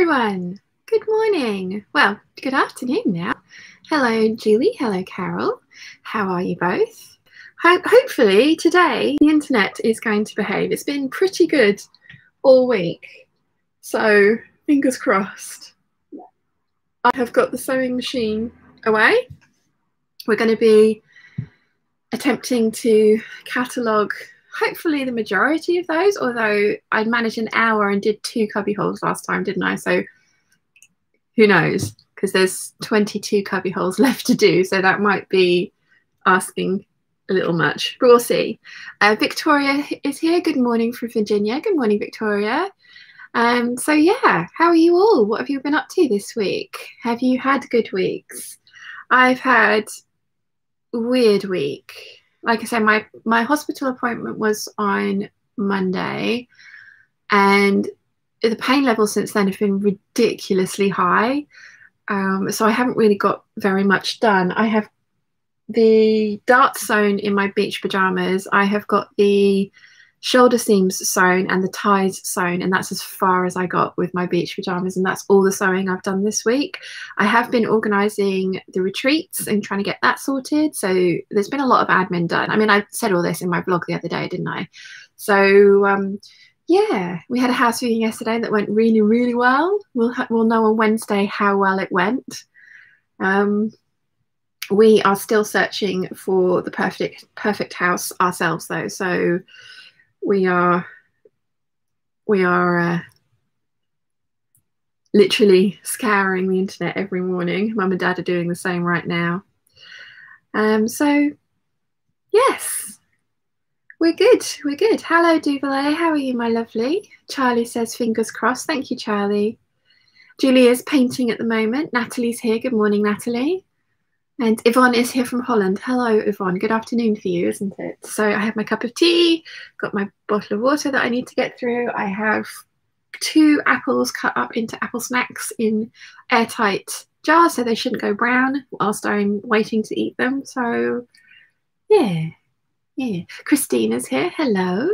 everyone. Good morning. Well, good afternoon now. Hello, Julie. Hello, Carol. How are you both? Hopefully today the internet is going to behave. It's been pretty good all week, so fingers crossed. I have got the sewing machine away. We're going to be attempting to catalogue hopefully the majority of those, although I managed an hour and did 2 cubby holes last time, didn't I? So who knows, because there's 22 cubby holes left to do, so that might be asking a little much, but we'll see. Victoria is here. Good morning from Virginia. Good morning, Victoria. So yeah, how are you all? What have you been up to this week? Have you had good weeks? I've had a weird week. Like I said, my hospital appointment was on Monday, and the pain levels since then have been ridiculously high. So I haven't really got very much done. I have the darts sewn in my beach pajamas. I have got the shoulder seams sewn and the ties sewn, and that's as far as I got with my beach pajamas, and that's all the sewing I've done this week. I have been organising the retreats and trying to get that sorted, so there's been a lot of admin done. I mean, I said all this in my blog the other day, didn't I? So yeah, we had a house viewing yesterday that went really, really well. We'll know on Wednesday how well it went. We are still searching for the perfect house ourselves, though. So we are literally scouring the internet every morning. Mum and Dad are doing the same right now. So yes, we're good. We're good. Hello, Duvalier. How are you, my lovely? Charlie says fingers crossed. Thank you, Charlie. Julia's painting at the moment. Natalie's here. Good morning, Natalie. And Yvonne is here from Holland. Hello, Yvonne. Good afternoon for you, isn't it? So I have my cup of tea, got my bottle of water that I need to get through. I have 2 apples cut up into apple snacks in airtight jars, so they shouldn't go brown whilst I'm waiting to eat them. So yeah. Christina's here. Hello.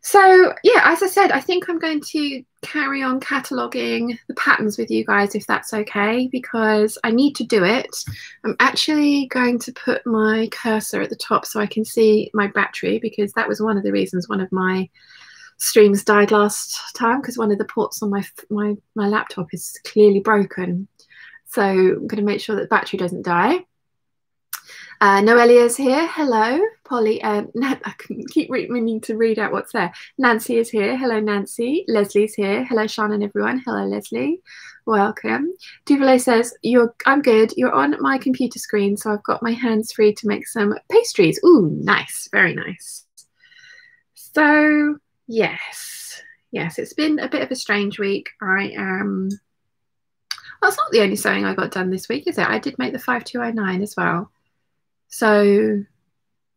So yeah, as I said, I think I'm going to carry on cataloguing the patterns with you guys, if that's okay, because I need to do it. I'm actually going to put my cursor at the top so I can see my battery, because that was one of the reasons one of my streams died last time, because one of the ports on my laptop is clearly broken. So I'm going to make sure that the battery doesn't die. Noelia's here. Hello. Polly. I keep meaning to read out what's there. Nancy is here. Hello, Nancy. Leslie's here. Hello, Shannon, everyone. Hello, Leslie. Welcome. Duvalier says, I'm good. You're on my computer screen, so I've got my hands free to make some pastries. Ooh, nice. Very nice. So, yes, it's been a bit of a strange week. Well, it's not the only sewing I got done this week, is it? I did make the 5209 as well. So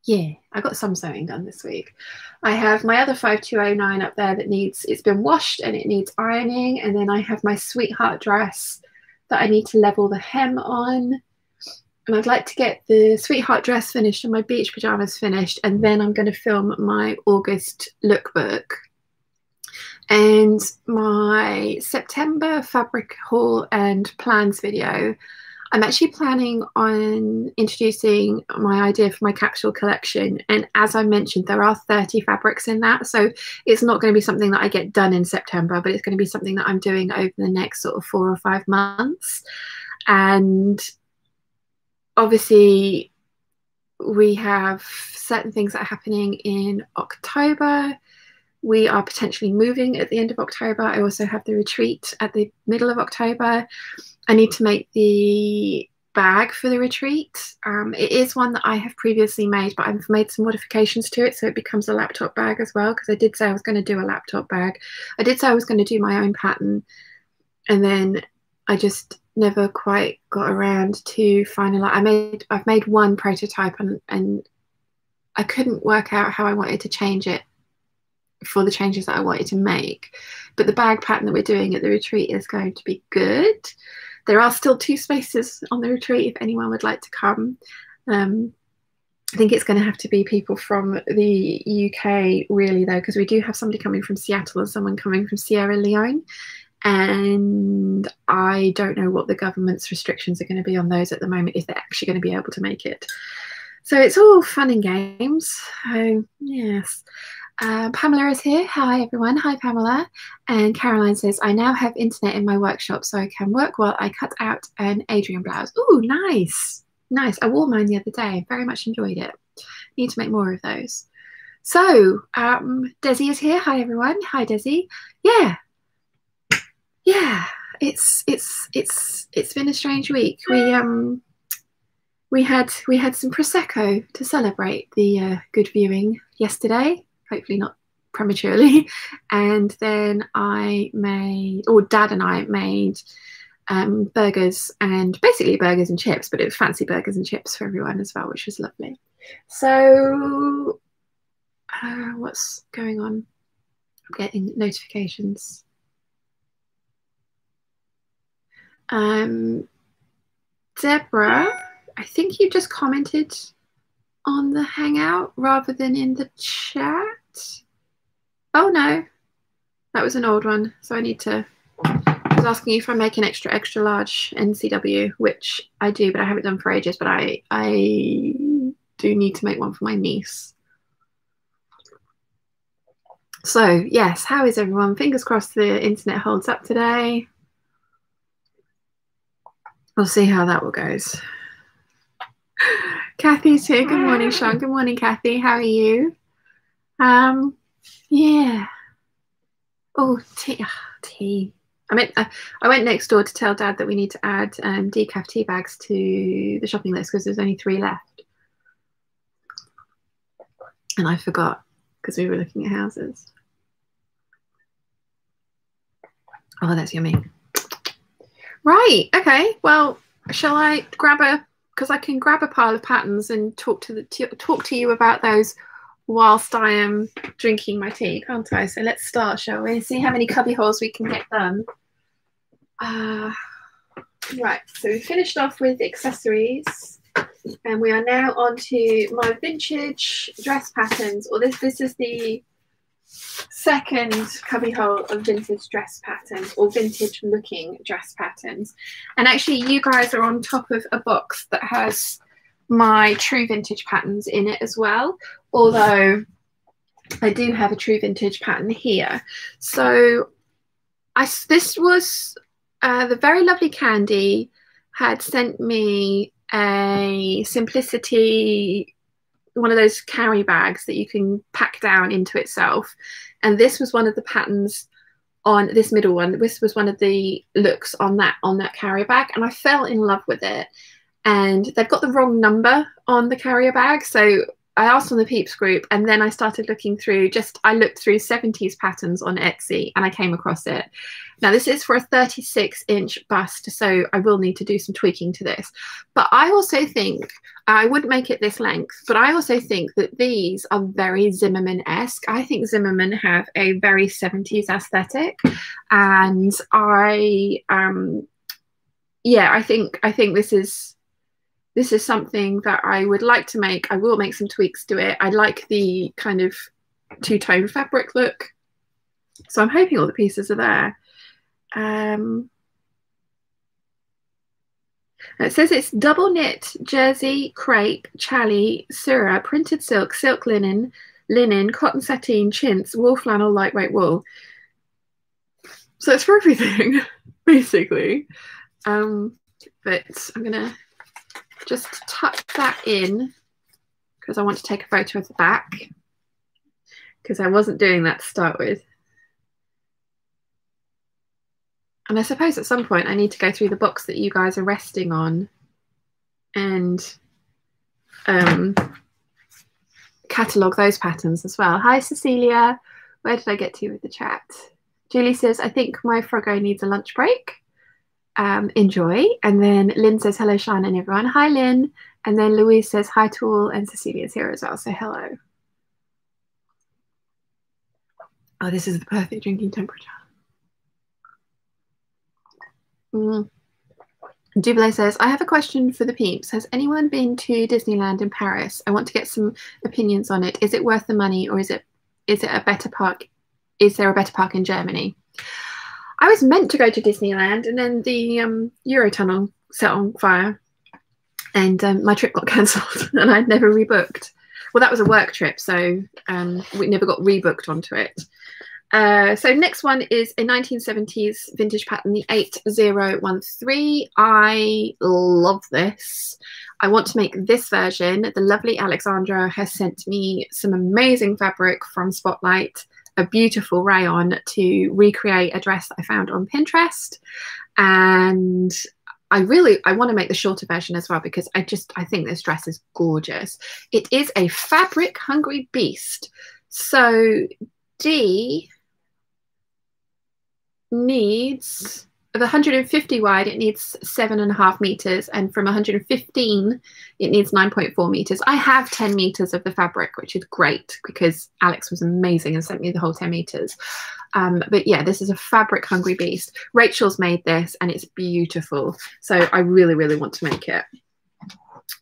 yeah, I got some sewing done this week. I have my other 5209 up there that it's been washed and it needs ironing. And then I have my sweetheart dress that I need to level the hem on. And I'd like to get the sweetheart dress finished and my beach pajamas finished. And then I'm going to film my August lookbook. And my September fabric haul and plans video, I'm actually planning on introducing my idea for my capsule collection. And as I mentioned, there are 30 fabrics in that. So it's not going to be something that I get done in September, but it's going to be something that I'm doing over the next sort of 4 or 5 months. And obviously we have certain things that are happening in October. We are potentially moving at the end of October. I also have the retreat at the middle of October. I need to make the bag for the retreat. It is one that I have previously made, but I've made some modifications to it so it becomes a laptop bag as well, because I did say I was going to do a laptop bag. I did say I was going to do my own pattern, and then I just never quite got around to finalize. I've made one prototype and I couldn't work out how I wanted to change it for the changes that I wanted to make. But the bag pattern that we're doing at the retreat is going to be good. There are still 2 spaces on the retreat if anyone would like to come. I think it's going to have to be people from the UK really, though, because we do have somebody coming from Seattle and someone coming from Sierra Leone. and I don't know what the government's restrictions are going to be on those at the moment, if they're actually going to be able to make it. So it's all fun and games. Yes. Pamela is here. Hi, everyone. Hi, Pamela. And Caroline says, I now have internet in my workshop, so I can work while I cut out an Adrian blouse. Oh, nice. Nice. I wore mine the other day. Very much enjoyed it. Need to make more of those. So, Desi is here. Hi, everyone. Hi, Desi. Yeah. Yeah. It's been a strange week. We had some prosecco to celebrate the good viewing yesterday. Hopefully not prematurely. And then Dad and I made burgers, and basically burgers and chips, but it was fancy burgers and chips for everyone as well, which was lovely. So what's going on? I'm getting notifications. Deborah, I think you just commented on the Hangout rather than in the chat. Oh no, that was an old one. So I need to, I was asking you if I make an extra large NCW, which I do, but I haven't done for ages, but I do need to make one for my niece. So yes, how is everyone? Fingers crossed the internet holds up today. We'll see how that one goes. Kathy's here. Good morning, Sean. Good morning, Kathy. How are you? Yeah. Oh, tea. I went next door to tell Dad that we need to add decaf tea bags to the shopping list because there's only 3 left. And I forgot because we were looking at houses. Oh, that's yummy. Right. Okay. Well, shall I grab because I can grab a pile of patterns and talk to you about those whilst I am drinking my tea, can't I? So let's start, shall we? See how many cubby holes we can get done. Right, so we finished off with accessories, and we are now on to my vintage dress patterns, or this is the second cubby hole of vintage dress patterns, or vintage looking dress patterns. And actually you guys are on top of a box that has my true vintage patterns in it as well, although I do have a true vintage pattern here. So this was the very lovely Candy had sent me a Simplicity, one of those carry bags that you can pack down into itself, and this was one of the patterns on this middle one. This was one of the looks on that carrier bag, and I fell in love with it. And they've got the wrong number on the carrier bag, so I asked on the Peeps group, and then I started looking through, I looked through 70s patterns on Etsy, and I came across it. Now this is for a 36-inch bust, so I will need to do some tweaking to this. But I also think, I would make it this length, but I also think that these are very Zimmermann-esque. I think Zimmermann have a very 70s aesthetic, and yeah, I think this is something that I would like to make. I will make some tweaks to it. I like the kind of two-tone fabric look. So I'm hoping all the pieces are there. It says it's double knit, jersey, crepe, challis, surah, printed silk, silk linen, cotton sateen, chintz, wool flannel, lightweight wool. So it's for everything, basically. But I'm going to just tuck that in because I want to take a photo of the back, because I wasn't doing that to start with. And I suppose at some point I need to go through the box that you guys are resting on and catalogue those patterns as well. Hi, Cecilia. Where did I get to with the chat? Julie says, I think my froggo needs a lunch break. Enjoy. And then Lynn says, hello, Sean and everyone. Hi, Lynn. And then Louise says, hi to all. And Cecilia's here as well. So hello. Oh, this is the perfect drinking temperature. Dublet says, I have a question for the peeps. Has anyone been to Disneyland in Paris? I want to get some opinions on it. Is it worth the money, or is it a better park? Is there a better park in Germany? I was meant to go to Disneyland, and then the Eurotunnel set on fire, and my trip got cancelled, and I'd never rebooked. Well, that was a work trip, so we never got rebooked onto it. So next one is a 1970s vintage pattern, the 8013. I love this. I want to make this version. The lovely Alexandra has sent me some amazing fabric from Spotlight, a beautiful rayon to recreate a dress that I found on Pinterest. And I want to make the shorter version as well, because I think this dress is gorgeous. It is a fabric hungry beast. So D needs, of 150 wide, it needs 7.5 meters, and from 115 it needs 9.4 meters. I have 10 meters of the fabric, which is great because Alex was amazing and sent me the whole 10 meters. But yeah, this is a fabric hungry beast. Rachel's made this and it's beautiful, so I really, really want to make it.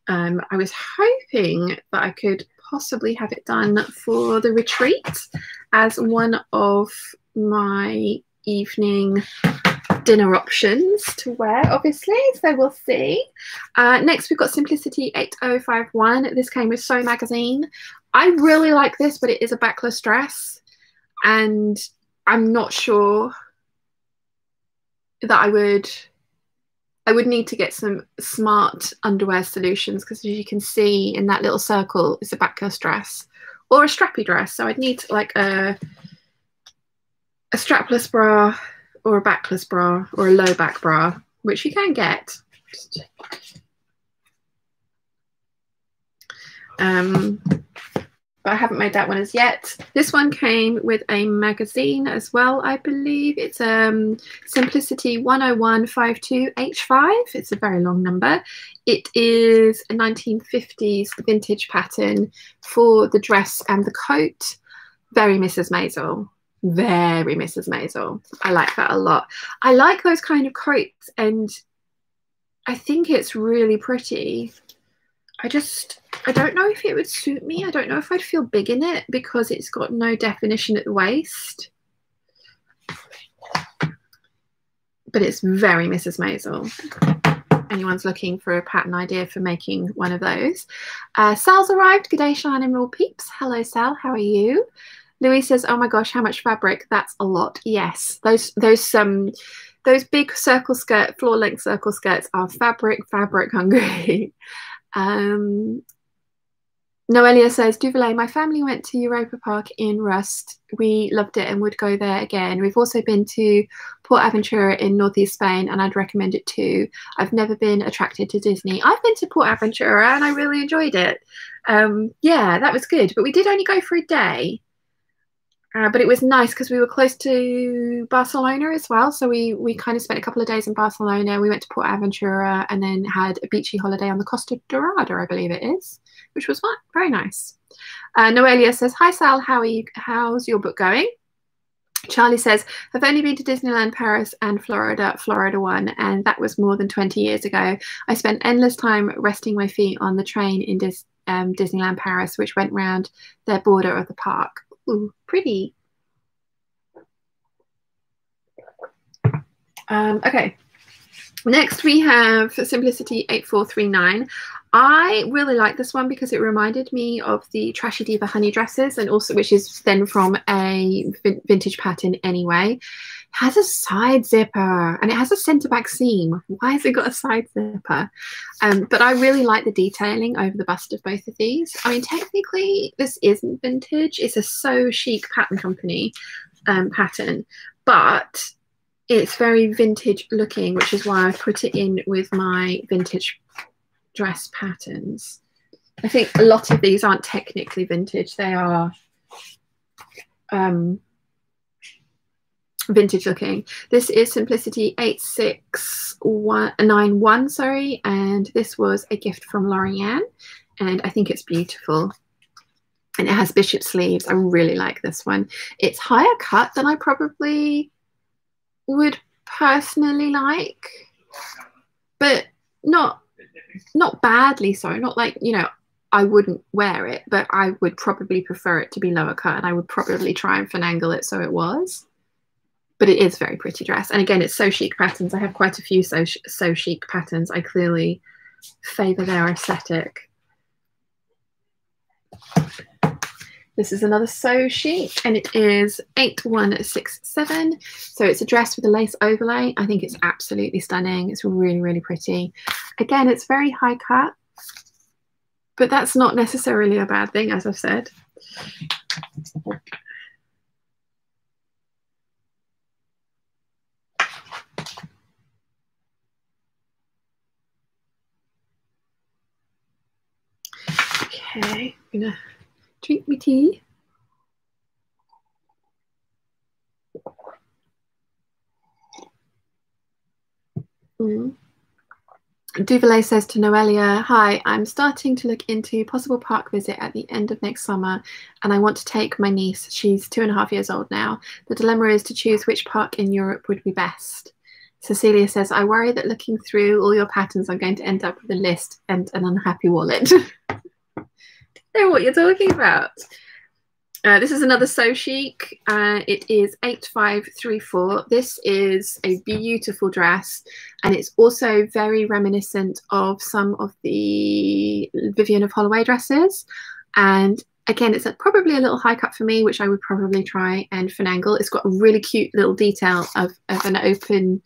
I was hoping that I could possibly have it done for the retreat as one of my evening dinner options to wear, obviously, so we'll see. Next we've got Simplicity 8051. This came with Sew Magazine. I really like this, but it is a backless dress, and I'm not sure that I would need to get some smart underwear solutions, because as you can see in that little circle, it's a backless dress or a strappy dress, so I'd need like a strapless bra or a backless bra or a low back bra, which you can get. But I haven't made that one as yet. This one came with a magazine as well, I believe. It's Simplicity 10152H5. It's a very long number. It is a 1950s vintage pattern for the dress and the coat. Very Mrs. Maisel. Very Mrs. Maisel. I like that a lot. I like those kind of coats, and I think it's really pretty. I don't know if it would suit me. I don't know if I'd feel big in it because it's got no definition at the waist. But it's very Mrs. Maisel. Anyone's looking for a pattern idea for making one of those. Sal's arrived. Good day, Shine and Raw peeps. Hello, Sal. How are you? Louise says, "Oh my gosh, how much fabric? That's a lot." Yes, those big circle skirt, floor length circle skirts are fabric hungry. Noelia says, Duvalet, my family went to Europa Park in Rust. We loved it and would go there again. We've also been to Port Aventura in northeast Spain, and I'd recommend it too. I've never been attracted to Disney. I've been to Port Aventura and I really enjoyed it. Yeah, that was good, but we did only go for a day. But it was nice because we were close to Barcelona as well. So we kind of spent a couple of days in Barcelona. We went to Port Aventura and then had a beachy holiday on the Costa Dorada, I believe it is, which was fun. Very nice. Noelia says, "Hi Sal, how are you? How's your book going?" Charlie says, "I've only been to Disneyland Paris and Florida one, and that was more than 20 years ago. I spent endless time resting my feet on the train in Disneyland Paris, which went round the border of the park." Ooh, pretty. Okay, next we have Simplicity 8439. I really like this one because it reminded me of the Trashy Diva honey dresses, and also which is then from a vintage pattern anyway. It has a side zipper and it has a centre back seam. Why has it got a side zipper? But I really like the detailing over the bust of both of these. I mean, technically this isn't vintage. It's a So Chic Pattern Company pattern, but it's very vintage looking, which is why I put it in with my vintage dress patterns. I think a lot of these aren't technically vintage. They are vintage looking. This is Simplicity 8691, sorry, and this was a gift from Lorianne, and I think it's beautiful. And it has bishop sleeves. I really like this one. It's higher cut than I probably would personally like, but not badly so. Not like, you know, I wouldn't wear it, but I would probably prefer it to be lower cut, and I would probably try and finagle it so it was. but it is a very pretty dress. And again, it's So Chic patterns. I have quite a few So Chic patterns. I clearly favour their aesthetic. This is another So Chic, and it is 8167. So it's a dress with a lace overlay. I think it's absolutely stunning. It's really, really pretty. Again, it's very high cut, but that's not necessarily a bad thing, as I've said. Okay, I'm gonna drink my tea. Duvalier says to Noelia, hi, I'm starting to look into possible park visit at the end of next summer, and I want to take my niece. She's 2.5 years old now. The dilemma is to choose which park in Europe would be best. Cecilia says, I worry that looking through all your patterns, I'm going to end up with a list and an unhappy wallet. I know what you're talking about. This is another So Chic. It is 8534. This is a beautiful dress, and it's also very reminiscent of some of the Vivienne of Holloway dresses. And again, it's probably a little high cut for me, which I would probably try and finagle. It's got a really cute little detail of an open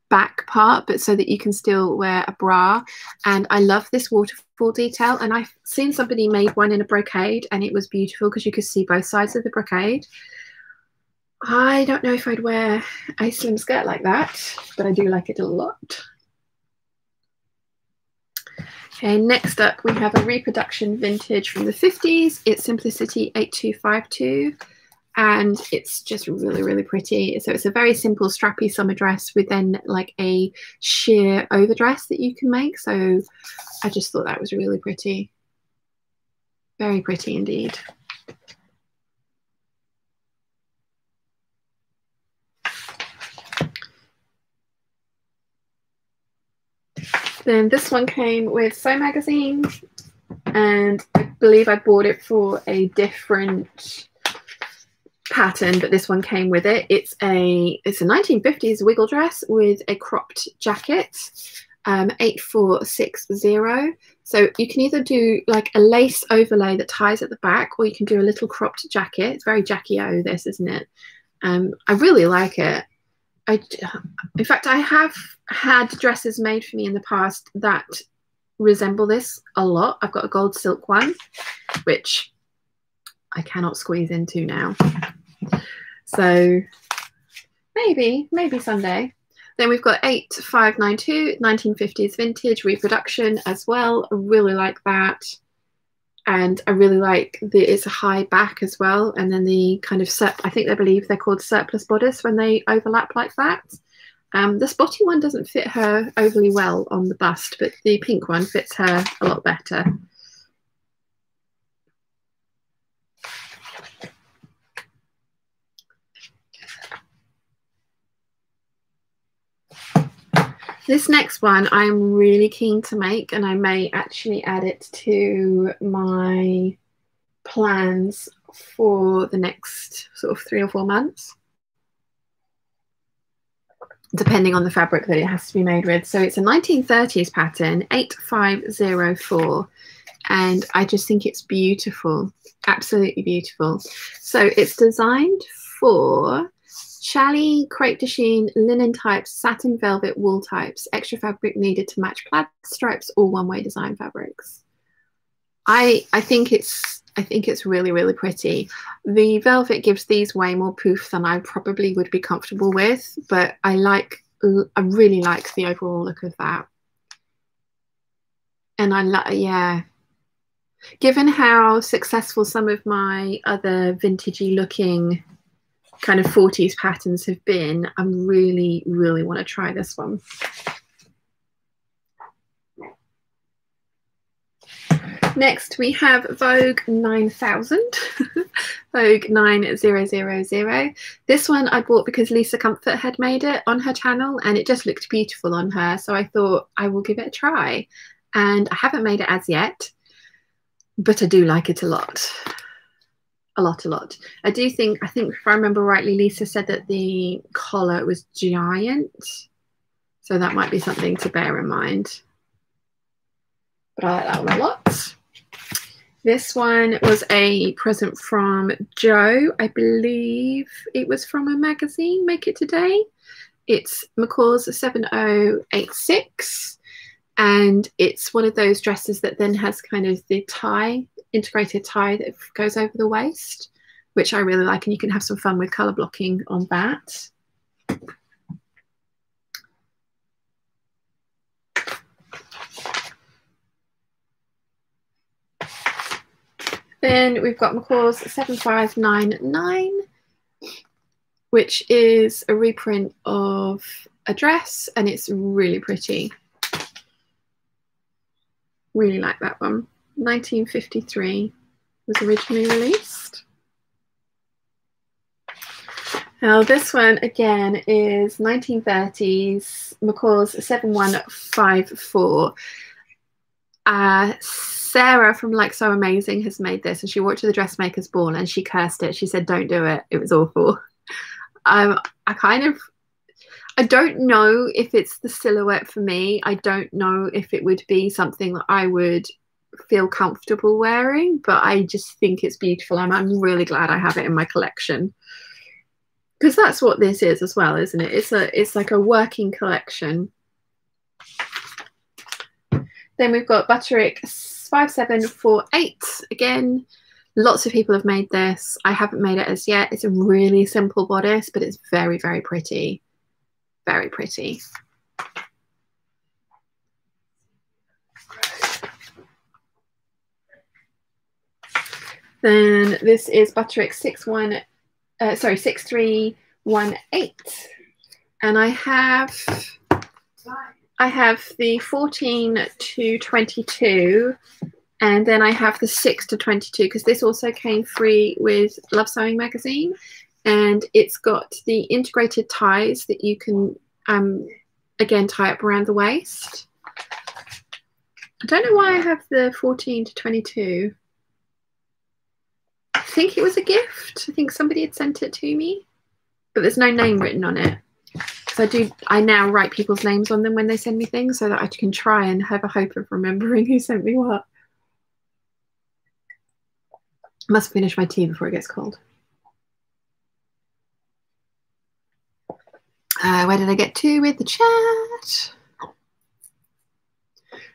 back part, but so that you can still wear a bra. And I love this waterfall detail, and I've seen somebody made one in a brocade, and it was beautiful because you could see both sides of the brocade. I don't know if I'd wear a slim skirt like that, but I do like it a lot. Okay, next up we have a reproduction vintage from the 50s. It's Simplicity 8252. And it's just really, really pretty. So it's a very simple strappy summer dress with then like a sheer overdress that you can make. So I just thought that was really pretty. Very pretty indeed. Then this one came with So Magazine, and I believe I bought it for a different pattern, but this one came with it. It's a 1950s wiggle dress with a cropped jacket, 8460. So you can either do like a lace overlay that ties at the back, or you can do a little cropped jacket. It's very Jackie-O, this, isn't it? I really like it. In fact, I have had dresses made for me in the past that resemble this a lot. I've got a gold silk one, which I cannot squeeze into now. So maybe someday. Then we've got 8592, 1950s vintage reproduction as well. I really like that. And I really like it's a high back as well. And then the kind of, I think they believe they're called surplus bodice when they overlap like that. The spotty one doesn't fit her overly well on the bust, but the pink one fits her a lot better. This next one I'm really keen to make, and I may actually add it to my plans for the next sort of 3 or 4 months, depending on the fabric that it has to be made with. So it's a 1930s pattern, 8504, and I just think it's beautiful, absolutely beautiful. So it's designed for challis, crepe de chine, linen types, satin, velvet, wool types, extra fabric needed to match plaid stripes or one-way design fabrics. I think it's really, really pretty. The velvet gives these way more poof than I probably would be comfortable with, but I really like the overall look of that. And yeah. Given how successful some of my other vintagey looking kind of 40s patterns have been, I really, really want to try this one. Next, we have Vogue 9000, Vogue 9000. This one I bought because Lisa Comfort had made it on her channel, and it just looked beautiful on her. So I thought I will give it a try. And I haven't made it as yet, but I do like it a lot. a lot. I think if I remember rightly, Lisa said that the collar was giant, so that might be something to bear in mind. But I like that one a lot. This one was a present from Joe. I believe it was from a magazine, Make It Today. It's McCall's 7086, and it's one of those dresses that then has kind of the tie, integrated tie that goes over the waist, which I really like, and you can have some fun with colour blocking on that. Then we've got McCall's 7599, which is a reprint of a dress, and it's really pretty. Really like that one. 1953 was originally released. Now this one again is 1930s, McCall's 7154. Sarah from Like So Amazing has made this, and she wore it to the dressmaker's ball and she cursed it. She said, don't do it. It was awful. I don't know if it's the silhouette for me. I don't know if it would be something that I would feel comfortable wearing, but I just think it's beautiful. I'm really glad I have it in my collection, because that's what this is as well, isn't it? It's like a working collection. Then we've got Butterick 5748. Again, lots of people have made this. I haven't made it as yet. It's a really simple bodice, but it's very, very pretty. Very pretty. Then this is Butterick 6318. And I have the 14 to 22, and then I have the 6 to 22, because this also came free with Love Sewing magazine, and it's got the integrated ties that you can again tie up around the waist. I don't know why I have the 14 to 22. I think it was a gift. I think somebody had sent it to me, but there's no name written on it. I now write people's names on them when they send me things, so that I can try and have a hope of remembering who sent me what. Must finish my tea before it gets cold. Where did I get to with the chat?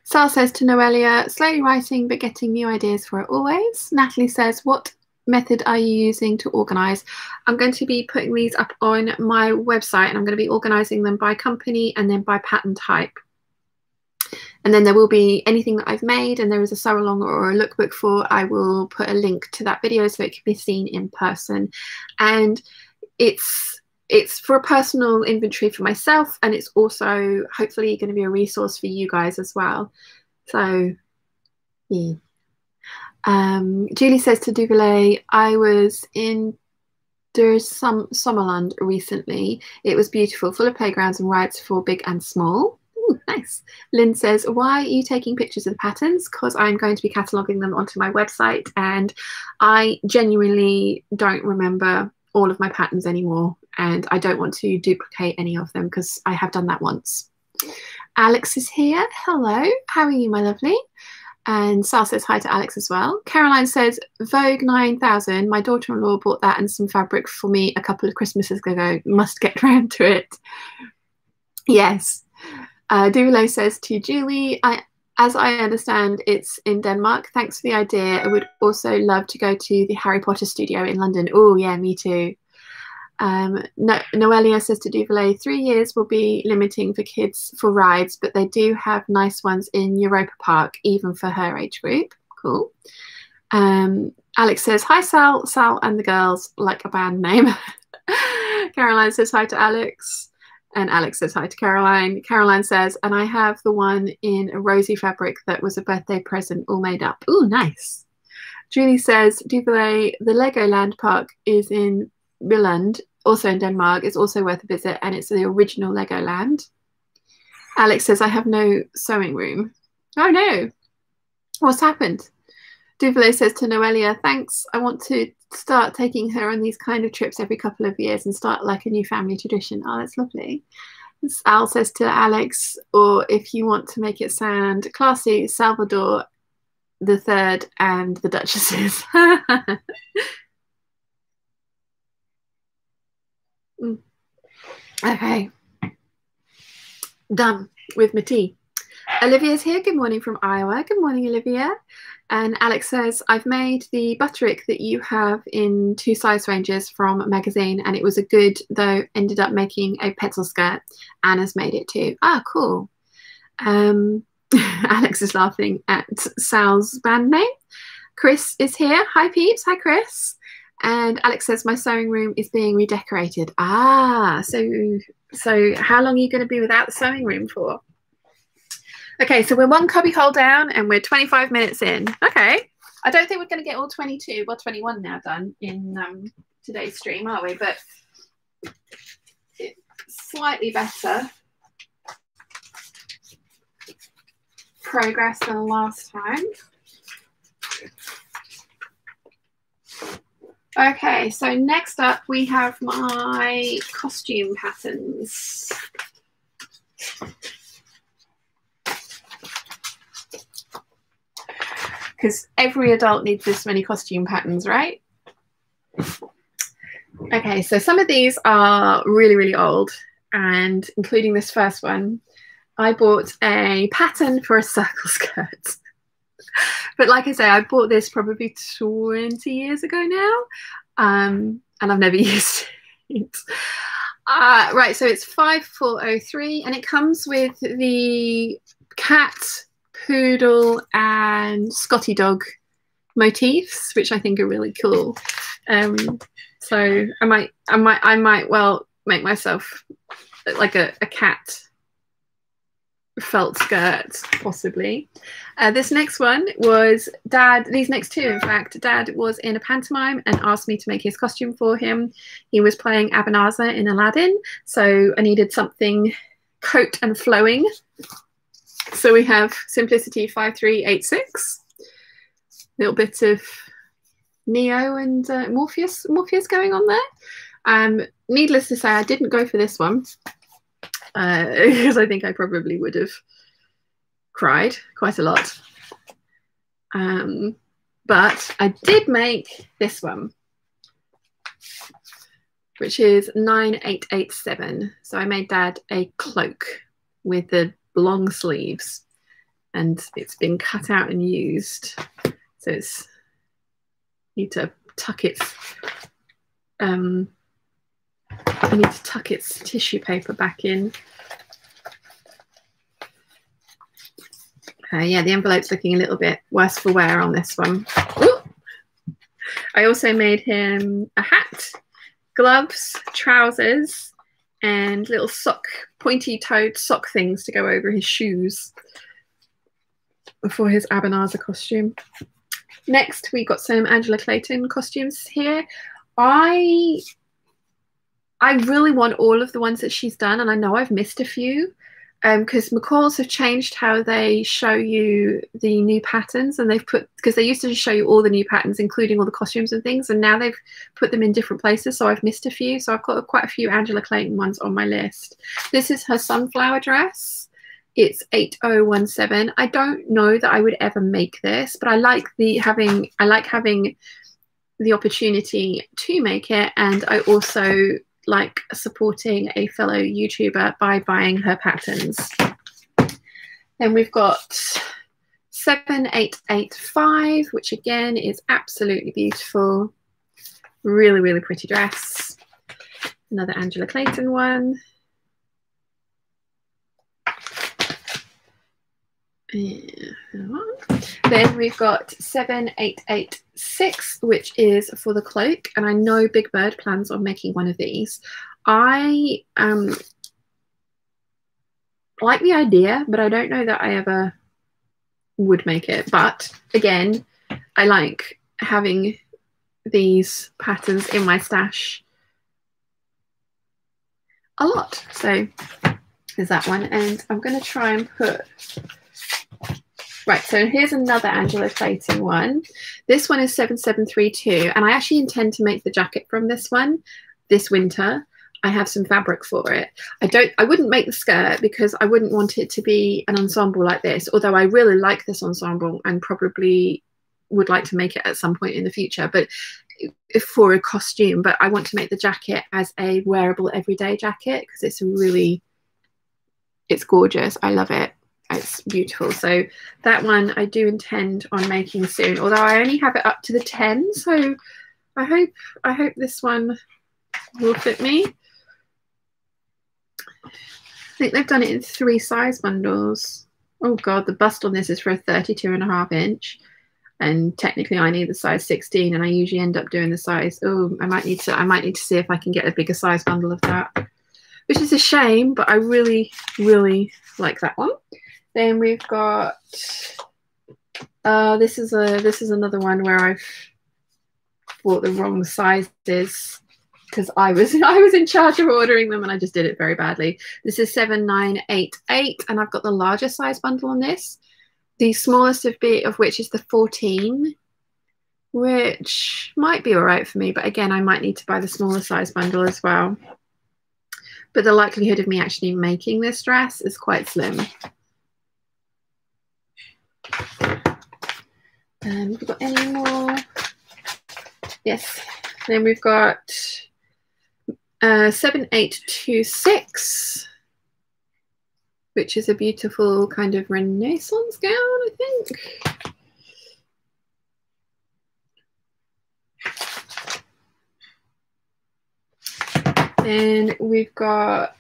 Sal says to Noelia, slowly writing but getting new ideas for it always. Natalie says, what method are you using to organize? I'm going to be putting these up on my website, and I'm going to be organizing them by company and then by pattern type. And then there will be anything that I've made and there is a sew along or a lookbook for, I will put a link to that video so it can be seen in person. And it's for a personal inventory for myself, and it's also hopefully going to be a resource for you guys as well. So yeah. Julie says to Duvalet, I was in Der Sommerland recently. It was beautiful, full of playgrounds and rides for big and small. Ooh, nice. Lynn says, why are you taking pictures of the patterns? Because I'm going to be cataloguing them onto my website, and I genuinely don't remember all of my patterns anymore, and I don't want to duplicate any of them because I have done that once. Alex is here. Hello. How are you, my lovely? And Sal says hi to Alex as well. Caroline says, Vogue 9000. My daughter-in-law bought that and some fabric for me a couple of Christmases ago. Must get round to it. Yes. Duvalo says to Julie, as I understand, it's in Denmark. Thanks for the idea. I would also love to go to the Harry Potter studio in London. Oh, yeah, me too. Noelia says to Duvalo, 3 years will be limiting for kids for rides, but they do have nice ones in Europa Park, even for her age group. Cool. Alex says, hi, Sal. Sal and the girls, like a band name. Caroline says hi to Alex. And Alex says hi to Caroline. Caroline says, and I have the one in a rosy fabric that was a birthday present all made up. Ooh, nice. Julie says, Duvalo, the Legoland Park is in Billund, also in Denmark. It's also worth a visit, and it's the original Legoland. Alex says, I have no sewing room. Oh no, what's happened? Duvalo says to Noelia, thanks. I want to start taking her on these kind of trips every couple of years and start like a new family tradition. Oh, that's lovely. Al says to Alex, or if you want to make it sound classy, Salvador the Third and the Duchesses. Okay, done with my tea. Olivia's here. Good morning from Iowa. Good morning, Olivia. And Alex says, I've made the butterick that you have in 2 size ranges from a magazine, and it was a good, though ended up making a pencil skirt. Anna's made it too. Ah, cool. Alex is laughing at Sal's band name. Chris is here. Hi, peeps. Hi, Chris. And Alex says, my sewing room is being redecorated. Ah, so how long are you going to be without the sewing room for? Okay, so we're 1 cubby hole down and we're 25 minutes in. Okay, I don't think we're going to get all 22 or 21 now done in today's stream, are we? But it's slightly better progress than last time. Okay, so next up we have my costume patterns. Because every adult needs this many costume patterns, right? Okay, so some of these are really, really old, and including this first one, I bought a pattern for a circle skirt. But like I say, I bought this probably 20 years ago now, and I've never used it. Right, so it's 5403, and it comes with the cat, poodle and Scotty dog motifs, which I think are really cool. So I might well make myself like a cat felt skirt, possibly. This next one was Dad. These next two, in fact, Dad was in a pantomime and asked me to make his costume for him. He was playing Ebenezer in Aladdin, so I needed something coat and flowing. So we have Simplicity 5386, little bit of Neo and Morpheus going on there. Needless to say, I didn't go for this one because I think I probably would have cried quite a lot. But I did make this one, which is 9887. So I made Dad a cloak with the long sleeves, and it's been cut out and used, so it's need to tuck its I need to tuck its tissue paper back in. Yeah, the envelope's looking a little bit worse for wear on this one. Ooh. I also made him a hat, gloves, trousers, and little pointy-toed sock things to go over his shoes for his Ebenezer costume. Next, we got some Angela Clayton costumes here. I really want all of the ones that she's done, and I know I've missed a few because McCall's have changed how they show you the new patterns, and they've put, because they used to just show you all the new patterns, including all the costumes and things, and now they've put them in different places, so I've missed a few. So I've got quite a few Angela Clayton ones on my list. This is her sunflower dress. It's 8017. I don't know that I would ever make this, but I like having the opportunity to make it, and I also like supporting a fellow YouTuber by buying her patterns. Then we've got 7885, which again is absolutely beautiful. Really, really pretty dress. Another Angela Clayton one. Then we've got 7886, which is for the cloak, and I know Big Bird plans on making one of these. I like the idea, but I don't know that I ever would make it. But again, I like having these patterns in my stash a lot. So there's that one, and I'm going to try and put Right, so here's another Angela Clayton one. This one is 7732, and I actually intend to make the jacket from this one this winter. I have some fabric for it. I wouldn't make the skirt because I wouldn't want it to be an ensemble like this, although I really like this ensemble and probably would like to make it at some point in the future, but for a costume. But I want to make the jacket as a wearable everyday jacket because it's gorgeous. I love it. It's beautiful. So that one I do intend on making soon, although I only have it up to the 10, so I hope this one will fit me. I think they've done it in 3 size bundles. Oh god, the bust on this is for a 32.5 inch, and technically I need the size 16, and I usually end up doing the size. Oh, I might need to see if I can get a bigger size bundle of that, which is a shame, but I really like that one. Then we've got this is another one where I've bought the wrong sizes because I was in charge of ordering them and I just did it very badly. This is 7988, and I've got the larger size bundle on this. The smallest of which is the 14, which might be all right for me, but again, I might need to buy the smaller size bundle as well. But the likelihood of me actually making this dress is quite slim. And we've got any more? Yes. Then we've got 7826, which is a beautiful kind of Renaissance gown, I think. Then we've got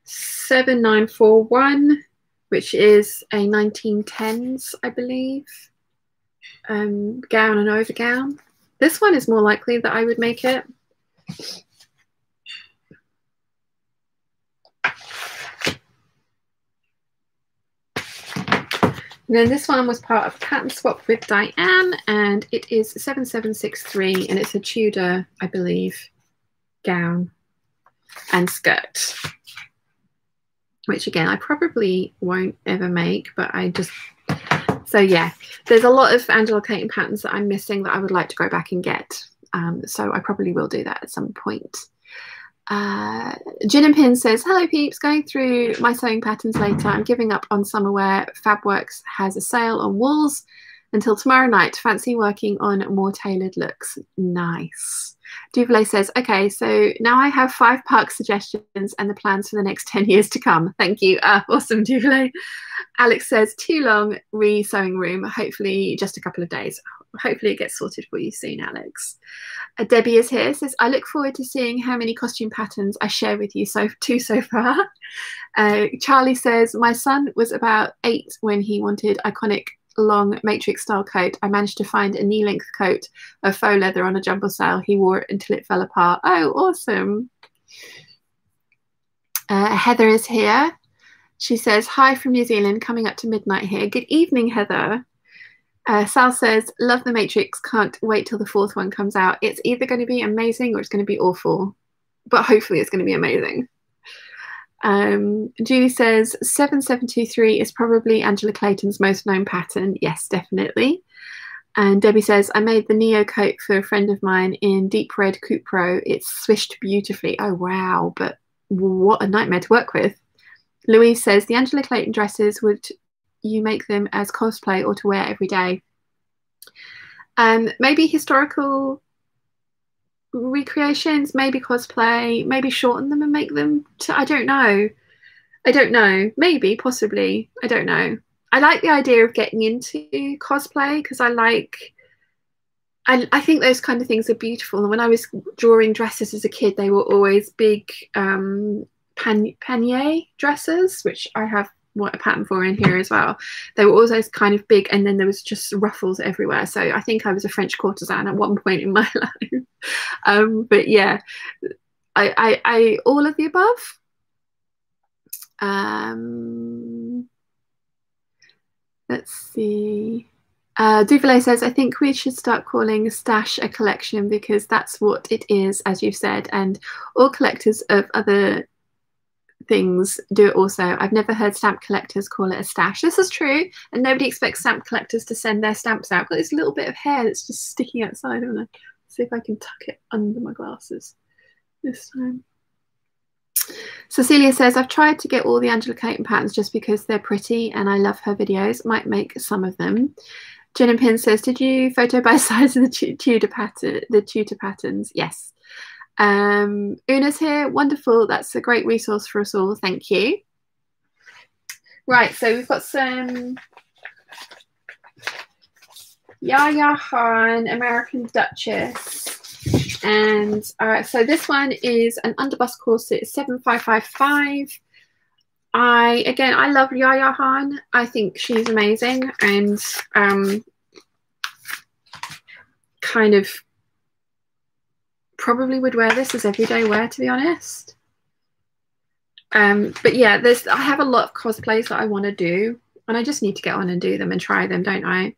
7941, which is a 1910s, I believe, gown and overgown. This one is more likely that I would make it. And then this one was part of Pattern Swap with Diane, and it is 7763, and it's a Tudor, I believe, gown and skirt, which again I probably won't ever make, but so yeah, there's a lot of Angela Clayton patterns that I'm missing that I would like to go back and get, so I probably will do that at some point. Gin and Pin says, hello peeps, going through my sewing patterns later. I'm giving up on summer wear. Fabworks has a sale on wools until tomorrow night. Fancy working on more tailored looks. Nice. Duvlay says, okay, so now I have 5 park suggestions and the plans for the next 10 years to come. Thank you. Awesome, Duvlay. Alex says, too long, re-sewing room. Hopefully just a couple of days. Hopefully it gets sorted for you soon, Alex. Debbie is here, says, I look forward to seeing how many costume patterns I share with you so far. Charlie says, my son was about 8 when he wanted iconic long matrix style coat. I managed to find a knee-length coat of faux leather on a jumble sale. He wore it until it fell apart. Oh, awesome. Heather is here. She says, hi from New Zealand, coming up to midnight here. Good evening, Heather. Sal says, love the Matrix, can't wait till the 4th one comes out. It's either going to be amazing or it's going to be awful, but hopefully it's going to be amazing. Julie says 7723 is probably Angela Clayton's most known pattern. Yes, definitely. And Debbie says, I made the Neo coat for a friend of mine in deep red coupe pro. It's swished beautifully. Oh wow, but what a nightmare to work with. Louise says, the Angela Clayton dresses, would you make them as cosplay or to wear every day? Maybe historical recreations, maybe cosplay, maybe shorten them and make them I don't know, maybe, possibly, I don't know. I like the idea of getting into cosplay because I think those kind of things are beautiful, and when I was drawing dresses as a kid they were always big pannier dresses, which I have a pattern for in here as well. They were always kind of big, and then there was just ruffles everywhere, so I think I was a French courtesan at one point in my life. But yeah, I all of the above. Let's see. Duvlay says, I think we should start calling Stash a collection because that's what it is, as you've said, and all collectors of other things do it also. I've never heard stamp collectors call it a stash. This is true, and nobody expects stamp collectors to send their stamps out. I've got this little bit of hair that's just sticking outside. I'm gonna see if I can tuck it under my glasses this time. Cecilia says, I've tried to get all the Angela Clayton patterns just because they're pretty and I love her videos. Might make some of them. Jen and Pin says, did you photo by size of the tutor patterns? Yes. Una's here. Wonderful. That's a great resource for us all. Thank you. Right, so we've got some Yaya Han, American Duchess. And so this one is an underbust corset, 7555. I love Yaya Han. I think she's amazing, and kind of probably would wear this as everyday wear, to be honest. But yeah, I have a lot of cosplays that I want to do, and I just need to get on and do them and try them, don't I?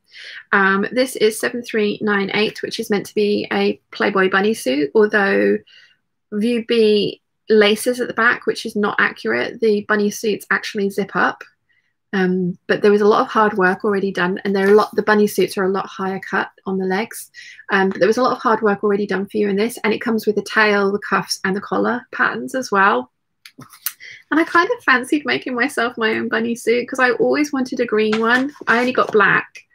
This is 7398, which is meant to be a Playboy bunny suit, although View B laces at the back, which is not accurate. The bunny suits actually zip up. But there was a lot of hard work already done, and the bunny suits are a lot higher cut on the legs. But there was a lot of hard work already done for you in this, and it comes with the tail, the cuffs, and the collar patterns as well. And I kind of fancied making myself my own bunny suit because I always wanted a green one. I only got black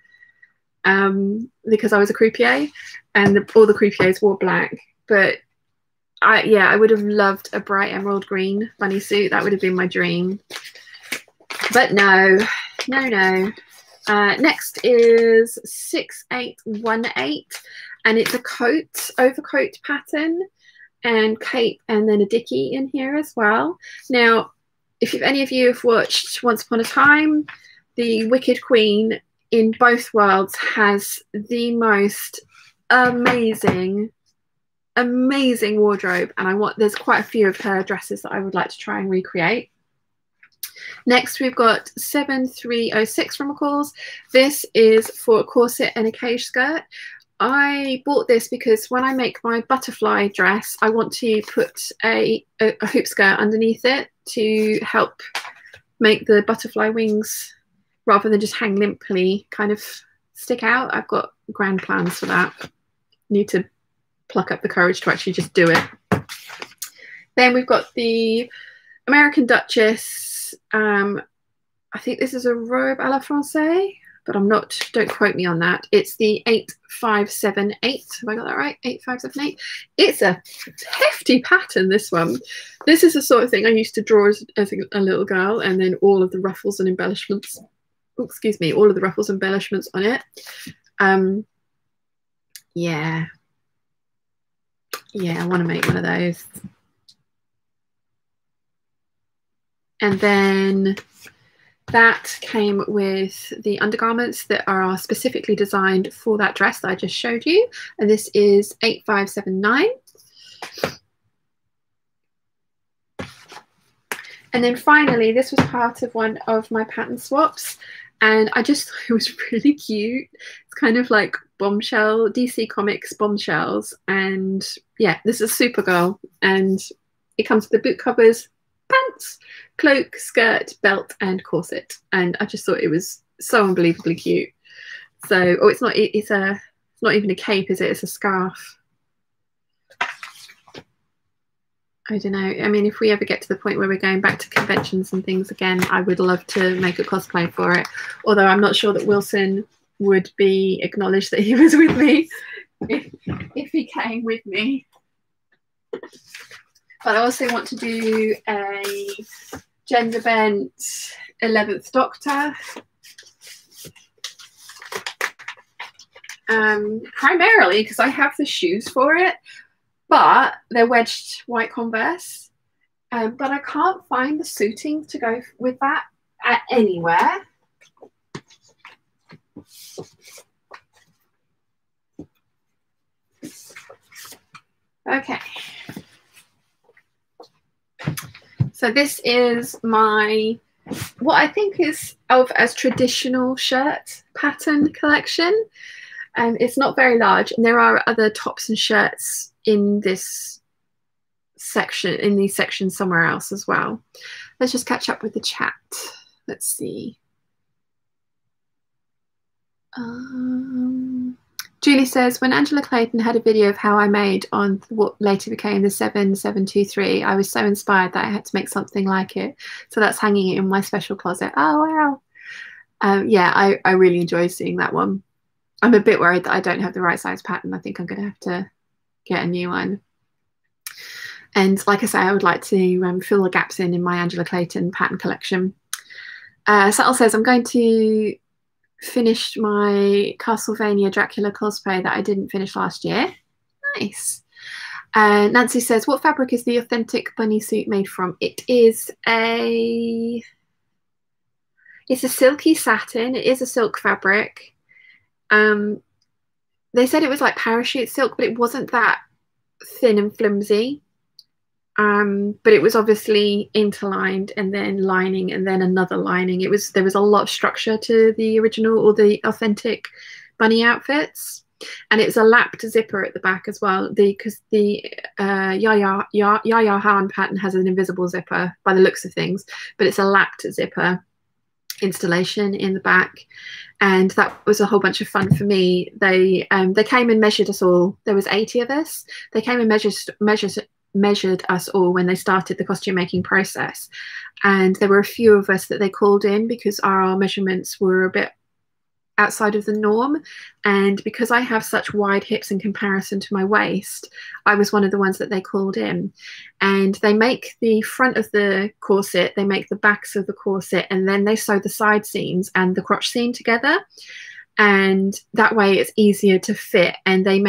because I was a croupier, and all the croupiers wore black. But I would have loved a bright emerald green bunny suit. That would have been my dream. But no. Next is 6818, and it's a overcoat pattern, and cape, and then a dicky in here as well. Now, if any of you have watched Once Upon a Time, the Wicked Queen in both worlds has the most amazing wardrobe, and there's quite a few of her dresses that I would like to try and recreate. Next, we've got 7306 from McCall's. This is for a corset and a cage skirt. I bought this because when I make my butterfly dress, I want to put a hoop skirt underneath it to help make the butterfly wings, rather than just hang limply, kind of stick out. I've got grand plans for that. Need to pluck up the courage to actually just do it. Then we've got the American Duchess. I think this is a robe à la Francais, but don't quote me on that. It's the 8578. Have I got that right? 8578. It's a hefty pattern, this one. This is the sort of thing I used to draw as a little girl, and then all of the ruffles and embellishments. Oh, excuse me, all of the ruffles and embellishments on it. Yeah, I want to make one of those. And then that came with the undergarments that are specifically designed for that dress that I just showed you. And this is 8579. And then finally, this was part of one of my pattern swaps, and I just thought it was really cute. It's kind of like Bombshell, DC Comics Bombshells. And yeah, this is Supergirl, and it comes with the boot covers, pants, cloak, skirt, belt, and corset. And I just thought it was so unbelievably cute. So, it's not even a cape, is it? It's a scarf. I don't know. I mean, if we ever get to the point where we're going back to conventions and things again, I would love to make a cosplay for it. Although I'm not sure that Wilson would be acknowledged that he was with me if he came with me. But I also want to do a gender bent 11th Doctor. Primarily because I have the shoes for it, but they're wedged white Converse. But I can't find the suiting to go with that anywhere. Okay. So this is my, what I think is of as traditional shirt pattern collection. It's not very large, and there are other tops and shirts in this section, in these sections somewhere else as well. Let's just catch up with the chat. Let's see. Julie says, when Angela Clayton had a video of how I made on what later became the 7723, I was so inspired that I had to make something like it. So that's hanging in my special closet. Oh, wow. Yeah, I really enjoy seeing that one. I'm a bit worried that I don't have the right size pattern. I think I'm going to have to get a new one. And like I say, I would like to fill the gaps in my Angela Clayton pattern collection. Satel says, I'm going to finish my Castlevania Dracula cosplay that I didn't finish last year. Nice. Nancy says, what fabric is the authentic bunny suit made from? It's a silky satin. It is a silk fabric. They said it was like parachute silk, but it wasn't that thin and flimsy. But it was obviously interlined and then lining and then another lining. There was a lot of structure to the original or the authentic bunny outfits, and it was a lapped zipper at the back as well. Because the Yaya Han pattern has an invisible zipper by the looks of things, but it's a lapped zipper installation in the back, and that was a whole bunch of fun for me. They came and measured us all. There was 80 of us. They came and measured us all when they started the costume making process, and there were a few of us that they called in because our measurements were a bit outside of the norm, and because I have such wide hips in comparison to my waist, I was one of the ones that they called in. And they make the front of the corset, they make the backs of the corset, and then they sew the side seams and the crotch seam together, and that way it's easier to fit. And they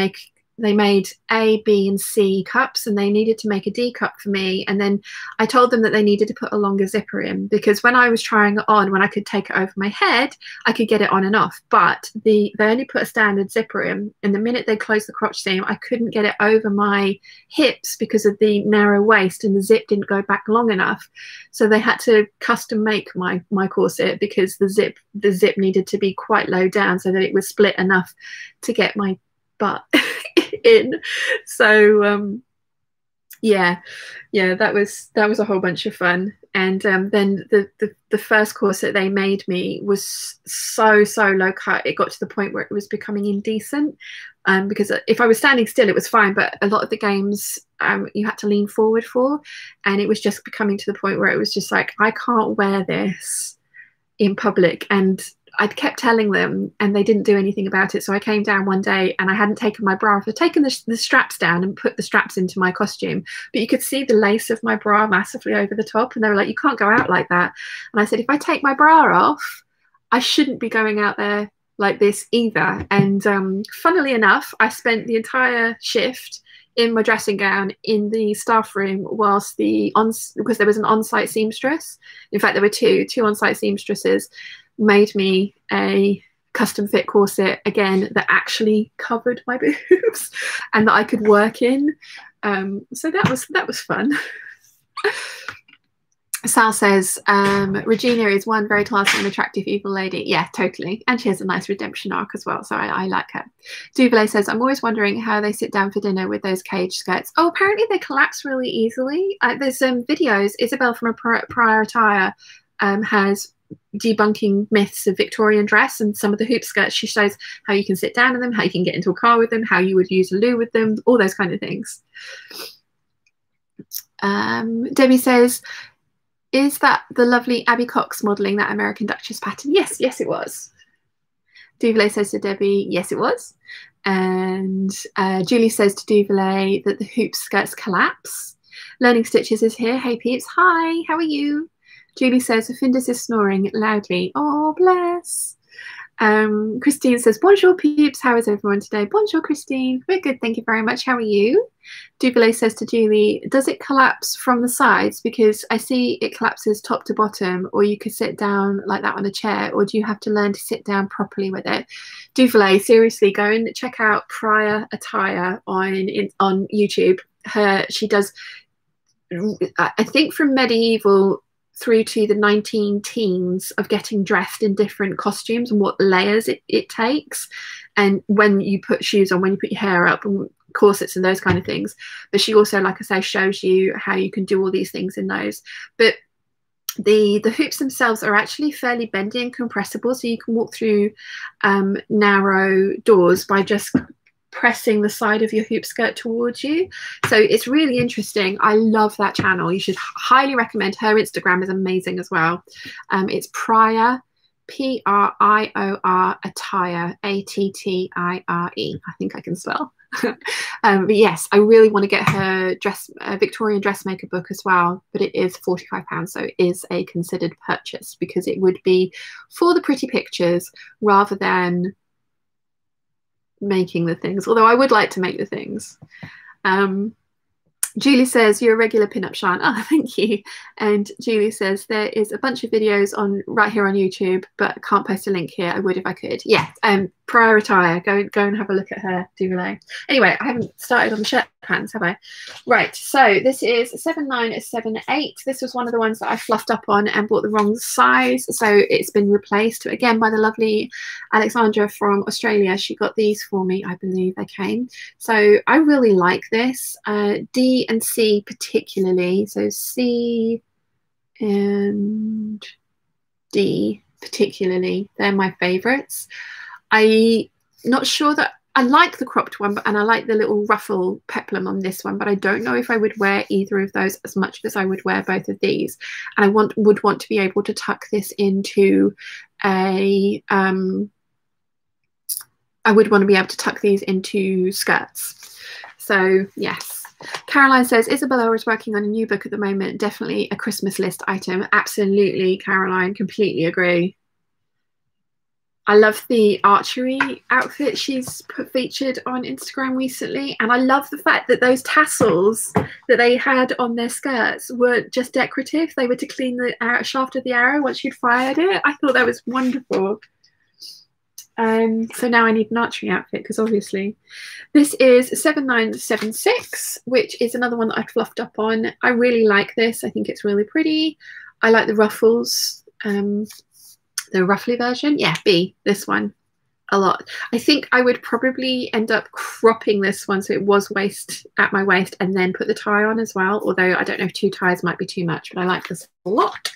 made A, B, and C cups, and they needed to make a D cup for me. And then I told them that they needed to put a longer zipper in, because when I was trying it on, when I could take it over my head, I could get it on and off. But they only put a standard zipper in, and the minute they closed the crotch seam, I couldn't get it over my hips because of the narrow waist, and the zip didn't go back long enough. So they had to custom make my corset, because the zip needed to be quite low down so that it was split enough to get my butt in. So yeah, that was a whole bunch of fun. And then the first corset they made me was so low cut, it got to the point where it was becoming indecent, because if I was standing still it was fine, but a lot of the games you had to lean forward for, and it was just becoming to the point where it was just like, I can't wear this in public. And I'd kept telling them and they didn't do anything about it. So I came down one day and I hadn't taken my bra off. I'd taken the straps down and put the straps into my costume, but you could see the lace of my bra massively over the top. And they were like, you can't go out like that. And I said, if I take my bra off, I shouldn't be going out there like this either. And funnily enough, I spent the entire shift in my dressing gown in the staff room whilst because there was an on-site seamstress. In fact, there were two on-site seamstresses made me a custom fit corset again that actually covered my boobs and that I could work in. So that was fun. Sal says, Regina is one very classy and attractive evil lady. Yeah, totally. And she has a nice redemption arc as well, so I like her. Duvalier says, I'm always wondering how they sit down for dinner with those cage skirts. Oh, apparently they collapse really easily. There's videos. Isabel from a prior attire has debunking myths of Victorian dress, and some of the hoop skirts, she shows how you can sit down in them, how you can get into a car with them, how you would use a loo with them, all those kind of things. Debbie says, is that the lovely Abby Cox modelling that American Duchess pattern? Yes, it was. Duvalier says to Debbie, yes, it was. And Julie says to Duvalier that the hoop skirts collapse. Learning Stitches is here. Hey peeps, hi, how are you? Julie says, Findus is snoring loudly. Oh, bless. Christine says, bonjour peeps, how is everyone today? Bonjour Christine, we're good, thank you very much. How are you? Duvalier says to Julie, does it collapse from the sides? Because I see it collapses top to bottom, or you could sit down like that on a chair, or do you have to learn to sit down properly with it? Duvalier, seriously, go and check out Prior Attire on YouTube. She does, I think, from medieval through to the 19 teens of getting dressed in different costumes and what layers it takes, and when you put shoes on, when you put your hair up, and corsets and those kind of things. But she also, like I say, shows you how you can do all these things in those. But the hoops themselves are actually fairly bendy and compressible, so you can walk through narrow doors by just pressing the side of your hoop skirt towards you. So it's really interesting. I love that channel. You should highly recommend. Her Instagram is amazing as well. It's Prior, Prior Attire, Attire. I think I can spell. But yes, I really want to get her Victorian dressmaker book as well, but it is £45, so it is a considered purchase because it would be for the pretty pictures rather than making the things, although I would like to make the things. Julie says, you're a regular pinup, Sean. Oh, thank you. And Julie says, there is a bunch of videos on right here on YouTube, but I can't post a link here. I would if I could. Yeah, Prior Attire. Go and have a look at her Duvet. Anyway, I haven't started on the shirt pants, have I? Right, so this is 7978. This was one of the ones that I fluffed up on and bought the wrong size, so it's been replaced again by the lovely Alexandra from Australia. She got these for me, I believe they came. So I really like this. D and C particularly, so C and D particularly, they're my favorites. I'm not sure that I like the cropped one, and I like the little ruffle peplum on this one, but I don't know if I would wear either of those as much as I would wear both of these. And I would want to be able to tuck this into a I would want to be able to tuck these into skirts. So yes. Caroline says, Isabella is working on a new book at the moment. Definitely a Christmas list item. Absolutely, Caroline. Completely agree. I love the archery outfit she's featured on Instagram recently. And I love the fact that those tassels that they had on their skirts were just decorative. They were to clean the shaft of the arrow once you'd fired it. I thought that was wonderful. So now I need an archery outfit because obviously this is 7976, which is another one that I fluffed up on. I really like this. I think it's really pretty. I like the ruffles, the ruffly version. Yeah, B, this one a lot. I think I would probably end up cropping this one so it was at my waist and then put the tie on as well. Although I don't know if 2 ties might be too much, but I like this a lot.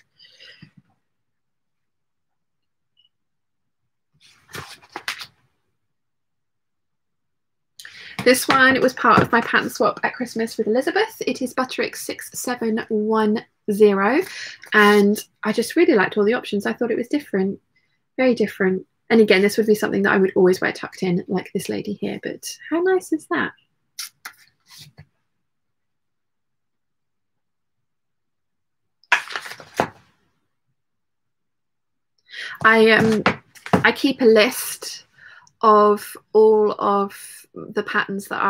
This one was part of my pattern swap at Christmas with Elizabeth. It is Butterick 6710, and I just really liked all the options. I thought it was different, very different. And again, this would be something that I would always wear tucked in, like this lady here, but how nice is that? I keep a list of all of the patterns that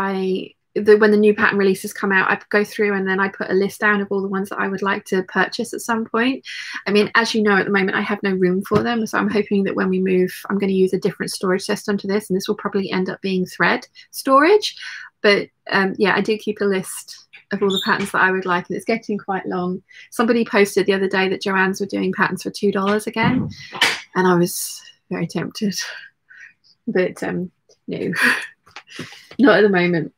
when the new pattern releases come out, I go through and then I put a list down of all the ones that I would like to purchase at some point. I mean, as you know, at the moment I have no room for them, so I'm hoping that when we move, I'm going to use a different storage system to this, and this will probably end up being thread storage. But yeah, I do keep a list of all the patterns that I would like, and it's getting quite long. Somebody posted the other day that Joann's were doing patterns for $2 again, and I was very tempted, but no, not at the moment.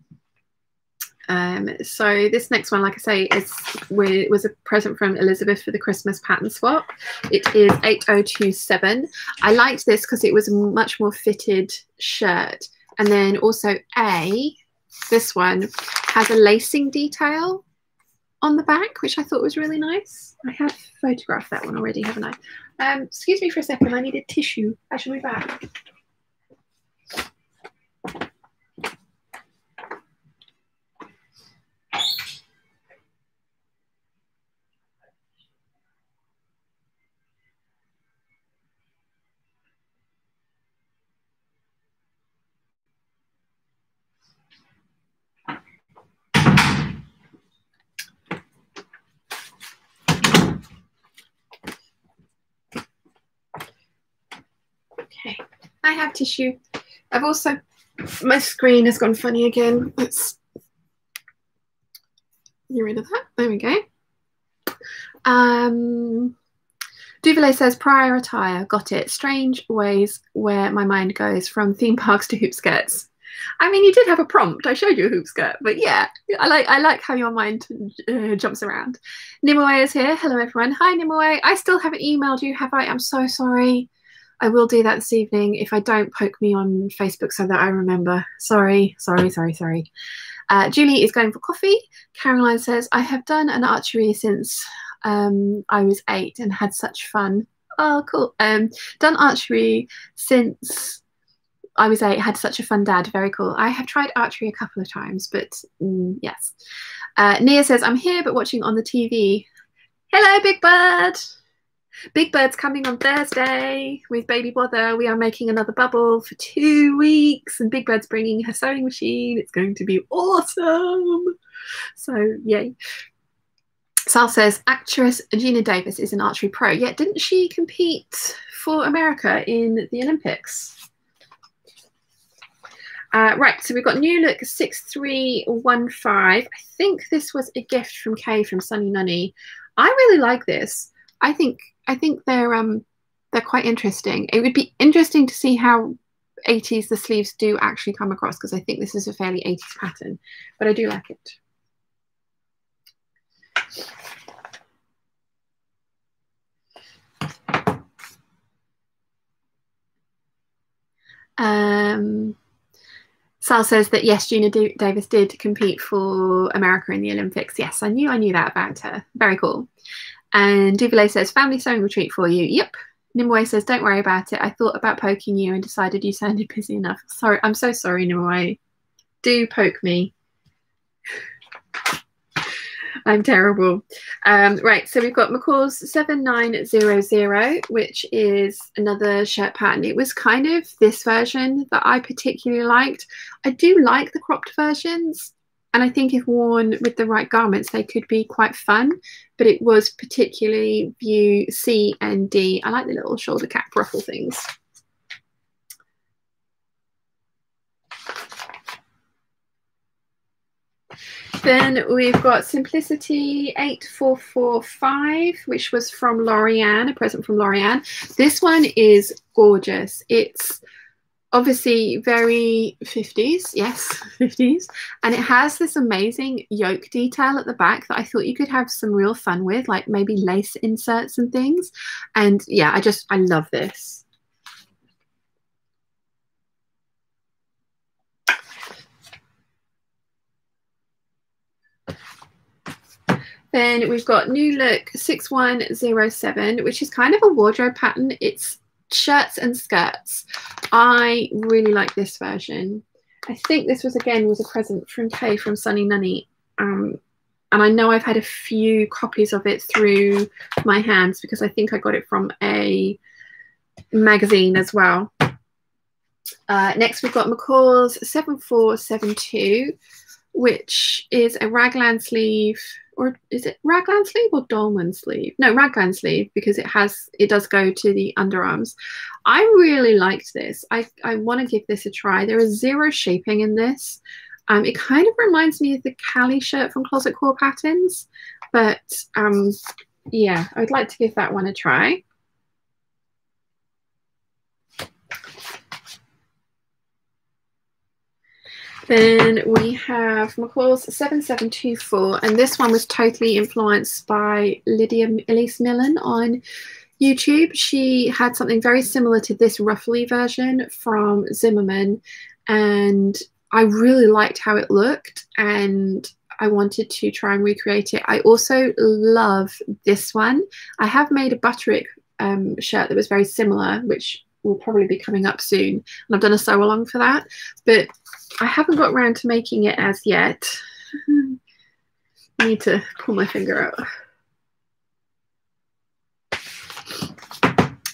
So this next one, like I say, was a present from Elizabeth for the Christmas pattern swap. It is 8027. I liked this because it was a much more fitted shirt, and then also this one has a lacing detail on the back, which I thought was really nice. I have photographed that one already, haven't I? Excuse me for a second, I needed tissue. I shall be back. Okay, I have tissue. I've also, my screen has gone funny again. Let's get rid of that. There we go. Duvalet says, Prior Attire, got it. Strange ways where my mind goes from theme parks to hoop skirts. I mean, you did have a prompt. I showed you a hoop skirt, but yeah, I like how your mind jumps around. Nimue is here. Hello, everyone. Hi, Nimue. I still haven't emailed you, have I? I'm so sorry. I will do that this evening. If I don't, poke me on Facebook so that I remember. Sorry. Julie is going for coffee. Caroline says, I have done an archery since I was 8 and had such fun. Oh, cool. Done archery since I was 8, had such a fun dad. Very cool. I have tried archery a couple of times, but yes. Nia says, I'm here but watching on the TV. Hello, Big Bird. Big Bird's coming on Thursday with Baby Bother. We are making another bubble for 2 weeks, and Big Bird's bringing her sewing machine. It's going to be awesome. So, yay. Sal says, actress Gina Davis is an archery pro. Yeah, didn't she compete for America in the Olympics? Right, so we've got New Look 6315. I think this was a gift from Kay from Sunny Nunny. I really like this. I think they're quite interesting. It would be interesting to see how 80s the sleeves do actually come across, because I think this is a fairly 80s pattern, but I do like it. Sal says that yes, Gina Davis did compete for America in the Olympics. Yes, I knew that about her. Very cool. And Duvalier says, family sewing retreat for you. Yep. Nimue says, don't worry about it. I thought about poking you and decided you sounded busy enough. Sorry, I'm so sorry, Nimue. Do poke me. I'm terrible. Right, so we've got McCall's 7900, which is another shirt pattern. It was kind of this version that I particularly liked. I do like the cropped versions, and I think if worn with the right garments, they could be quite fun, but it was particularly view C and D. I like the little shoulder cap ruffle things. Then we've got Simplicity 8445, which was from L'Oreal, a present from L'Oreal. This one is gorgeous. It's obviously very 50s, yes, 50s. And it has this amazing yoke detail at the back that I thought you could have some real fun with, like maybe lace inserts and things. And yeah, I love this. Then we've got New Look 6107, which is kind of a wardrobe pattern. It's shirts and skirts. I really like this version. I think this was a present from Kay from Sunny Nunny. And I know I've had a few copies of it through my hands because I think I got it from a magazine as well. Next, we've got McCall's 7472, which is a raglan sleeve. Or is it raglan sleeve or dolman sleeve? No, raglan sleeve, because it does go to the underarms. I really liked this. I want to give this a try. There is zero shaping in this. It kind of reminds me of the Callie shirt from Closet Core Patterns, but yeah, I'd like to give that one a try. Then we have McCall's 7724, and this one was totally influenced by Lydia Elise Millen on YouTube. She had something very similar to this ruffly version from Zimmerman, and I really liked how it looked, and I wanted to try and recreate it. I also love this one. I have made a Butterick shirt that was very similar, which will probably be coming up soon, and I've done a sew along for that, but I haven't got around to making it as yet. I need to pull my finger out.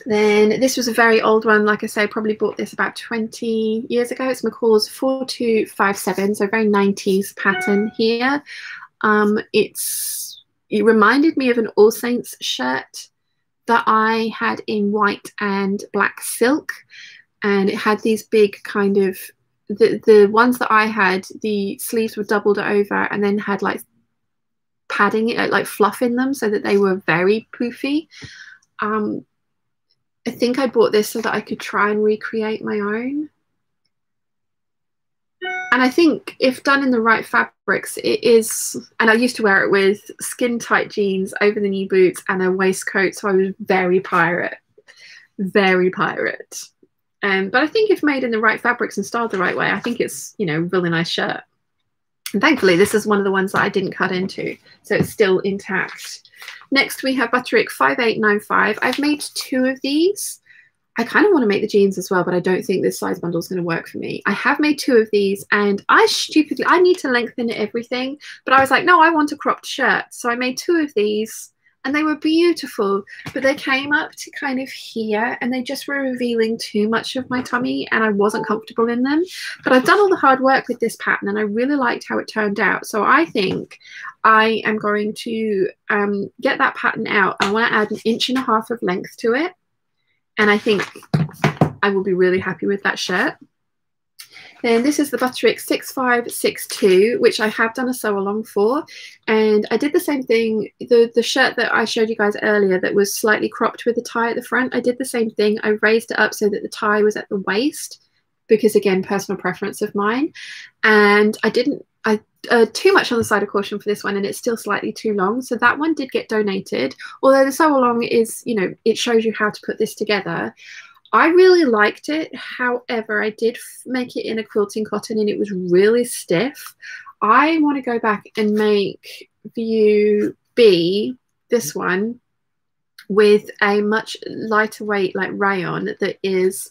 Then this was a very old one. Like I say, probably bought this about 20 years ago. It's McCall's 4257, so very 90s pattern here. It reminded me of an All Saints shirt that I had in white and black silk, and it had these big kind of the ones that I had, the sleeves were doubled over and then had like padding, like fluff in them, so that they were very poofy. I think I bought this so that I could try and recreate my own. And I think if done in the right fabrics, it is, and I used to wear it with skin tight jeans over the knee boots and a waistcoat. So I was very pirate, very pirate. But I think if made in the right fabrics and styled the right way, I think it's, you know, a really nice shirt. And thankfully, this is one of the ones that I didn't cut into, so it's still intact. Next, we have Butterick 5895. I've made 2 of these. I kind of want to make the jeans as well, but I don't think this size bundle is going to work for me. I have made 2 of these, and I need to lengthen everything, but I was like, no, I want a cropped shirt. So I made 2 of these, and they were beautiful, but they came up to kind of here, and they just were revealing too much of my tummy, and I wasn't comfortable in them. But I've done all the hard work with this pattern, and I really liked how it turned out. So I think I am going to get that pattern out. I want to add 1.5 inches of length to it. And I think I will be really happy with that shirt. Then this is the Butterick 6562, which I have done a sew along for. And I did the same thing. The shirt that I showed you guys earlier that was slightly cropped with the tie at the front, I did the same thing. I raised it up so that the tie was at the waist, because again, personal preference of mine. And I didn't, too much on the side of caution for this one, and it's still slightly too long. So that one did get donated. Although the sew along is, you know, it shows you how to put this together. I really liked it. However, I did make it in a quilting cotton and it was really stiff. I want to go back and make view B, this one, with a much lighter weight like rayon that is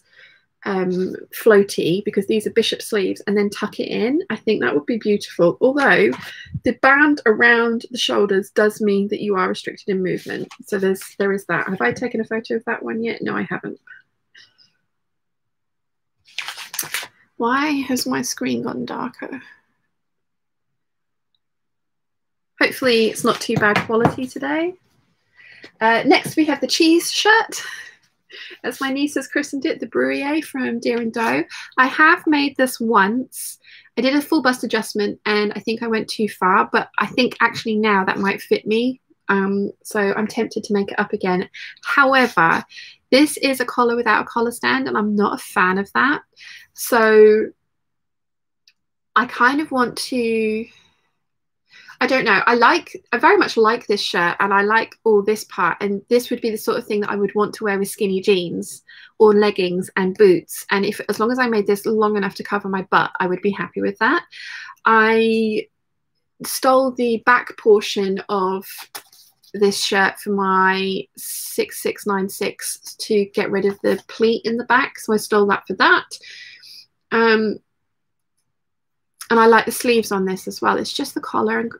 floaty, because these are bishop sleeves, and then tuck it in. I think that would be beautiful, although the band around the shoulders does mean that you are restricted in movement. So there is that. Have I taken a photo of that one yet? No, I haven't. Why has my screen gone darker? Hopefully it's not too bad quality today. Next we have the cheese shirt, as my niece has christened it, the Bruyere from Deer and Doe. I have made this once. I did a full bust adjustment and I think I went too far, but I think actually now that might fit me. So I'm tempted to make it up again. However, this is a collar without a collar stand, and I'm not a fan of that. So I kind of want to, I don't know, I very much like this shirt, and I like all this part, and this would be the sort of thing that I would want to wear with skinny jeans or leggings and boots. And as long as I made this long enough to cover my butt, I would be happy with that. I stole the back portion of this shirt for my 6696 to get rid of the pleat in the back, so I stole that for that. And I like the sleeves on this as well. It's just the collar and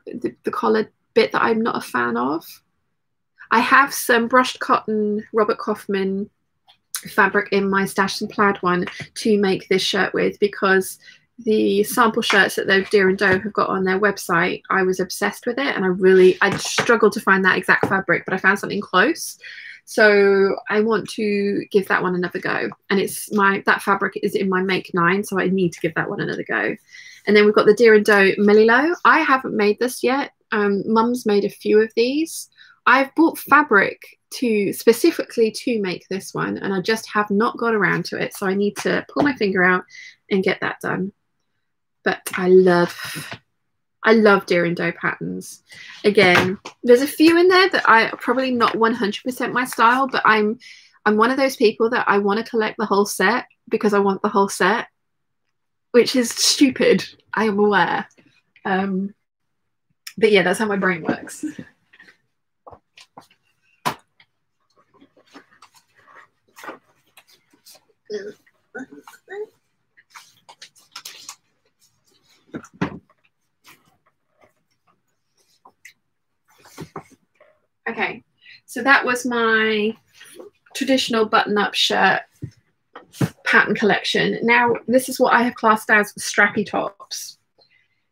the collar bit that I'm not a fan of. I have some brushed cotton Robert Kaufman fabric in my Stashed and Plaid one to make this shirt with, because the sample shirts that the Deer and Doe have got on their website, I was obsessed with it, and I struggled to find that exact fabric, but I found something close. So I want to give that one another go. And that fabric is in my Make 9, so I need to give that one another go. And then we've got the Deer and Doe Melilo. I haven't made this yet. Mum's made a few of these. I've bought fabric specifically to make this one, and I just have not got around to it. So I need to pull my finger out and get that done. But I love Deer and Doe patterns. Again, there's a few in there that I probably not 100% my style, but I'm one of those people that I want to collect the whole set because I want the whole set, which is stupid, I am aware. But yeah, that's how my brain works. Okay, so that was my traditional button-up shirt pattern collection. Now, this is what I have classed as strappy tops.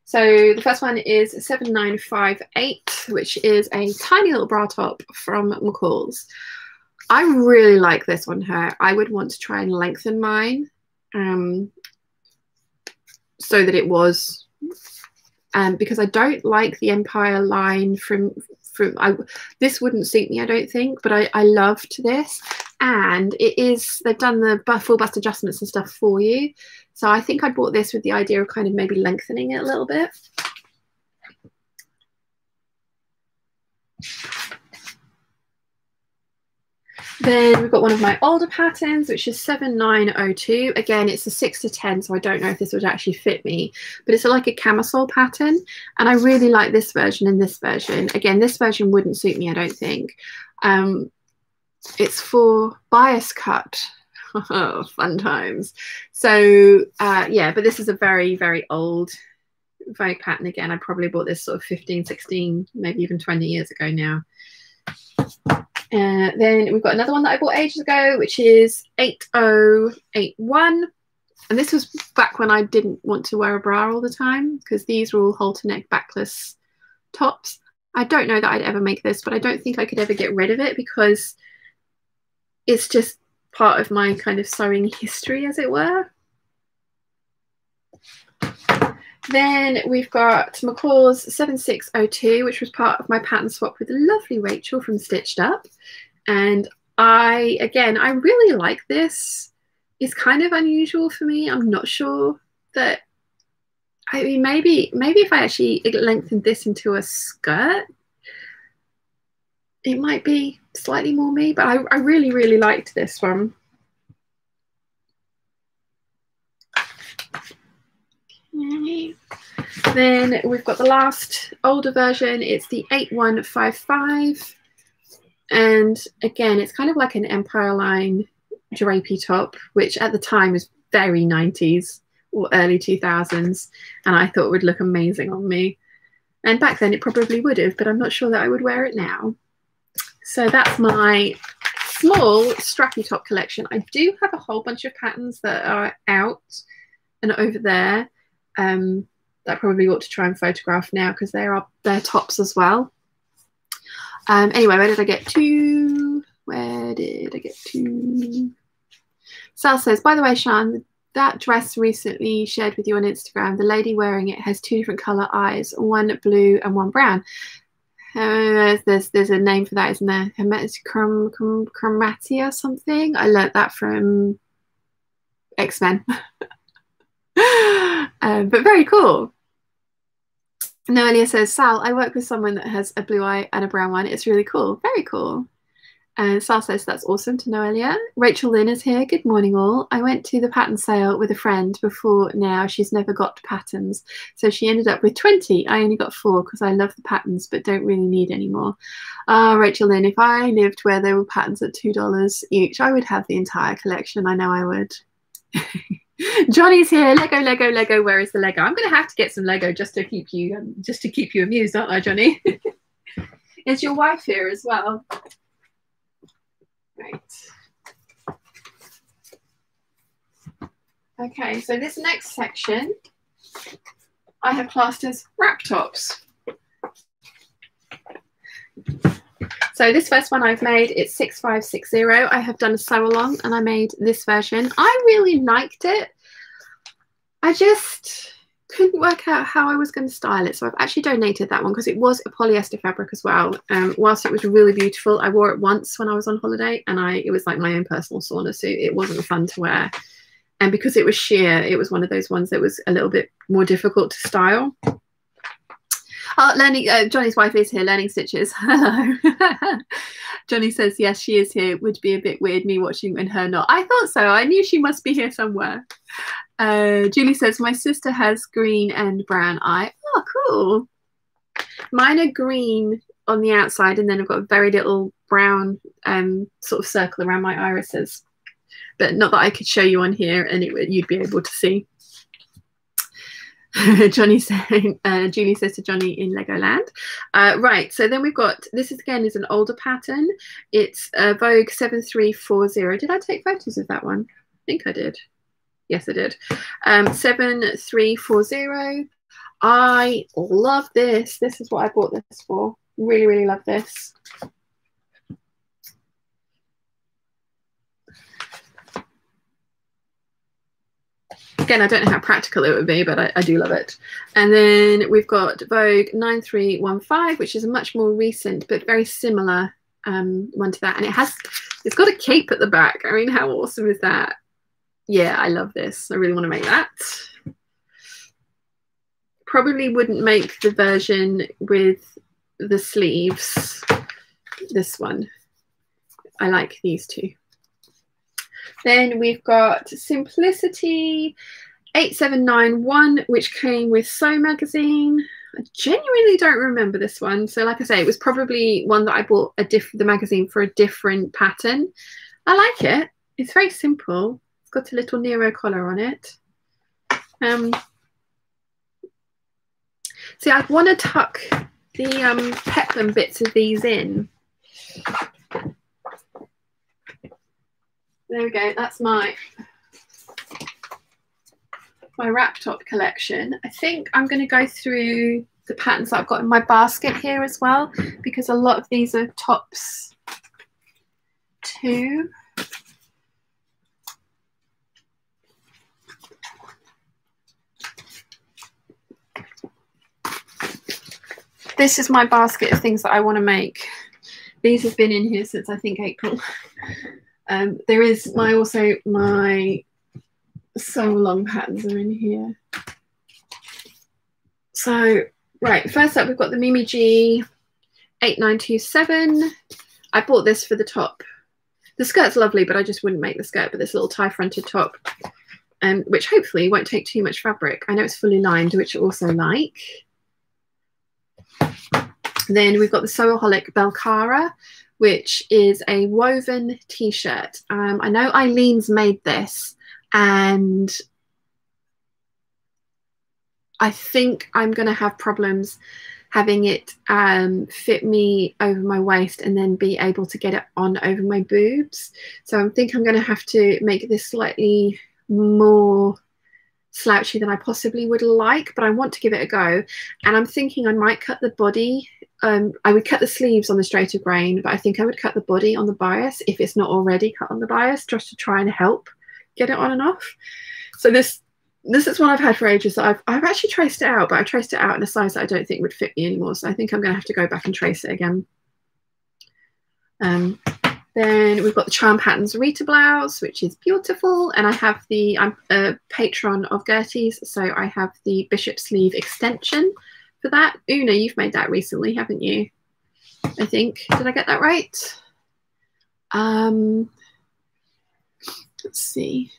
So the first one is 7958, which is a tiny little bra top from McCall's. I really like this on her. I would want to try and lengthen mine so that it was, because I don't like the Empire line from this wouldn't suit me, I don't think, but I loved this. And they've done the full bust adjustments and stuff for you. So I think I bought this with the idea of kind of maybe lengthening it a little bit. Then we've got one of my older patterns, which is 7902. Again, it's a 6 to 10, so I don't know if this would actually fit me, but it's like a camisole pattern. And I really like this version and this version. Again, this version wouldn't suit me, I don't think. It's for bias cut. Oh, fun times. So yeah, but this is a very, very old Vogue pattern. Again, I probably bought this sort of 15, 16, maybe even 20 years ago now. Then we've got another one that I bought ages ago, which is 8081. And this was back when I didn't want to wear a bra all the time, because these were all halter neck backless tops. I don't know that I'd ever make this, but I don't think I could ever get rid of it because it's just part of my kind of sewing history, as it were. Then we've got McCall's 7602, which was part of my pattern swap with the lovely Rachel from Stitched Up. And I really like this. It's kind of unusual for me. I'm not sure that, I mean, maybe if I actually lengthened this into a skirt, it might be slightly more me, but I really, really liked this one. Okay. Then we've got the last older version. It's the 8155. And again, it's kind of like an Empire Line drapey top, which at the time was very 90s or early 2000s. And I thought it would look amazing on me. And back then it probably would have, but I'm not sure that I would wear it now. So that's my small strappy top collection. I do have a whole bunch of patterns that are out and over there that I probably ought to try and photograph now because they're tops as well. Anyway, where did I get to? Sal says, by the way, Sean, that dress recently shared with you on Instagram, the lady wearing it has 2 different colour eyes, one blue and one brown. There's a name for that, isn't there? Chromatia something. I learnt that from X-Men. But very cool. Noelia says, Sal, I work with someone that has a blue eye and a brown one. It's really cool. Very cool. And Sal says, that's awesome to Noelia. Rachel Lynn is here. Good morning, all. I went to the pattern sale with a friend before now. She's never got patterns. So she ended up with 20. I only got 4 because I love the patterns but don't really need any more. Rachel Lynn, if I lived where there were patterns at $2 each, I would have the entire collection. I know I would. Johnny's here. Lego, Lego, Lego. Where is the Lego? I'm going to have to get some Lego just to keep you amused, aren't I, Johnny? Is your wife here as well? Right. Okay, so this next section I have classed as wrap tops. So this first one I've made, it's 6560. I have done a sew along and I made this version. I really liked it. I just couldn't work out how I was going to style it. So I've actually donated that one because it was a polyester fabric as well. Whilst it was really beautiful, I wore it once when I was on holiday and it was like my own personal sauna suit. It wasn't fun to wear. And because it was sheer, it was one of those ones that was a little bit more difficult to style. Johnny's wife is here, Learning Stitches. Hello. Johnny says, yes, she is here. It would be a bit weird me watching and her not. I thought so. I knew she must be here somewhere. Julie says, my sister has green and brown eye. Oh, cool. Mine are green on the outside, and then I've got a very little brown sort of circle around my irises. But not that I could show you on here and you'd be able to see. Johnny saying, Julie says to Johnny in Legoland. Right, so then we've got, this is again is an older pattern. It's Vogue 7340. Did I take photos of that one? I think I did. Yes, I did. 7340. I love this. This is what I bought this for. Really, really love this. Again, I don't know how practical it would be, but I do love it. And then we've got Vogue 9315, which is a much more recent but very similar one to that. And it's got a cape at the back. I mean, how awesome is that? Yeah, I love this. I really want to make that. Probably wouldn't make the version with the sleeves. This one. I like these two. Then we've got Simplicity 8791, which came with Sew magazine. I genuinely don't remember this one. So like I say, it was probably one that I bought the magazine for a different pattern. I like it. It's very simple. It's got a little Nero collar on it. See, I'd want to tuck the peplum bits of these in. There we go. That's my wrap top collection. I think I'm going to go through the patterns that I've got in my basket here as well, because a lot of these are tops too. This is my basket of things that I want to make. These have been in here since I think April. There is my sew along patterns are in here. So, right, first up we've got the Mimi G 8927. I bought this for the top. The skirt's lovely, but I just wouldn't make the skirt, but this little tie-fronted top, which hopefully won't take too much fabric. I know it's fully lined, which I also like. Then we've got the Sewaholic Belcara, which is a woven t-shirt. I know Eileen's made this, and I think I'm going to have problems having it fit me over my waist and then be able to get it on over my boobs. So I think I'm going to have to make this slightly more slouchy than I possibly would like, but I want to give it a go. And I'm thinking I might cut the body. I would cut the sleeves on the straighter grain, but I think I would cut the body on the bias if it's not already cut on the bias, just to try and help get it on and off. So this is one I've had for ages. I've actually traced it out, but I traced it out in a size that I don't think would fit me anymore. So I think I'm going to have to go back and trace it again. Then we've got the Charm Patterns Rita blouse, which is beautiful. And I have I'm a patron of Gertie's, so I have the Bishop sleeve extension for that. Una, you've made that recently, haven't you? I think. Did I get that right? Let's see.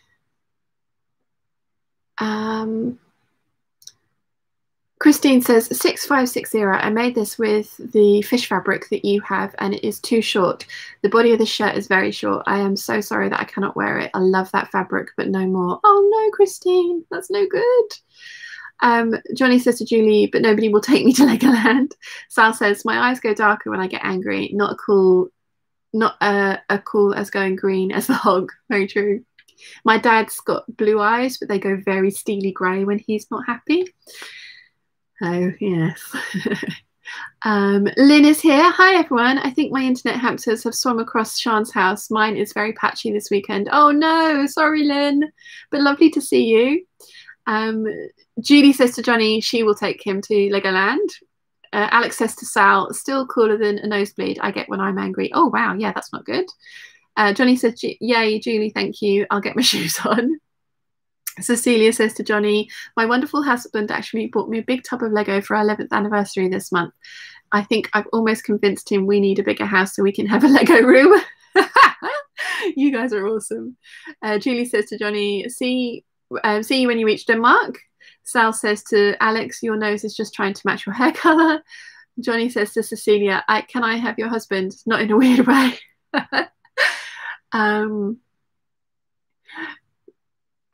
Christine says 6560. I made this with the fish fabric that you have, and it is too short. The body of the shirt is very short. I am so sorry that I cannot wear it. I love that fabric, but no more. Oh no, Christine, that's no good. Johnny says to Julie, but nobody will take me to Legoland. Sal says, my eyes go darker when I get angry. Not cool as going green as the hog. Very true. My dad's got blue eyes, but they go very steely grey when he's not happy. Oh, yes. Lynn is here. Hi, everyone. I think my internet hamsters have swum across Sean's house. Mine is very patchy this weekend. Oh, no. Sorry, Lynn. But lovely to see you. Julie says to Johnny she will take him to Legoland. Alex says to Sal, still cooler than a nosebleed I get when I'm angry. Oh, wow. Yeah, that's not good. Johnny says, yay, Julie, thank you. I'll get my shoes on. Cecilia says to Johnny, my wonderful husband actually bought me a big tub of Lego for our 11th anniversary this month. I think I've almost convinced him we need a bigger house so we can have a Lego room. You guys are awesome. Julie says to Johnny, see you when you reach Denmark. Sal says to Alex, your nose is just trying to match your hair colour. Johnny says to Cecilia, can I have your husband? Not in a weird way.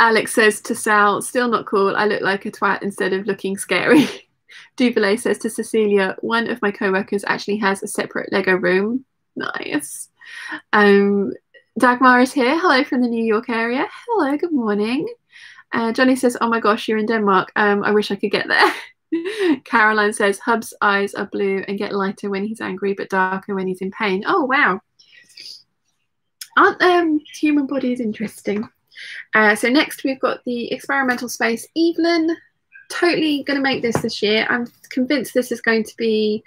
Alex says to Sal, still not cool. I look like a twat instead of looking scary. Duvalier says to Cecilia, one of my co-workers actually has a separate Lego room. Nice. Dagmar is here. Hello from the New York area. Hello, good morning. Johnny says, oh my gosh, you're in Denmark. I wish I could get there. Caroline says, Hub's eyes are blue and get lighter when he's angry, but darker when he's in pain. Oh, wow. Aren't human bodies interesting? So next we've got the Experimental Space Evelyn. Totally going to make this year. I'm convinced this is going to be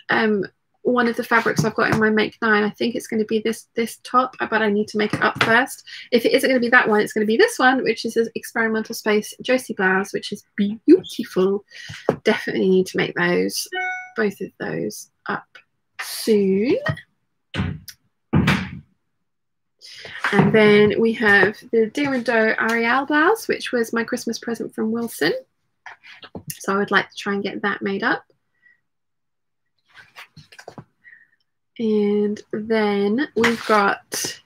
one of the fabrics I've got in my Make 9. I think it's going to be this top, but I need to make it up first. If it isn't going to be that one, it's going to be this one, which is an Experimental Space Josie blouse, which is beautiful. Definitely need to make those, both of those, up soon. And then we have the Deer and Doe Ariel blouse, which was my Christmas present from Wilson. So I would like to try and get that made up. And then we've got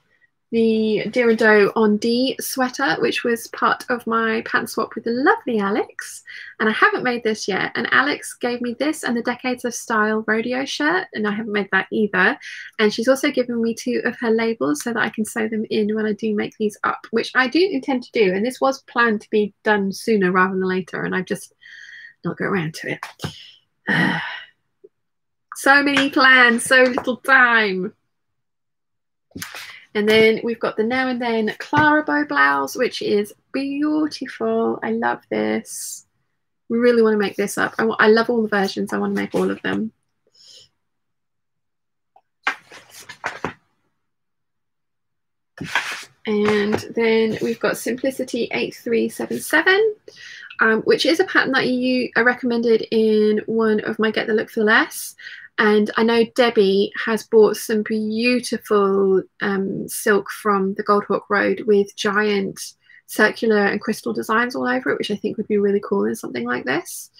the Deer and Doe On D sweater, which was part of my pattern swap with the lovely Alex. And I haven't made this yet. And Alex gave me this and the Decades of Style rodeo shirt, and I haven't made that either. And she's also given me 2 of her labels so that I can sew them in when I do make these up, which I do intend to do. And this was planned to be done sooner rather than later, and I've just not got around to it. So many plans, so little time. And then we've got the Now and Then Clara Bow blouse, which is beautiful. I love this. We really want to make this up. I love all the versions. I want to make all of them. And then we've got Simplicity 8377. Which is a pattern that I recommended in one of my Get the Look for Less. And I know Debbie has bought some beautiful silk from the Goldhawk Road with giant circular and crystal designs all over it, which I think would be really cool in something like this.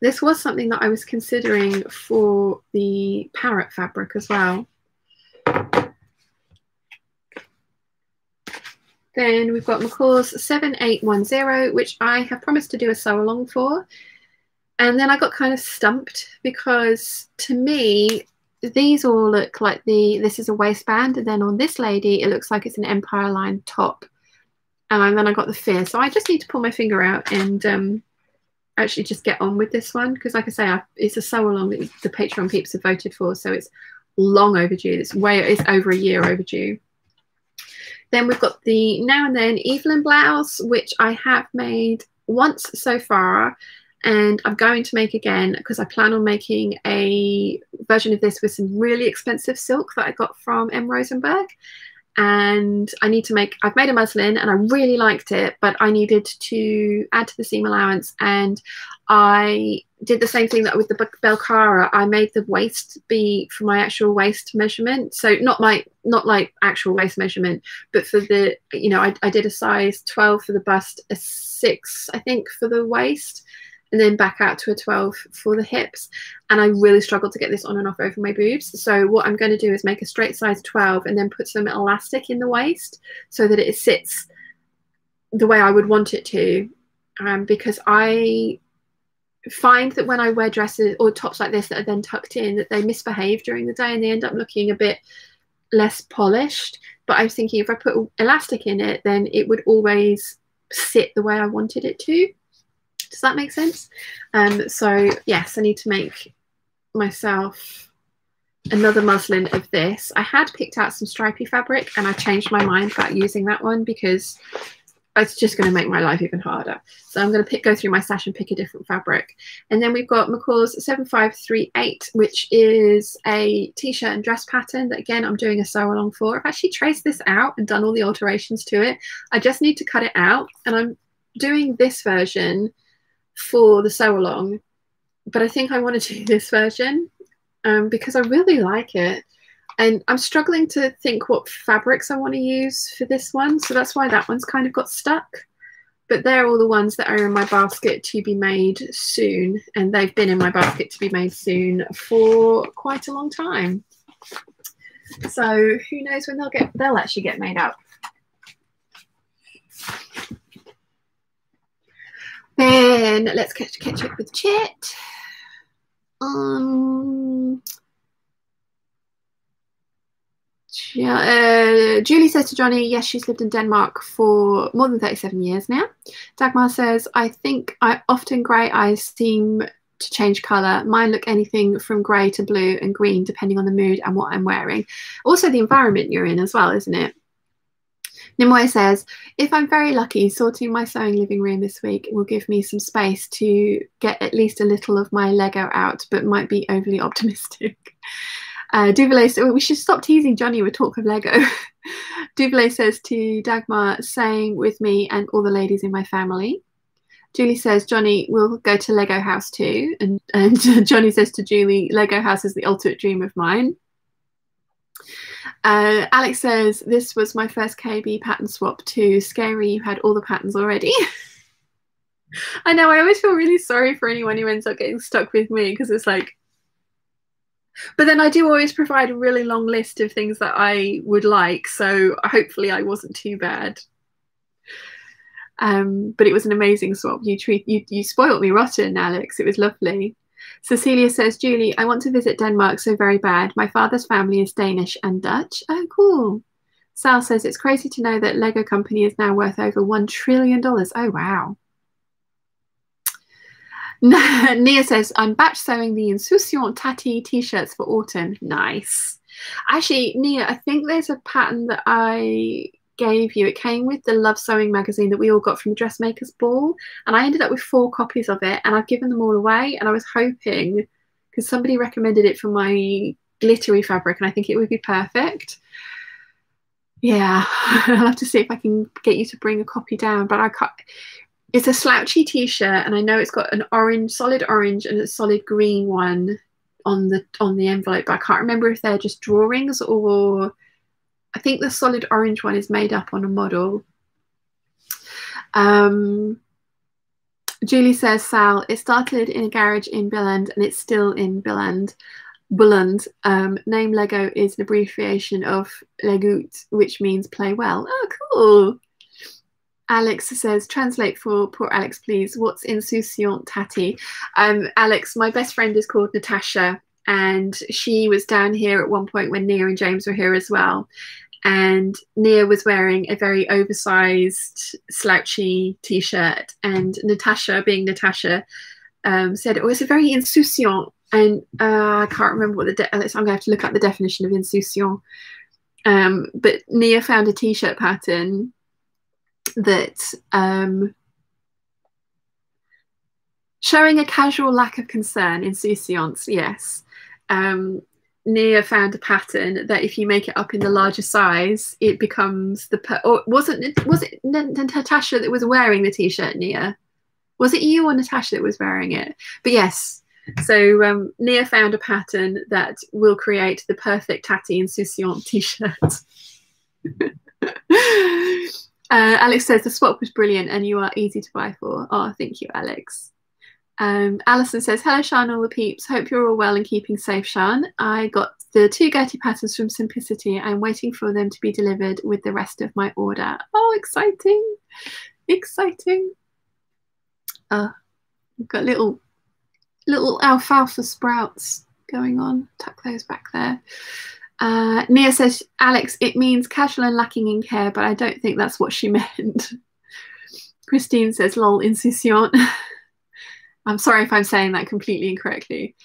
This was something that I was considering for the parrot fabric as well. Then we've got McCall's 7810, which I have promised to do a sew along for. And then I got kind of stumped because to me, these all look like this is a waistband. And then on this lady, it looks like it's an Empire Line top. And then I got the fear. So I just need to pull my finger out and actually just get on with this one. Because like I say, it's a sew along that the Patreon peeps have voted for. So it's long overdue. It's over a year overdue. Then we've got the Now and Then Evelyn blouse, which I have made once so far, and I'm going to make again because I plan on making a version of this with some really expensive silk that I got from M. Rosenberg. And I need to make, I've made a muslin and I really liked it, but I needed to add to the seam allowance, and I did the same thing that with the Belcara. I made the waist be for my actual waist measurement. So not like actual waist measurement, but for the, you know, I did a size 12 for the bust, a 6, I think, for the waist, and then back out to a 12 for the hips. And I really struggled to get this on and off over my boobs. So what I'm going to do is make a straight size 12 and then put some elastic in the waist so that it sits the way I would want it to. Because I find that when I wear dresses or tops like this that are then tucked in, that they misbehave during the day and they end up looking a bit less polished. But I was thinking if I put elastic in it, then it would always sit the way I wanted it to. Does that make sense? So yes, I need to make myself another muslin of this. I had picked out some stripy fabric and I changed my mind about using that one because it's just going to make my life even harder. So I'm going to go through my stash and pick a different fabric. And then we've got McCall's 7538, which is a t-shirt and dress pattern that, again, I'm doing a sew along for. I've actually traced this out and done all the alterations to it. I just need to cut it out, and I'm doing this version for the sew along, but I think I want to do this version because I really like it. And I'm struggling to think what fabrics I want to use for this one. So that's why that one's kind of got stuck. But they're all the ones that are in my basket to be made soon. And they've been in my basket to be made soon for quite a long time. So who knows when they'll actually get made up. Then let's catch up with Chet. Julie says to Johnny, yes, she's lived in Denmark for more than 37 years now. Dagmar says, I think often grey eyes seem to change colour. Mine look anything from grey to blue and green, depending on the mood and what I'm wearing. Also the environment you're in as well, isn't it? Nimoy says, if I'm very lucky, sorting my sewing living room this week will give me some space to get at least a little of my Lego out, but might be overly optimistic. Duvalier says, well, we should stop teasing Johnny with talk of Lego. Duvalier says to Dagmar, same with me and all the ladies in my family. Julie says, Johnny, we'll go to Lego House too. And Johnny says to Julie, Lego House is the ultimate dream of mine. Alex says, this was my first KB pattern swap too. Scary, you had all the patterns already. I know, I always feel really sorry for anyone who ends up getting stuck with me, because it's like, but then I do always provide a really long list of things that I would like, so hopefully I wasn't too bad. But it was an amazing swap. You spoiled me rotten, Alex. It was lovely. Cecilia says, Julie, I want to visit Denmark so very bad. My father's family is Danish and Dutch. Oh, cool. Sal says, it's crazy to know that Lego Company is now worth over $1 trillion. Oh, wow. Nia says, I'm batch sewing the Insouciant Tati t-shirts for autumn. Nice. Actually, Nia, I think there's a pattern that I gave you. It came with the Love Sewing magazine that we all got from the Dressmakers Ball, and I ended up with 4 copies of it, and I've given them all away. And I was hoping, because somebody recommended it for my glittery fabric, and I think it would be perfect. Yeah, I'll have to see if I can get you to bring a copy down, but I can't. It's a slouchy t-shirt, and I know it's got an orange, solid orange, and a solid green one on the envelope, but I can't remember if they're just drawings, or I think the solid orange one is made up on a model. Julie says, Sal, it started in a garage in Billund, and it's still in Billund. Name Lego is an abbreviation of Legout, which means play well. Oh, cool. Alex says, translate for poor Alex, please. What's Insouciant Tati? Alex, my best friend is called Natasha, and she was down here at one point when Nia and James were here as well. And Nia was wearing a very oversized, slouchy t-shirt, and Natasha, being Natasha, said, oh, it's a very insouciant. And I can't remember what so I'm going to have to look up the definition of insouciant. But Nia found a t-shirt pattern that showing a casual lack of concern, insouciance, yes. Nia found a pattern that if you make it up in the larger size, it becomes or was it Natasha that was wearing the t-shirt, Nia? Was it you or Natasha that was wearing it? But yes, so Nia found a pattern that will create the perfect Tati insouciant t-shirt. Alex says the swap was brilliant and you are easy to buy for. Oh, thank you, Alex. Alison says, hello, Sian, all the peeps. Hope you're all well and keeping safe, Sian. I got the 2 Gertie patterns from Simplicity. I'm waiting for them to be delivered with the rest of my order. Oh, exciting. Exciting. We've got little alfalfa sprouts going on. Tuck those back there. Nia says, Alex, it means casual and lacking in care, but I don't think that's what she meant. Christine says, lol, insouciant. I'm sorry if I'm saying that completely incorrectly.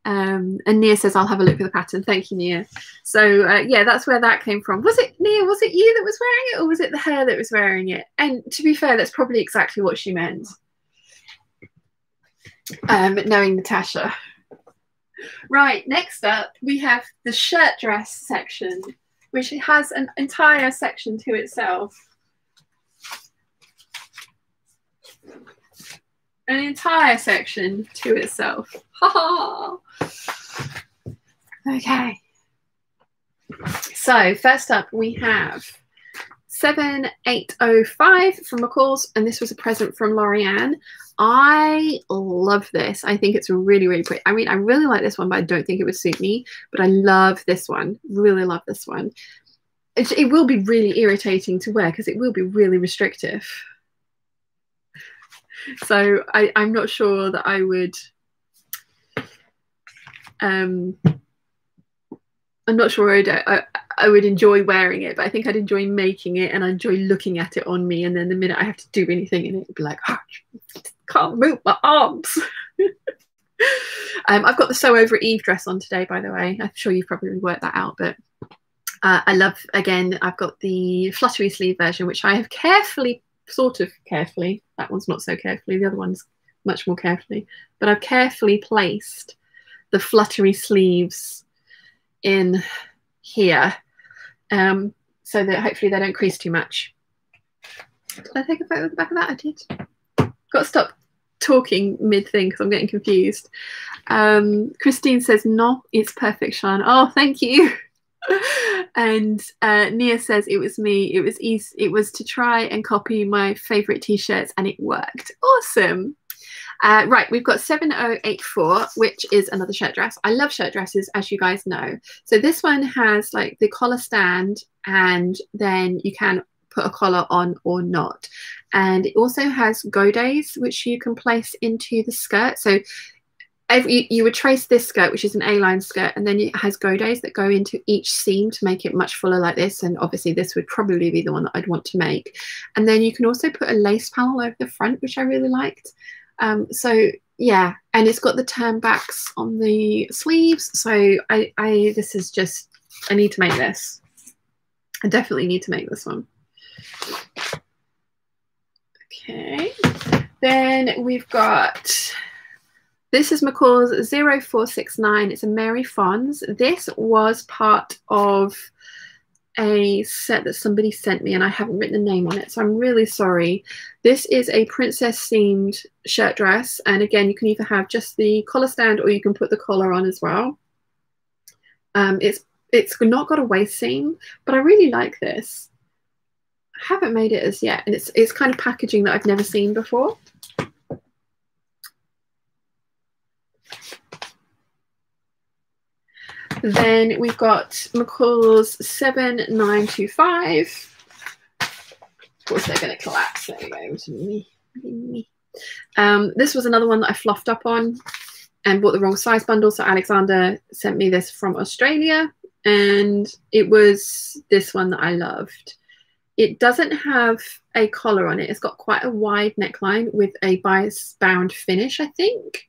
And Nia says, I'll have a look at the pattern. Thank you, Nia. So, yeah, that's where that came from. Was it, Nia, was it you that was wearing it, or was it the hair that was wearing it? And to be fair, that's probably exactly what she meant. Knowing Natasha. Right, next up, we have the shirt dress section, which has an entire section to itself. An entire section to itself. Ha ha! Okay. So, first up, we have 7805 from McCall's, and this was a present from Lorianne. I love this. I think it's really, really pretty. I mean, I really like this one, but I don't think it would suit me. But I love this one. Really love this one. It will be really irritating to wear because it will be really restrictive. So I'm not sure that I would. I'm not sure I would enjoy wearing it, but I think I'd enjoy making it, and I enjoy looking at it on me. And then the minute I have to do anything in it, it'd be like, oh, can't move my arms. I've got the Sew Over Eve dress on today, by the way. I'm sure you've probably worked that out, but I love, again, I've got the fluttery sleeve version, which I have carefully, sort of carefully, that one's not so carefully, the other one's much more carefully, but I've carefully placed the fluttery sleeves in here, so that hopefully they don't crease too much. Did I take a photo of the back of that? I did. Got to stop talking mid-thing because I'm getting confused. Christine says, no, it's perfect, Sean. Oh, thank you. And Nia says, it was me. It was easy. It was to try and copy my favorite t-shirts, and it worked. Awesome. Right, we've got 7084, which is another shirt dress. I love shirt dresses, as you guys know. So this one has like the collar stand, and then you can put a collar on or not. And it also has godets, which you can place into the skirt. So you would trace this skirt, which is an A-line skirt, and then it has godets that go into each seam to make it much fuller like this. And obviously this would probably be the one that I'd want to make. And then you can also put a lace panel over the front, which I really liked. So yeah, and it's got the turn backs on the sleeves. So this is just, I need to make this. I definitely need to make this one. Okay, then we've got, this is McCall's 0469. It's a Mary Fonz. This was part of a set that somebody sent me, and I haven't written a name on it, so I'm really sorry. This is a princess themed shirt dress, and again, you can either have just the collar stand or you can put the collar on as well. It's not got a waist seam, but I really like this. I haven't made it as yet, and it's kind of packaging that I've never seen before. Then we've got McCall's 7925. Of course, they're going to collapse. There we go. This was another one that I fluffed up on and bought the wrong size bundle. So Alexander sent me this from Australia, and it was this one that I loved. It doesn't have a collar on it. It's got quite a wide neckline with a bias bound finish, I think.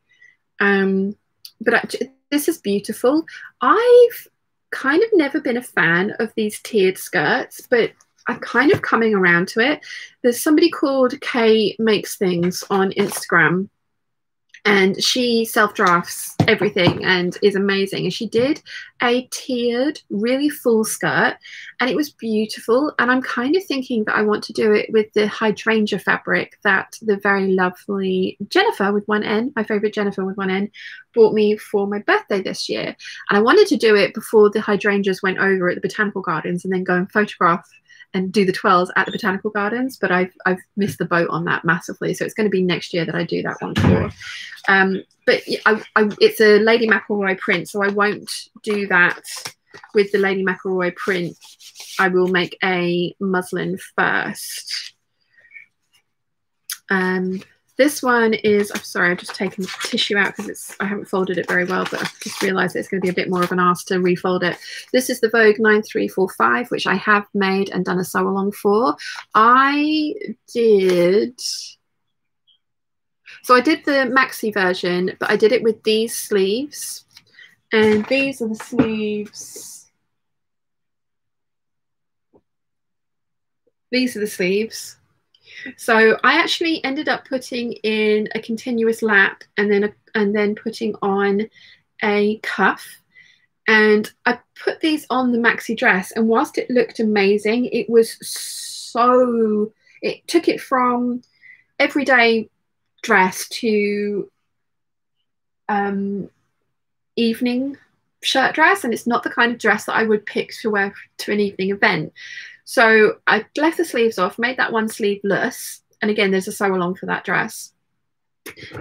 But this is beautiful. I've kind of never been a fan of these tiered skirts, but I'm kind of coming around to it. There's somebody called Kay Makes Things on Instagram, and she self-drafts everything and is amazing. And she did a tiered, really full skirt, and it was beautiful. And I'm kind of thinking that I want to do it with the hydrangea fabric that the very lovely Jennifer with one N, my favorite Jennifer with one N, bought me for my birthday this year. And I wanted to do it before the hydrangeas went over at the Botanical Gardens and then go and photograph and do the twirls at the Botanical Gardens, but I've missed the boat on that massively. So it's going to be next year that I do that one for. But it's a Lady McElroy print, so I won't do that with the Lady McElroy print. I will make a muslin first. This one is, I'm sorry, I've just taken the tissue out because I haven't folded it very well, but I've just realised it's going to be a bit more of an ask to refold it. This is the Vogue 9345, which I have made and done a sew along for. I did the maxi version, but I did it with these sleeves, and these are the sleeves. These are the sleeves. So I actually ended up putting in a continuous lap and then putting on a cuff, and I put these on the maxi dress, and whilst it looked amazing, it took it from everyday dress to evening shirt dress, and it's not the kind of dress that I would pick to wear to an evening event. So I left the sleeves off, made that one sleeveless, and again, there's a sew along for that dress.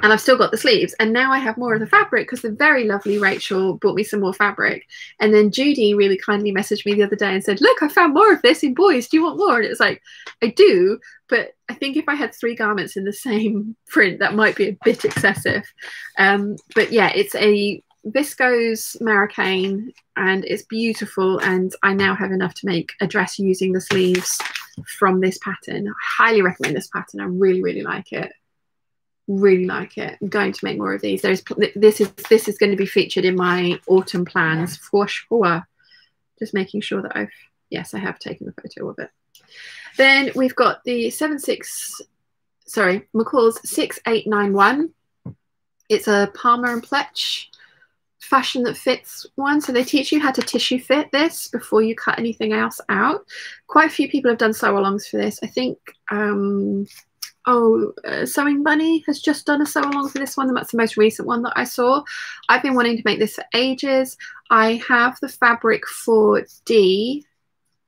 And I've still got the sleeves, and now I have more of the fabric because the very lovely Rachel bought me some more fabric. And then Judy really kindly messaged me the other day and said, look, I found more of this in boys. Do you want more? And it's like, I do, but I think if I had 3 garments in the same print, that might be a bit excessive. But yeah, it's a viscose Marrakein, and it's beautiful, and I now have enough to make a dress using the sleeves from this pattern. I highly recommend this pattern. I really, really like it. Really like it. I'm going to make more of these. This is going to be featured in my autumn plans for sure. Just making sure that yes, I have taken the photo of it. Then we've got the McCall's 6891. It's a Palmer and Pletch fashion that fits one. So they teach you how to tissue fit this before you cut anything else out. Quite a few people have done sew-alongs for this. I think Sewing Bunny has just done a sew-along for this one. That's the most recent one that I saw. I've been wanting to make this for ages. I have the fabric for D,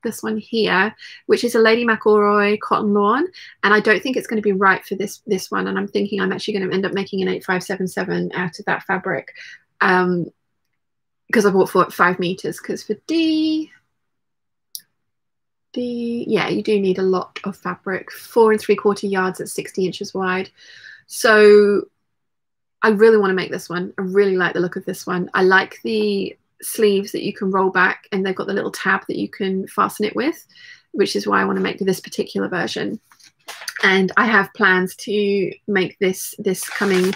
this one here, which is a Lady McElroy cotton lawn, and I don't think it's going to be right for this one, and I'm thinking I'm actually going to end up making an 8577 out of that fabric, because I bought for 5 meters, because for D, yeah, you do need a lot of fabric, 4 3/4 yards at 60 inches wide. So I really want to make this one. I really like the look of this one. I like the sleeves that you can roll back, and they've got the little tab that you can fasten it with, which is why I want to make this particular version. And I have plans to make this coming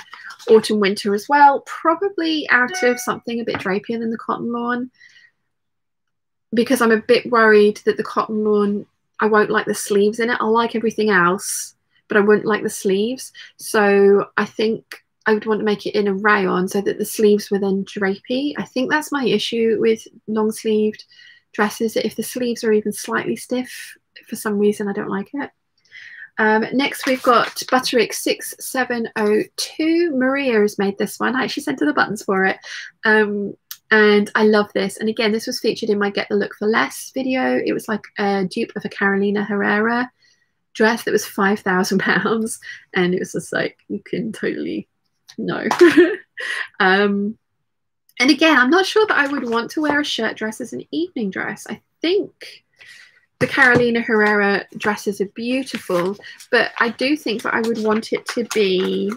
autumn winter as well, probably out of something a bit drapier than the cotton lawn, because I'm a bit worried that the cotton lawn, I won't like the sleeves in it. I'll like everything else, but I wouldn't like the sleeves. So I think I would want to make it in a rayon so that the sleeves were then drapey. I think that's my issue with long sleeved dresses, that if the sleeves are even slightly stiff, for some reason I don't like it. Next we've got Butterick 6702. Maria has made this one. I actually sent her the buttons for it. And I love this. And again, this was featured in my Get the Look for Less video. It was like a dupe of a Carolina Herrera dress that was £5,000. And it was just like, you can totally, no. And again, I'm not sure that I would want to wear a shirt dress as an evening dress. I think the Carolina Herrera dresses are beautiful, but I do think that I would want it to be,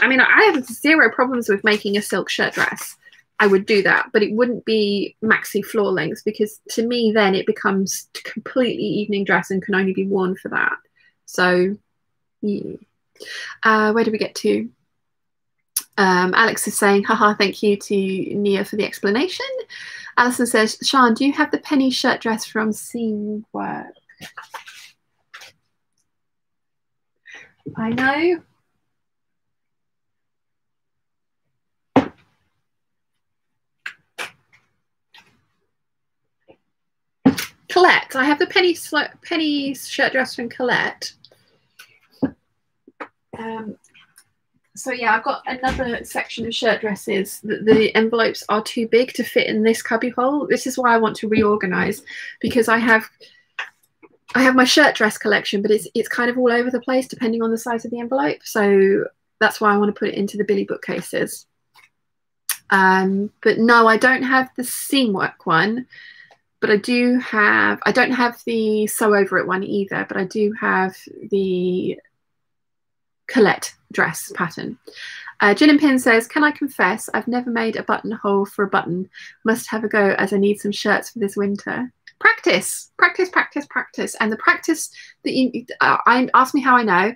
I mean, I have 0 problems with making a silk shirt dress. I would do that, but it wouldn't be maxi floor length, because to me then it becomes completely evening dress and can only be worn for that. So yeah. Where do we get to? Alex is saying, haha, thank you to Nia for the explanation. Alison says, Sean, do you have the penny shirt dress from Seam Work? I know. Colette. I have the penny shirt dress from Colette. So yeah, I've got another section of shirt dresses. The envelopes are too big to fit in this cubby hole. This is why I want to reorganize, because I have my shirt dress collection, but it's kind of all over the place depending on the size of the envelope. So that's why I want to put it into the Billy bookcases. But no, I don't have the Seam Work one. But I don't have the Sew Over It one either, but I do have the Colette dress pattern. Gin and Pin says, can I confess, I've never made a buttonhole for a button. Must have a go, as I need some shirts for this winter. Practice, practice, practice, practice. And the practice that you, ask me how I know,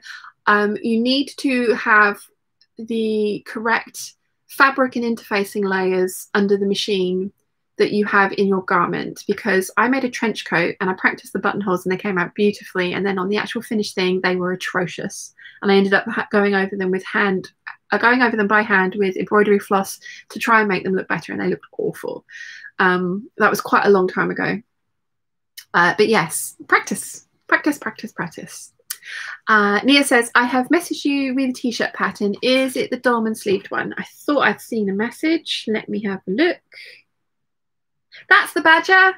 you need to have the correct fabric and interfacing layers under the machine that you have in your garment, because I made a trench coat and I practiced the buttonholes and they came out beautifully, and then on the actual finished thing they were atrocious, and I ended up going over them by hand with embroidery floss to try and make them look better, and they looked awful. That was quite a long time ago, but yes, practice, practice, practice, practice. Nia says, I have messaged you with a t-shirt pattern. Is it the dolman sleeved one? I thought I'd seen a message. Let me have a look. That's the badger.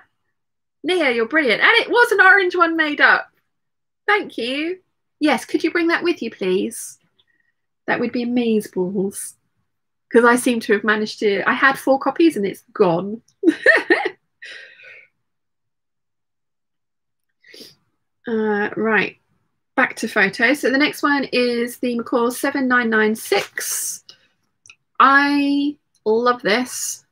Nia, you're brilliant. And it was an orange one made up. Thank you. Yes, could you bring that with you, please? That would be amazeballs. Because I seem to have managed to... I had 4 copies and it's gone. Right. Back to photos. So the next one is the McCall 7996. I love this.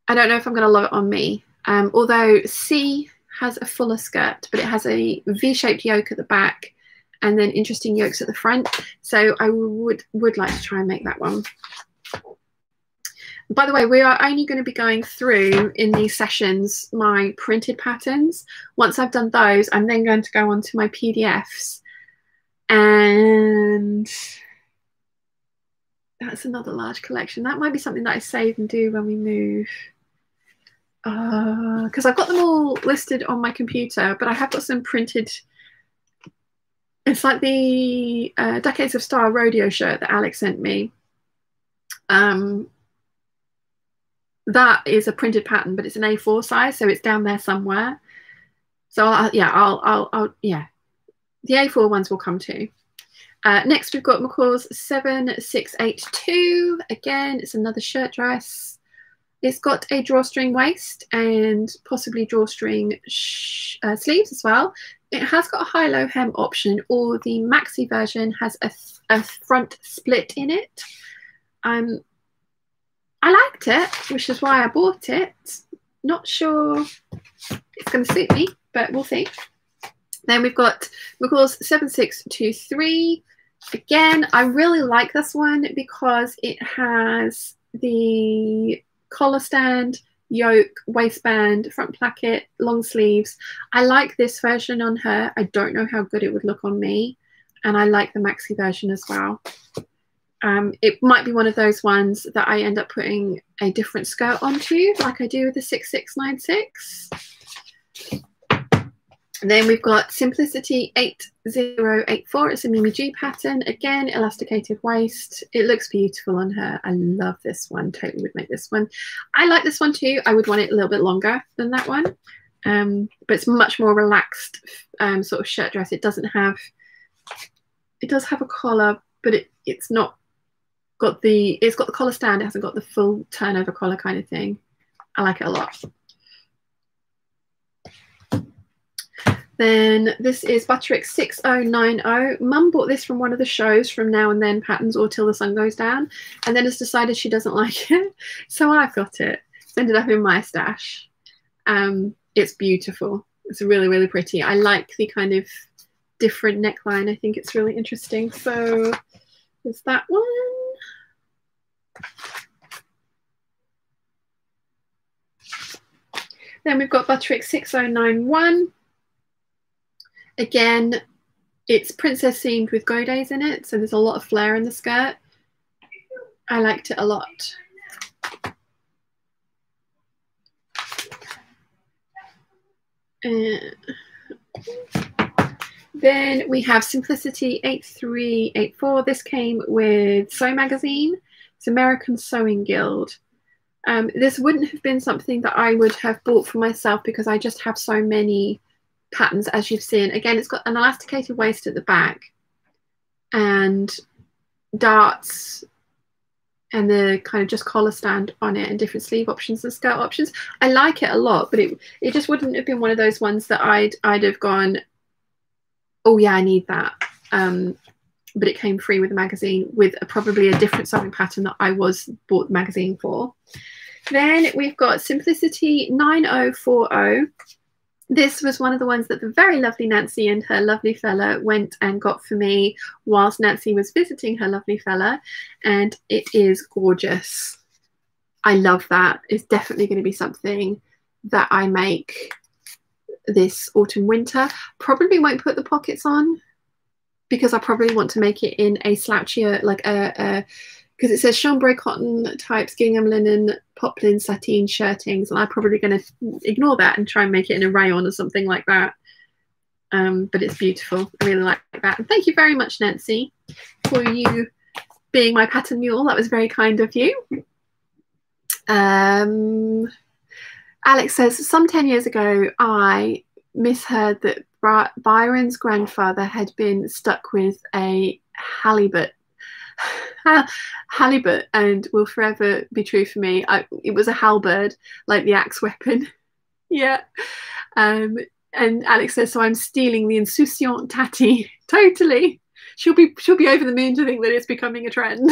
I don't know if I'm going to love it on me, although C has a fuller skirt, but it has a V-shaped yoke at the back and then interesting yokes at the front. So I would like to try and make that one. By the way, we are only going to be going through in these sessions my printed patterns. Once I've done those, I'm then going to go on to my PDFs. And that's another large collection. That might be something that I save and do when we move. Because I've got them all listed on my computer, but I have got some printed. It's like the Decades of Style rodeo shirt that Alex sent me. That is a printed pattern, but it's an A4 size, so it's down there somewhere. So I'll the A4 ones will come too. Next, we've got McCall's 7682. Again, it's another shirt dress. It's got a drawstring waist and possibly drawstring sleeves as well. It has got a high-low hem option, or the maxi version has a front split in it. I liked it, which is why I bought it. Not sure it's going to suit me, but we'll see. Then we've got McCall's 7623. Again, I really like this one because it has the collar stand, yoke, waistband, front placket, long sleeves. I like this version on her. I don't know how good it would look on me. And I like the maxi version as well. It might be one of those ones that I end up putting a different skirt onto, like I do with the 6696. And then we've got Simplicity 8084. It's a Mimi G pattern. Again, elasticated waist. It looks beautiful on her. I love this one. Totally would make this one. I like this one too. I would want it a little bit longer than that one. But it's much more relaxed sort of shirt dress. It does have a collar, but it's not got it's got the collar stand. It hasn't got the full turnover collar kind of thing. I like it a lot. Then this is Butterick 6090. Mum bought this from one of the shows from Now and Then Patterns or Till the Sun Goes Down, and then has decided she doesn't like it. So I've got it. It's ended up in my stash. It's beautiful. It's really, really pretty. I like the kind of different neckline. I think it's really interesting. So there's that one. Then we've got Butterick 6091. Again, it's princess themed with godets in it, so there's a lot of flare in the skirt. I liked it a lot. Then we have Simplicity 8384. This came with Sew Magazine. It's American Sewing Guild. This wouldn't have been something that I would have bought for myself because I just have so many patterns, as you've seen. Again, it's got an elasticated waist at the back and darts and the kind of just collar stand on it and different sleeve options and skirt options. I like it a lot, but it just wouldn't have been one of those ones that I'd have gone, oh yeah, I need that. But it came free with the magazine with probably a different sewing pattern that I bought the magazine for. Then we've got Simplicity 9040. This was one of the ones that the very lovely Nancy and her lovely fella went and got for me whilst Nancy was visiting her lovely fella, and it is gorgeous. I love that. It's definitely going to be something that I make this autumn winter. Probably won't put the pockets on because I probably want to make it in a slouchier, like because it says chambray cotton types, gingham linen, poplin, sateen shirtings, and I'm probably going to ignore that and try and make it in a rayon or something like that. But it's beautiful. I really like that. And thank you very much, Nancy, for you being my pattern mule. That was very kind of you. Alex says, some 10 years ago, I misheard that Byron's grandfather had been stuck with a halibut and will forever be true for me. It was a halberd, like the axe weapon. Yeah. And Alex says, so I'm stealing the insouciant tatty. Totally. She'll be over the moon to think that it's becoming a trend.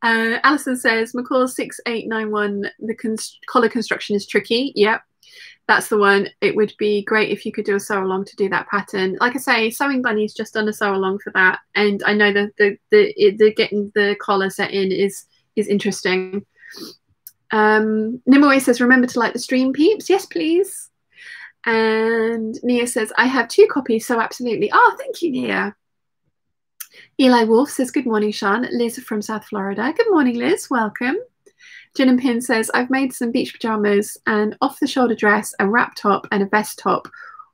Alison says, McCall 6891, the collar construction is tricky. Yep. That's the one. It would be great if you could do a sew along to do that pattern. Like I say, Sewing Bunny's just done a sew along for that, and I know that the getting the collar set in is interesting. Nimue says, remember to like the stream, peeps. Yes, please. And Nia says, I have 2 copies, so absolutely. Oh, thank you, Nia. Eli Wolf says, good morning, Sean. Liz from South Florida. Good morning, Liz. Welcome. Gin and Pin says, I've made some beach pajamas and off-the-shoulder dress, a wrap top and a vest top,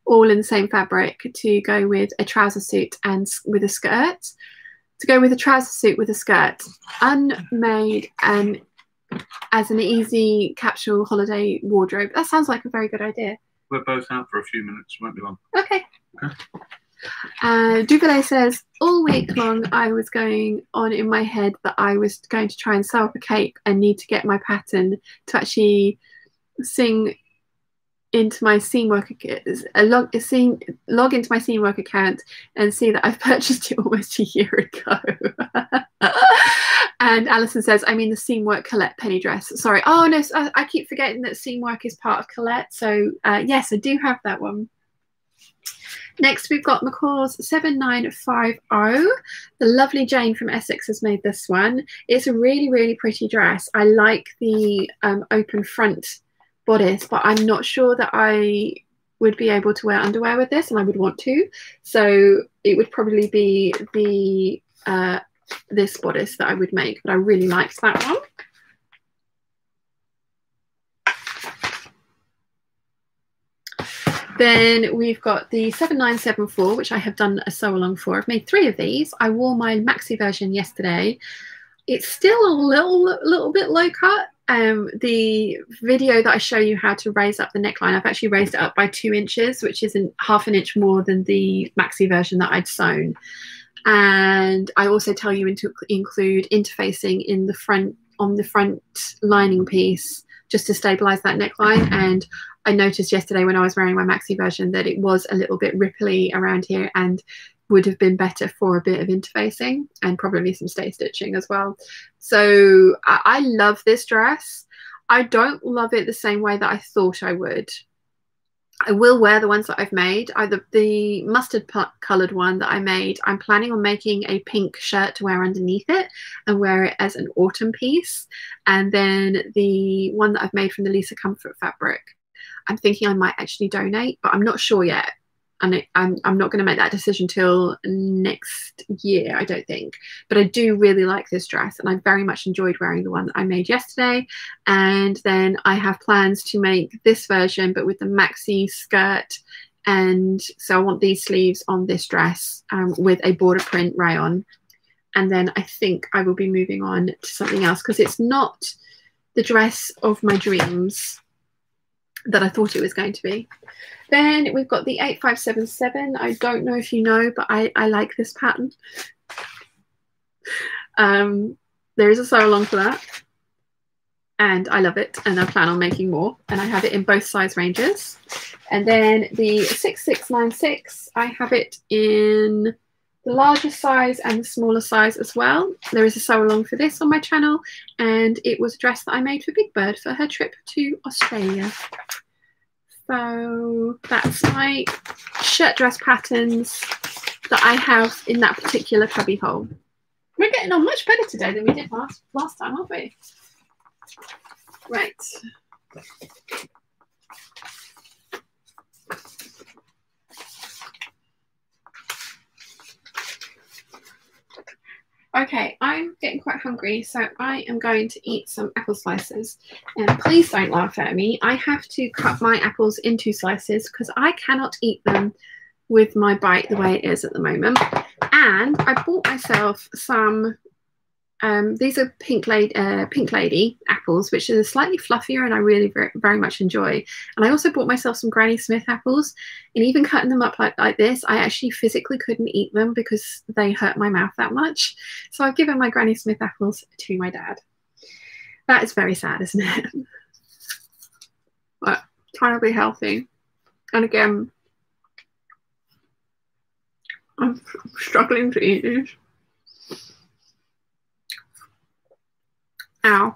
all in the same fabric to go with a trouser suit and with a skirt. To go with a trouser suit with a skirt. Unmade and as an easy capsule holiday wardrobe. That sounds like a very good idea. We're both out for a few minutes. Won't be long. Okay. Duvalier says, all week long I was going on in my head that I was going to try and sew up a cape and need to get my pattern to actually sing into my Seamwork log into my Seamwork account and see that I've purchased it almost a year ago. And Alison says, I mean the Seamwork Colette penny dress. Sorry. Oh no, I keep forgetting that Seamwork is part of Colette. So yes, I do have that one. Next, we've got McCall's 7950. The lovely Jane from Essex has made this one. It's a really, really pretty dress. I like the open front bodice, but I'm not sure that I would be able to wear underwear with this, and I would want to. So it would probably be the this bodice that I would make, but I really liked that one. Then we've got the 7974, which I have done a sew along for. I've made 3 of these. I wore my maxi version yesterday. It's still a little bit low cut. The video that I show you how to raise up the neckline, I've actually raised it up by 2 inches, which isn't half an inch more than the maxi version that I'd sewn. And I also tell you to include interfacing in the front, on the front lining piece, just to stabilize that neckline. And I noticed yesterday when I was wearing my maxi version that it was a little bit ripply around here and would have been better for a bit of interfacing and probably some stay stitching as well. So I love this dress. I don't love it the same way that I thought I would. I will wear the ones that I've made. Either the mustard coloured one that I made, I'm planning on making a pink shirt to wear underneath it and wear it as an autumn piece. And then the one that I've made from the Lisa Comfort fabric, I'm thinking I might actually donate, but I'm not sure yet. And I'm not going to make that decision till next year, I don't think. But I do really like this dress, and I very much enjoyed wearing the one that I made yesterday. And then I have plans to make this version, but with the maxi skirt. And so I want these sleeves on this dress with a border print rayon. And then I think I will be moving on to something else, because it's not the dress of my dreams that I thought it was going to be. Then we've got the 8577. I don't know if you know, but I like this pattern. There is a sew along for that, and I love it, and I plan on making more, and I have it in both size ranges. And then the 6696, I have it in the larger size and the smaller size as well. There is a sew along for this on my channel, and it was a dress that I made for Big Bird for her trip to Australia. So that's my shirt dress patterns that I have in that particular cubby hole. We're getting on much better today than we did last time, aren't we? Right. Okay, I'm getting quite hungry, so I am going to eat some apple slices. And please don't laugh at me. I have to cut my apples into slices because I cannot eat them with my bite the way it is at the moment. And I bought myself some, these are Pink Lady apples, which are slightly fluffier and I really very much enjoy. And I also bought myself some Granny Smith apples, and even cutting them up like this, I actually physically couldn't eat them because they hurt my mouth that much. So I've given my Granny Smith apples to my dad. That is very sad, isn't it? But trying to be healthy. And again, I'm struggling to eat these. Ow.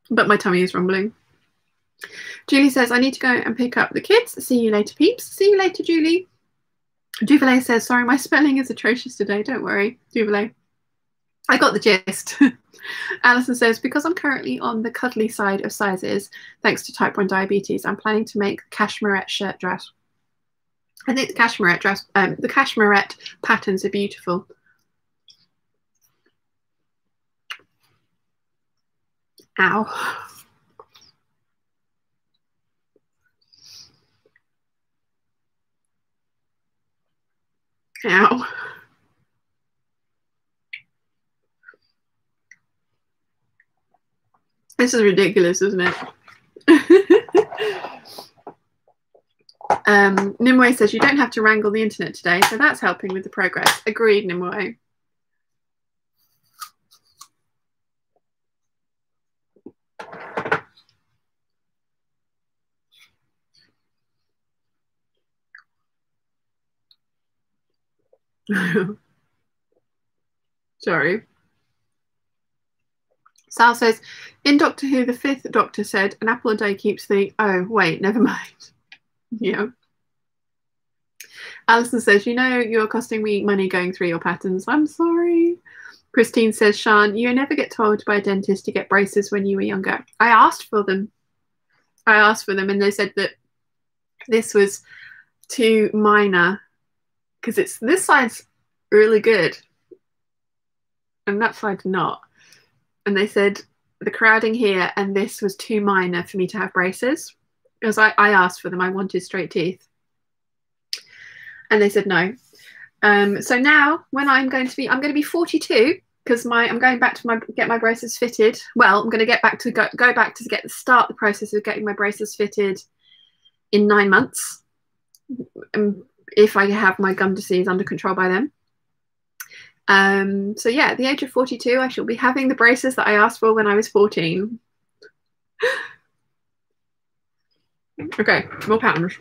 But my tummy is rumbling. Julie says, I need to go and pick up the kids. See you later, peeps. See you later, Julie. Duvalier says, sorry, my spelling is atrocious today. Don't worry, Duvalier. I got the gist. Alison says, because I'm currently on the cuddly side of sizes, thanks to type 1 diabetes, I'm planning to make the cashmerette shirt dress. I think the cashmerette patterns are beautiful. Ow. Ow. This is ridiculous, isn't it? Nimue says you don't have to wrangle the internet today, so that's helping with the progress. Agreed, Nimue. Sorry. Sal says, in Doctor Who, the 5th Doctor said, an apple a day keeps the... Oh, wait, never mind. Yeah. Alison says, you know, you're costing me money going through your patterns. I'm sorry. Christine says, Sian, you never get told by a dentist to get braces when you were younger. I asked for them. And they said that this was too minor because this side's really good and that side's not. And they said the crowding here and this was too minor for me to have braces. Because I asked for them. I wanted straight teeth. And they said no. So now when I'm going to be 42 because I'm going back to get my braces fitted. Well, I'm going to get back to go back to start the process of getting my braces fitted in 9 months. If I have my gum disease under control by then. So yeah, at the age of 42, I shall be having the braces that I asked for when I was 14. Okay, more patterns.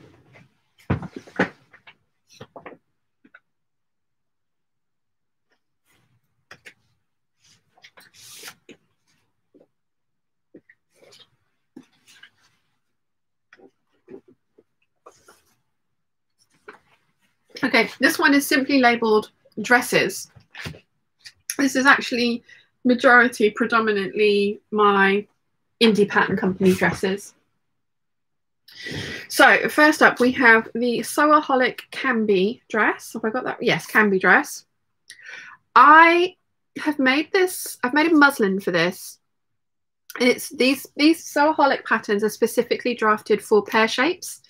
Okay, this one is simply labeled dresses. This is actually predominantly my indie pattern company dresses. So first up we have the Sewaholic Camby dress. Have I got that? Yes, Camby dress. I have made this, I've made a muslin for this. And it's these Sewaholic patterns are specifically drafted for pear shapes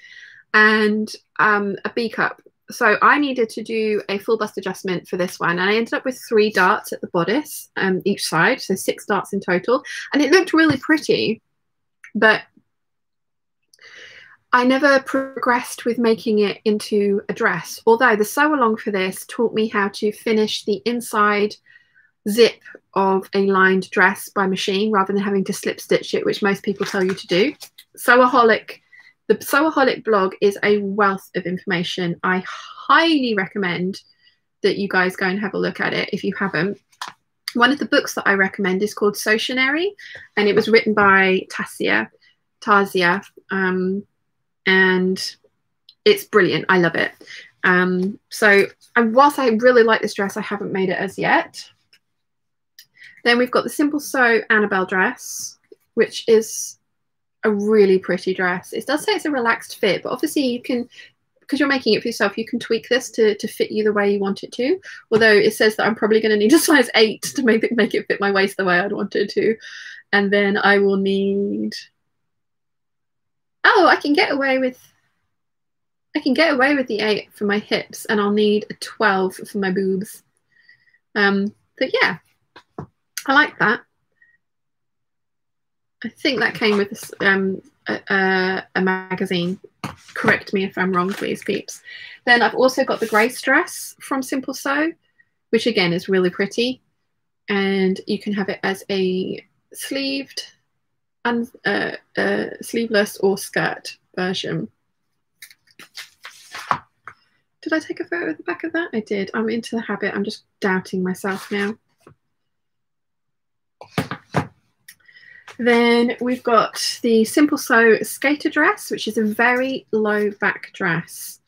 and a B cup. So I needed to do a full bust adjustment for this one, and I ended up with 3 darts at the bodice each side, so 6 darts in total, and it looked really pretty, but I never progressed with making it into a dress, although the sew along for this taught me how to finish the inside zip of a lined dress by machine rather than having to slip stitch it, which most people tell you to do. The Sewaholic blog is a wealth of information. I highly recommend that you guys go and have a look at it if you haven't. One of the books that I recommend is called Sewtionary, and it was written by Tasia, and it's brilliant. I love it. So whilst I really like this dress, I haven't made it as yet. Then we've got the Simple Sew Annabelle dress, which is a really pretty dress. It does say it's a relaxed fit, but obviously you can, because you're making it for yourself, you can tweak this to fit you the way you want it to. Although it says that I'm probably going to need a size 8 to make it fit my waist the way I'd want it to. And then I will need, oh, I can get away with the 8 for my hips, and I'll need a 12 for my boobs. But yeah, I like that. I think that came with a magazine. Correct me if I'm wrong, please, peeps. Then I've also got the Grace dress from Simple Sew, which again is really pretty. And you can have it as a sleeved, sleeveless or skirt version. Did I take a photo of the back of that? I did. I'm into the habit. I'm just doubting myself now. Then we've got the Simple Sew skater dress, which is a very low back dress.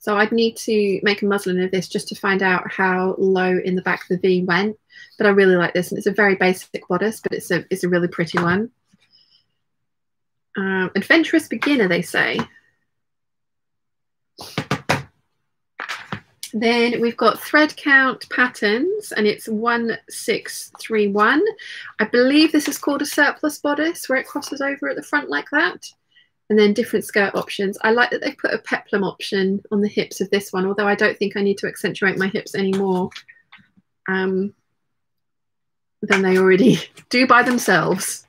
So I'd need to make a muslin of this just to find out how low in the back the V went. But I really like this, and it's a very basic bodice, but it's a really pretty one. Adventurous beginner, they say. Then we've got thread count patterns, and it's 1631. I believe this is called a surplus bodice, where it crosses over at the front like that. And then different skirt options. I like that they've put a peplum option on the hips of this one, although I don't think I need to accentuate my hips anymore than they already do by themselves.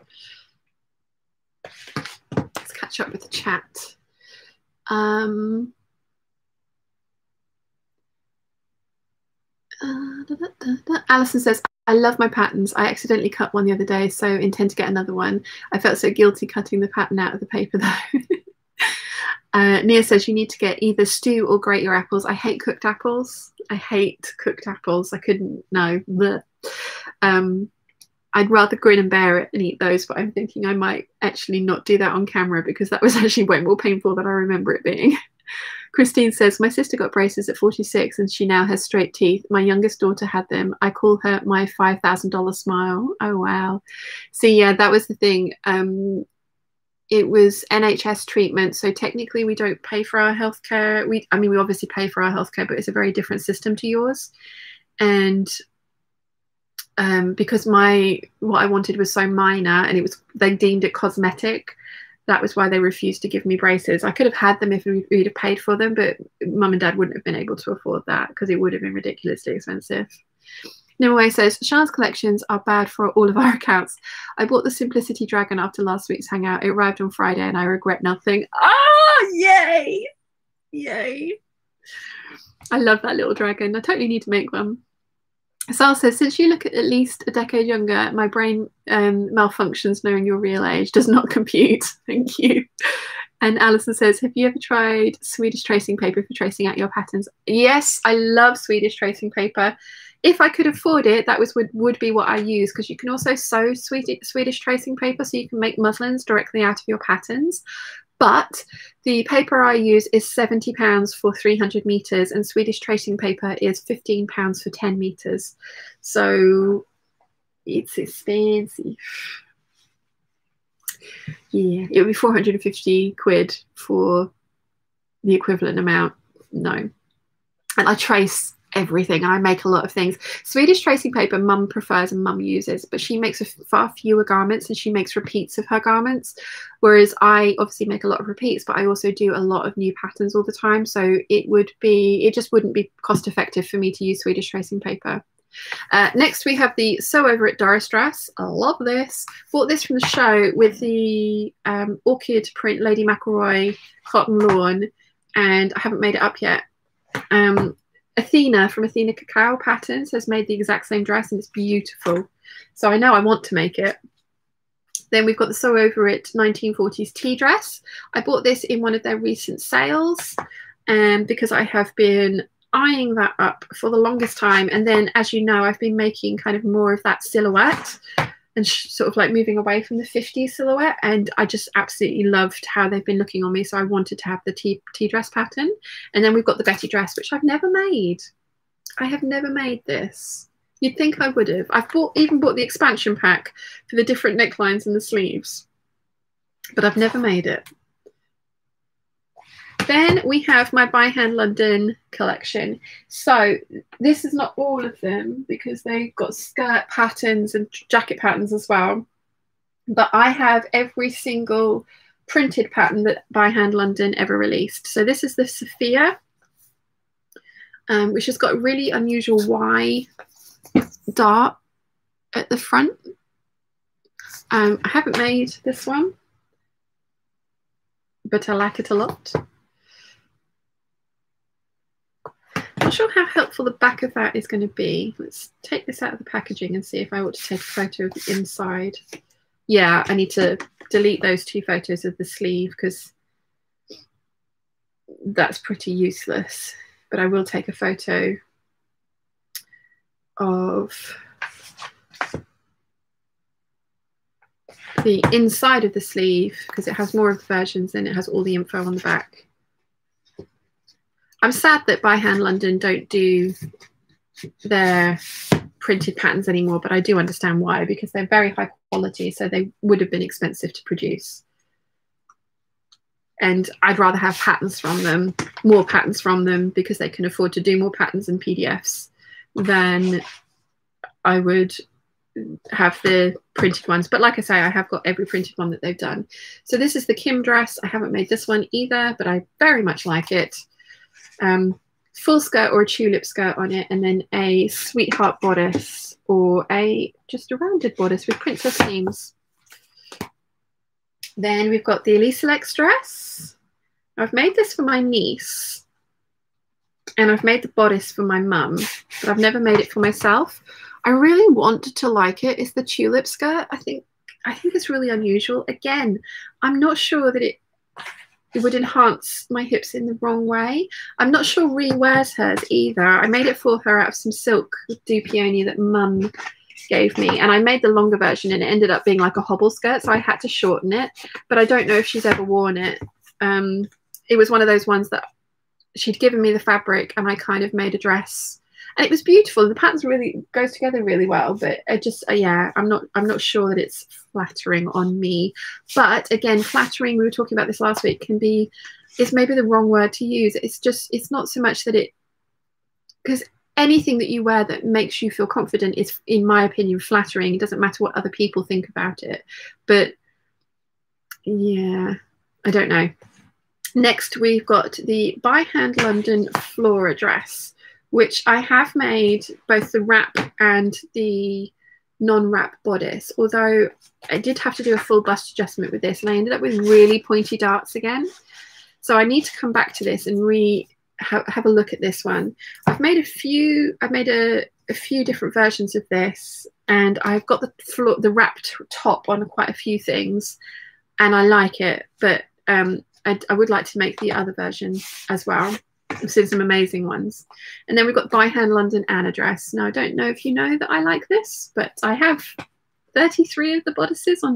Let's catch up with the chat. Alison says, I love my patterns. I accidentally cut one the other day, so intend to get another one. I felt so guilty cutting the pattern out of the paper though. Nia says you need to get either stew or grate your apples. I hate cooked apples. I hate cooked apples. I couldn't, no. I'd rather grin and bear it and eat those, but I'm thinking I might actually not do that on camera because that was actually way more painful than I remember it being. Christine says, my sister got braces at 46 and she now has straight teeth. My youngest daughter had them. I call her my $5,000 smile. Oh, wow. See, yeah, that was the thing. It was NHS treatment. So technically we don't pay for our healthcare. I mean, we obviously pay for our healthcare, but it's a very different system to yours. And because what I wanted was so minor and they deemed it cosmetic, that was why they refused to give me braces. I could have had them if we'd have paid for them, but mum and dad wouldn't have been able to afford that because it would have been ridiculously expensive. Nimue says, Sean's collections are bad for all of our accounts. I bought the Simplicity Dragon after last week's hangout. It arrived on Friday and I regret nothing. Oh, yay! Yay. I love that little dragon. I totally need to make one. Sal says, since you look at least a decade younger, my brain malfunctions knowing your real age does not compute. Thank you. And Alison says, have you ever tried Swedish tracing paper for tracing out your patterns? Yes, I love Swedish tracing paper. If I could afford it, that would be what I use, because you can also sew Swedish tracing paper, so you can make muslins directly out of your patterns. But the paper I use is £70 for 300 meters, and Swedish tracing paper is £15 for 10 meters. So it's expensive. Yeah, it would be 450 quid for the equivalent amount. No. And I trace everything. I make a lot of things. Swedish tracing paper mum prefers and mum uses, but she makes far fewer garments and she makes repeats of her garments, whereas I obviously make a lot of repeats, but I also do a lot of new patterns all the time, so it just wouldn't be cost effective for me to use Swedish tracing paper. Next we have the Sew Over It Doris dress. I love this. Bought this from the show with the orchid print Lady McElroy cotton lawn, and I haven't made it up yet. Athena from Athena Cacao Patterns has made the exact same dress and it's beautiful. So I know I want to make it. Then we've got the Sew Over It 1940s tea dress. I bought this in one of their recent sales because I have been eyeing that up for the longest time. And then, as you know, I've been making kind of more of that silhouette and sort of like moving away from the 50s silhouette, and I just absolutely loved how they've been looking on me, so I wanted to have the tea dress pattern. And then we've got the Betty dress, which I've never made. I have never made this. You'd think I would have. I've even bought the expansion pack for the different necklines and the sleeves, but I've never made it. Then we have my By Hand London collection. So this is not all of them because they've got skirt patterns and jacket patterns as well. But I have every single printed pattern that By Hand London ever released. So this is the Sophia, which has got a really unusual Y dart at the front. I haven't made this one, but I like it a lot. Not sure how helpful the back of that is going to be. Let's take this out of the packaging and see if I ought to take a photo of the inside. Yeah, I need to delete those 2 photos of the sleeve because that's pretty useless. But I will take a photo of the inside of the sleeve because it has more of the versions and it has all the info on the back. I'm sad that By Hand London don't do their printed patterns anymore, but I do understand why, because they're very high quality, so they would have been expensive to produce. And I'd rather have patterns from them, more patterns from them, because they can afford to do more patterns and PDFs than I would have the printed ones. But like I say, I have got every printed one that they've done. So this is the Kim dress. I haven't made this one either, but I very much like it. Full skirt or a tulip skirt on it, and then a sweetheart bodice or just a rounded bodice with princess seams. Then we've got the Elise Lex dress. I've made this for my niece, and I've made the bodice for my mum, but I've never made it for myself. I really want to like it. It's the tulip skirt. I think it's really unusual. Again, I'm not sure that it would enhance my hips in the wrong way. I'm not sure Ree wears hers either. I made it for her out of some silk Dupioni that mum gave me, and I made the longer version, and it ended up being like a hobble skirt, so I had to shorten it, but I don't know if she's ever worn it. It was one of those ones that she'd given me the fabric and I kind of made a dress, and it was beautiful. The patterns really goes together really well, but I just yeah, I'm not sure that it's flattering on me. But again, flattering, we were talking about this last week, is maybe the wrong word to use. It's not so much that it, because anything that you wear that makes you feel confident is, in my opinion, flattering. It doesn't matter what other people think about it. But yeah, I don't know. Next, we've got the By Hand London Flora dress, which I have made both the wrap and the non-wrap bodice, although I did have to do a full bust adjustment with this, and I ended up with really pointy darts again. So I need to come back to this and have a look at this one. I've made a few different versions of this, and I've got the wrapped top on quite a few things, and I like it, but I would like to make the other version as well. I've seen some amazing ones. And then we've got By Hand London Anna dress. Now, I don't know if you know that I like this, but I have 33 of the bodices on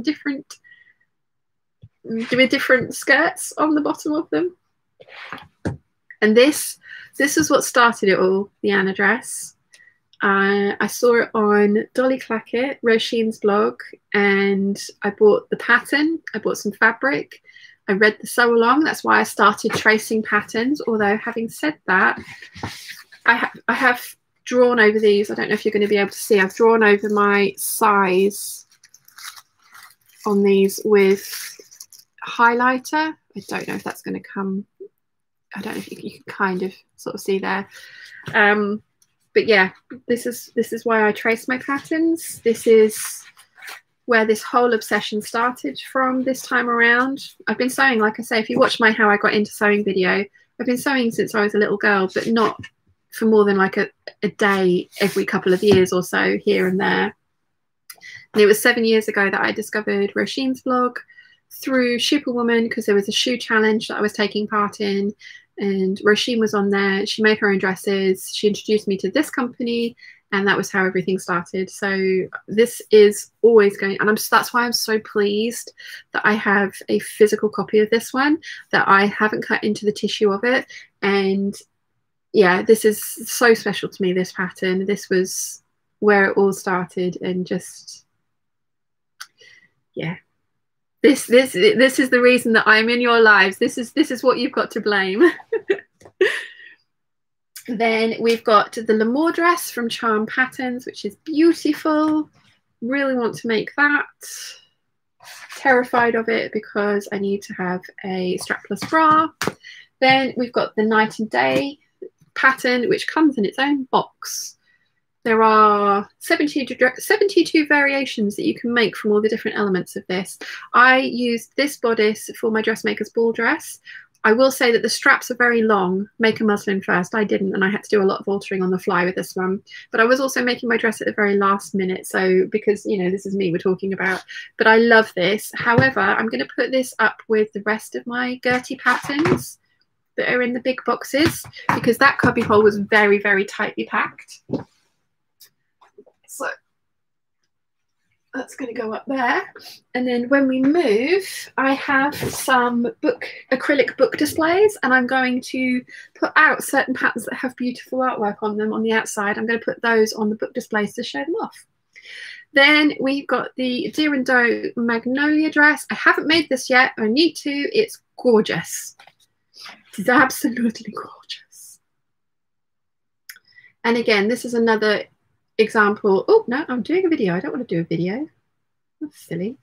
with different skirts on the bottom of them. And this is what started it all, the Anna dress. I saw it on Dolly Clackett, Roisin's blog, and I bought the pattern. I bought some fabric. I read the sew along. That's why I started tracing patterns. Although, having said that, I have drawn over these. I don't know if you're going to be able to see. I've drawn over my size on these with highlighter. I don't know if that's going to come. I don't know if you can kind of sort of see there. But yeah, this is why I trace my patterns. This is where this whole obsession started from this time around. I've been sewing, like I say, if you watch my How I Got Into Sewing video, I've been sewing since I was a little girl, but not for more than like a day every couple of years or so, here and there. And it was 7 years ago that I discovered Roisin's blog through Superwoman, because there was a shoe challenge that I was taking part in, and Roisin was on there. She made her own dresses. She introduced me to this company, and that was how everything started. So this is always going, and that's why I'm so pleased that I have a physical copy of this one, that I haven't cut into the tissue of it. And yeah, this is so special to me, this pattern. This was where it all started, and just, yeah. This is the reason that I'm in your lives. This is what you've got to blame. Then we've got the L'Amour dress from Charm Patterns, which is beautiful. Really want to make that. Terrified of it because I need to have a strapless bra. Then we've got the Night and Day pattern, which comes in its own box. There are 72 variations that you can make from all the different elements of this. I used this bodice for my dressmaker's ball dress. I will say that the straps are very long. Make a muslin first. I didn't, and I had to do a lot of altering on the fly with this one. But I was also making my dress at the very last minute, so because, you know, this is me we're talking about. But I love this. However, I'm going to put this up with the rest of my Gertie patterns that are in the big boxes, because that cubbyhole was very, very tightly packed. So that's going to go up there. And then when we move, I have some acrylic book displays, and I'm going to put out certain patterns that have beautiful artwork on them on the outside. I'm going to put those on the book displays to show them off. Then we've got the Deer and Doe Magnolia dress. I haven't made this yet. I need to. It's gorgeous. It's absolutely gorgeous. And again, this is another example. Oh, no, I'm doing a video. I don't want to do a video. That's silly.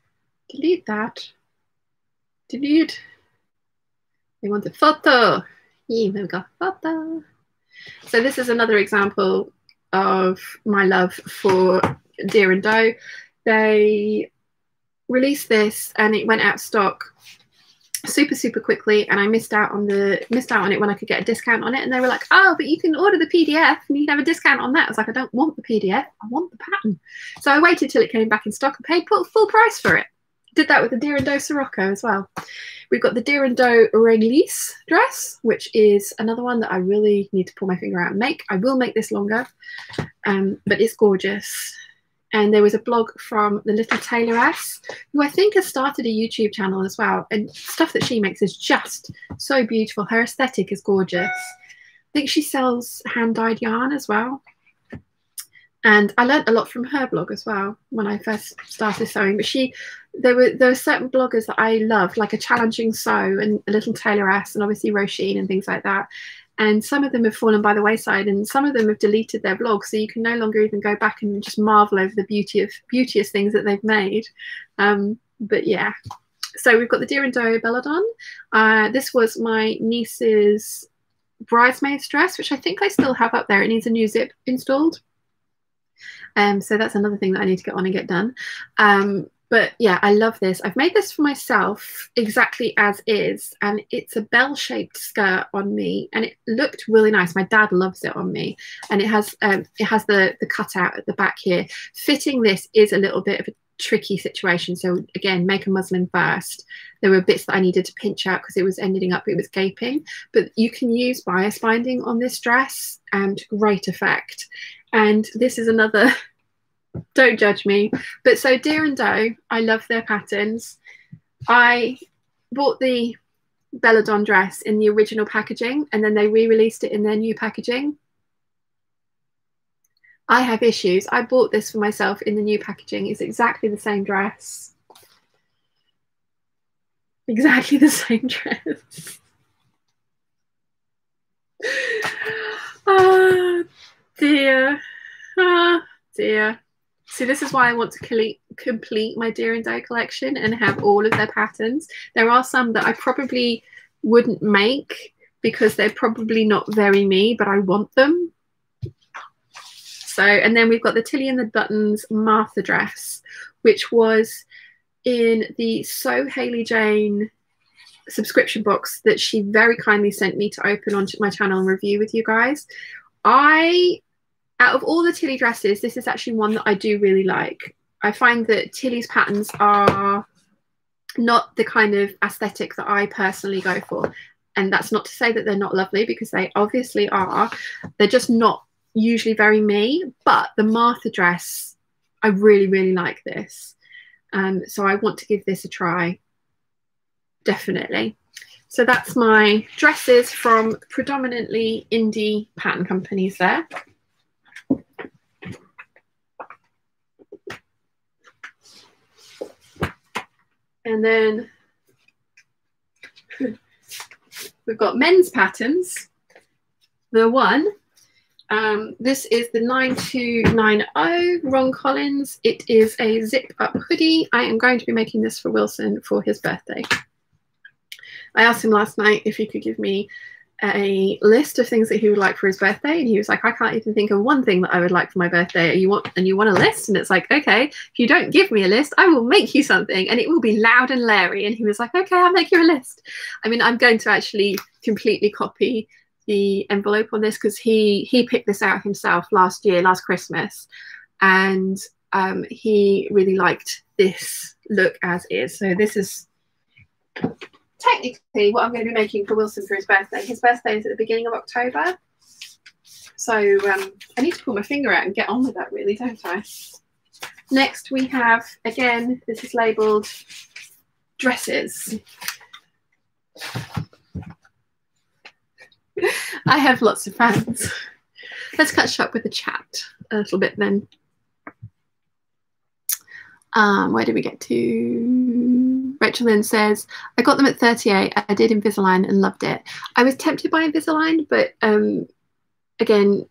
Delete that. Delete. They want a photo. Yeah, there we go. Photo. So this is another example of my love for Deer and Doe. They released this and it went out of stock super quickly, and I missed out on it when I could get a discount on it, and they were like, oh, but you can order the PDF and you can have a discount on that. I was like, I don't want the PDF, I want the pattern. So I waited till it came back in stock and paid full price for it. Did that with the Deer and Doe Sirocco as well. We've got the Deer and Doe Réglisse dress, which is another one that I really need to pull my finger out and make. I will make this longer, but it's gorgeous. And there was a blog from the Little Tailoress, who I think has started a YouTube channel as well. And stuff that she makes is just so beautiful. Her aesthetic is gorgeous. I think she sells hand-dyed yarn as well. And I learned a lot from her blog as well when I first started sewing. But there were certain bloggers that I loved, like A Challenging Sew and A Little Tailoress, and obviously Roisin and things like that. And some of them have fallen by the wayside, and some of them have deleted their blogs, so you can no longer even go back and just marvel over the beauteous things that they've made. But yeah, so we've got the Deer and Doe Belladon. This was my niece's bridesmaid's dress, which I think I still have up there. It needs a new zip installed. So that's another thing that I need to get on and get done. But yeah, I love this. I've made this for myself exactly as is, and it's a bell-shaped skirt on me, and it looked really nice. My dad loves it on me, and it has the cutout at the back here. Fitting this is a little bit of a tricky situation. So again, make a muslin first. There were bits that I needed to pinch out because it was gaping, but you can use bias binding on this dress and great effect. And this is another don't judge me, but so Deer and Doe, I love their patterns. I bought the Belladon dress in the original packaging, and then they re-released it in their new packaging. I have issues. I bought this for myself in the new packaging. It's exactly the same dress. Exactly the same dress. Oh dear. Oh dear. So this is why I want to complete my Deer and Doe collection and have all of their patterns. There are some that I probably wouldn't make because they're probably not very me, but I want them. So, and then we've got the Tilly and the Buttons Martha dress, which was in the Sew Hayley Jane subscription box that she very kindly sent me to open onto my channel and review with you guys. Out of all the Tilly dresses, this is actually one that I do really like. I find that Tilly's patterns are not the kind of aesthetic that I personally go for. And that's not to say that they're not lovely, because they obviously are. They're just not usually very me. But the Martha dress, I really like this. So I want to give this a try, definitely. So that's my dresses from predominantly indie pattern companies there. And then we've got men's patterns. The one, this is the 9290 Ron Collins. It is a zip up hoodie. I am going to be making this for Wilson for his birthday. I asked him last night if he could give me a list of things that he would like for his birthday, and he was like, I can't even think of one thing that I would like for my birthday. You want a list? And it's like, okay, if you don't give me a list, I will make you something, and it will be loud and Larry. And he was like, okay, I'll make you a list. I mean, I'm going to actually completely copy the envelope on this, because he picked this out himself last Christmas, and he really liked this look as is. So this is technically what I'm going to be making for Wilson for his birthday. His birthday is at the beginning of October. So I need to pull my finger out and get on with that, really, don't I? Next we have, again, this is labelled dresses. I have lots of fans. Let's catch up with the chat a little bit then. Where did we get to? Rachel Lynn says, I got them at 38. I did Invisalign and loved it. I was tempted by Invisalign, but again,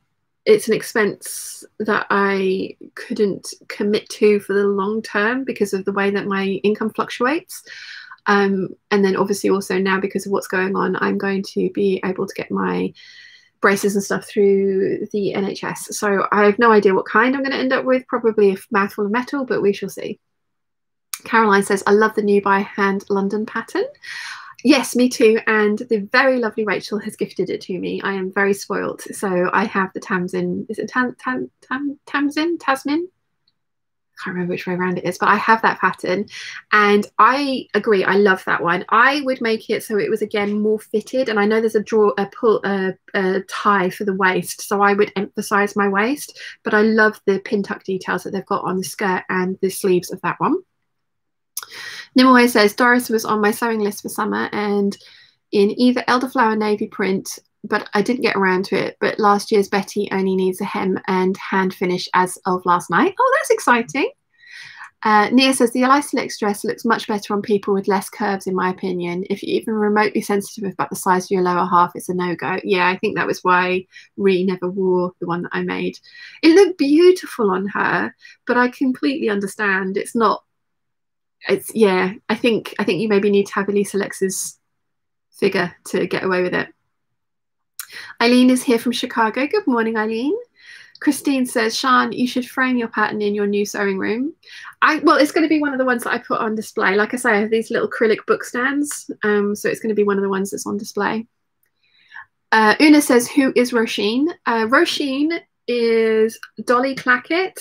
it's an expense that I couldn't commit to for the long term because of the way that my income fluctuates. And then obviously also now because of what's going on, I'm going to be able to get my braces and stuff through the NHS. So I have no idea what kind I'm going to end up with, probably a mouthful of metal, but we shall see. Caroline says, I love the new by hand London pattern. Yes, me too. And the very lovely Rachel has gifted it to me. I am very spoilt. So I have the Tamsin, is it Tamsin? Tasmin? I can't remember which way around it is, but I have that pattern and I agree. I love that one. I would make it so it was again more fitted, and I know there's a tie for the waist, so I would emphasize my waist, but I love the pin tuck details that they've got on the skirt and the sleeves of that one. Nimue says, Doris was on my sewing list for summer and in either elderflower navy print, but I didn't get around to it. But last year's Betty only needs a hem and hand finish as of last night. Oh, that's exciting. Nia says, the Eli Selects dress looks much better on people with less curves, in my opinion. If you're even remotely sensitive about the size of your lower half, it's a no-go. Yeah, I think that was why Ree never wore the one that I made. It looked beautiful on her, but I completely understand. It's not, it's, yeah, I think you maybe need to have Elisa Lex's figure to get away with it. Eileen is here from Chicago. Good morning, Eileen. Christine says, Sean, you should frame your pattern in your new sewing room. Well, it's going to be one of the ones that I put on display. Like I say, I have these little acrylic book stands. So it's going to be one of the ones that's on display. Una says, who is Roisin? Roisin is Dolly Clackett.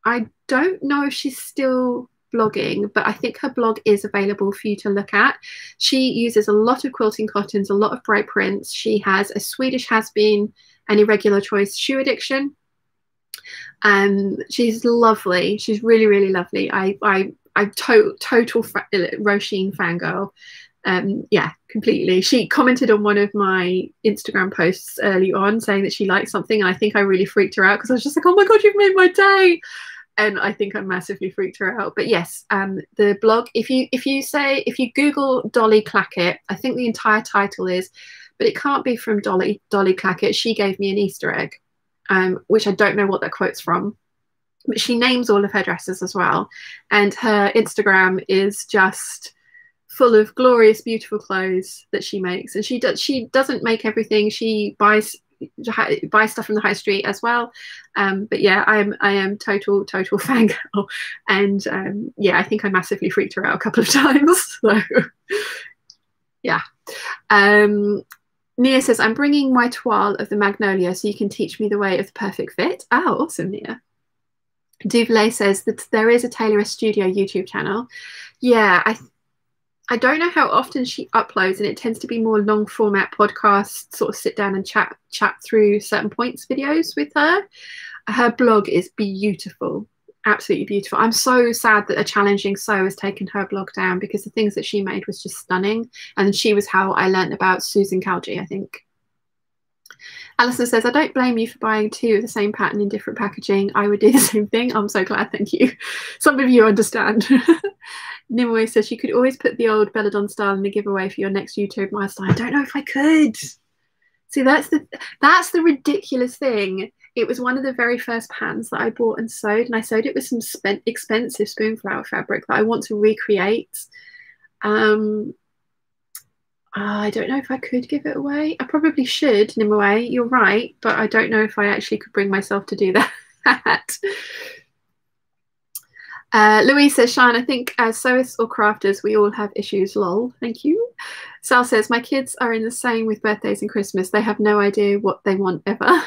I don't know if she's still blogging, but I think her blog is available for you to look at. She uses a lot of quilting cottons, a lot of bright prints. She has a Swedish has-been and irregular choice shoe addiction. She's lovely. She's really, really lovely. I'm total Roisin fangirl. Yeah, completely. She commented on one of my Instagram posts early on saying that she liked something, and I think I really freaked her out because I was just like, oh my god, you've made my day. And I think I massively freaked her out. But yes, the blog, if you Google Dolly Clackett, I think the entire title is, but it can't be from Dolly Clackett. She gave me an Easter egg, which I don't know what that quote's from. But she names all of her dresses as well. And her Instagram is just full of glorious, beautiful clothes that she makes. And she doesn't make everything. She buy stuff from the high street as well, but yeah, I am total fangirl, and yeah, I think I massively freaked her out a couple of times. So yeah. Nia says, I'm bringing my toile of the Magnolia so you can teach me the way of the perfect fit. Oh, awesome, Nia. Duvlay says that there is a Tailorist Studio YouTube channel. Yeah, I don't know how often she uploads, and it tends to be more long format podcasts, sort of sit down and chat through certain points videos with her. Her blog is beautiful, absolutely beautiful. I'm so sad that A Challenging Sew has taken her blog down because the things that she made was just stunning. And she was how I learned about Susan Kalji, I think. Alison says, I don't blame you for buying two of the same pattern in different packaging. I would do the same thing. I'm so glad, thank you. Some of you understand. Nimue says, you could always put the old Belladonna style in the giveaway for your next YouTube milestone. I don't know if I could. See, that's the ridiculous thing. It was one of the very first patterns that I bought and sewed, and I sewed it with some expensive spoonflower fabric that I want to recreate. I don't know if I could give it away. I probably should, Nimue. You're right, but I don't know if I actually could bring myself to do that. Louise says, Shine, I think as sewists or crafters, we all have issues, lol. Thank you. Sal says, my kids are in the same with birthdays and Christmas. They have no idea what they want ever.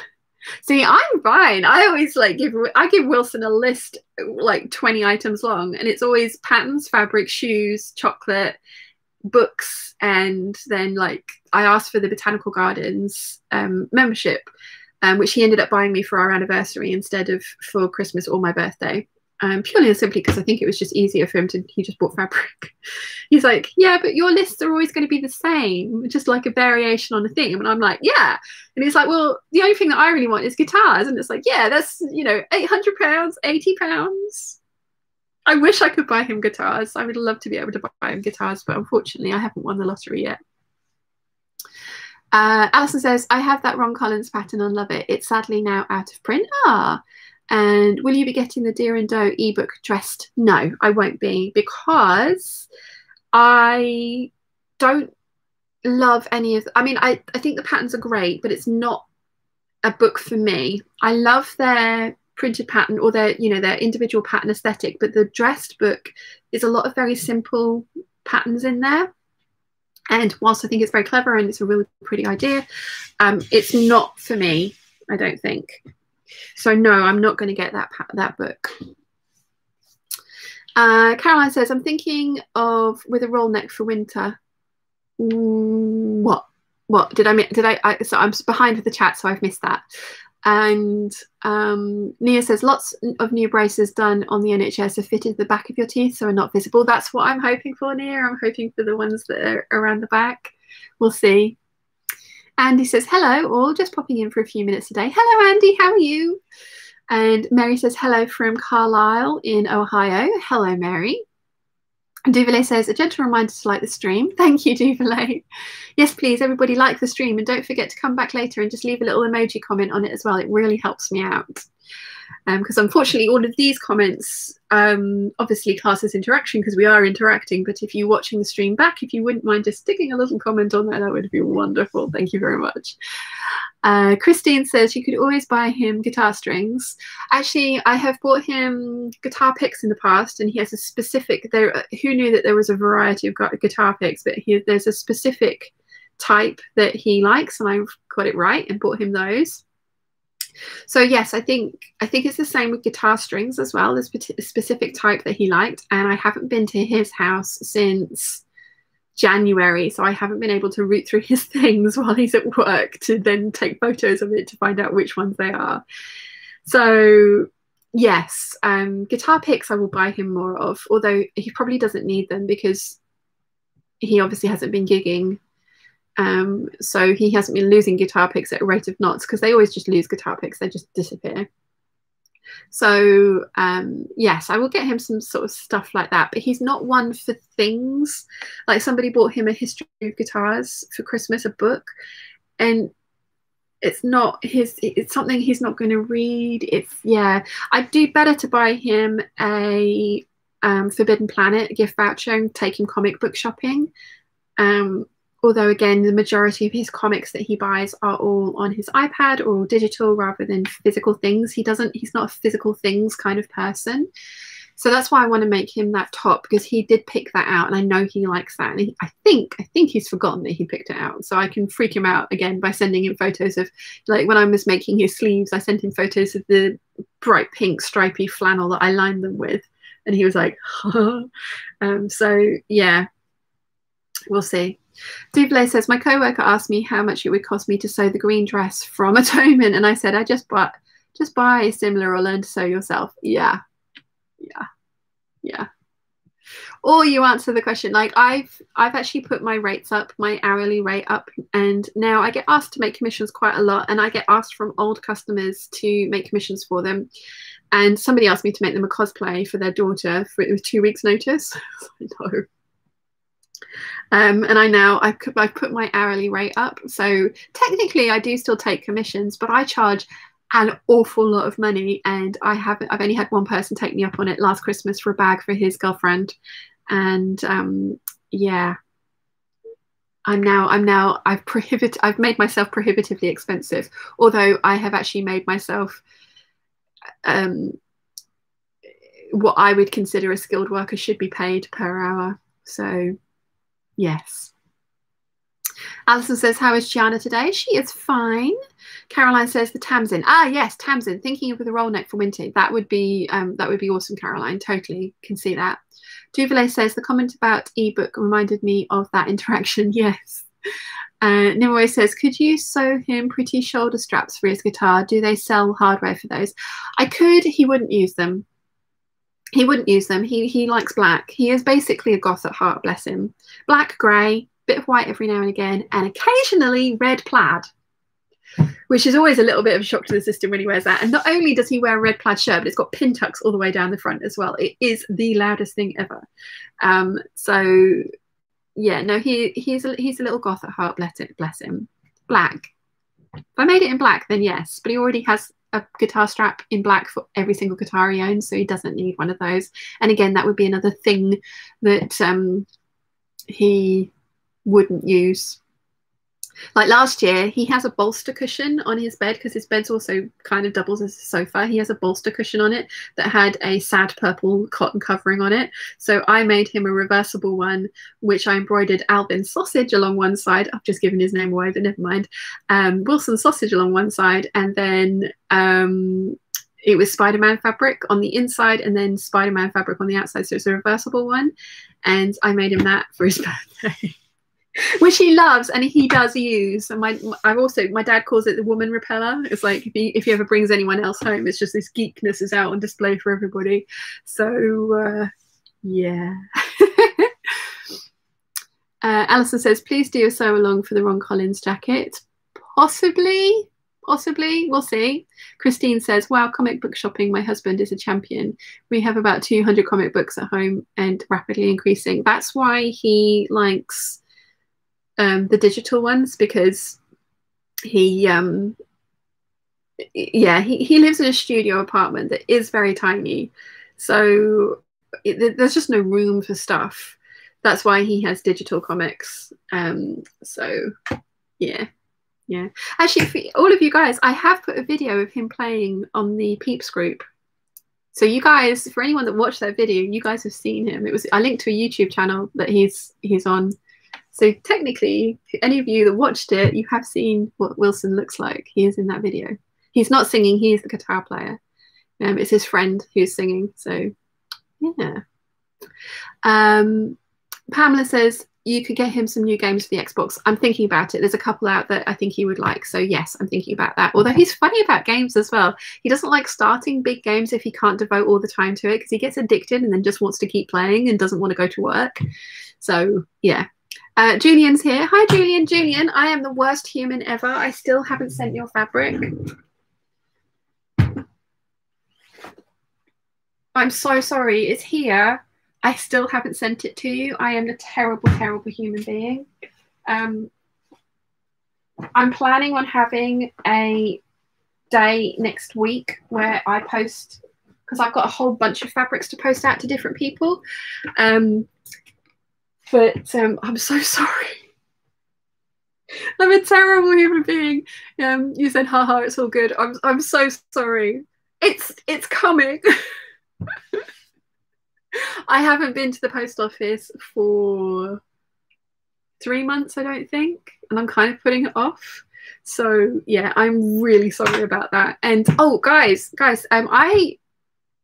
See, I'm fine. I always give Wilson a list like 20 items long, and it's always patterns, fabric, shoes, chocolate, books, and then I asked for the Botanical Gardens membership, which he ended up buying me for our anniversary instead of for Christmas or my birthday. purely and simply because I think it was just easier for him he just bought fabric. He's like, yeah, but your lists are always going to be the same, just like a variation on a theme. And I'm like, yeah. And he's like, well, the only thing that I really want is guitars. And it's like, yeah, that's, you know, £800, £80. I wish I could buy him guitars. I would love to be able to buy him guitars, but unfortunately I haven't won the lottery yet. Alison says, I have that Ron Collins pattern and love it. It's sadly now out of print. And will you be getting the Deer and Doe ebook dressed? No, I won't be, because I don't love any of I mean, I think the patterns are great, but it's not a book for me. I love their printed pattern or their, you know, their individual pattern aesthetic, but the dressed book is a lot of very simple patterns in there. And whilst I think it's very clever and it's a really pretty idea, it's not for me, I don't think. So no, I'm not going to get that book. Caroline says, I'm thinking of with a roll neck for winter. What did I so I'm behind with the chat, so I've missed that. And Nia says, lots of new braces done on the NHS are fitted to the back of your teeth, so are not visible. That's what I'm hoping for, Nia. I'm hoping for the ones that are around the back. We'll see. Andy says, hello, all, just popping in for a few minutes today. Hello, Andy, how are you? And Mary says, hello from Carlisle in Ohio. Hello, Mary. And Duvallay says, a gentle reminder to like the stream. Thank you, Duvallay. Yes, please, everybody like the stream. And don't forget to come back later and just leave a little emoji comment on it as well. It really helps me out. Because unfortunately, all of these comments obviously class as interaction because we are interacting. But if you're watching the stream back, if you wouldn't mind just sticking a little comment on there, that would be wonderful. Thank you very much. Christine says you could always buy him guitar strings. Actually, I have bought him guitar picks in the past, and he has a specific. Who knew that there was a variety of guitar picks? But there's a specific type that he likes, and I've got it right and bought him those. So yes, I think it's the same with guitar strings as well. There's a specific type that he liked, and I haven't been to his house since January, so I haven't been able to root through his things while he's at work to then take photos of it to find out which ones they are. So yes, guitar picks I will buy him more of, although he probably doesn't need them because he obviously hasn't been gigging. So he hasn't been losing guitar picks at a rate of knots, because they always just lose guitar picks, they just disappear. So yes, I will get him some sort of stuff like that, but he's not one for things. Like somebody bought him a history of guitars for Christmas, a book, and it's something he's not going to read. Yeah, I'd do better to buy him a Forbidden Planet gift voucher and take him comic book shopping. Although, again, the majority of his comics that he buys are all on his iPad or digital rather than physical things. He's not a physical things kind of person. So that's why I want to make him that top, because he did pick that out and I know he likes that. And I think he's forgotten that he picked it out. So I can freak him out again by sending him photos of, like when I was making his sleeves, I sent him photos of the bright pink stripy flannel that I lined them with. And he was like, so yeah, we'll see. Duvallay says, my co-worker asked me how much it would cost me to sew the green dress from Atonement, and I said, I just buy similar or learn to sew yourself. Yeah. Or you answer the question. Like I've actually put my rates up, my hourly rate up, and now I get asked to make commissions quite a lot, and I get asked from old customers to make commissions for them. And somebody asked me to make them a cosplay for their daughter with 2 weeks notice. No. And I've put my hourly rate up, so technically I do still take commissions, but I charge an awful lot of money, and I've only had one person take me up on it last Christmas for a bag for his girlfriend, and yeah, I've made myself prohibitively expensive, although I have actually made myself what I would consider a skilled worker should be paid per hour. So yes. Alison says, how is Gianna today? She is fine. Caroline says the Tamsin. Ah, yes, Tamsin. Thinking of the roll neck for winter. That would be awesome, Caroline. Totally can see that. Duvallay says the comment about ebook reminded me of that interaction. Yes. Nimue says, could you sew him pretty shoulder straps for his guitar? Do they sell hardware for those? I could. He wouldn't use them. He wouldn't use them. He likes black. He is basically a goth at heart, bless him. Black, grey, bit of white every now and again, and occasionally red plaid, which is always a little bit of a shock to the system when he wears that. And not only does he wear a red plaid shirt, but it's got pin tucks all the way down the front as well. It is the loudest thing ever. So yeah, no, he's a little goth at heart, bless him. Black. If I made it in black, then yes, but he already has a guitar strap in black for every single guitar he owns, so he doesn't need one of those. And again, that would be another thing that he wouldn't use. Like last year, he has a bolster cushion on his bed because his bed's also kind of doubles as a sofa. He has a bolster cushion on it that had a sad purple cotton covering on it. So I made him a reversible one, which I embroidered Alvin Sausage along one side. I've just given his name away, but never mind. Wilson Sausage along one side, and then it was Spider-Man fabric on the inside and then Spider-Man fabric on the outside. So it's a reversible one. And I made him that for his birthday. Which he loves and he does use. And my dad calls it the woman repeller. It's like if he ever brings anyone else home, it's just this geekness is out on display for everybody. So yeah. Alison says, please do a sew along for the Ron Collins jacket. Possibly, we'll see. Christine says, wow, comic book shopping, my husband is a champion. We have about 200 comic books at home and rapidly increasing. That's why he likes the digital ones, because he lives in a studio apartment that is very tiny, so there's just no room for stuff. That's why he has digital comics. So yeah. Actually, for all of you guys, I have put a video of him playing on the Peeps group. So you guys, for anyone that watched that video, you guys have seen him. I linked to a YouTube channel that he's on. So technically, any of you that watched it, you have seen what Wilson looks like. He is in that video. He's not singing, he is the guitar player. It's his friend who's singing. So yeah. Pamela says, you could get him some new games for the Xbox. I'm thinking about it. There's a couple out that I think he would like. So yes, I'm thinking about that. Although he's funny about games as well. He doesn't like starting big games if he can't devote all the time to it, because he gets addicted and then just wants to keep playing and doesn't want to go to work. So yeah. Julian's here. Hi, Julian. Julian, I am the worst human ever. I still haven't sent your fabric. I'm so sorry. It's here. I still haven't sent it to you. I am a terrible, terrible human being. I'm planning on having a day next week where I post, because I've got a whole bunch of fabrics to post out to different people. But I'm so sorry. I'm a terrible human being. You said, haha, it's all good. I'm so sorry. It's coming. I haven't been to the post office for 3 months, I don't think. And I'm kind of putting it off. So yeah, I'm really sorry about that. And oh, guys, I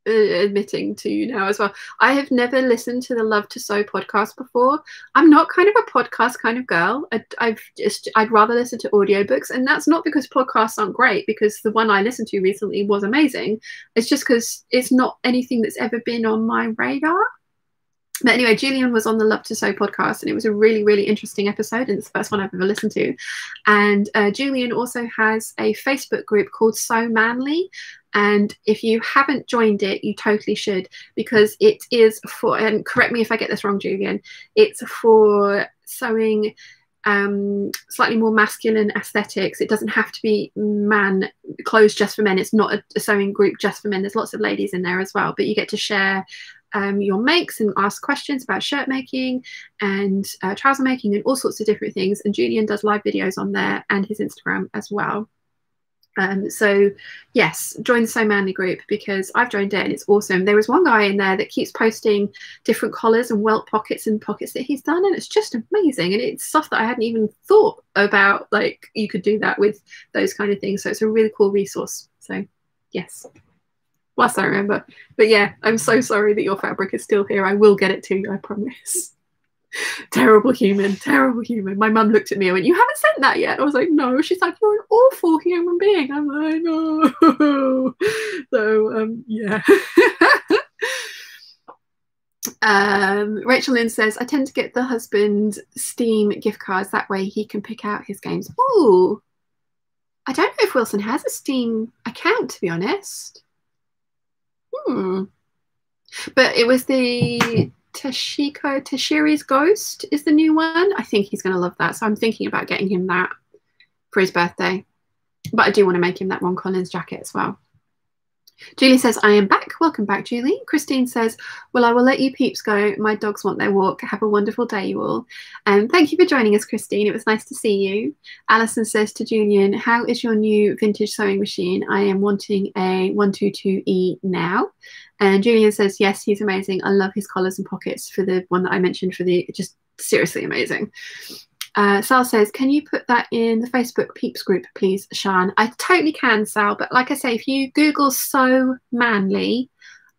admitting to you now as well, I have never listened to the Love to Sew podcast before. I'm not kind of a podcast kind of girl. I'd rather listen to audiobooks, and that's not because podcasts aren't great, because the one I listened to recently was amazing. It's just because it's not anything that's ever been on my radar. But anyway, Julian was on the Love to Sew podcast, and it was a really, really interesting episode, and it's the first one I've ever listened to. And Julian also has a Facebook group called So Manly, and if you haven't joined it, you totally should, because it is for, and correct me if I get this wrong, Julian, it's for sewing slightly more masculine aesthetics. It doesn't have to be clothes just for men. It's not a sewing group just for men. There's lots of ladies in there as well, but you get to share your makes and ask questions about shirt making and trouser making and all sorts of different things. And Julian does live videos on there and his Instagram as well. So yes, join the So Manly group, because I've joined it and it's awesome. There was one guy in there that keeps posting different collars and welt pockets and pockets that he's done, and it's just amazing. And it's stuff that I hadn't even thought about, like you could do that with those kind of things. So it's a really cool resource. So yes, whilst I remember. But yeah, I'm so sorry that your fabric is still here. I will get it to you, I promise. Terrible human, terrible human. My mum looked at me and went, you haven't sent that yet? I was like, no. She's like, you're an awful human being. I'm like, no. So yeah. Rachel Lynn says, I tend to get the husband Steam gift cards. That way he can pick out his games. Ooh. I don't know if Wilson has a Steam account, to be honest. But it was the Tashiri's Ghost is the new one. I think he's going to love that. So I'm thinking about getting him that for his birthday. But I do want to make him that Ron Collins jacket as well. Julie says, I am back. Welcome back, Julie. Christine says, well, I will let you peeps go. My dogs want their walk. Have a wonderful day, you all. Thank you for joining us, Christine. It was nice to see you. Alison says to Julian, how is your new vintage sewing machine? I am wanting a 122E now. And Julian says, yes, he's amazing. I love his collars and pockets for the one that I mentioned for the, just seriously amazing. Sal says, can you put that in the Facebook peeps group, please, Sian? I totally can, Sal, but like I say, if you Google Sew Manly,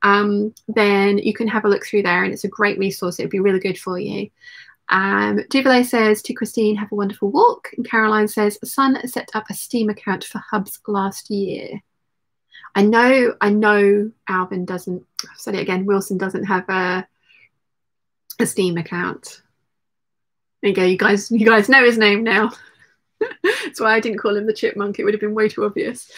then you can have a look through there, and it's a great resource. It would be really good for you. Duvalier says to Christine, have a wonderful walk. And Caroline says, son set up a Steam account for Hubs last year. I know Alvin doesn't, I've said it again, Wilson doesn't have a Steam account. There you go, you guys know his name now. That's why I didn't call him the chipmunk. It would have been way too obvious.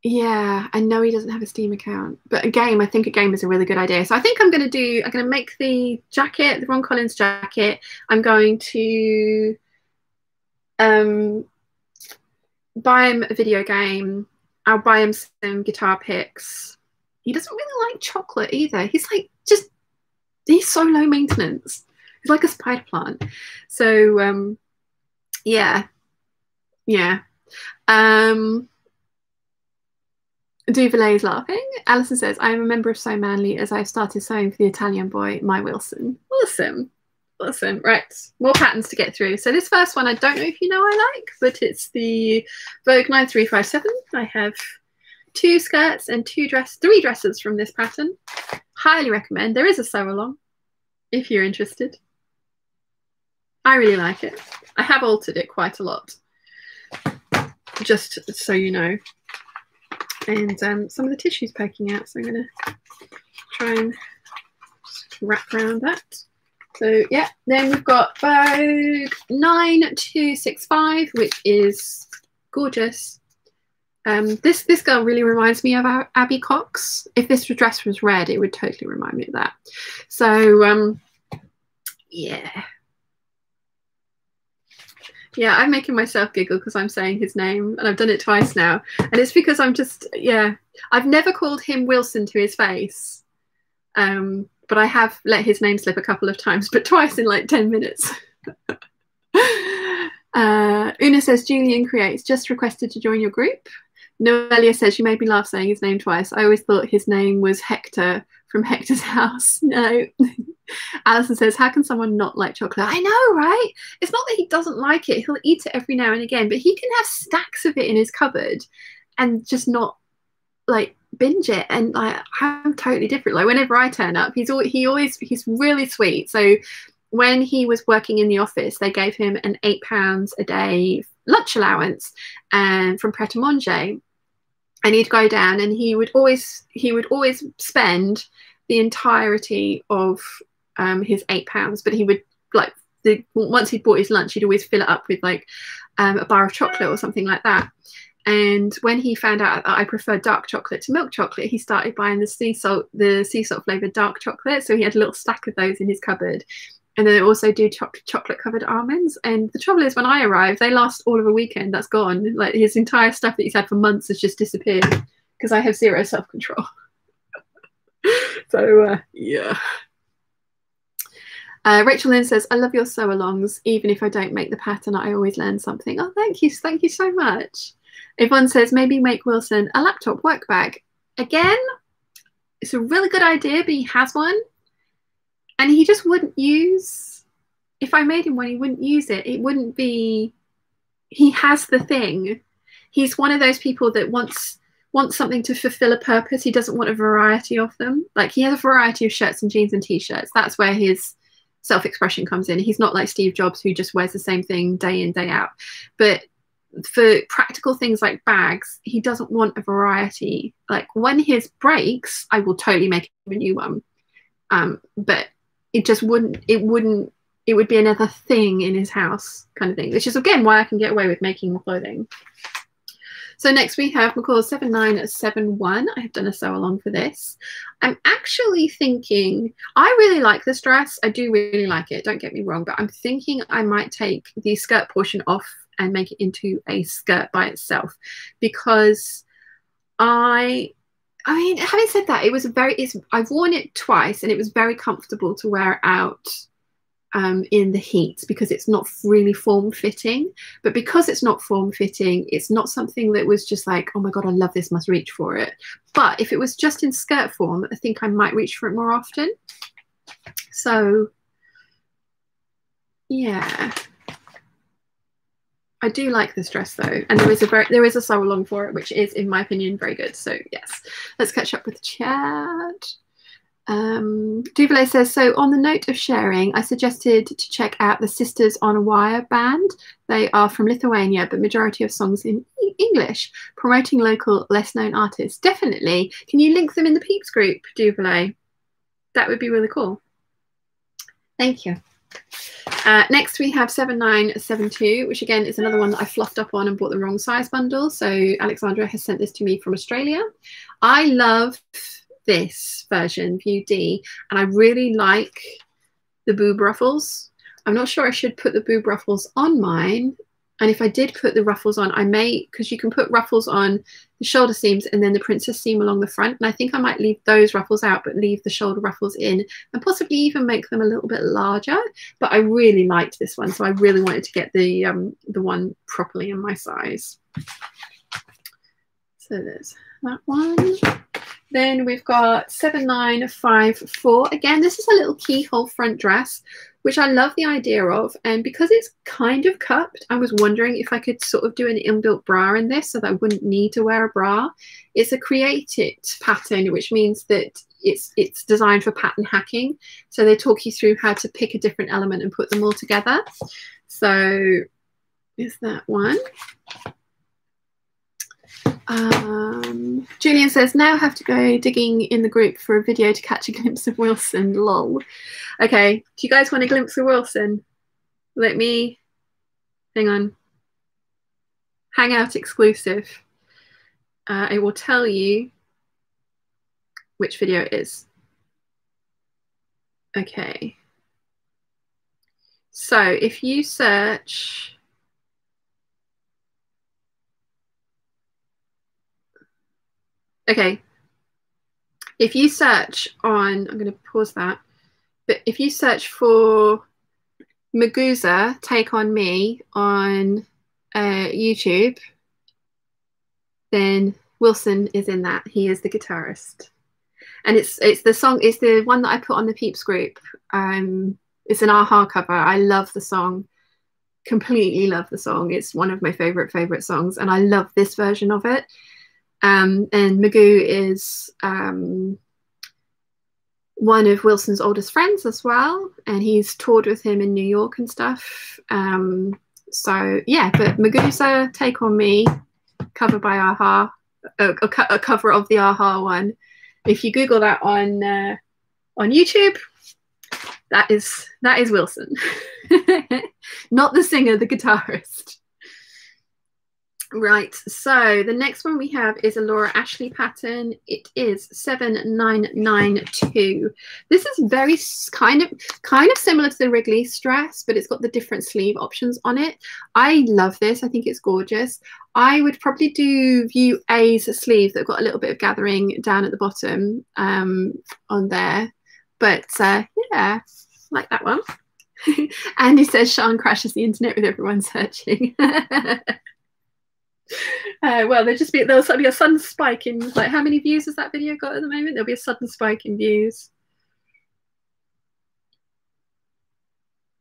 Yeah, I know he doesn't have a Steam account, but a game, I think a game is a really good idea. So I think I'm going to make the jacket, the Ron Collins jacket. I'm going to buy him a video game. I'll buy him some guitar picks. He doesn't really like chocolate either. He's like, he's so low maintenance. He's like a spider plant. So yeah. Duvalier is laughing. Alison says, I am a member of Sew Manly as I started sewing for the Italian boy, my Wilson. Awesome. Right, more patterns to get through. So this first one, I don't know if you know I like, but it's the Vogue 9357. I have 2 skirts and 3 dresses from this pattern. Highly recommend. There is a sew along if you're interested. I really like it. I have altered it quite a lot, just so you know. And some of the tissue's poking out, so I'm going to try and wrap around that. So yeah, then we've got Vogue 9265, which is gorgeous. This girl really reminds me of Abby Cox. If this dress was red, it would totally remind me of that. So yeah, I'm making myself giggle because I'm saying his name, and I've done it twice now, and it's because I'm just, I've never called him Wilson to his face, but I have let his name slip a couple of times, but twice in like 10 minutes. Una says, Julian creates, just requested to join your group. Noelia says, you made me laugh saying his name twice. I always thought his name was Hector from Hector's House. No. Alison says, how can someone not like chocolate? I know, right? It's not that he doesn't like it. He'll eat it every now and again, but he can have stacks of it in his cupboard and just not like binge it. And like, I'm totally different. Like whenever I turn up, he's really sweet. So when he was working in the office, they gave him an £8 a day lunch allowance from Pret a Manger, and he'd go down and he would always spend the entirety of his £8, but he would like once he'd bought his lunch, he'd always fill it up with like a bar of chocolate or something like that. And when he found out that I prefer dark chocolate to milk chocolate, he started buying the sea salt flavored dark chocolate. So he had a little stack of those in his cupboard. And then they also do chocolate covered almonds. And the trouble is, when I arrive, they last all of a weekend. That's gone. Like his entire stuff that he's had for months has just disappeared because I have zero self-control. So yeah. Rachel Lynn says, I love your sew-alongs. Even if I don't make the pattern, I always learn something. Oh, thank you so much. Yvonne says, maybe make Wilson a laptop work bag. Again, it's a really good idea, but he has one. And he just wouldn't use, if I made him one, he wouldn't use it. It wouldn't be, he has the thing. He's one of those people that wants something to fulfill a purpose. He doesn't want a variety of them. Like he has a variety of shirts and jeans and t-shirts. That's where his self-expression comes in. He's not like Steve Jobs, who just wears the same thing day in, day out. But for practical things like bags, he doesn't want a variety. Like when his breaks, I will totally make him a new one. But it just wouldn't, it would be another thing in his house kind of thing, which is again why I can get away with making clothing. So next we have McCall 7971. I have done a sew along for this. I'm actually thinking, I really like this dress. I do really like it, don't get me wrong, but I'm thinking I might take the skirt portion off and make it into a skirt by itself, because I mean, having said that, I've worn it twice and it was very comfortable to wear out in the heat, because it's not really form-fitting. But because it's not form-fitting, it's not something that was just like, oh my god, I love this, must reach for it. But if it was just in skirt form, I think I might reach for it more often. So yeah, I do like this dress though, and there is a sew along for it, which is, in my opinion, very good. So yes, let's catch up with the chat. Duvalet says, so on the note of sharing, I suggested to check out the Sisters on a Wire band. They are from Lithuania, but majority of songs in English, promoting local, less known artists. Definitely. Can you link them in the Peeps group, Duvalet? That would be really cool. Thank you. Next we have 7972, which again is another one that I fluffed up on and bought the wrong size bundle. So Alexandra has sent this to me from Australia. I love this version, View D, and I really like the boob ruffles. I'm not sure I should put the boob ruffles on mine, and if I did put the ruffles on, I may, because you can put ruffles on the shoulder seams and then the princess seam along the front, and I think I might leave those ruffles out but leave the shoulder ruffles in, and possibly even make them a little bit larger. But I really liked this one, so I really wanted to get the one properly in my size. So there's that one. Then we've got 7954. Again, this is a little keyhole front dress, which I love the idea of. And because it's kind of cupped, I was wondering if I could sort of do an inbuilt bra in this so that I wouldn't need to wear a bra. It's a created pattern, which means that it's designed for pattern hacking. So they talk you through how to pick a different element and put them all together. So is that one. Julian says, now have to go digging in the group for a video to catch a glimpse of Wilson, lol. Okay, do you guys want a glimpse of Wilson? Let me, hang on, Hangout exclusive. I will tell you which video it is. Okay, so if you search, okay, if you search on, I'm going to pause that, but if you search for Maguza Take On Me on YouTube, then Wilson is in that. He is the guitarist. And it's the song, it's the one that I put on the Peeps group. It's an a-ha cover. I love the song, completely love the song. It's one of my favorite songs, and I love this version of it. And Magoo is one of Wilson's oldest friends as well, and he's toured with him in New York and stuff. So yeah, but Maguza Take On Me, cover by a-ha, a cover of the a-ha one. If you Google that on YouTube, that is Wilson, not the singer, the guitarist. Right, so the next one we have is a Laura Ashley pattern. It is 7992. This is very kind of similar to the Wrigley dress, but it's got the different sleeve options on it. I love this. I think it's gorgeous. I would probably do View A's sleeve that got a little bit of gathering down at the bottom on there. But yeah, I like that one. Andy says Sean crashes the internet with everyone searching. Well, there'll suddenly be a sudden spike in, like, how many views has that video got at the moment? There'll be a sudden spike in views.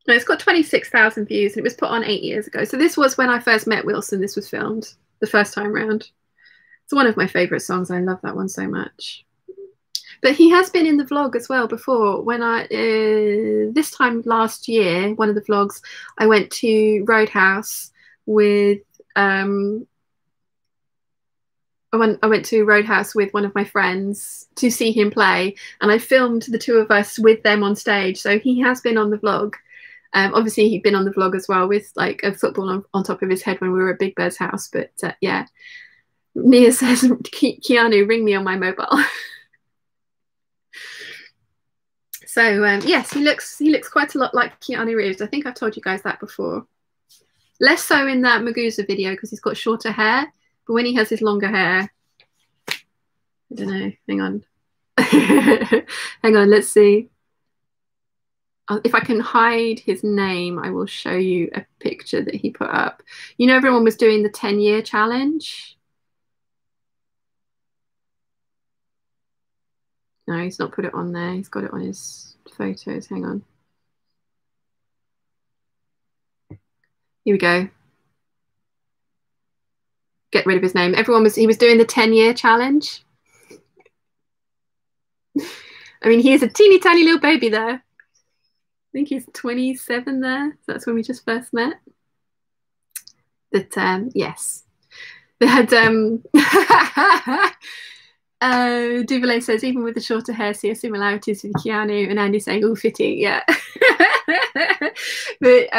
No, it's got 26,000 views, and it was put on 8 years ago. So this was when I first met Wilson. This was filmed the first time round. It's one of my favorite songs. I love that one so much. But he has been in the vlog as well before. When this time last year, one of the vlogs, I went to Roadhouse with I went to Roadhouse with one of my friends to see him play, and I filmed the two of us with them on stage. So he has been on the vlog. Obviously, he'd been on the vlog as well with like a football on top of his head when we were at Big Bird's house. But yeah, Mia says, Keanu, ring me on my mobile. So yes, he looks quite a lot like Keanu Reeves. I think I've told you guys that before. Less so in that Magusa video because he's got shorter hair. But when he has his longer hair, I don't know. Hang on. Hang on, let's see. If I can hide his name, I will show you a picture that he put up. You know, everyone was doing the 10-year challenge. No, he's not put it on there. He's got it on his photos. Hang on. Here we go. Get rid of his name. He was doing the 10-year challenge. I mean, he is a teeny tiny little baby there. I think he's 27 there. So that's when we just first met. But yes. They had Duvalier says, even with the shorter hair, see similarities with Keanu, and Andy saying, "Oh, fitting, yeah." But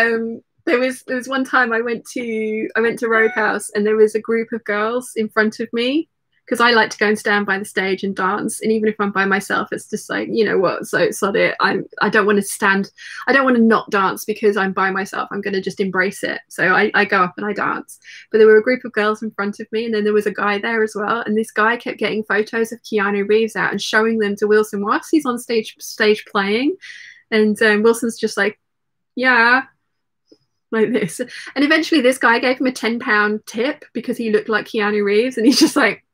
there was one time I went to Roadhouse, and there was a group of girls in front of me because I like to go and stand by the stage and dance. And even if I'm by myself, it's just like, you know what, so sod it. I don't want to stand. I don't want to not dance because I'm by myself. I'm going to just embrace it. So I go up and I dance. But there were a group of girls in front of me, and then there was a guy there as well. And this guy kept getting photos of Keanu Reeves out and showing them to Wilson whilst he's on stage playing. And Wilson's just like, yeah, like this. And eventually this guy gave him a £10 tip because he looked like Keanu Reeves, and he's just like,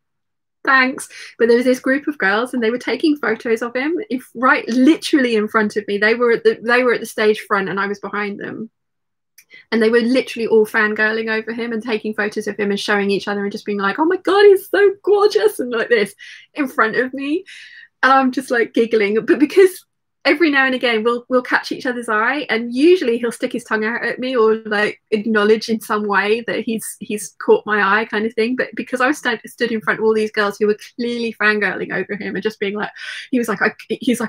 thanks. But there was this group of girls, and they were taking photos of him right literally in front of me. They were at the stage front, and I was behind them, and they were literally all fangirling over him and taking photos of him and showing each other and just being like, oh my god, he's so gorgeous, and like this in front of me. And I'm just like giggling. But because every now and again we'll catch each other's eye, and usually he'll stick his tongue out at me or like acknowledge in some way that he's caught my eye, kind of thing. But because I was stood in front of all these girls who were clearly fangirling over him and just being like, he's like, I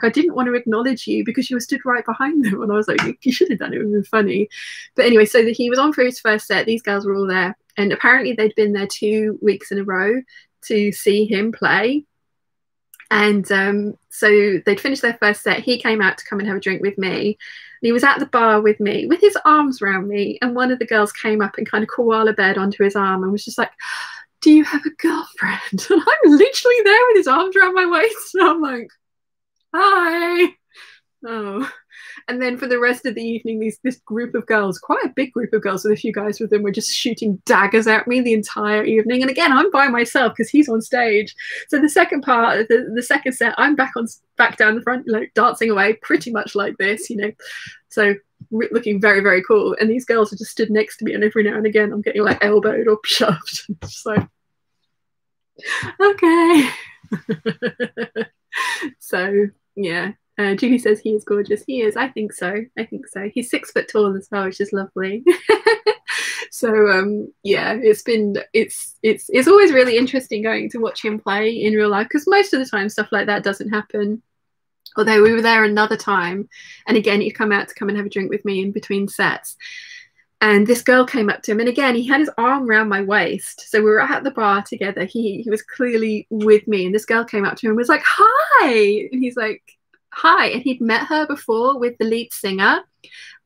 didn't want to acknowledge you because you were stood right behind them. And I was like, you should have done it. It would have been funny. But anyway, so he was on for his first set. These girls were all there, and apparently they'd been there 2 weeks in a row to see him play. And so they'd finished their first set. He came out to come and have a drink with me. And he was at the bar with me with his arms around me. And one of the girls came up and kind of koala beared onto his arm and was just like, do you have a girlfriend? And I'm literally there with his arms around my waist. And I'm like, hi. Oh. And then for the rest of the evening, this group of girls, quite a big group of girls with a few guys with them, were just shooting daggers at me the entire evening. And again, I'm by myself because he's on stage. So the second part, the second set, I'm back down the front, like dancing away, pretty much like this, you know. So looking very, very cool. And these girls are just stood next to me, and every now and again, I'm getting like elbowed or shoved. Just like, okay. So yeah. Julie says he is gorgeous. He is. I think so. I think so. He's 6 foot tall as well, which is lovely. So yeah, it's always really interesting going to watch him play in real life, because most of the time stuff like that doesn't happen. Although we were there another time, and again he'd come out to come and have a drink with me in between sets. And this girl came up to him, and again he had his arm around my waist. So we were at the bar together. He was clearly with me, and this girl came up to him and was like, "Hi," and he's like, hi. And he'd met her before with the lead singer,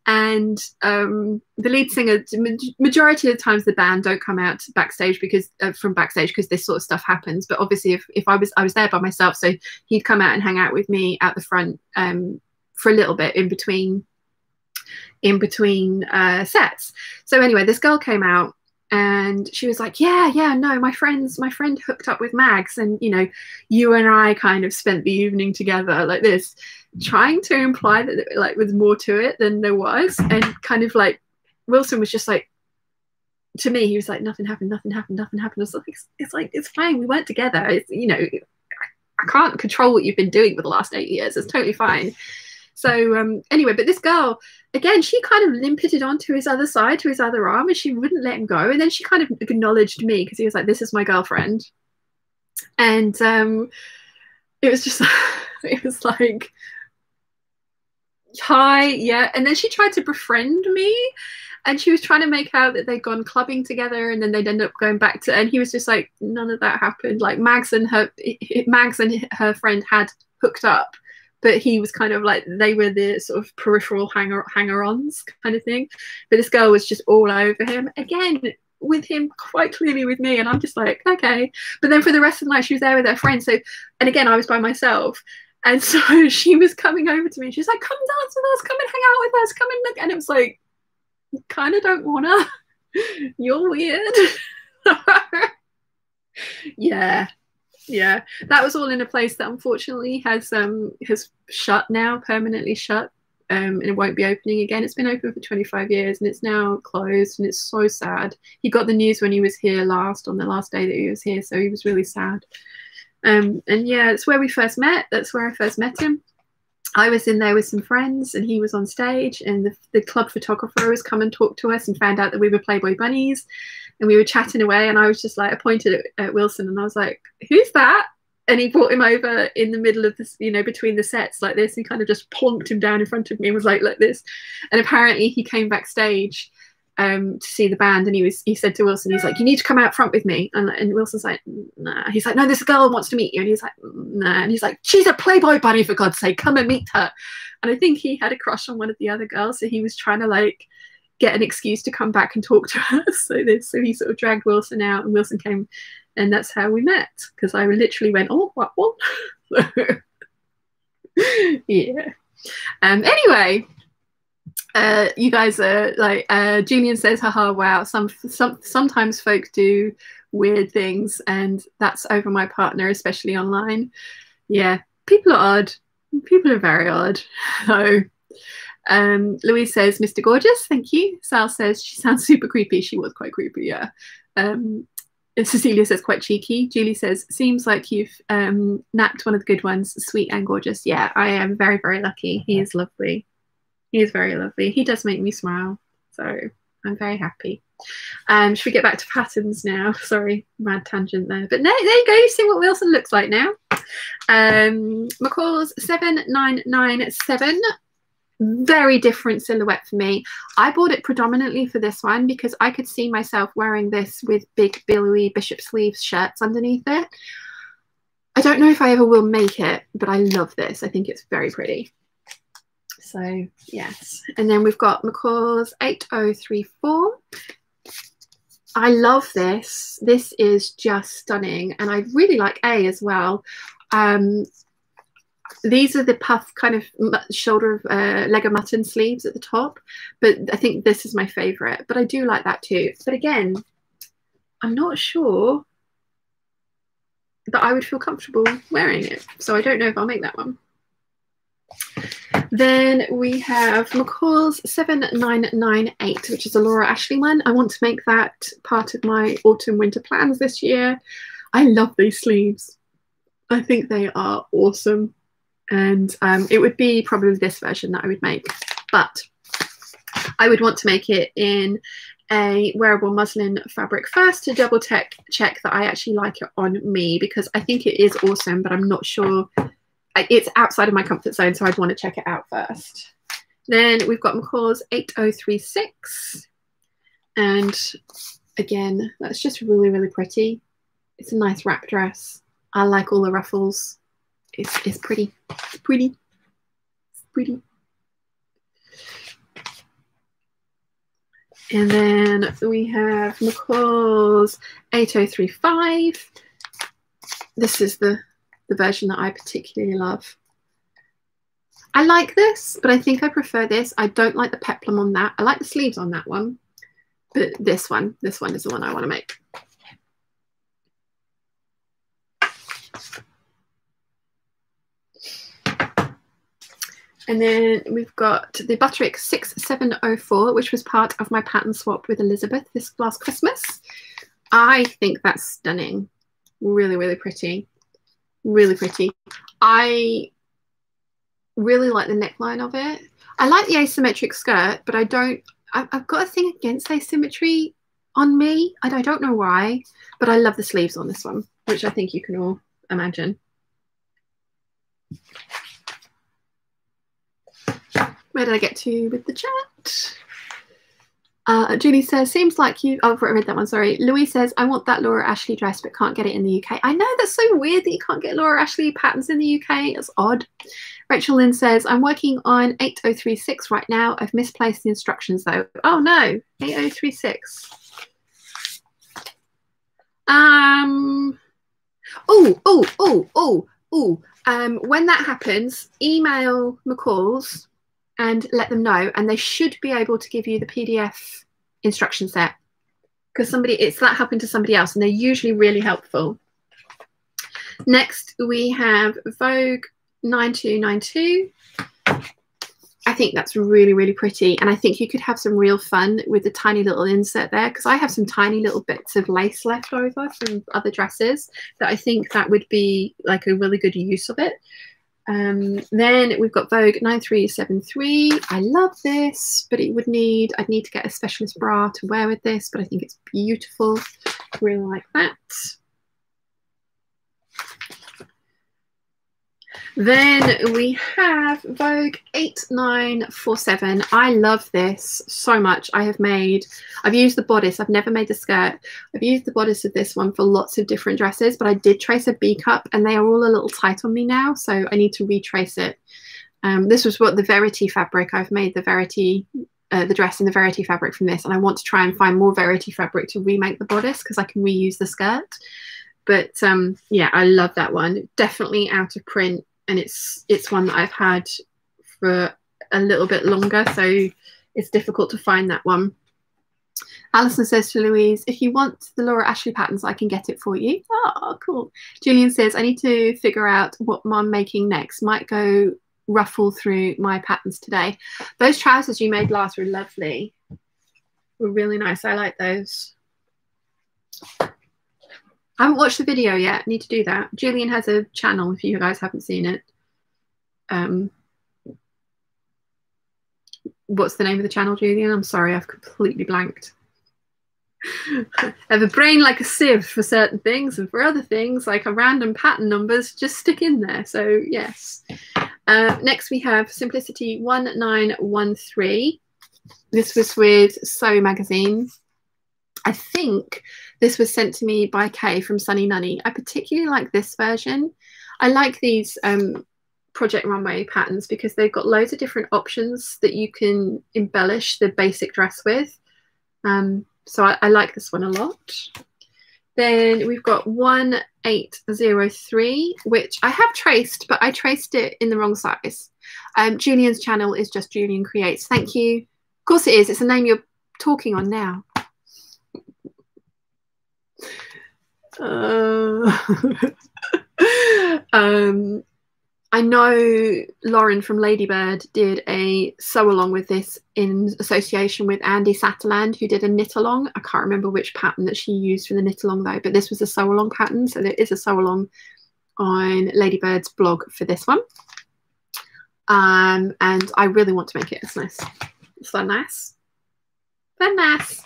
and the lead singer, majority of the times the band don't come out backstage because from backstage because this sort of stuff happens. But obviously if I was there by myself, so he'd come out and hang out with me at the front for a little bit in between sets. So anyway, this girl came out, and she was like, yeah, no, my friend hooked up with Mags, and you know, you and I kind of spent the evening together, like this, trying to imply that like there's more to it than there was. And kind of like Wilson was just like, to me, he was like, nothing happened. I was like, it's fine, we weren't together. It's, you know, I can't control what you've been doing for the last 8 years. It's totally fine. So anyway, but this girl, again, she kind of limped it onto his other side, to his other arm, and she wouldn't let him go. And then she kind of acknowledged me because he was like, "This is my girlfriend." And it was just, it was like, "Hi, yeah." And then she tried to befriend me, and she was trying to make out that they'd gone clubbing together, and then they'd end up going back to. And he was just like, "None of that happened." Like Mags and her friend had hooked up, but he was kind of like, they were the sort of peripheral hanger-ons kind of thing. But this girl was just all over him again, with him quite clearly with me, and I'm just like, okay. But then for the rest of the night she was there with her friends, so, and again I was by myself, and so she was coming over to me, she's like, "Come dance with us, come and hang out with us, come and look." And it was like, kind of don't wanna. You're weird. Yeah, that was all in a place that unfortunately has shut now, permanently shut, and it won't be opening again. It's been open for 25 years and it's now closed, and it's so sad. He got the news when he was here last, on the last day that he was here, so he was really sad. And yeah, it's where we first met. That's where I first met him. I was in there with some friends and he was on stage, and the club photographer was come and talked to us and found out that we were Playboy bunnies, and we were chatting away, and I was just like, I pointed at Wilson and I was like, "Who's that?" And he brought him over in the middle of this, you know, between the sets like this, and kind of just plonked him down in front of me and was like this. And apparently he came backstage to see the band, and he said to Wilson, he's like, "You need to come out front with me." And Wilson's like, "Nah." He's like, "No, this girl wants to meet you." And he's like, "Nah." And he's like, "She's a Playboy bunny, for God's sake, come and meet her." And I think he had a crush on one of the other girls, so he was trying to like get an excuse to come back and talk to us. So he sort of dragged Wilson out, and Wilson came, and that's how we met, because I literally went, "Oh, what?" Yeah. Anyway, you guys are like, Julian says, "Haha, wow, sometimes folk do weird things, and that's over my partner, especially online." Yeah, people are odd. People are very odd. So Louise says, "Mr. Gorgeous, thank you." Sal says, "She sounds super creepy." She was quite creepy, yeah. And Cecilia says, "Quite cheeky." Julie says, "Seems like you've napped one of the good ones, sweet and gorgeous." Yeah, I am very, very lucky. He is lovely. He is very lovely. He does make me smile, so I'm very happy. Should we get back to patterns now? Sorry, mad tangent there. But there you go. You see what Wilson looks like now. McCall's 7997. Very different silhouette for me. I bought it predominantly for this one because I could see myself wearing this with big billowy bishop sleeves shirts underneath it. I don't know if I ever will make it, but I love this. I think it's very pretty. So yes. And then we've got McCall's 8034. I love this. This is just stunning, and I really like A as well. These are the puff kind of shoulder leg of mutton sleeves at the top, but I think this is my favorite. But I do like that too. But again, I'm not sure that I would feel comfortable wearing it, so I don't know if I'll make that one. Then we have McCall's 7998, which is a Laura Ashley one. I want to make that part of my autumn winter plans this year. I love these sleeves. I think they are awesome. And it would be probably this version that I would make, but I would want to make it in a wearable muslin fabric first to double check that I actually like it on me, because I think it is awesome, but I'm not sure. It's outside of my comfort zone, so I'd want to check it out first. Then we've got McCall's 8036. And again, that's just really, really pretty. It's a nice wrap dress. I like all the ruffles. It's pretty. It's pretty. It's pretty. And then we have McCall's 8035. This is the version that I particularly love. I like this, but I think I prefer this. I don't like the peplum on that. I like the sleeves on that one, but this one is the one I want to make. And then we've got the Butterick 6704, which was part of my pattern swap with Elizabeth this last Christmas. I think that's stunning. Really, really pretty. Really pretty. I really like the neckline of it. I like the asymmetric skirt, but I've got a thing against asymmetry on me. I don't know why, but I love the sleeves on this one, which I think you can all imagine. Where did I get to with the chat? Julie says, seems like you, oh, I read that one, sorry. Louise says, I want that Laura Ashley dress, but can't get it in the UK. I know, that's so weird that you can't get Laura Ashley patterns in the UK. It's odd. Rachel Lynn says, I'm working on 8036 right now. I've misplaced the instructions though. Oh no, 8036. When that happens, email McCall's and let them know, and they should be able to give you the PDF instruction set, because that happened to somebody else, and they're usually really helpful. Next, we have Vogue 9292. I think that's really, really pretty, and I think you could have some real fun with the tiny little insert there, because I have some tiny little bits of lace left over from other dresses that I think that would be like a really good use of it. Then we've got Vogue 9373. I love this, but I'd need to get a specialist bra to wear with this, but I think it's beautiful. Really like that. Then we have Vogue 8947. I love this so much. I've used the bodice. I've never made the skirt. I've used the bodice of this one for lots of different dresses, but I did trace a B cup and they are all a little tight on me now, so I need to retrace it. This was what the Verity fabric. I've made the Verity, the dress in the Verity fabric from this, and I want to try and find more Verity fabric to remake the bodice because I can reuse the skirt. But yeah, I love that one. Definitely out of print. And it's one that I've had for a little bit longer, so it's difficult to find that one. Alison says to Louise, if you want the Laura Ashley patterns, I can get it for you. Oh, cool. Julian says, I need to figure out what I'm making next. Might go ruffle through my patterns today. Those trousers you made last were lovely. Were really nice. I like those. I haven't watched the video yet. Need to do that. Julian has a channel if you guys haven't seen it. What's the name of the channel, Julian? I'm sorry, I've completely blanked. I have a brain like a sieve for certain things, and for other things, like a random pattern numbers, just stick in there. So yes. Next we have Simplicity 1913. This was with Sew Magazine. I think this was sent to me by Kay from Sunny Nunny. I particularly like this version. I like these Project Runway patterns because they've got loads of different options that you can embellish the basic dress with. So I like this one a lot. Then we've got 1803, which I have traced, but I traced it in the wrong size. Julian's channel is just Julian Creates. Thank you. Of course it is. It's the name you're talking on now. I know Lauren from Ladybird did a sew along with this in association with Andy Satterland, who did a knit along. I can't remember which pattern that she used for the knit along though, but this was a sew along pattern. So there is a sew along on Ladybird's blog for this one. And I really want to make it. It's nice. It's so nice. Very nice.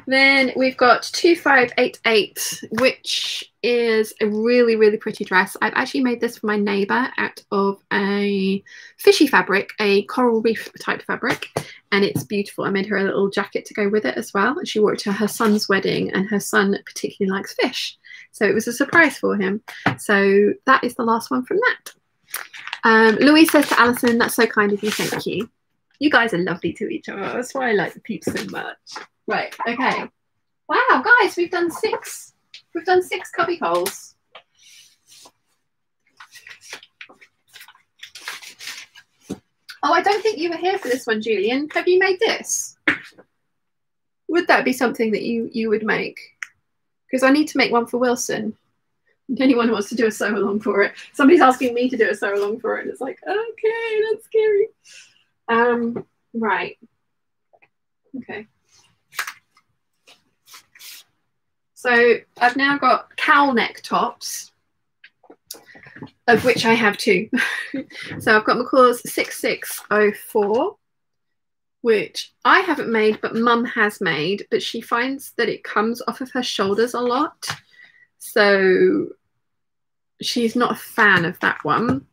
Then we've got 2588, which is a really, really pretty dress. I've actually made this for my neighbour out of a fishy fabric, a coral reef type fabric, and it's beautiful. I made her a little jacket to go with it as well, and she wore it to her son's wedding, and her son particularly likes fish. So it was a surprise for him. So that is the last one from that. Louise says to Alison, that's so kind of you, thank you. You guys are lovely to each other. That's why I like the peeps so much. Right, okay. Wow, guys, we've done 6. We've done 6 cubby holes. Oh, I don't think you were here for this one, Julian. Have you made this? Would that be something that you would make? Because I need to make one for Wilson. If anyone wants to do a sew along for it. Somebody's asking me to do a sew along for it. And it's like, okay, that's scary. Right. Okay. So I've now got cowl neck tops. of which I have 2. So I've got McCall's 6604, which I haven't made, but Mum has made, but she finds that it comes off of her shoulders a lot. So she's not a fan of that one.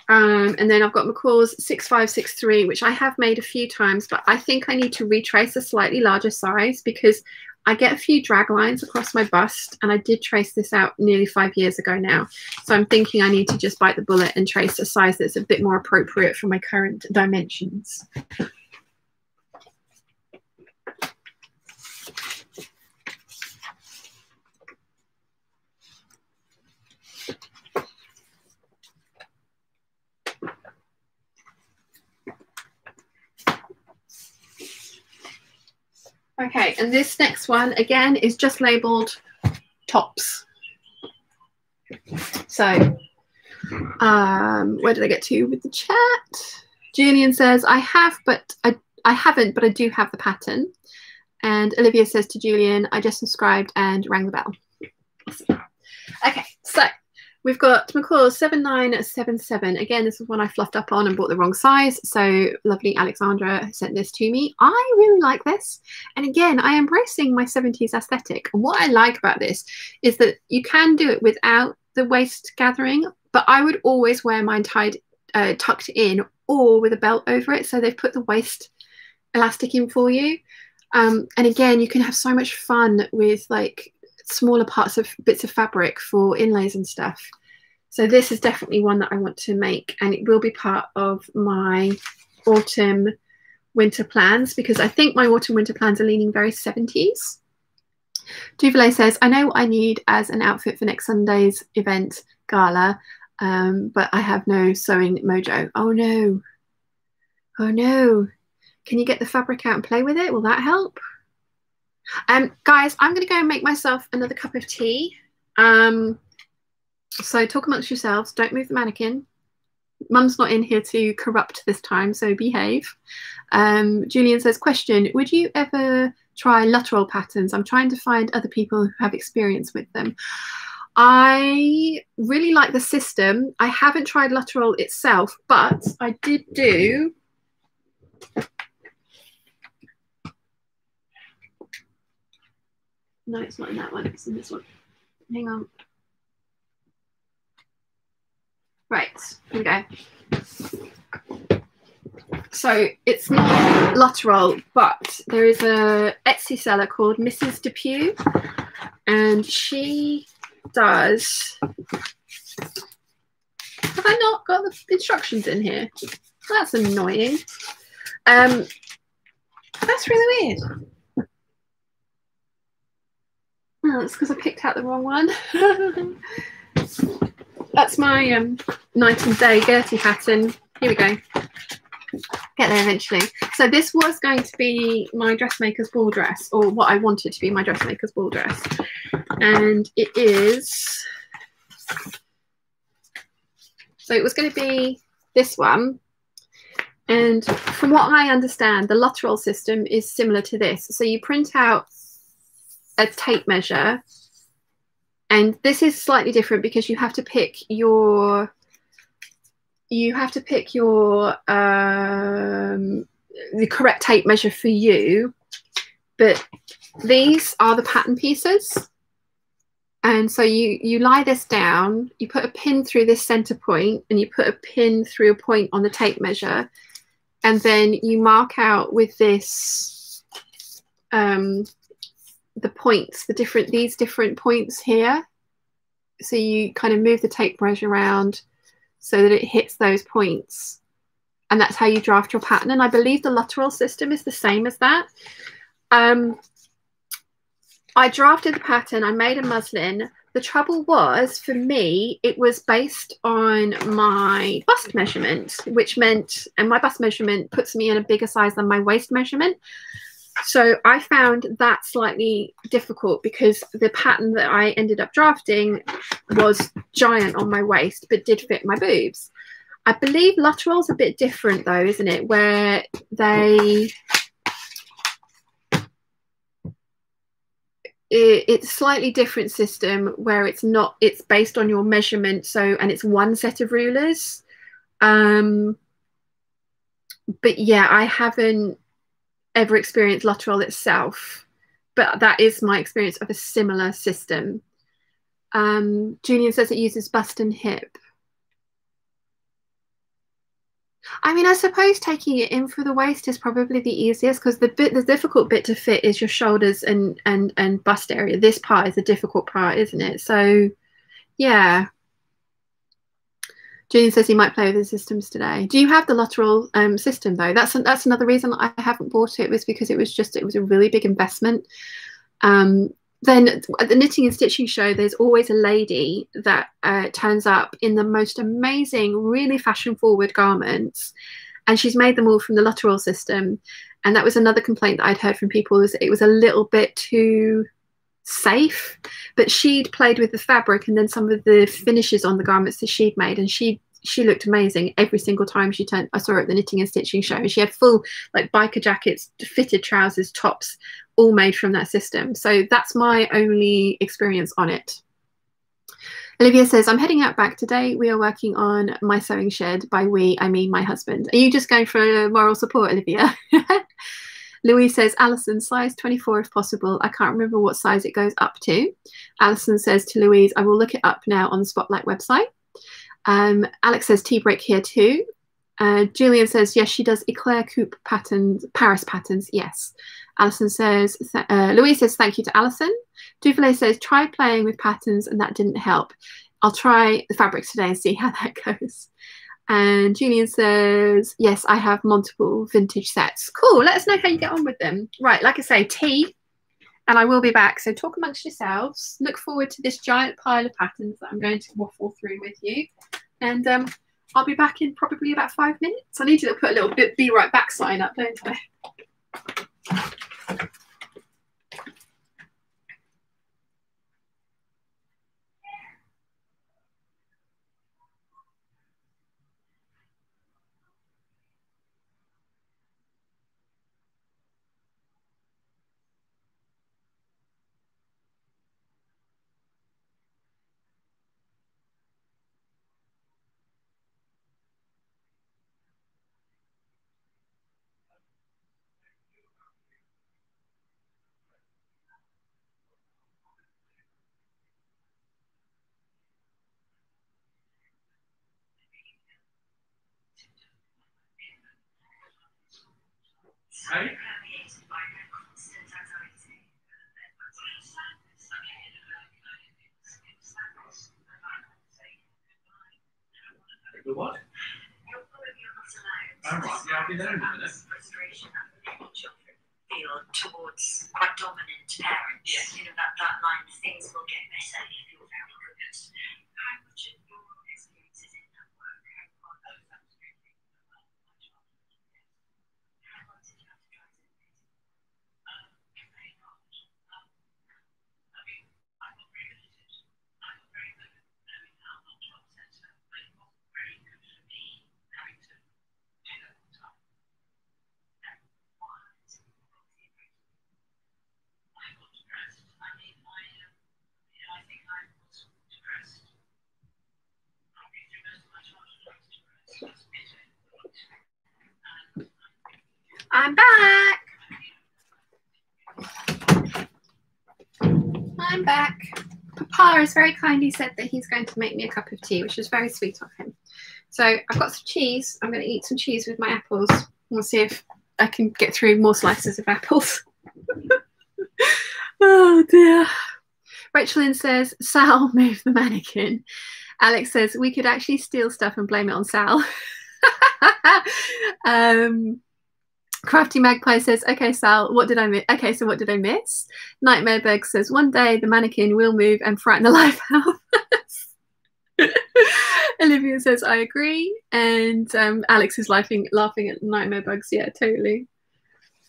And then I've got McCall's 6563, which I have made a few times, but I think I need to retrace a slightly larger size because I get a few drag lines across my bust, and I did trace this out nearly 5 years ago now. So I'm thinking I need to just bite the bullet and trace a size that's a bit more appropriate for my current dimensions. Okay, and this next one, again, is just labelled tops. So, where did I get to with the chat? Julian says, I haven't, but I do have the pattern. And Olivia says to Julian, I just subscribed and rang the bell. Okay, so we've got McCall's 7977. Again, this is one I fluffed up on and bought the wrong size. So lovely Alexandra sent this to me. I really like this. And again, I am embracing my 70s aesthetic. And what I like about this is that you can do it without the waist gathering, but I would always wear mine tied, tucked in, or with a belt over it. So they've put the waist elastic in for you. And again, you can have so much fun with like smaller parts of bits of fabric for inlays and stuff. So this is definitely one that I want to make, and it will be part of my autumn winter plans, because I think my autumn winter plans are leaning very 70s. Duvalier says, I know what I need as an outfit for next Sunday's event gala, but I have no sewing mojo. Oh no. Oh no. Can you get the fabric out and play with it? Will that help? Guys, I'm going to go and make myself another cup of tea. So talk amongst yourselves. Don't move the mannequin. Mum's not in here to corrupt this time, so behave. Julian says, question, would you ever try Luttrell patterns? I'm trying to find other people who have experience with them. I really like the system. I haven't tried Luttrell itself, but I did do... No, it's not in that one. It's in this one. Hang on. Right, here we go. So it's not Luttrell, but there is a Etsy seller called Mrs. Depew, and she does... Have I not got the instructions in here? That's annoying. That's really weird. Oh, it's because I picked out the wrong one. That's my night and day Gertie pattern. Here we go. Get there eventually. So this was going to be my dressmaker's ball dress, or what I wanted to be my dressmaker's ball dress. And it is... So it was going to be this one. And from what I understand, the Luttrell system is similar to this. So you print out a tape measure, and this is slightly different because you have to pick your the correct tape measure for you, but these are the pattern pieces. And so you lie this down, you put a pin through this center point, and you put a pin through a point on the tape measure, and then you mark out with this the points, these different points here. So you kind of move the tape measure around so that it hits those points, and that's how you draft your pattern. And I believe the Luttrell system is the same as that. I drafted the pattern, I made a muslin. The trouble was, for me, it was based on my bust measurement, which meant, and my bust measurement puts me in a bigger size than my waist measurement. So I found that slightly difficult because the pattern that I ended up drafting was giant on my waist, but did fit my boobs. I believe Luttrell's a bit different though, isn't it? Where it's a slightly different system where it's based on your measurement. So, and it's one set of rulers. But yeah, I haven't ever experienced Luttrell itself, but that is my experience of a similar system. Julian says it uses bust and hip. I mean, I suppose taking it in through the waist is probably the easiest, because the difficult bit to fit is your shoulders and bust area. This part is the difficult part, isn't it? So, yeah. Julian says he might play with the systems today. Do you have the Luttrell system though? That's another reason I haven't bought it, was because it was a really big investment. Then at the knitting and stitching show, there's always a lady that turns up in the most amazing, really fashion forward garments, and she's made them all from the Luttrell system. And that was another complaint that I'd heard from people, was it was a little bit too safe. But she'd played with the fabric and then some of the finishes on the garments that she'd made, and she looked amazing every single time I saw her at the knitting and stitching show. She had full like biker jackets, fitted trousers, tops, all made from that system. So that's my only experience on it. Olivia says, I'm heading out back today. We are working on my sewing shed. By we, I mean my husband. Are you just going for moral support, Olivia? Louise says, Alison, size 24 if possible. I can't remember what size it goes up to. Alison says to Louise, I will look it up now on the Spotlight website. Alex says, tea break here too. Julian says, yes, she does eclair coupe patterns, Paris patterns, yes. Alison says, Louise says, thank you to Alison. Duvalier says, try playing with patterns and that didn't help. I'll try the fabrics today and see how that goes. And Julian says, yes, I have multiple vintage sets. Cool, let us know how you get on with them. Right, like I say, tea, and I will be back. So talk amongst yourselves. Look forward to this giant pile of patterns that I'm going to waffle through with you. And I'll be back in probably about 5 minutes. I need to put a little bit be right back sign up, don't I? Right? The what? All right, yeah, I'll be there in a minute. Frustration that children feel towards quite dominant parents. Yes. You know, that line, things will get better if you're very good. How much of your experiences in that work? How long did you have to try to very hard. I mean, I'm not very good at it. I'm not very good at knowing how not to upset her, but it wasn't very good for me having to do that all the time. And why? I got depressed. I mean, I think I was depressed. Probably through most of my childhood, I was depressed. I'm back. I'm back. Papa has very kindly said that he's going to make me a cup of tea, which is very sweet of him. So I've got some cheese. I'm going to eat some cheese with my apples. We'll see if I can get through more slices of apples. Oh dear. Rachel Lynn says, Sal, move the mannequin. Alex says, we could actually steal stuff and blame it on Sal. Crafty Magpie says, okay, Sal, what did I miss? Okay, so what did I miss? Nightmare Berg says, one day the mannequin will move and frighten the life out of us. Olivia says, I agree. And Alex is laughing at Nightmare Bugs. Yeah, totally.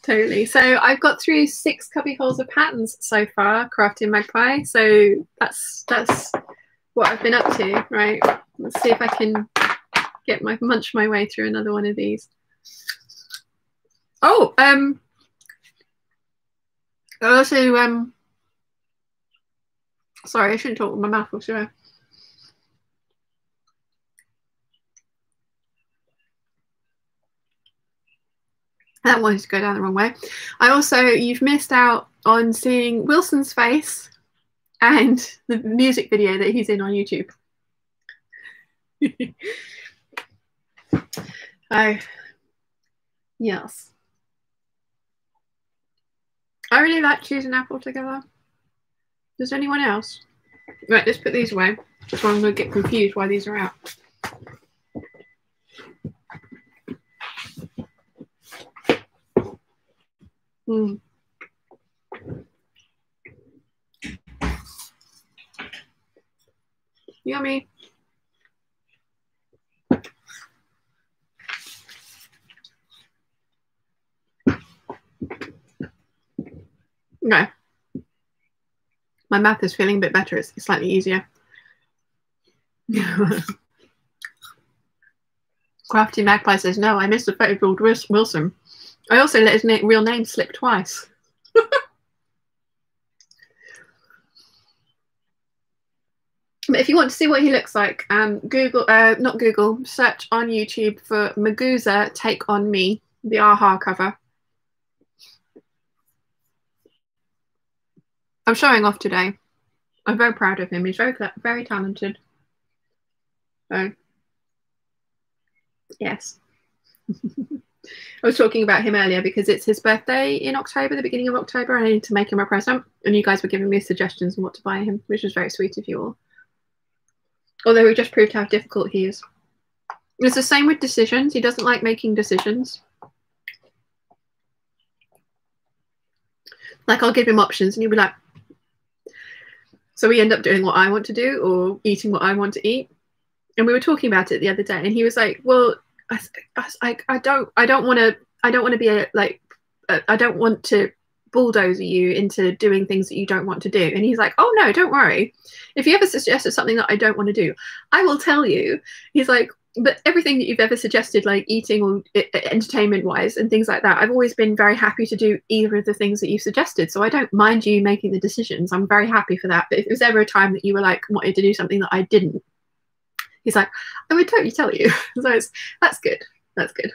Totally. So I've got through 6 cubby holes of patterns so far, Crafty Magpie. So that's what I've been up to, right? Let's see if I can munch my way through another one of these. Oh, also Sorry, I shouldn't talk with my mouth full, should I? That wanted to go down the wrong way. You've missed out on seeing Wilson's face and the music video that he's in on YouTube. Oh, yes. I really like cheese and apple together. Does anyone else? Right, let's put these away. So I'm going to get confused why these are out. Mm. Yummy. No. My math is feeling a bit better. It's slightly easier. Crafty Magpie says, no, I missed the photo called Wilson. I also let his real name slip twice. But if you want to see what he looks like, search on YouTube for Maguza Take On Me, the AHA cover. I'm showing off today. I'm very proud of him. He's very talented. So, yes. I was talking about him earlier because it's his birthday in October, the beginning of October, and I need to make him a present. And you guys were giving me suggestions on what to buy him, which was very sweet of you all. Although he just proved how difficult he is. It's the same with decisions. He doesn't like making decisions. Like, I'll give him options and he'll be like, so we end up doing what I want to do or eating what I want to eat. And we were talking about it the other day, and he was like, well, I don't want to be I don't want to bulldoze you into doing things that you don't want to do. And he's like, oh no, don't worry. If you ever suggested something that I don't want to do, I will tell you. He's like, but everything that you've ever suggested, like eating or entertainment wise and things like that, I've always been very happy to do either of the things that you've suggested. So I don't mind you making the decisions. I'm very happy for that. But if it was ever a time that you were like wanted to do something that I didn't, he's like, I would totally tell you. So that's good. That's good.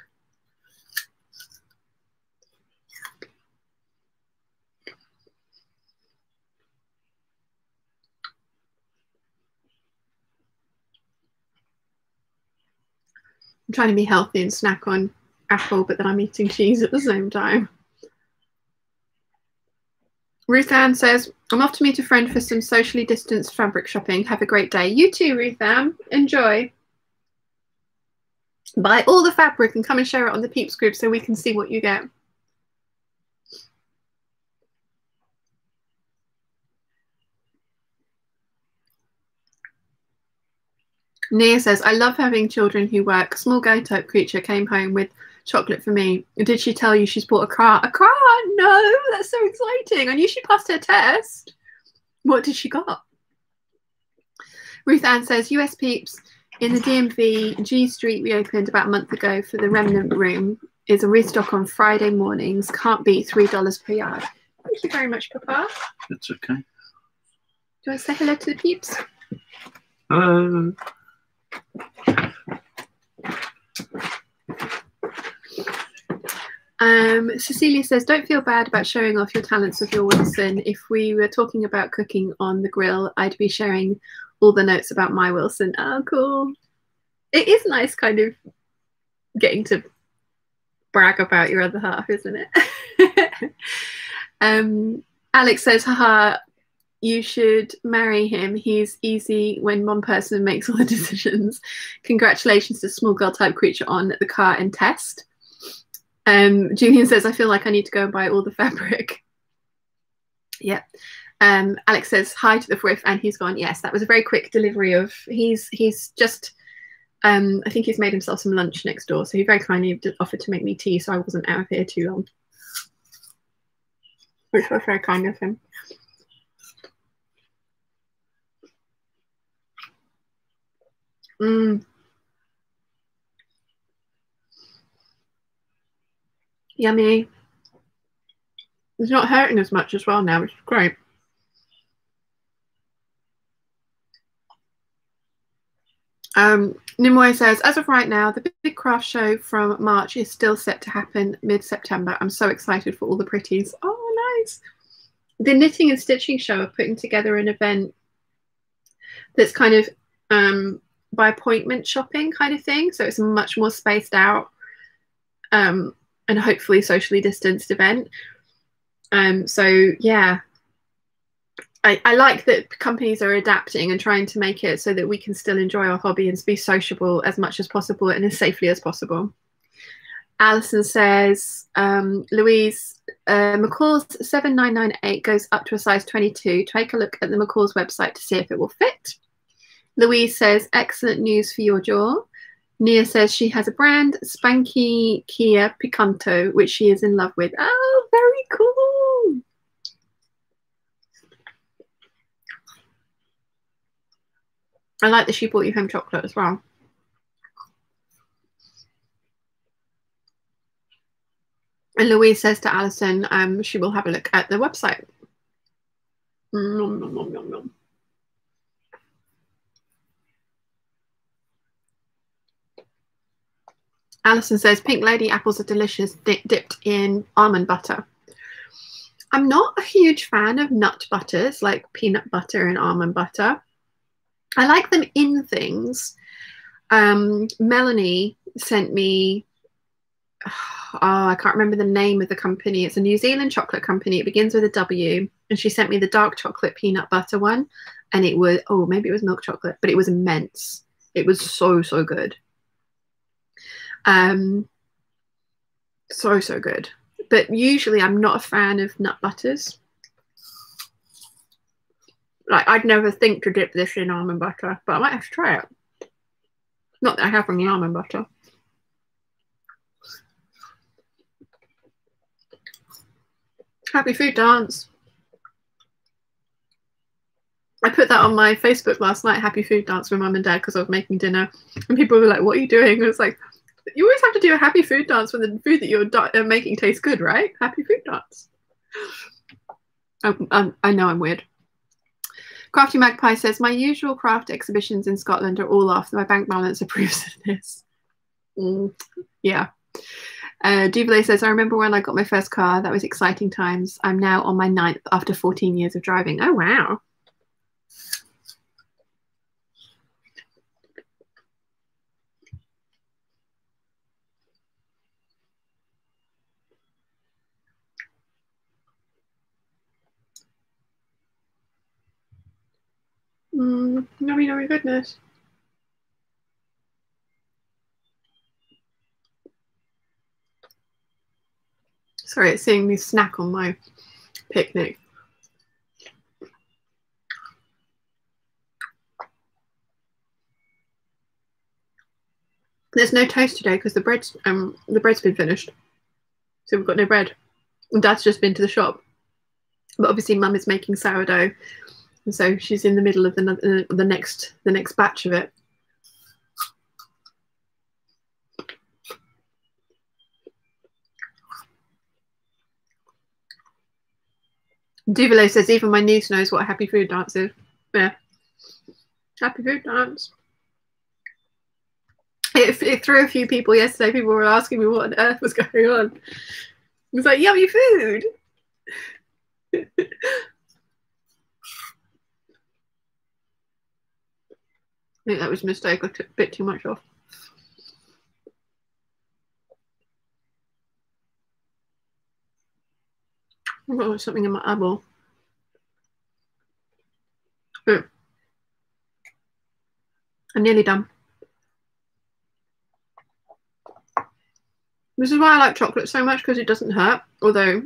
I'm trying to be healthy and snack on apple, but then I'm eating cheese at the same time. Ruth Ann says, I'm off to meet a friend for some socially distanced fabric shopping. Have a great day. You too, Ruth Ann. Enjoy. Buy all the fabric and come and share it on the Peeps group so we can see what you get. Nia says, I love having children who work. Small girl type creature came home with chocolate for me. Did she tell you she's bought a car? A car? No, that's so exciting. I knew she passed her test. What did she got? Ruth Ann says, US Peeps, in the DMV, G Street reopened about a month ago for the Remnant Room. Is a restock on Friday mornings. Can't beat $3 per yard. Thank you very much, Papa. That's okay. Do you want to say hello to the peeps? Hello. Cecilia says, don't feel bad about showing off your talents of your Wilson. If we were talking about cooking on the grill, I'd be sharing all the notes about my Wilson. Oh, cool. It is nice kind of getting to brag about your other half, isn't it? Alex says, haha, you should marry him. He's easy when one person makes all the decisions. Congratulations to small girl type creature on the car and test. Julian says, I feel like I need to go and buy all the fabric. Yeah. Alex says, hi to the Frith, and he's gone. Yes, that was a very quick delivery of, he's just, I think he's made himself some lunch next door. So he very kindly offered to make me tea so I wasn't out of here too long. Which was very kind of him. Yummy. It's not hurting as much as well now, which is great. Nimoy says, as of right now, the big craft show from March is still set to happen mid-September. I'm so excited for all the pretties. Oh, nice. The Knitting and Stitching Show are putting together an event that's kind of by appointment shopping kind of thing. So it's a much more spaced out and hopefully socially distanced event. So yeah, I like that companies are adapting and trying to make it so that we can still enjoy our hobby and be sociable as much as possible and as safely as possible. Alison says, Louise, McCall's 7998 goes up to a size 22. Take a look at the McCall's website to see if it will fit. Louise says, excellent news for your jaw. Nia says she has a brand, Spanky Kia Picanto, which she is in love with. Oh, very cool. I like that she bought you home chocolate as well. And Louise says to Alison, she will have a look at the website. Nom, nom, nom, nom, nom. Alison says, Pink Lady apples are delicious, dipped in almond butter. I'm not a huge fan of nut butters, like peanut butter and almond butter. I like them in things. Melanie sent me, I can't remember the name of the company. It's a New Zealand chocolate company. It begins with a W. And she sent me the dark chocolate peanut butter one. And it was, oh, maybe it was milk chocolate, but it was immense. It was so, so good. So good. But usually I'm not a fan of nut butters. Like, I'd never think to dip this in almond butter, but I might have to try it. Not that I have any almond butter. Happy food dance. I put that on my Facebook last night, happy food dance with mum and dad, because I was making dinner. And people were like, what are you doing? And I was like, you always have to do a happy food dance when the food that you're making tastes good, right? Happy food dance. I know I'm weird. Crafty Magpie says, my usual craft exhibitions in Scotland are all off. My bank balance approves of this. Yeah. Duvalier says, I remember when I got my first car. That was exciting times. I'm now on my 9th after 14 years of driving. Oh, wow. No, goodness. Sorry, it's seeing me snack on my picnic. There's no toast today because the bread's been finished. So we've got no bread. And Dad's just been to the shop. But obviously Mum is making sourdough. And so she's in the middle of the next batch of it. Duvalier says, even my niece knows what a happy food dance is. Yeah. Happy food dance. It threw a few people yesterday. People were asking me what on earth was going on. It was like, yummy food. I think that was a mistake. I took a bit too much off. I've got something in my eyeball. But I'm nearly done. This is why I like chocolate so much, because it doesn't hurt. Although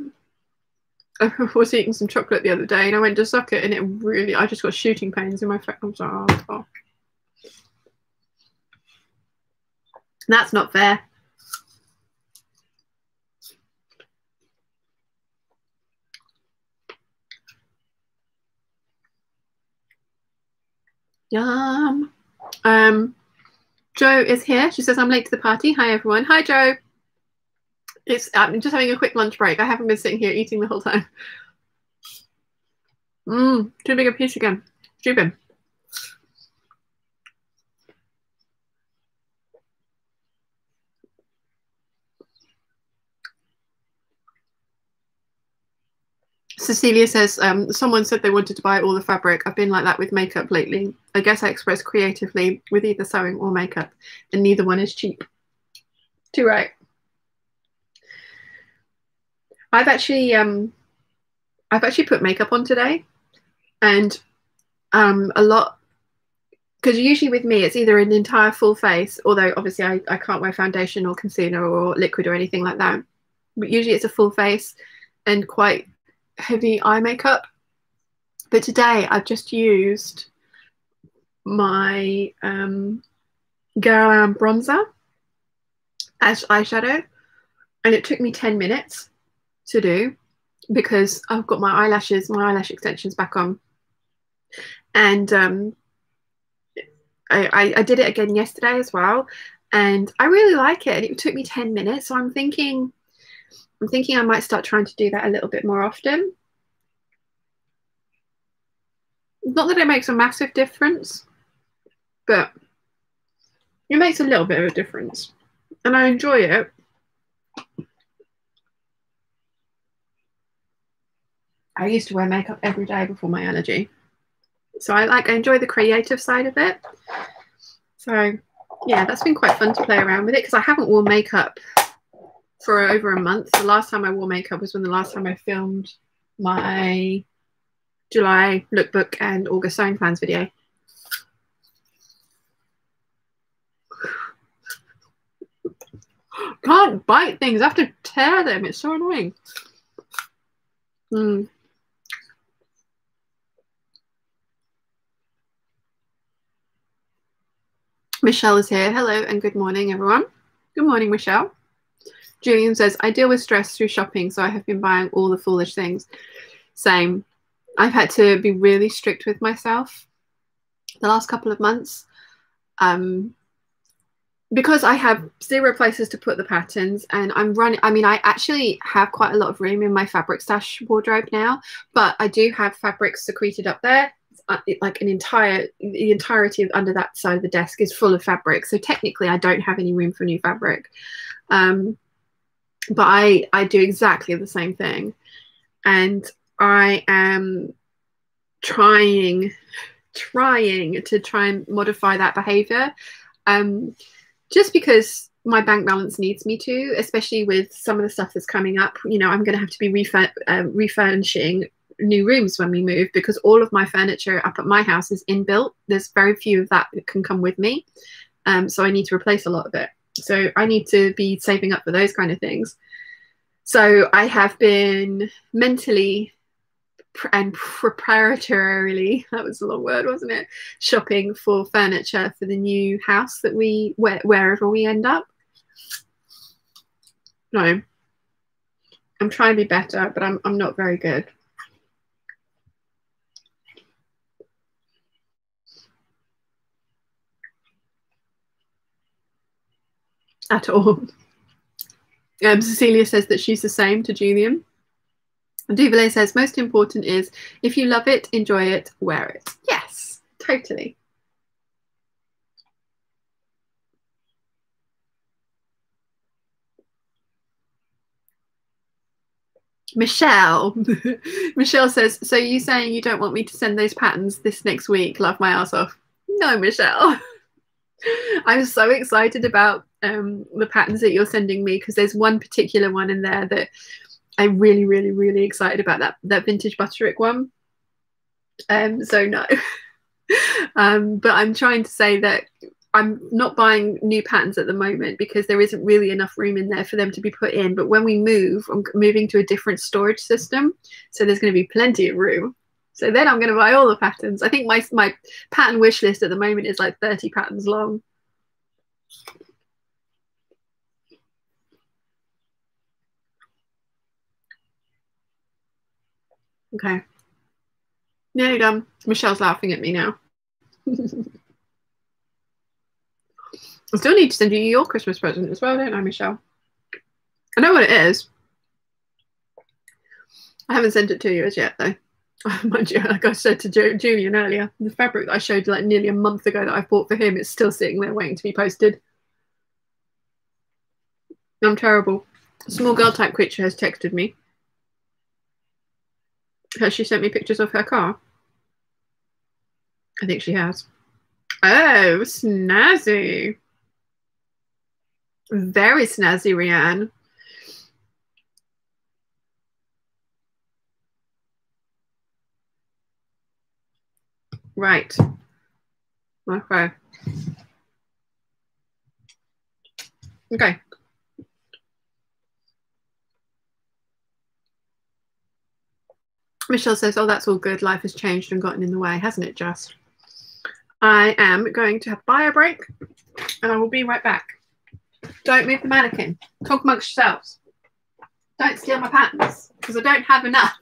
I was eating some chocolate the other day and I went to suck it and it really, I just got shooting pains in my face. I was like, oh. That's not fair. Yum. Jo is here. She says, I'm late to the party. Hi, everyone. Hi, Jo. I'm just having a quick lunch break. I haven't been sitting here eating the whole time. Too big a piece again. Stupid. Cecilia says, someone said they wanted to buy all the fabric. I've been like that with makeup lately. I guess I express creatively with either sewing or makeup, and neither one is cheap. Too right. I've actually put makeup on today, and a lot, because usually with me it's either an entire full face, although obviously I can't wear foundation or concealer or liquid or anything like that, but usually it's a full face and quite heavy eye makeup. But today I've just used my Guerlain bronzer as eyeshadow, and it took me 10 minutes to do because I've got my eyelash extensions back on, and I did it again yesterday as well, and I really like it, and it took me 10 minutes. So I'm thinking I might start trying to do that a little bit more often. Not that it makes a massive difference, but it makes a little bit of a difference, and I enjoy it. I used to wear makeup every day before my allergy, so I enjoy the creative side of it. So yeah, that's been quite fun to play around with it, because I haven't worn makeup for over a month. The last time I wore makeup was when the last time I filmed my July lookbook and August sewing plans video. Can't bite things, I have to tear them, it's so annoying. Michelle is here. Hello and good morning, everyone. Good morning, Michelle. Julian says, I deal with stress through shopping, so I have been buying all the foolish things. Same. I've had to be really strict with myself the last couple of months, because I have 0 places to put the patterns, and I actually have quite a lot of room in my fabric stash wardrobe now, but I do have fabrics secreted up there. Like the entirety of under that side of the desk is full of fabric, so technically I don't have any room for new fabric, but I do exactly the same thing, and I am trying to try and modify that behavior, just because my bank balance needs me to, especially with some of the stuff that's coming up. You know, I'm going to have to be refurnishing new rooms when we move, because all of my furniture up at my house is inbuilt. There's very few of that can come with me, so I need to replace a lot of it. So I need to be saving up for those kind of things. So I have been mentally and preparatorily, that was a long word, wasn't it, shopping for furniture for the new house that wherever we end up. No, I'm trying to be better, but I'm not very good. At all. Cecilia says that she's the same to Julian. Duvalier says, most important is, if you love it, enjoy it, wear it. Yes, totally. Michelle. Michelle says, so you saying you don't want me to send those patterns this next week? Laugh my ass off. No, Michelle. I'm so excited about the patterns that you're sending me, because there's one particular one in there that I'm really, really, really excited about, that vintage Butterick one. So no. But I'm trying to say that I'm not buying new patterns at the moment because there isn't really enough room in there for them to be put in. But when we move, I'm moving to a different storage system, so there's going to be plenty of room. So then I'm going to buy all the patterns. I think my pattern wish list at the moment is like 30 patterns long. Okay. Nearly done. Michelle's laughing at me now. I still need to send you your Christmas present as well, don't I, Michelle? I know what it is. I haven't sent it to you as yet, though. Mind you, like I said to Julian earlier, the fabric that I showed like nearly a month ago that I bought for him is still sitting there waiting to be posted. I'm terrible. A small girl type creature has texted me. Has she sent me pictures of her car? I think she has. Oh, snazzy. Very snazzy, Rianne. Right. Okay. Okay. Michelle says, oh, that's all good. Life has changed and gotten in the way, hasn't it, just? I am going to have a bio break and I will be right back. Don't move the mannequin. Talk amongst yourselves. Don't steal my patterns because I don't have enough.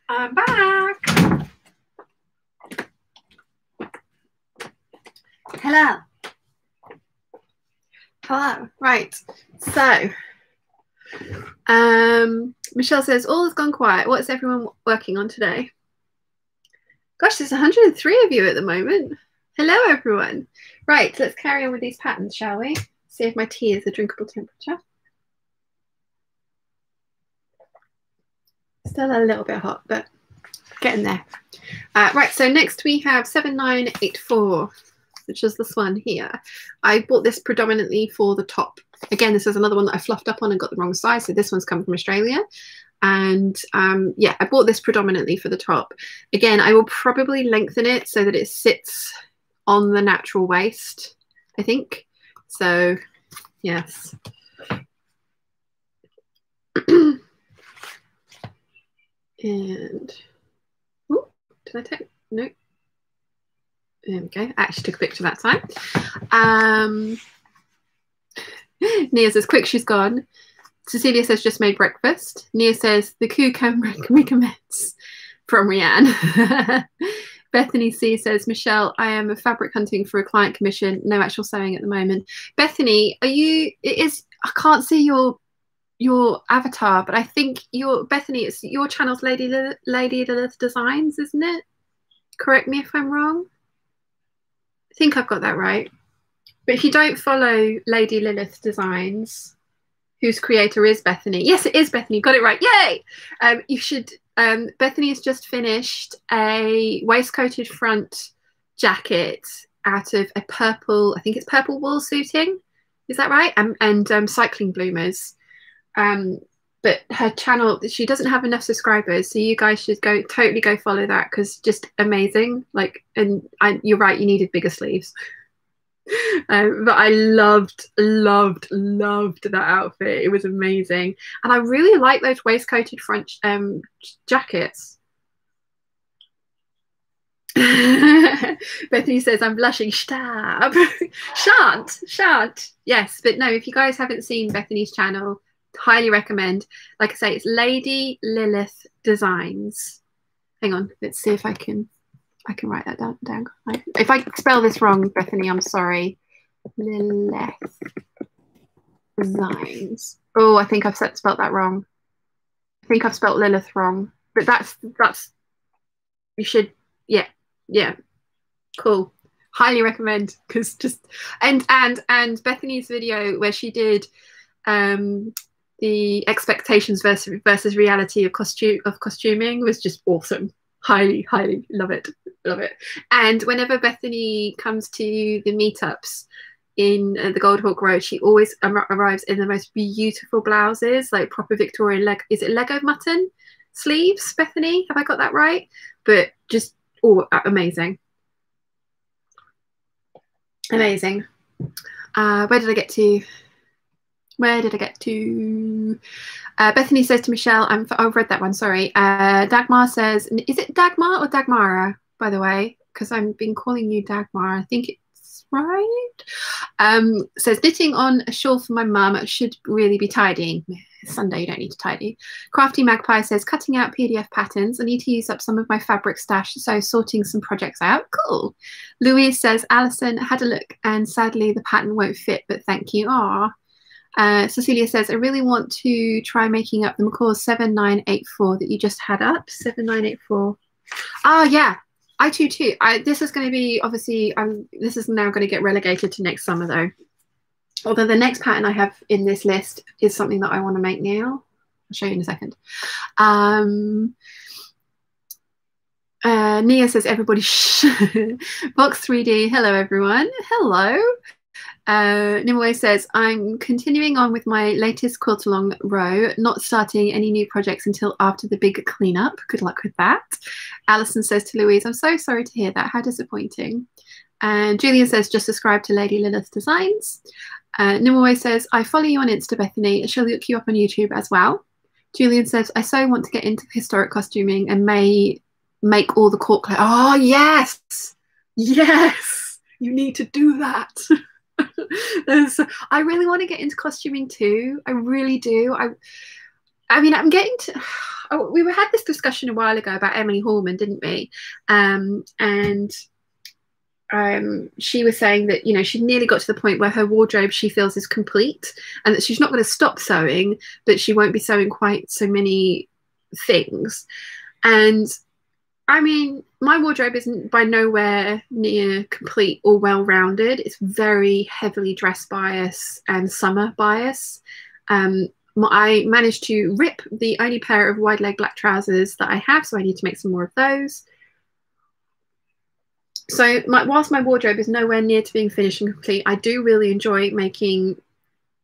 I'm back. Hello. Hello. Right. So, Michelle says, all has gone quiet. What's everyone working on today? Gosh, there's 103 of you at the moment. Hello, everyone. Right, let's carry on with these patterns, shall we? See if my tea is a drinkable temperature. Still a little bit hot, but getting there. Right, so next we have 7984, which is this one here. I bought this predominantly for the top. Again, this is another one that I fluffed up on and got the wrong size. So this one's come from Australia. And yeah, I bought this predominantly for the top. Again, I will probably lengthen it so that it sits on the natural waist, I think. So, yes. And, oh, did I take, no. There we go. I actually took a picture that time. Nia says, quick, she's gone. Cecilia says, just made breakfast. Nia says, the coup can recommence from Rianne. Bethany C says, Michelle, I am a fabric hunting for a client commission. No actual sewing at the moment. Bethany, are you, I can't see your avatar, but I think Bethany, it's your channel's Lady Lilith Designs, isn't it? Correct me if I'm wrong. I think I've got that right. But if you don't follow Lady Lilith Designs, whose creator is Bethany. Yes, it is Bethany. Got it right. Yay! You should. Bethany has just finished a waistcoated front jacket out of a purple. I think it's purple wool suiting. Is that right? And cycling bloomers. But her channel, she doesn't have enough subscribers, so you guys should totally go follow that because just amazing. Like, and you're right, you needed bigger sleeves. But I loved that outfit. It was amazing, and I really like those waistcoated front jackets. Bethany says, I'm blushing. Stab. Shan't. Yes, but no, if you guys haven't seen Bethany's channel, highly recommend. Like I say, it's Lady Lilith Designs. Hang on, let's see if I can write that down. If I spell this wrong, Bethany, I'm sorry. Lilith Designs. Oh, I think I've spelled that wrong. I think I've spelled Lilith wrong. But that's you should, yeah. Cool. Highly recommend, because just and Bethany's video where she did the expectations versus reality of costuming was just awesome. Highly love it. And whenever Bethany comes to the meetups in the Goldhawk Road, she always arrives in the most beautiful blouses, like proper Victorian is it Lego mutton sleeves, Bethany? Have I got that right? But just amazing. Where did I get to? Bethany says to Michelle, I've read that one, sorry. Dagmar says, is it Dagmar or Dagmara, by the way? Because I've been calling you Dagmar. I think it's right. Says, knitting on a shawl for my mum, should really be tidying. Sunday, you don't need to tidy. Crafty Magpie says, cutting out PDF patterns. I need to use up some of my fabric stash, so sorting some projects out. Cool. Louise says, Alison had a look and sadly the pattern won't fit, but thank you. Aww. Cecilia says, I really want to try making up the McCall 7984 that you just had up. 7984. Oh, yeah. I too. This is going to be, obviously, this is now going to get relegated to next summer, though. Although the next pattern I have in this list is something that I want to make now. I'll show you in a second. Nia says, everybody shh. Box 3D, hello, everyone. Hello. Nimue says, I'm continuing on with my latest quilt along row, not starting any new projects until after the big cleanup. Good luck with that. Alison says to Louise, I'm so sorry to hear that. How disappointing. And Julian says, just subscribe to Lady Lilith Designs. Nimue says, I follow you on Insta, Bethany. She'll look you up on YouTube as well. Julian says, I so want to get into historic costuming and may make all the court clothes. Oh, yes. Yes. You need to do that. I really want to get into costuming too. I really do. I mean, I'm getting to. Oh, we had this discussion a while ago about Emily Hallman, didn't we? And she was saying that, you know, she nearly got to the point where her wardrobe she feels is complete, and that she's not going to stop sewing, but she won't be sewing quite so many things. And I mean, my wardrobe isn't by nowhere near complete or well-rounded. It's very heavily dress bias and summer bias. I managed to rip the only pair of wide leg black trousers that I have, so I need to make some more of those. So whilst my wardrobe is nowhere near to being finished and complete, I do really enjoy making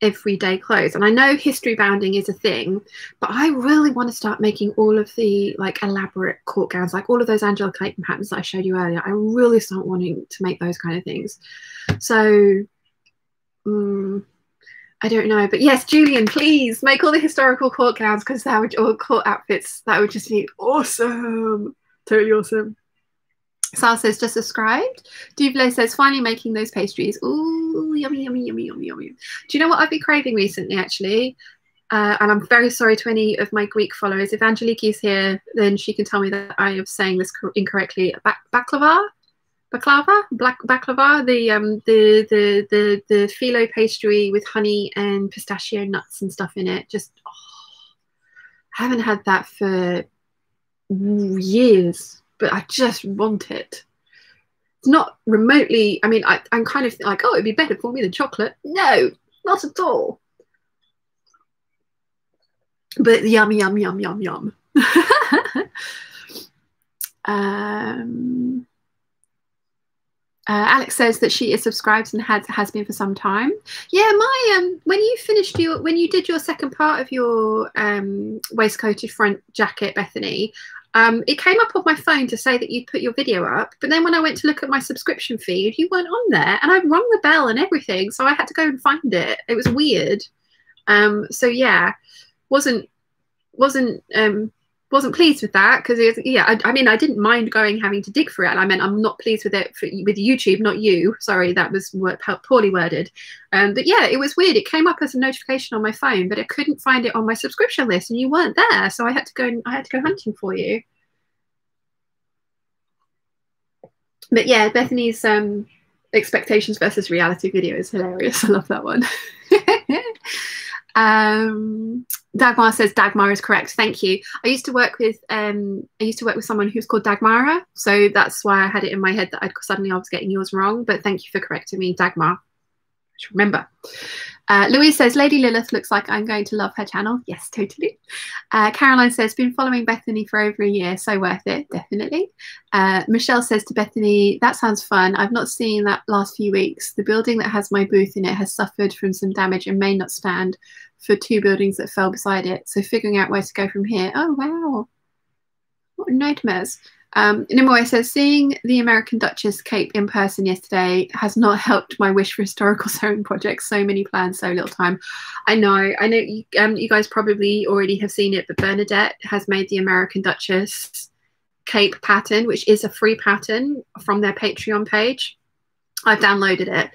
everyday clothes. And I know history bounding is a thing, but I really want to start making all of the like elaborate court gowns, like all of those Angela Clayton patterns that I showed you earlier. I really start wanting to make those kind of things. So I don't know, but yes, Julian, please make all the historical court gowns, because that would, or court outfits, that would just be awesome. Totally awesome. Sal says, just subscribed. Duvlay says, finally making those pastries. Ooh, yummy, yummy, yummy, yummy, yummy. Do you know what I've been craving recently, actually? And I'm very sorry to any of my Greek followers. If Angelique is here, then she can tell me that I am saying this incorrectly. Baklava, the phyllo pastry with honey and pistachio nuts and stuff in it. Just, I haven't had that for years. But I just want it. It's not remotely, I mean, I'm kind of like, oh, it'd be better for me than chocolate. No, not at all. But yum, yum, yum, yum, yum. Alex says that she is subscribed and has been for some time. Yeah, my when you did your second part of your waistcoated front jacket, Bethany, it came up on my phone to say that you'd put your video up, but then when I went to look at my subscription feed, you weren't on there, and I rung the bell and everything, so I had to go and find it. It was weird. So yeah, wasn't pleased with that, because yeah, I mean, I didn't mind having to dig for it, and I meant I'm not pleased with it with YouTube, not you. Sorry, that was poorly worded. But yeah, it was weird. It came up as a notification on my phone, but I couldn't find it on my subscription list, and you weren't there, so I had to go hunting for you. But yeah, Bethany's expectations versus reality video is hilarious. I love that one. Dagmar says Dagmar is correct. Thank you. I used to work with someone who's called Dagmara, so that's why I had it in my head that I was getting yours wrong. But thank you for correcting me, Dagmar. Remember. Louise says, Lady Lilith looks like I'm going to love her channel. Yes, totally. Caroline says, been following Bethany for over a year, so worth it, definitely. Michelle says to Bethany, that sounds fun. I've not seen that last few weeks. The building that has my booth in it has suffered from some damage and may not stand for 2 buildings that fell beside it. So figuring out where to go from here. Oh, wow. What nightmares. Nimoy says, seeing the American Duchess cape in person yesterday has not helped my wish for historical sewing projects. So many plans, so little time. I know you guys probably already have seen it, but Bernadette has made the American Duchess cape pattern, which is a free pattern from their Patreon page. I've downloaded it.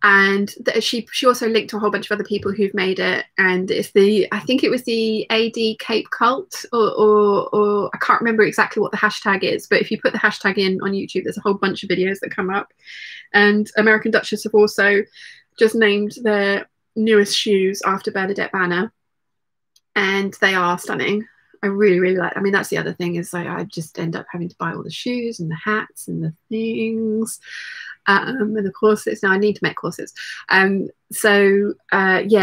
And she also linked to a whole bunch of other people who've made it, and it's I think it was the AD Cape Cult, or I can't remember exactly what the hashtag is, but if you put the hashtag in on YouTube, there's a whole bunch of videos that come up. And American Duchess have also just named their newest shoes after Bernadette Banner, and they are stunning. I really, really like. I mean, that's the other thing, is like I just end up having to buy all the shoes and the hats and the things. And the corsets. Now I need to make corsets. Yeah,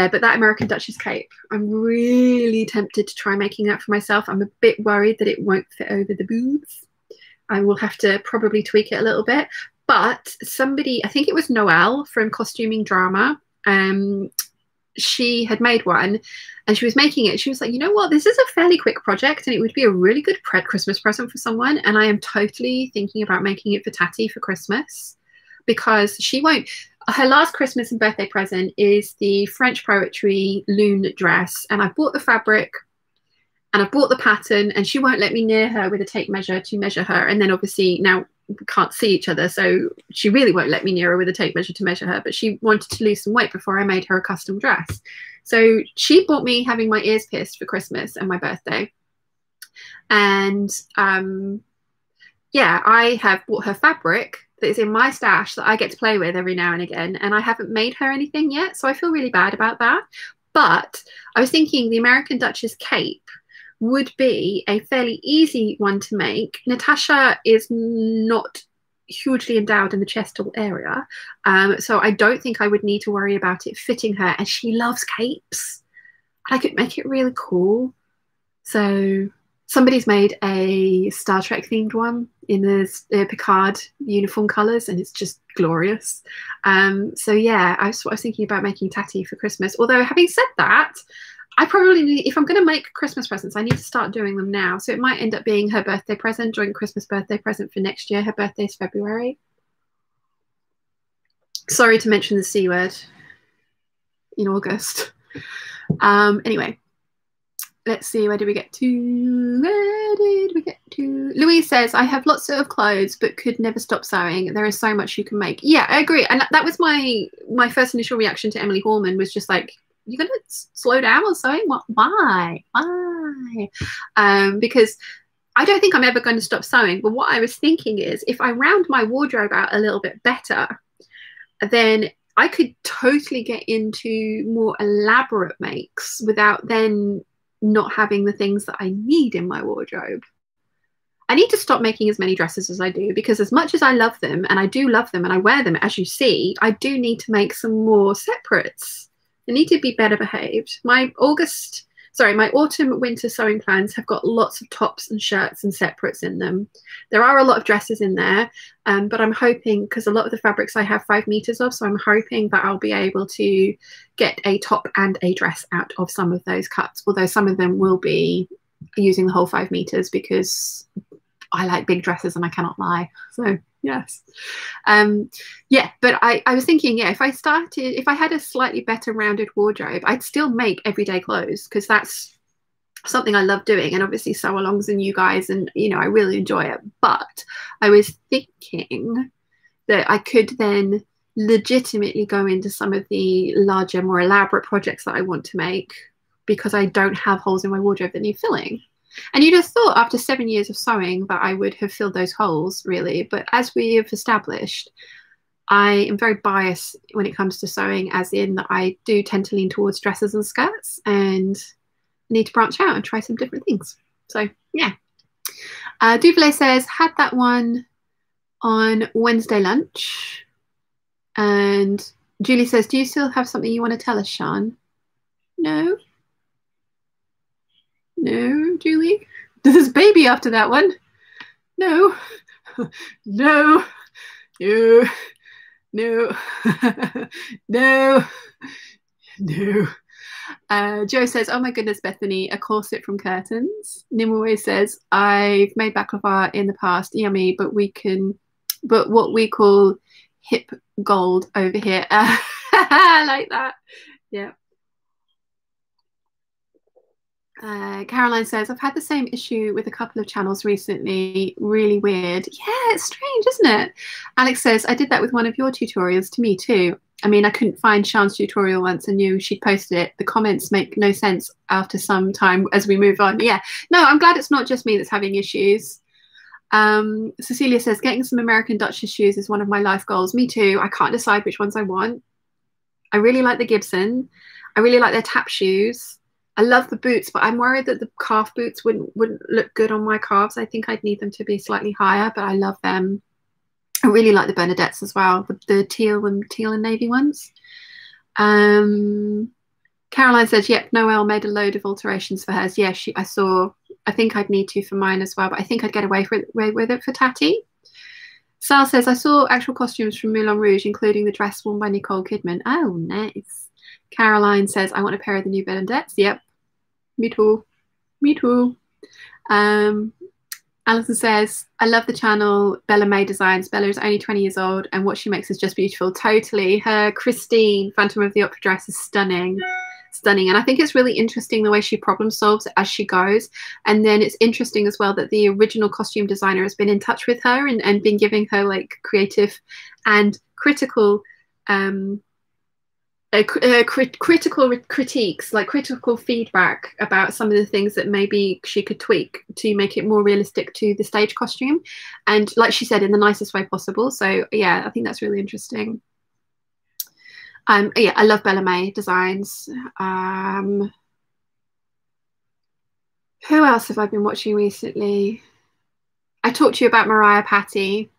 but that American Duchess cape, I'm really tempted to try making that for myself. I'm a bit worried that it won't fit over the boobs. I will have to probably tweak it a little bit. But somebody, I think it was Noelle from Costuming Drama, she had made one, and she was making it. She was like, you know what, this is a fairly quick project and it would be a really good Christmas present for someone. And I am totally thinking about making it for Tatty for Christmas, because she won't. Her last Christmas and birthday present is the French Poetry Loon dress, and I bought the fabric and I bought the pattern, and she won't let me near her with a tape measure to measure her. And then obviously now we can't see each other, so she really won't let me near her with a tape measure to measure her, but she wanted to lose some weight before I made her a custom dress. So she bought me having my ears pierced for Christmas and my birthday. And yeah, I have bought her fabric that is in my stash that I get to play with every now and again, and I haven't made her anything yet, so I feel really bad about that. But I was thinking the American Duchess cape would be a fairly easy one to make. Natasha is not hugely endowed in the chest area, so I don't think I would need to worry about it fitting her, and she loves capes. I could make it really cool. So somebody's made a Star Trek themed one in the Picard uniform colours, and it's just glorious. So yeah, I was thinking about making Tatty for Christmas. Although having said that, I probably need, if I'm going to make Christmas presents, I need to start doing them now. So it might end up being her birthday present, joint Christmas birthday present for next year. Her birthday is February. Sorry to mention the C word in August. Anyway. Let's see, where did we get to? Where did we get to? Louise says, I have lots of clothes but could never stop sewing. There is so much you can make. Yeah, I agree. And that was my first initial reaction to Emily Horman, was just like, you're going to slow down on sewing? What? Why? Because I don't think I'm ever going to stop sewing. But what I was thinking is, if I round my wardrobe out a little bit better, then I could totally get into more elaborate makes without then not having the things that I need in my wardrobe. I need to stop making as many dresses as I do, because as much as I love them, and I do love them and I wear them, as you see, I do need to make some more separates. They need to be better behaved. My autumn winter sewing plans have got lots of tops and shirts and separates in them. There are a lot of dresses in there, but I'm hoping, because a lot of the fabrics I have 5 meters of, so I'm hoping that I'll be able to get a top and a dress out of some of those cuts, although some of them will be using the whole 5 meters, because I like big dresses and I cannot lie. So yes. Yeah, but I was thinking, yeah, if I had a slightly better rounded wardrobe, I'd still make everyday clothes, because that's something I love doing, and obviously sew alongs and you guys, and you know, I really enjoy it. But I was thinking that I could then legitimately go into some of the larger, more elaborate projects that I want to make, because I don't have holes in my wardrobe that need filling. And you'd have thought after 7 years of sewing that I would have filled those holes, really. But as we have established, I am very biased when it comes to sewing, as in that I do tend to lean towards dresses and skirts, and need to branch out and try some different things. So yeah. Duvalier says, had that one on Wednesday lunch, and Julie says, do you still have something you want to tell us, Sean? No. No, Julie? There's baby after that one. No. No. No. No. No. No. Joe says, oh my goodness, Bethany, a corset from Curtains. Nimue says, I've made baklava in the past, yummy, but what we call hip gold over here. I like that. Yeah. Caroline says, I've had the same issue with a couple of channels recently. Really weird. Yeah, it's strange, isn't it? Alex says, I did that with one of your tutorials to me too. I mean, I couldn't find Sean's tutorial once and knew she'd posted it. The comments make no sense after some time as we move on. Yeah, no, I'm glad it's not just me that's having issues. Cecilia says, getting some American Duchess shoes is one of my life goals. Me too. I can't decide which ones I want. I really like the Gibson. I really like their tap shoes. I love the boots, but I'm worried that the calf boots wouldn't look good on my calves. I think I'd need them to be slightly higher, but I love them. I really like the Bernadettes as well, the teal and navy ones. Caroline says, yep, Noelle made a load of alterations for hers. Yeah, I saw. I think I'd need to for mine as well, but I think I'd get away with it for Tatty. Sal says, I saw actual costumes from Moulin Rouge, including the dress worn by Nicole Kidman. Oh, nice. Caroline says, I want a pair of the new Bernadettes. Yep. Me too. Me too. Alison says, I love the channel Bella May Designs. Bella is only 20 years old and what she makes is just beautiful. Totally. Her Christine Phantom of the Opera dress is stunning. Stunning. And I think it's really interesting the way she problem solves as she goes. And then it's interesting as well that the original costume designer has been in touch with her and been giving her like creative and critical critical critiques, like critical feedback about some of the things that maybe she could tweak to make it more realistic to the stage costume, and like she said, in the nicest way possible. So yeah, I think that's really interesting. Yeah, I love Bella May Designs. Who else have I been watching recently? I talked to you about Mariah Patty.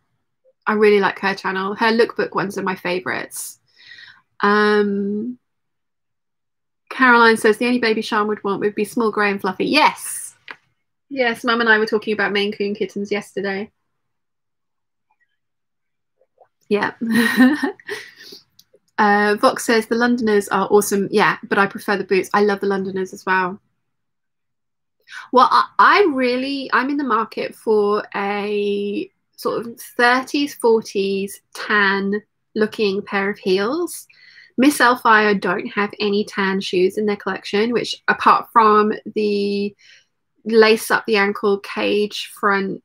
I really like her channel. Her lookbook ones are my favorites. Caroline says the only baby Sean would want would be small, grey and fluffy. Yes. Yes, Mum and I were talking about Maine Coon kittens yesterday. Yeah. Vox says the Londoners are awesome. Yeah, but I prefer the boots. I love the Londoners as well. Well, I'm in the market for a sort of 30s, 40s tan looking pair of heels. Miss Elfire don't have any tan shoes in their collection, which apart from the lace up the ankle cage front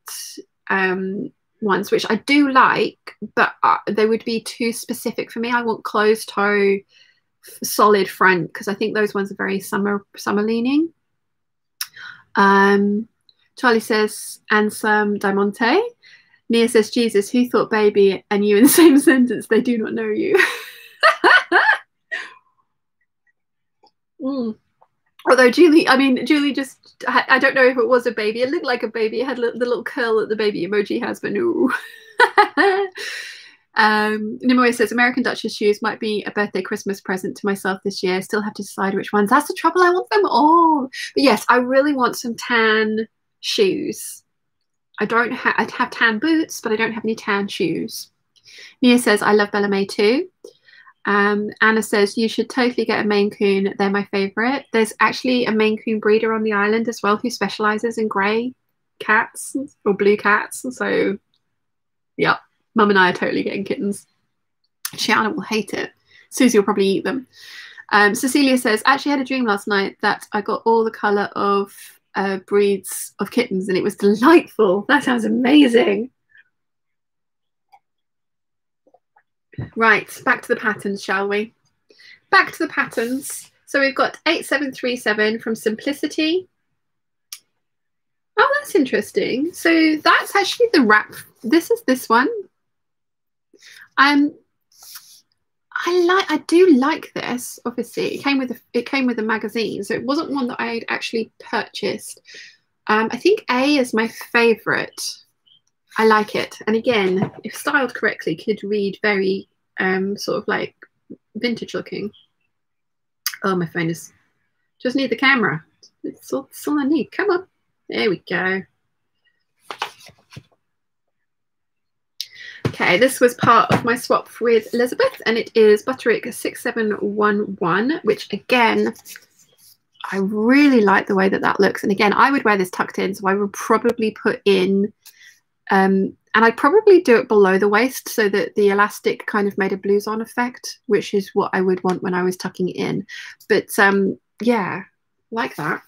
ones, which I do like, but they would be too specific for me. I want closed toe solid front because I think those ones are very summer leaning. Charlie says Ansem Diamante. Nia says, Jesus, who thought baby and you in the same sentence? They do not know you. Although Julie just, I don't know if it was a baby. It looked like a baby. It had the little curl that the baby emoji has, but no. Nimue says, American Duchess shoes might be a birthday Christmas present to myself this year. Still have to decide which ones. That's the trouble. I want them all. But yes, I really want some tan shoes. I have tan boots, but I don't have any tan shoes. Nia says, I love Bella May too. Anna says, you should totally get a Maine Coon. They're my favorite. There's actually a Maine Coon breeder on the island as well who specializes in grey cats or blue cats. So, yeah, Mum and I are totally getting kittens. Shiana will hate it. Susie will probably eat them. Cecilia says, actually had a dream last night that I got all the colour of breeds of kittens and it was delightful. That sounds amazing. Right, back to the patterns, shall we? Back to the patterns. So we've got 8737 from Simplicity. Oh, that's interesting. So that's actually the wrap. This is this one. I do like this. Obviously, it came with a magazine, so it wasn't one that I'd actually purchased. I think A is my favorite. I like it, and again, if styled correctly, could read very sort of like vintage looking. Oh, my phone is just need the camera. It's all I need. Come on. There we go. Okay, this was part of my swap with Elizabeth, and it is Butterick 6711, which again, I really like the way that that looks. And again, I would wear this tucked in, so I would probably put in, and I'd probably do it below the waist so that the elastic kind of made a blouson effect, which is what I would want when I was tucking it in. But yeah, like that.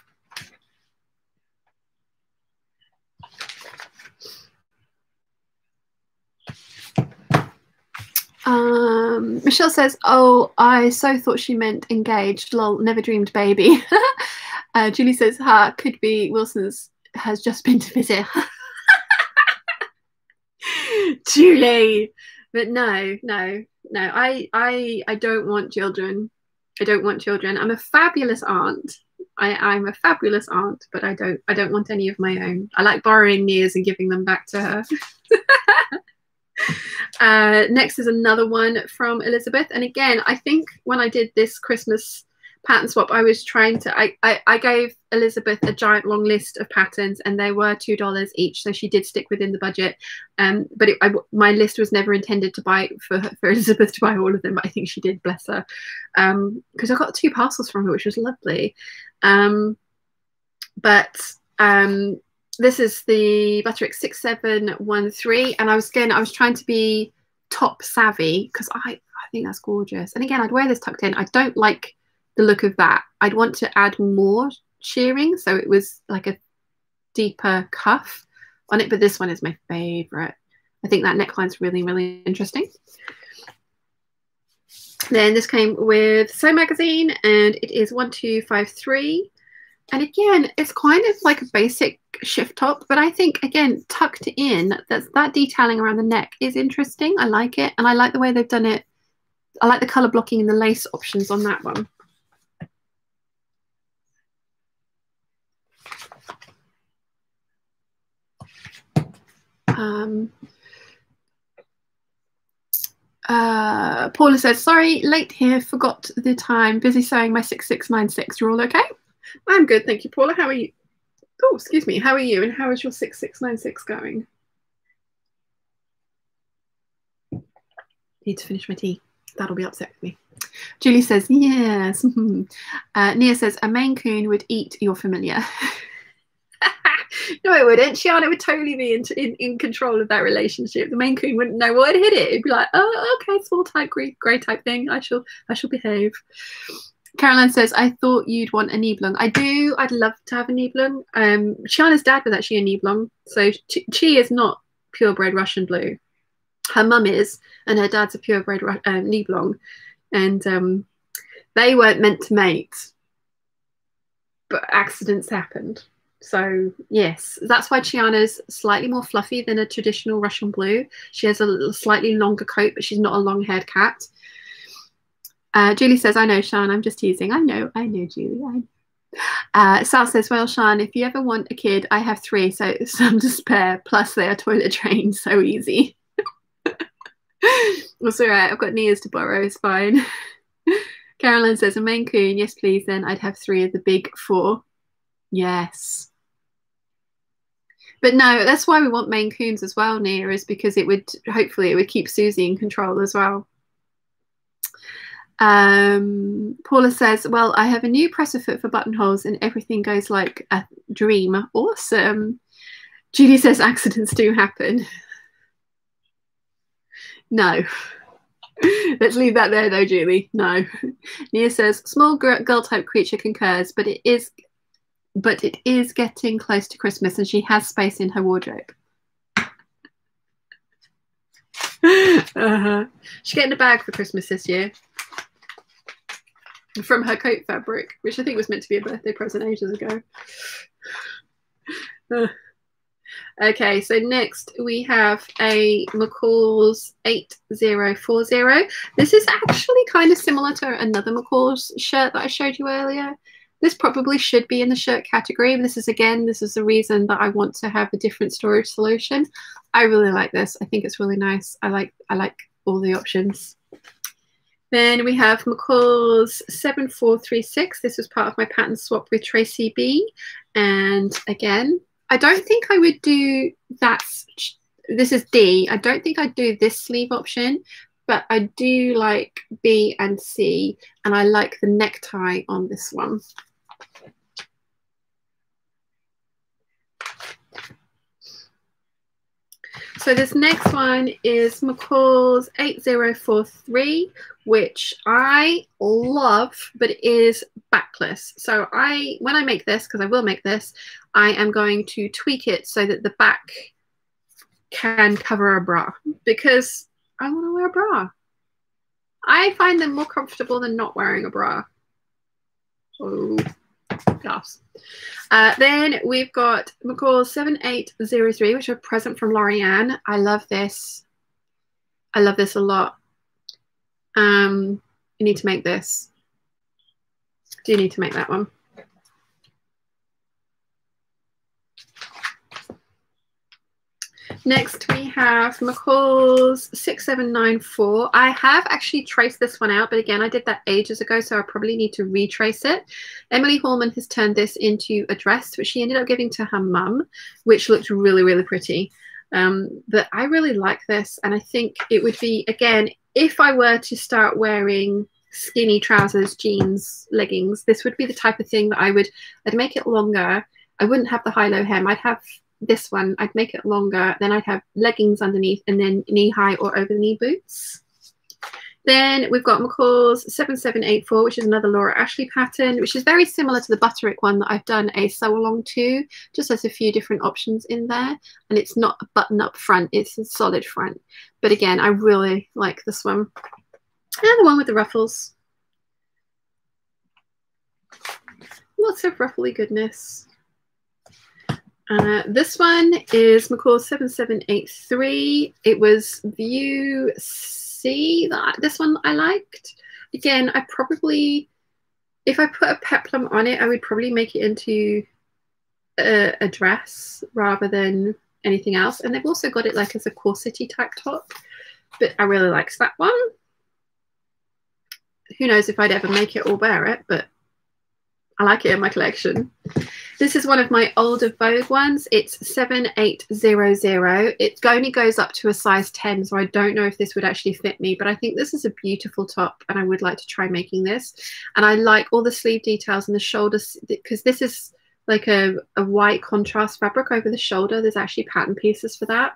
Michelle says, oh, I so thought she meant engaged. Lol, never dreamed baby. Julie says, ha, could be Wilson's has just been to visit. Julie. But no, I don't want children. I don't want children. I'm a fabulous aunt. I'm a fabulous aunt, but I don't want any of my own. I like borrowing Nia's and giving them back to her. Next is another one from Elizabeth, and again, I think when I did this Christmas pattern swap, I was trying to I gave Elizabeth a giant long list of patterns, and they were $2 each, so she did stick within the budget. But my list was never intended to buy for Elizabeth to buy all of them, but I think she did, bless her, because I got 2 parcels from her, which was lovely. This is the Butterick 6713, and I was trying to be top savvy because I think that's gorgeous. And again, I'd wear this tucked in. I don't like the look of that. I'd want to add more shearing, so it was like a deeper cuff on it, but this one is my favorite. I think that neckline's really, really interesting. Then this came with Sew Magazine, and it is 1253. And again, it's kind of like a basic shift top, but I think, again, tucked in, that detailing around the neck is interesting. I like it, and I like the way they've done it. I like the colour blocking and the lace options on that one. Paula says, sorry, late here, forgot the time, busy sewing my 6696. You're all okay? I'm good, thank you, Paula. How are you? Oh, excuse me. How are you? And how is your 6696 going? Need to finish my tea. That'll be upset with me. Julie says, yes. Nia says, a Maine Coon would eat your familiar. No, it wouldn't. Shiana would totally be in control of that relationship. The Maine Coon wouldn't know what hit it. It'd be like, oh, okay, small type, grey type thing. I shall behave. Caroline says, I thought you'd want a Nibelung. I do. I'd love to have a Nibelung. Shiana's dad was actually a Nibelung. So she is not purebred Russian blue. Her mum is, and her dad's a purebred Nibelung. And they weren't meant to mate, but accidents happened. So yes, that's why Chiana's slightly more fluffy than a traditional Russian blue. She has a slightly longer coat, but she's not a long-haired cat. Julie says, I know, Sean, I'm just teasing. I know, Julie. Sal says, well, Sean, if you ever want a kid, I have 3, so some to spare, plus they are toilet trained, so easy. That's all right, I've got Nia's to borrow, it's fine. Caroline says, a Maine Coon, yes, please, then I'd have 3 of the big 4. Yes. But no, that's why we want Maine Coons as well, Nia, is because hopefully it would keep Susie in control as well. Paula says, well, I have a new presser foot for buttonholes and everything goes like a dream. Awesome. Judy says accidents do happen. No. Let's leave that there though, Julie. No. Nia says, small girl type creature concurs, but it is getting close to Christmas and she has space in her wardrobe. She's getting a bag for Christmas this year from her coat fabric, which I think was meant to be a birthday present ages ago. Okay, so next we have a McCall's 8040. This is actually kind of similar to another McCall's shirt that I showed you earlier. This probably should be in the shirt category. But this is the reason that I want to have a different storage solution. I really like this. I think it's really nice. I like all the options. Then we have McCall's 7436. This was part of my pattern swap with Tracy B. And again, I don't think I would do that. This is D. I don't think I'd do this sleeve option, but I do like B and C. And I like the necktie on this one. So this next one is McCall's 8043, which I love, but it is backless. So when I make this, because I will make this, I am going to tweak it so that the back can cover a bra, because I want to wear a bra. I find them more comfortable than not wearing a bra. Oh, gosh. Then we've got McCall 7803, which is a present from Lorianne. I love this. I love this a lot. You need to make this. Do you need to make that one? Next we have McCall's 6794. I have actually traced this one out, but again, I did that ages ago, so I probably need to retrace it. Emily Hallman has turned this into a dress, which she ended up giving to her mum, which looked really, really pretty. But I really like this, and I think it would be, again, if I were to start wearing skinny trousers, jeans, leggings, this would be the type of thing that I'd make it longer. I wouldn't have the high-low hem. I'd have this one, I'd make it longer, then I'd have leggings underneath and then knee-high or over-the-knee boots. Then we've got McCall's 7784, which is another Laura Ashley pattern, which is very similar to the Butterick one that I've done a sew-along to, just has a few different options in there, and it's not a button-up front, it's a solid front. But again, I really like this one. And the one with the ruffles. Lots of ruffly goodness. This one is McCall 7783. It was View C. This one I liked. Again, I probably, if I put a peplum on it, I would probably make it into a dress rather than anything else. And they've also got it like as a corset-y type top. But I really liked that one. Who knows if I'd ever make it or wear it, but I like it in my collection. This is one of my older Vogue ones. It's 7800. It only goes up to a size 10, so I don't know if this would actually fit me, but I think this is a beautiful top and I would like to try making this. And I like all the sleeve details and the shoulders, because this is like a white contrast fabric over the shoulder. There's actually pattern pieces for that.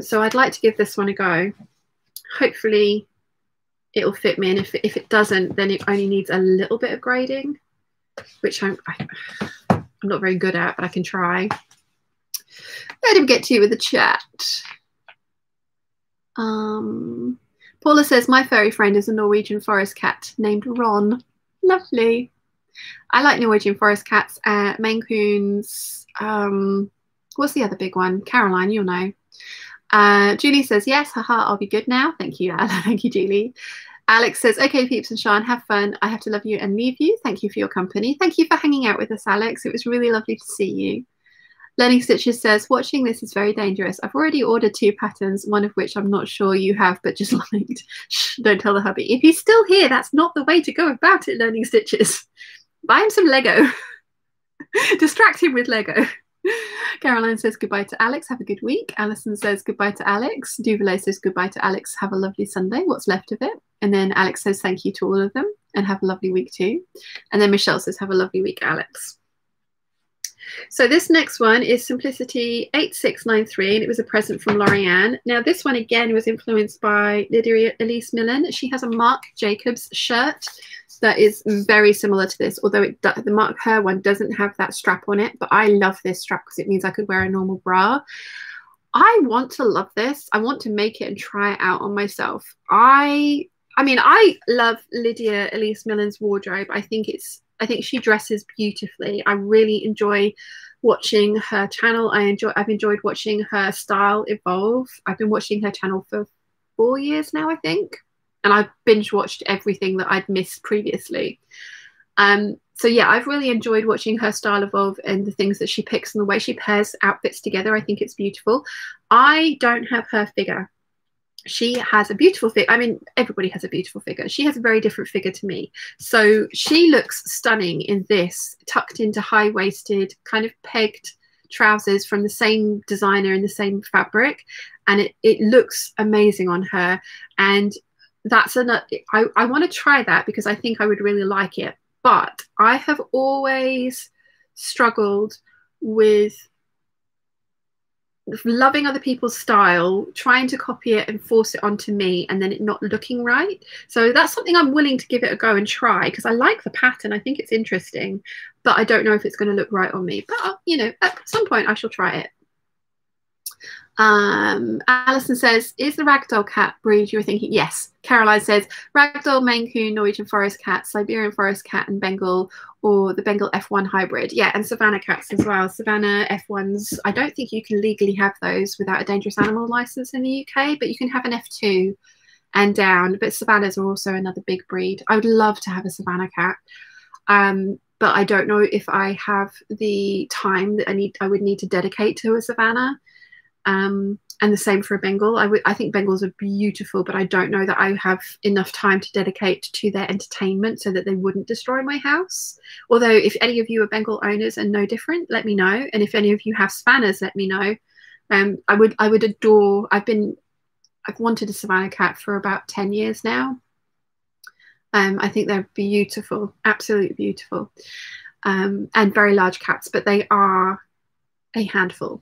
So I'd like to give this one a go. Hopefully it'll fit me, and if it doesn't, then it only needs a little bit of grading, which I'm not very good at, but I can try. Let him get to you with the chat. Paula says, my furry friend is a Norwegian forest cat named Ron. Lovely. I like Norwegian forest cats. Maine Coons. What's the other big one? Caroline, you'll know. Julie says, yes, haha, I'll be good now. Thank you, thank you, Julie. Alex says, okay, peeps and Sean, have fun. I have to love you and leave you. Thank you for your company. Thank you for hanging out with us, Alex. It was really lovely to see you. Learning Stitches says, watching this is very dangerous. I've already ordered 2 patterns, one of which I'm not sure you have, but just liked. Shh, don't tell the hubby. If he's still here, that's not the way to go about it, Learning Stitches. Buy him some Lego. Distract him with Lego. Caroline says goodbye to Alex, have a good week. Alison says goodbye to Alex. Duvalet says goodbye to Alex, have a lovely Sunday, what's left of it. And then Alex says thank you to all of them and have a lovely week too. And then Michelle says have a lovely week, Alex. So this next one is Simplicity 8693, and it was a present from Lorianne. Now this one again was influenced by Lydia Elise Millen. She has a Marc Jacobs shirt that is very similar to this, although the Marc Her one doesn't have that strap on it, but I love this strap because it means I could wear a normal bra. I want to love this. I want to make it and try it out on myself. I mean, I love Lydia Elise Millen's wardrobe. I think she dresses beautifully. I really enjoy watching her channel. I've enjoyed watching her style evolve. I've been watching her channel for 4 years now, I think. And I've binge watched everything that I'd missed previously. So yeah, I've really enjoyed watching her style evolve and the things that she picks and the way she pairs outfits together. I think it's beautiful. I don't have her figure. she has a beautiful figure. I mean, everybody has a beautiful figure. She has a very different figure to me. So she looks stunning in this, tucked into high-waisted, kind of pegged trousers from the same designer in the same fabric. And it looks amazing on her. And that's another, I want to try that because I think I would really like it. But I have always struggled with loving other people's style, trying to copy it and force it onto me, and then it not looking right. So that's something I'm willing to give it a go and try, because I like the pattern. I think it's interesting, but I don't know if it's going to look right on me. But, you know, at some point I shall try it. Alison says, is the Ragdoll cat breed you were thinking? Yes. Caroline says, Ragdoll, Maine Coon, Norwegian Forest Cat, Siberian Forest Cat, and Bengal, or the Bengal F1 hybrid. Yeah, and Savannah cats as well. Savannah F1s, I don't think you can legally have those without a dangerous animal license in the UK, but you can have an F2 and down. But Savannahs are also another big breed. I would love to have a Savannah cat. But I don't know if I have the time that I would need to dedicate to a Savannah. And the same for a Bengal. I think Bengals are beautiful, but I don't know that I have enough time to dedicate to their entertainment so that they wouldn't destroy my house. Although if any of you are Bengal owners and no different, let me know. And if any of you have Savannahs, let me know. I would adore, I've wanted a Savannah cat for about 10 years now. I think they're beautiful, absolutely beautiful, and very large cats, but they are a handful.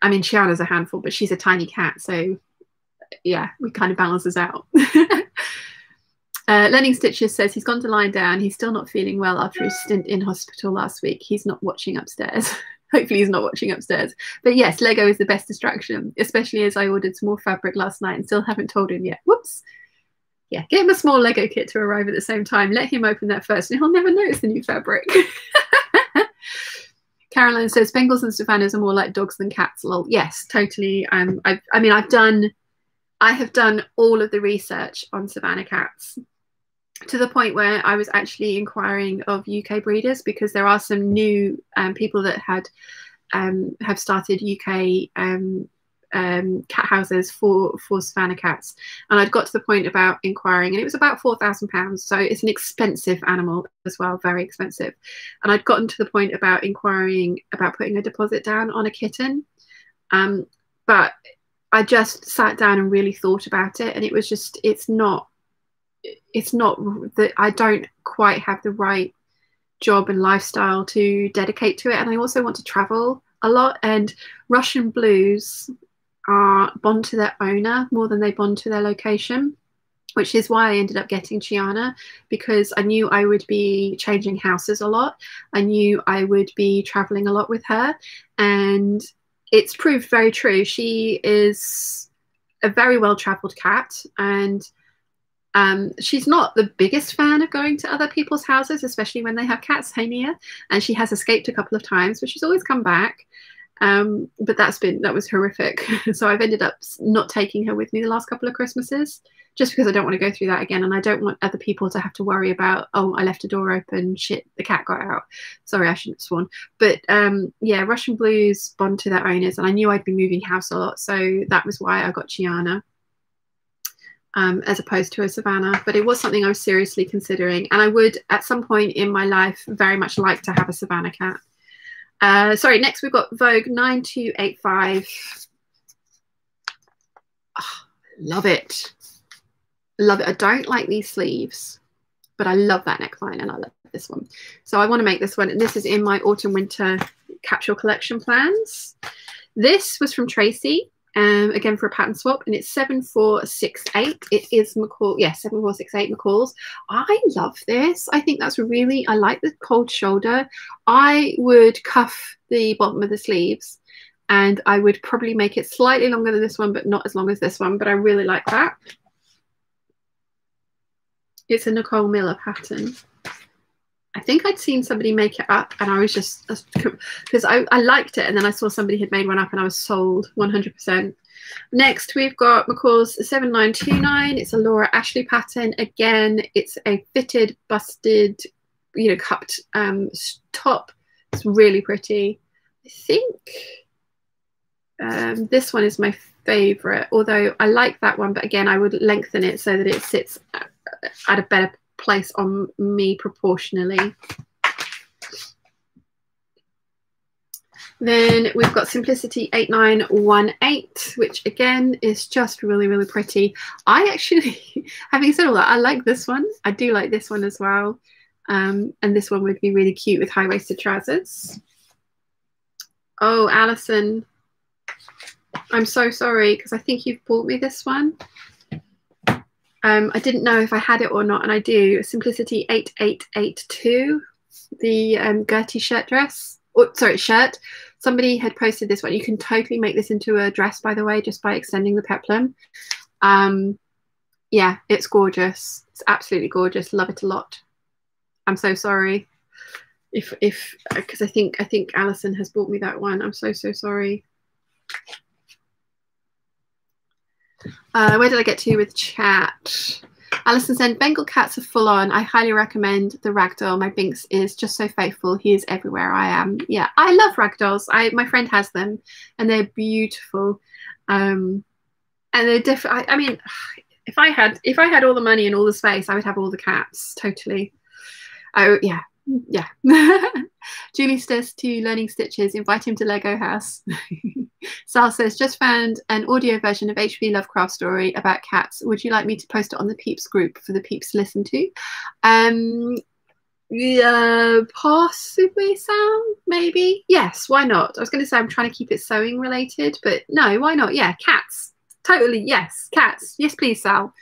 I mean, Shiana's a handful, but she's a tiny cat. So, yeah, we kind of balance us out. Lenning Stitches says he's gone to lie down. He's still not feeling well after his stint in hospital last week. He's not watching upstairs. Hopefully he's not watching upstairs. But yes, Lego is the best distraction, especially as I ordered some more fabric last night and still haven't told him yet. Whoops. Yeah, get him a small Lego kit to arrive at the same time. Let him open that first and he'll never notice the new fabric. Caroline says Bengals and Savannahs are more like dogs than cats. Lol. Yes, totally. I mean, I have done all of the research on Savannah cats to the point where I was actually inquiring of UK breeders, because there are some new people that have started UK cat houses for Savannah cats, and I'd got to the point about inquiring, and it was about £4,000, so it's an expensive animal as well, very expensive. And I'd gotten to the point about inquiring about putting a deposit down on a kitten, but I just sat down and really thought about it, and it was just, it's not that I don't quite have the right job and lifestyle to dedicate to it, and I also want to travel a lot, and Russian blues bond to their owner more than they bond to their location, which is why I ended up getting Chiana, because I knew I would be changing houses a lot. I knew I would be traveling a lot with her, and it's proved very true. She is a very well-traveled cat, and she's not the biggest fan of going to other people's houses, especially when they have cats. Hey, Mia. And she has escaped a couple of times, but she's always come back. But that was horrific. So I've ended up not taking her with me the last couple of Christmases, just because I don't want to go through that again, and I don't want other people to have to worry about, oh, I left a door open, shit, the cat got out. Sorry, I shouldn't have sworn. But yeah, Russian blues bond to their owners, and I knew I'd be moving house a lot, so that was why I got Chiana, as opposed to a Savannah. But it was something I was seriously considering, and I would at some point in my life very much like to have a Savannah cat. Sorry, next we've got Vogue 9285. Oh, love it. Love it. I don't like these sleeves, but I love that neckline, and I love this one. So I want to make this one, and this is in my autumn winter capsule collection plans. This was from Tracy, again for a pattern swap, and it's 7468. It is McCall, yeah, 7468 McCall's. I love this. I think that's really, I like the cold shoulder. I would cuff the bottom of the sleeves, and I would probably make it slightly longer than this one, but not as long as this one, but I really like that. It's a Nicole Miller pattern. I think I'd seen somebody make it up, and I was just, because I liked it, and then I saw somebody had made one up, and I was sold 100%. Next, we've got McCall's 7929. It's a Laura Ashley pattern. Again, it's a fitted, busted, you know, cupped top. It's really pretty. I think this one is my favorite, although I like that one, but again, I would lengthen it so that it sits at a better place on me proportionally. Then we've got Simplicity 8918, which again is just really, really pretty. I actually, having said all that, I like this one. I do like this one as well. And this one would be really cute with high-waisted trousers. Oh, Alison, I'm so sorry, because I think you've bought me this one. I didn't know if I had it or not, and I do. Simplicity 8882, the Gertie shirt dress. Oh, sorry, shirt. Somebody had posted this one. You can totally make this into a dress, by the way, just by extending the peplum. Yeah, it's gorgeous. It's absolutely gorgeous. Love it a lot. I'm so sorry if because I think Alison has bought me that one. I'm so sorry. Where did I get to with chat? Alison said, Bengal cats are full on. I highly recommend the ragdoll. My Binks is just so faithful. He is everywhere I am. Yeah, I love ragdolls. My friend has them and they're beautiful. And they're different. I mean, if I had all the money and all the space, I would have all the cats, totally. Oh, yeah. Yeah. Julie says to Learning Stitches, invite him to Lego House. Sal says, just found an audio version of H.P. Lovecraft story about cats. Would you like me to post it on the Peeps group for the Peeps to listen to? Yeah, possibly, Sal, maybe. Yes, why not? I was going to say I'm trying to keep it sewing related, but no, why not? Yeah, cats. Totally, yes, cats. Yes, please, Sal.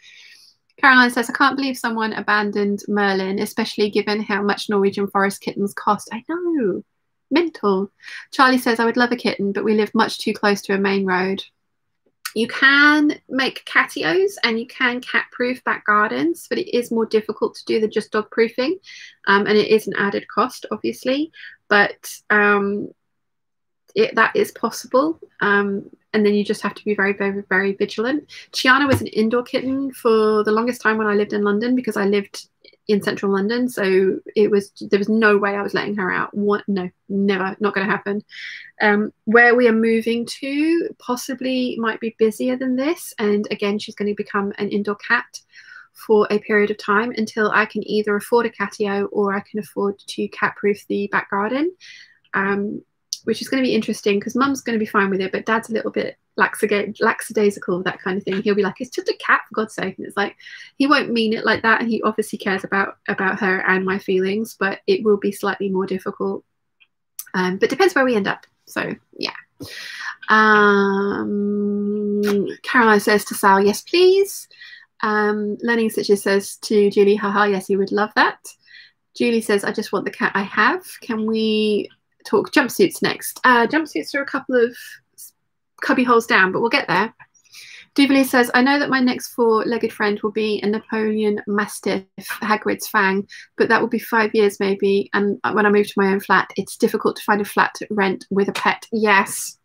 Caroline says, I can't believe someone abandoned Merlin, especially given how much Norwegian forest kittens cost. I know. Mental. Charlie says, I would love a kitten, but we live much too close to a main road. You can make catios and you can cat-proof back gardens, but it is more difficult to do than just dog proofing. And it is an added cost, obviously, but that is possible. And then you just have to be very, very, very vigilant. Chiana was an indoor kitten for the longest time when I lived in London, because I lived in central London. So there was no way I was letting her out. What? No, never, not going to happen. Where we are moving to possibly might be busier than this. And again, she's going to become an indoor cat for a period of time until I can either afford a catio or I can afford to cat-proof the back garden. Which is going to be interesting because Mum's going to be fine with it, but Dad's a little bit lackadaisical, that kind of thing. He'll be like, it's just a cat, for God's sake. And it's like, he won't mean it like that. And he obviously cares about her and my feelings, but it will be slightly more difficult. But depends where we end up. So, yeah. Caroline says to Sal, yes, please. Learning Stitches says to Julie, haha, yes, you would love that. Julie says, I just want the cat I have. Can we talk jumpsuits next? Jumpsuits are a couple of cubby holes down, but we'll get there. Duvalie says, I know that my next four-legged friend will be a Napoleon Mastiff, Hagrid's Fang, but that will be 5 years maybe. And when I move to my own flat, it's difficult to find a flat to rent with a pet. Yes,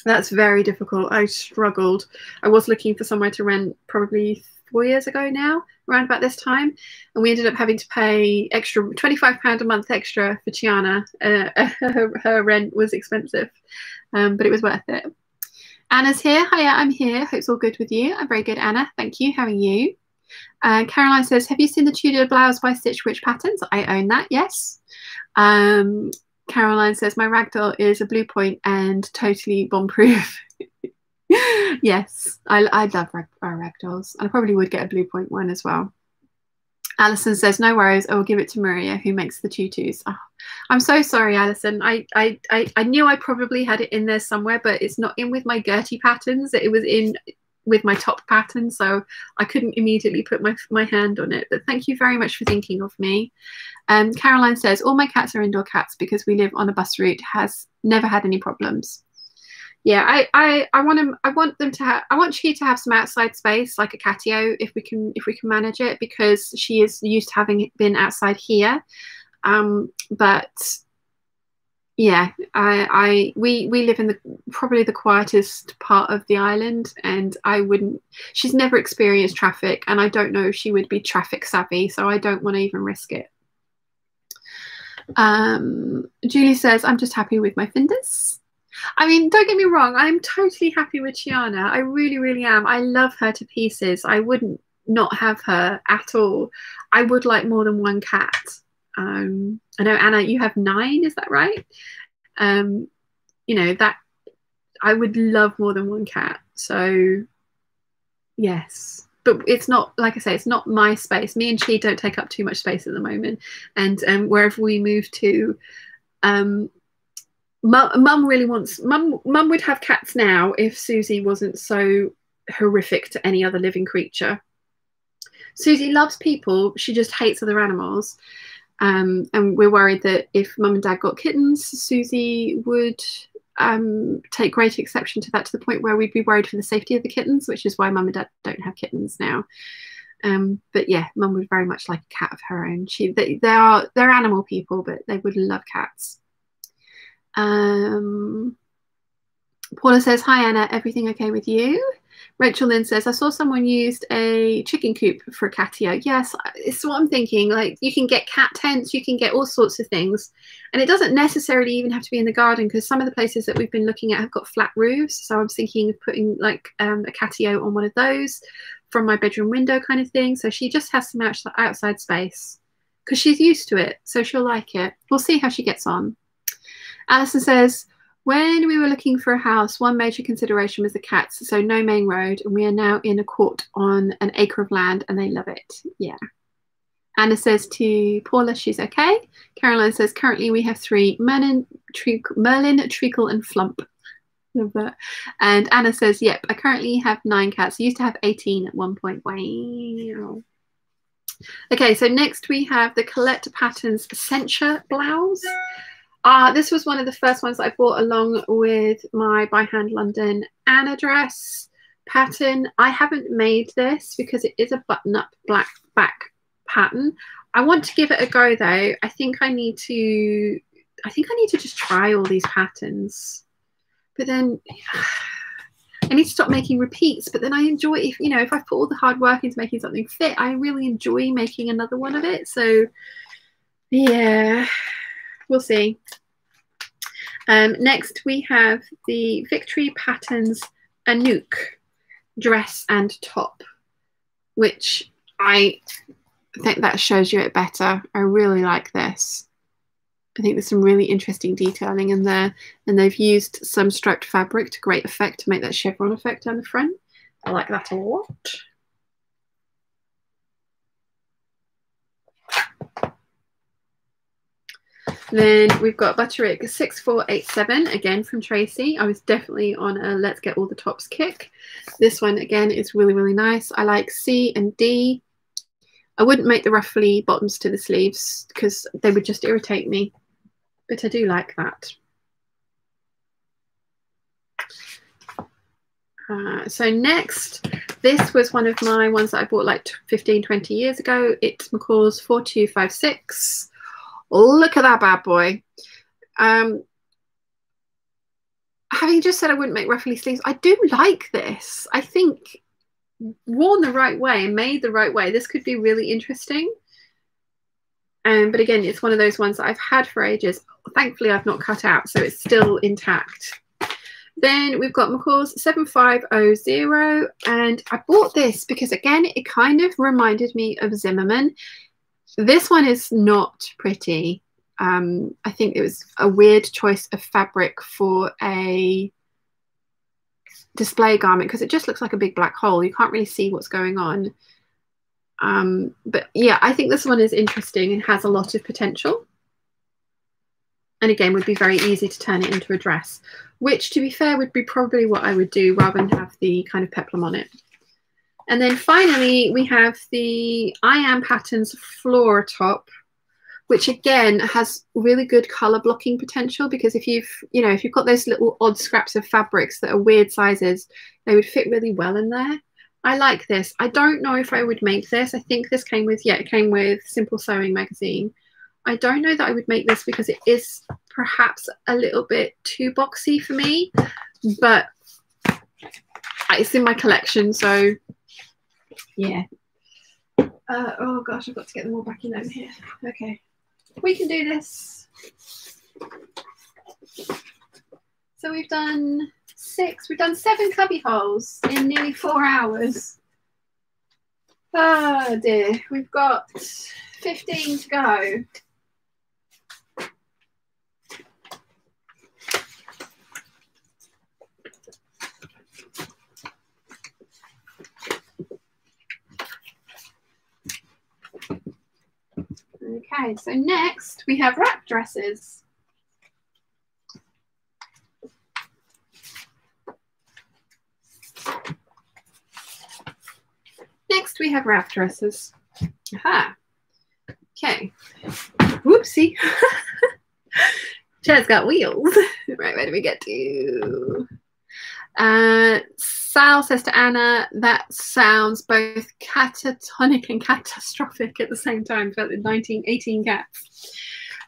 that's very difficult. I struggled. I was looking for somewhere to rent probably 4 years ago now, around about this time, and we ended up having to pay extra £25 a month extra for Chiana. Her rent was expensive, but it was worth it. Anna's here. Hiya, I'm here. Hope it's all good with you. I'm very good, Anna. Thank you. How are you? Caroline says, have you seen the Tudor blouse by Stitch Witch Patterns? I own that, yes. Caroline says, my ragdoll is a Blue Point and totally bomb-proof. Yes, I love ragdolls. I probably would get a Blue Point one as well. Alison says, no worries, I will give it to Maria, who makes the tutus. Oh, I'm so sorry, Alison. I knew I probably had it in there somewhere, but it's not in with my Gertie patterns. It was in with my top pattern, so I couldn't immediately put my hand on it. But thank you very much for thinking of me. Caroline says, all my cats are indoor cats because we live on a bus route, has never had any problems. Yeah, I want Chi to have some outside space, like a catio, if we can manage it, because she is used to having been outside here. But yeah, we live in probably the quietest part of the island, and she's never experienced traffic, and I don't know if she would be traffic savvy, so I don't want to even risk it. Julie says, I'm just happy with my Findus. I mean, don't get me wrong, I'm totally happy with Tiana. I really, really am. I love her to pieces. I wouldn't not have her at all. I would like more than one cat. I know, Anna, you have 9, is that right? You know, that I would love more than one cat. So, yes. But it's not, like I say, it's not my space. Me and she don't take up too much space at the moment. And wherever we move to, Mum really wants, Mum would have cats now if Susie wasn't so horrific to any other living creature. Susie loves people, she just hates other animals. And we're worried that if Mum and Dad got kittens, Susie would take great exception to that, to the point where we'd be worried for the safety of the kittens, which is why Mum and Dad don't have kittens now. But yeah, Mum would very much like a cat of her own. They're animal people, but they would love cats. Paula says, hi Anna, everything okay with you? Rachel then says, I saw someone used a chicken coop for a catio. Yes, it's what I'm thinking. Like, you can get cat tents, you can get all sorts of things. And it doesn't necessarily even have to be in the garden, because some of the places that we've been looking at have got flat roofs. So I was thinking of putting like a catio on one of those from my bedroom window kind of thing. So she just has some outside space because she's used to it. So she'll like it. We'll see how she gets on. Alison says, when we were looking for a house, one major consideration was the cats, so no main road, and we are now in a court on an acre of land, and they love it. Yeah. Anna says to Paula she's okay. Caroline says, currently we have 3, Merlin, Treacle, and Flump. Love that. And Anna says, yep, I currently have 9 cats. I used to have 18 at one point. Wow. Okay, so next we have the Colette Patterns Censure blouse. This was one of the first ones that I bought along with my By Hand London Anna dress pattern. I haven't made this because it is a button-up black back pattern. I want to give it a go though. I think I need to just try all these patterns. But then I need to stop making repeats. But then I enjoy, if I put all the hard work into making something fit, I really enjoy making another one of it. So yeah. We'll see. Next, we have the Victory Patterns Anouk dress and top, which I think that shows you it better. I really like this. I think there's some really interesting detailing in there, and they've used some striped fabric to great effect to make that chevron effect down the front. I like that a lot. Then we've got Butterick 6487, again from Tracy. I was definitely on a Let's Get All the Tops kick. This one, again, is really, really nice. I like C and D. I wouldn't make the ruffly bottoms to the sleeves because they would just irritate me, but I do like that. So next, this was one of my ones that I bought like 15, 20 years ago. It's McCall's 4256. Look at that bad boy. Having just said I wouldn't make ruffly sleeves, I do like this. I think worn the right way and made the right way, this could be really interesting. But again, it's one of those ones that I've had for ages. Thankfully, I've not cut out, so it's still intact. Then we've got McCall's 7500, and I bought this because, again, it kind of reminded me of Zimmerman. This one is not pretty. I think it was a weird choice of fabric for a display garment because it just looks like a big black hole. You can't really see what's going on. But yeah, I think this one is interesting and has a lot of potential. And again, would be very easy to turn it into a dress, which, to be fair, would be probably what I would do rather than have the kind of peplum on it. And then finally, we have the I Am Patterns Flora top, which again has really good color blocking potential because if you've got those little odd scraps of fabrics that are weird sizes, they would fit really well in there. I like this. I don't know if I would make this. I think this came with, it came with Simple Sewing magazine. I don't know that I would make this because it is perhaps a little bit too boxy for me, but it's in my collection, so yeah. Oh gosh, I've got to get them all back in over here. Okay, we can do this. So we've done 6. We've done 7 cubby holes in nearly 4 hours. Oh dear. We've got 15 to go. Okay, so next we have wrap dresses. Next we have wrap dresses. Aha. Okay. Whoopsie. Chair's got wheels. Right, where do we get to? Sal says to Anna, that sounds both catatonic and catastrophic at the same time, about the 18 gaps.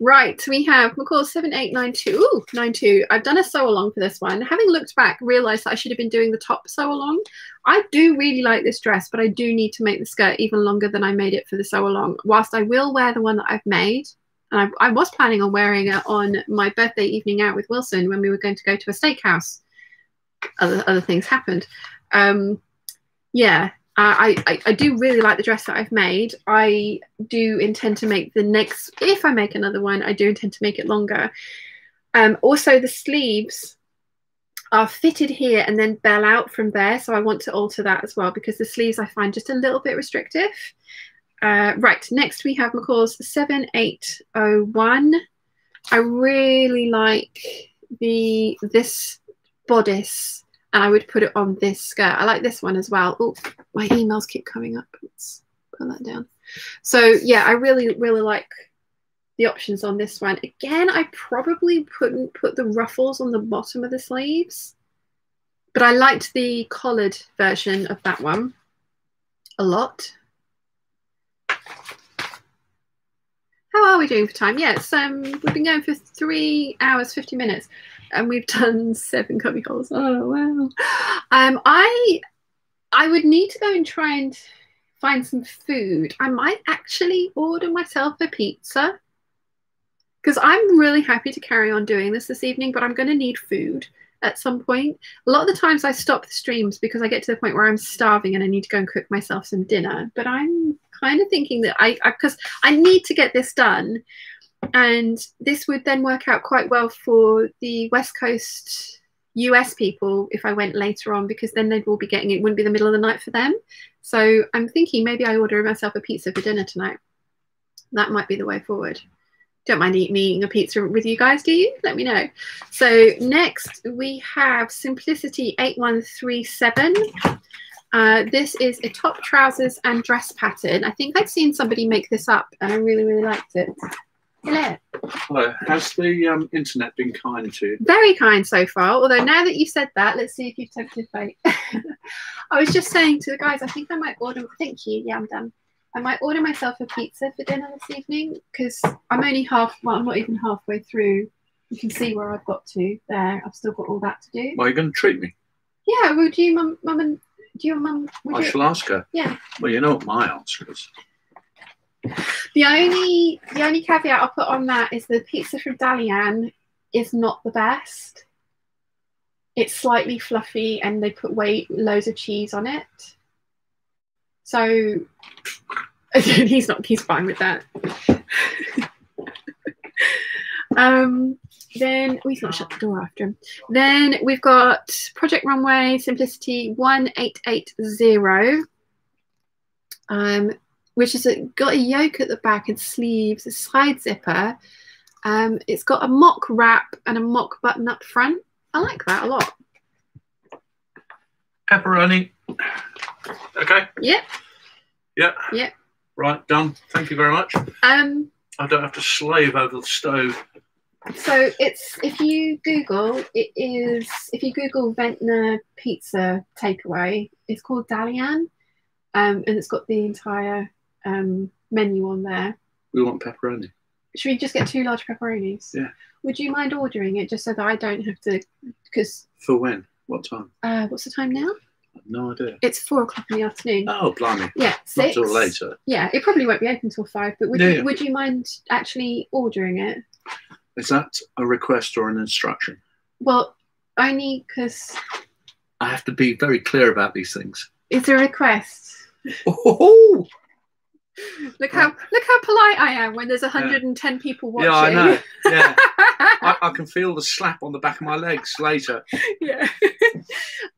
Right, we have McCall 7892. Ooh, 92. I've done a sew along for this one. Having looked back, realised that I should have been doing the top sew along. I do really like this dress, but I do need to make the skirt even longer than I made it for the sew along. Whilst I will wear the one that I've made, and I was planning on wearing it on my birthday evening out with Wilson when we were going to go to a steakhouse. Other things happened. Yeah, I do really like the dress that I've made. I do intend to make the next, if I make another one, I do intend to make it longer. Also, the sleeves are fitted here and then bell out from there, so I want to alter that as well because the sleeves I find just a little bit restrictive. Right, next we have McCall's 7801. I really like this bodice, and I would put it on this skirt. I like this one as well. Oh, my emails keep coming up. Let's put that down. So yeah, I really like the options on this one. Again, I probably couldn't put the ruffles on the bottom of the sleeves, but I liked the collared version of that one a lot. How are we doing for time? Yeah, we've been going for 3 hours 50 minutes and we've done 7 cubby holes. Oh wow. I would need to go and try and find some food. I might actually order myself a pizza because I'm really happy to carry on doing this evening, but I'm going to need food at some point. A lot of the times I stop the streams because I get to the point where I'm starving and I need to go and cook myself some dinner. But I'm kind of thinking that because I need to get this done, and this would then work out quite well for the West Coast US people if I went later on, because then they'd all be getting it. Wouldn't be the middle of the night for them. So I'm thinking maybe I order myself a pizza for dinner tonight. That might be the way forward. Don't mind me eating a pizza with you guys, do you? Let me know. So next we have Simplicity 8137. This is a top, trousers and dress pattern. I think I'd seen somebody make this up and I really liked it. Hello. Hello. Has the internet been kind to you? Very kind so far. Although now that you said that, let's see if you've tempted fate. I was just saying to the guys, I think I might order. Thank you. Yeah, I'm done. I might order myself a pizza for dinner this evening because I'm only I'm not even halfway through. You can see where I've got to there. I've still got all that to do. Well, are you going to treat me? Yeah. Would you, mum? And do your mum? I shall ask her. Yeah. Well, you know what my answer is. The only caveat I'll put on that is the pizza from Dalian is not the best. It's slightly fluffy and they put loads of cheese on it. So he's fine with that. Then he's not shut the door after him. Then we've got Project Runway Simplicity 1880. Which is got a yoke at the back and sleeves, a side zipper. It's got a mock wrap and a mock button up front. I like that a lot. Pepperoni. Okay. Yep. Yeah. Yep. Right, done. Thank you very much. I don't have to slave over the stove. So if you Google Ventnor pizza takeaway, it's called Dalian, and it's got the entire menu on there. We want pepperoni. Should we just get 2 large pepperonis? Yeah. Would you mind ordering it just so that I don't have to? Because for when? What time? What's the time now? I have no idea. It's 4 o'clock in the afternoon. Oh, blimey. Yeah, 6. Not till later. Yeah, it probably won't be open till 5. But would you mind actually ordering it? Is that a request or an instruction? Well, only because I have to be very clear about these things. it's a request. Oh, Look how polite I am when there's 110 people watching. yeah, I know. Yeah, I can feel the slap on the back of my legs later. Yeah.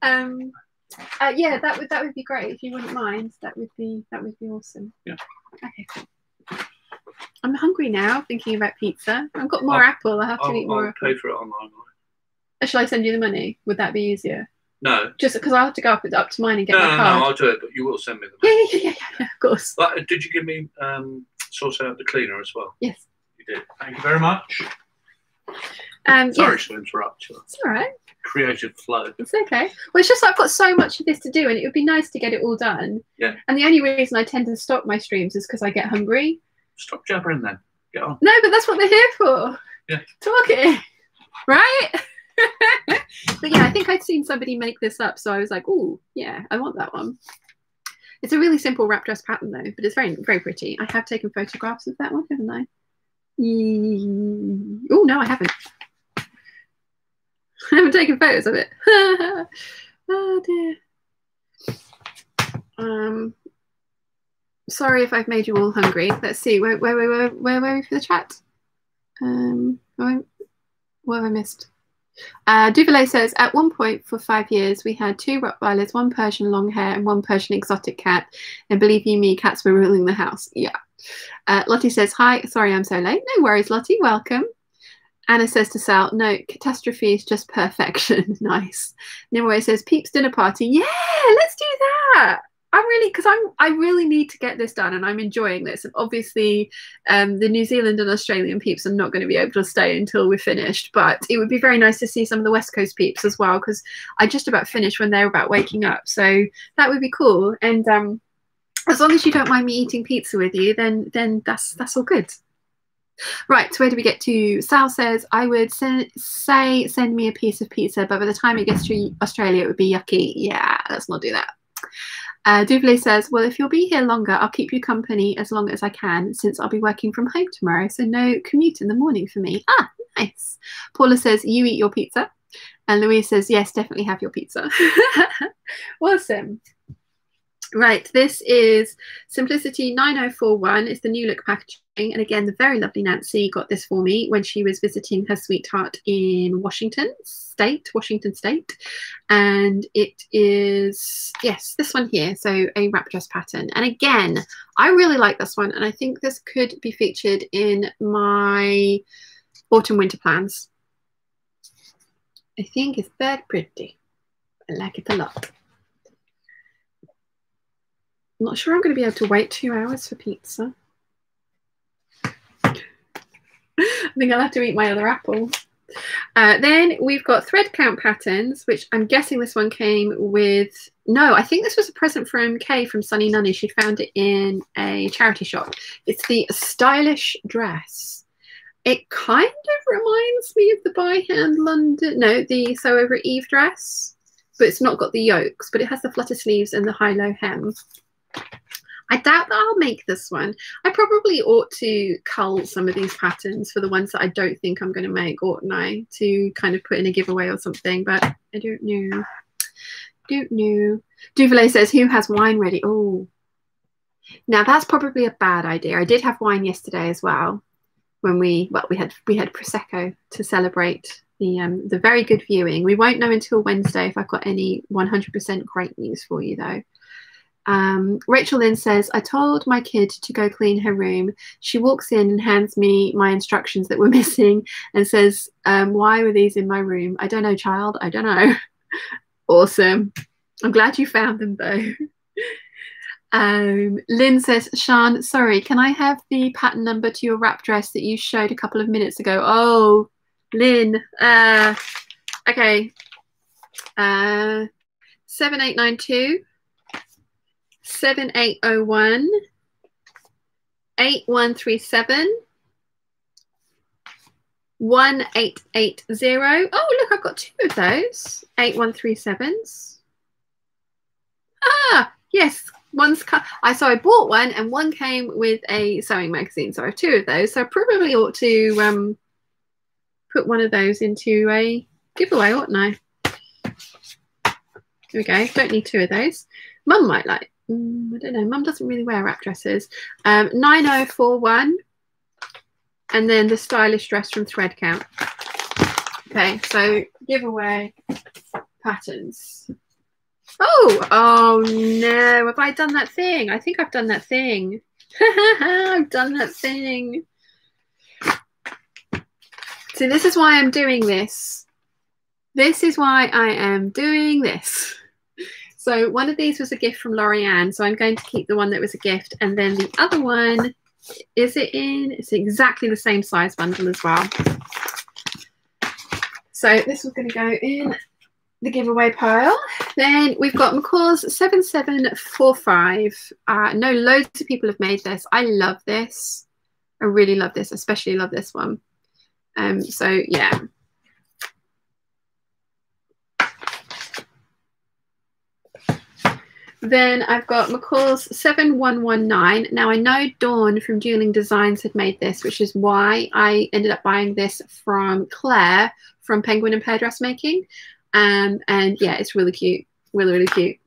Yeah, that would be great if you wouldn't mind. That would be awesome. Yeah. Okay, cool. I'm hungry now, thinking about pizza. I've got more apple. I have to eat more apple. I'll pay for it online. Shall I send you the money? Would that be easier? No. Just because I have to go up to mine and get my card. No, I'll do it, but you will send me the money. Yeah, of course. But did you give me sort out the cleaner as well? Yes. You did. Thank you very much. Sorry to interrupt you. It's all right. Creative flow. It's okay. Well, it's just I've got so much of this to do, and it would be nice to get it all done. Yeah. And the only reason I tend to stop my streams is because I get hungry. Stop jabbering then. Get on. No, but that's what they're here for. Yeah. Talking. Right? But yeah, I think I'd seen somebody make this up, so I was like, oh, yeah, I want that one. It's a really simple wrap dress pattern, though, but it's very, very pretty. I have taken photographs of that one, haven't I? Oh, no, I haven't. I haven't taken photos of it. Oh, dear. Sorry if I've made you all hungry. Let's see. Where were we for the chat? What have I missed? Duvalier says, at one point for 5 years, we had 2 Rottweilers, 1 Persian long hair and 1 Persian exotic cat. And believe you me, cats were ruling the house. Yeah. Lottie says, hi, sorry I'm so late. No worries, Lottie, welcome. Anna says to Sal, no, catastrophe is just perfection. Nice. Nimue says, Peeps dinner party. Yeah, let's do that. I really need to get this done, and I'm enjoying this. And obviously, the New Zealand and Australian peeps are not going to be able to stay until we're finished. But it would be very nice to see some of the West Coast peeps as well, because I just about finished when they're about waking up. So that would be cool. And as long as you don't mind me eating pizza with you, then that's all good. Right, so where do we get to? Sal says, I would send me a piece of pizza, but by the time it gets to Australia, it would be yucky. Yeah, let's not do that. Duvalier says, well, if you'll be here longer, I'll keep you company as long as I can, since I'll be working from home tomorrow, so no commute in the morning for me. Ah, nice. Paula says, you eat your pizza. And Louise says, yes, definitely have your pizza. Awesome. Right, this is Simplicity 9041. It's the new look packaging. And again, the very lovely Nancy got this for me when she was visiting her sweetheart in Washington State. And it is, yes, this one here. So a wrap dress pattern. And again, I really like this one. And I think this could be featured in my autumn winter plans. I think it's very pretty. I like it a lot. I'm not sure I'm going to be able to wait 2 hours for pizza. I think I'll have to eat my other apple. Then we've got thread count patterns, which I'm guessing this one came with... No, I think this was a present from Kay from Sunny Nunny. She found it in a charity shop. It's the Stylish Dress. It kind of reminds me of the By Hand London... No, the Sew Over Eve dress. But it's not got the yokes, but it has the flutter sleeves and the high-low hem. I doubt that I'll make this one. I probably ought to cull some of these patterns for the ones that I don't think I'm going to make, oughtn't I? To kind of put in a giveaway or something, but I don't know. Duvalier says, who has wine ready? Oh, now that's probably a bad idea. I did have wine yesterday as well. When we had Prosecco to celebrate the very good viewing. We won't know until Wednesday if I've got any 100% great news for you though. Rachel Lynn says, I told my kid to go clean her room. She walks in and hands me my instructions that were missing and says, why were these in my room? I don't know, child. I don't know. Awesome. I'm glad you found them though. Lynn says, Sean, sorry, can I have the pattern number to your wrap dress that you showed a couple of minutes ago? Oh, Lynn. Okay. 7892. 7801 8137 1880. Oh, look, I've got 2 of those 8137s. Ah, yes, one's cut. So I bought one, and one came with a sewing magazine. So I have 2 of those. So I probably ought to put one of those into a giveaway, oughtn't I? Here we go. Don't need 2 of those. Mum might like, I don't know. Mum doesn't really wear wrap dresses. 9041. And then the stylish dress from Thread Count. Okay, so giveaway patterns. Oh no, have I done that thing? I think I've done that thing. I've done that thing. So this is why I'm doing this. This is why I am doing this. So one of these was a gift from Lorianne, so I'm going to keep the one that was a gift, and then the other one, it's exactly the same size bundle as well. So this was going to go in the giveaway pile. Then we've got McCall's 7745. I know loads of people have made this. I love this. I really love this, especially love this one. So yeah. Then I've got McCall's 7119. Now I know Dawn from Dueling Designs had made this, which is why I ended up buying this from Claire from Penguin and Pear Dressmaking. And yeah, it's really cute. Really, really cute.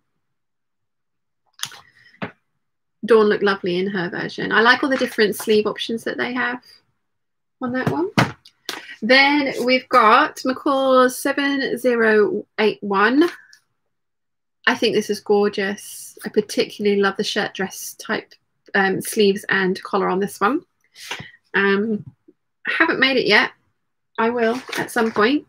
Dawn looked lovely in her version. I like all the different sleeve options that they have on that one. Then we've got McCall's 7081. I think this is gorgeous. I particularly love the shirt dress type sleeves and collar on this one. I haven't made it yet. I will at some point.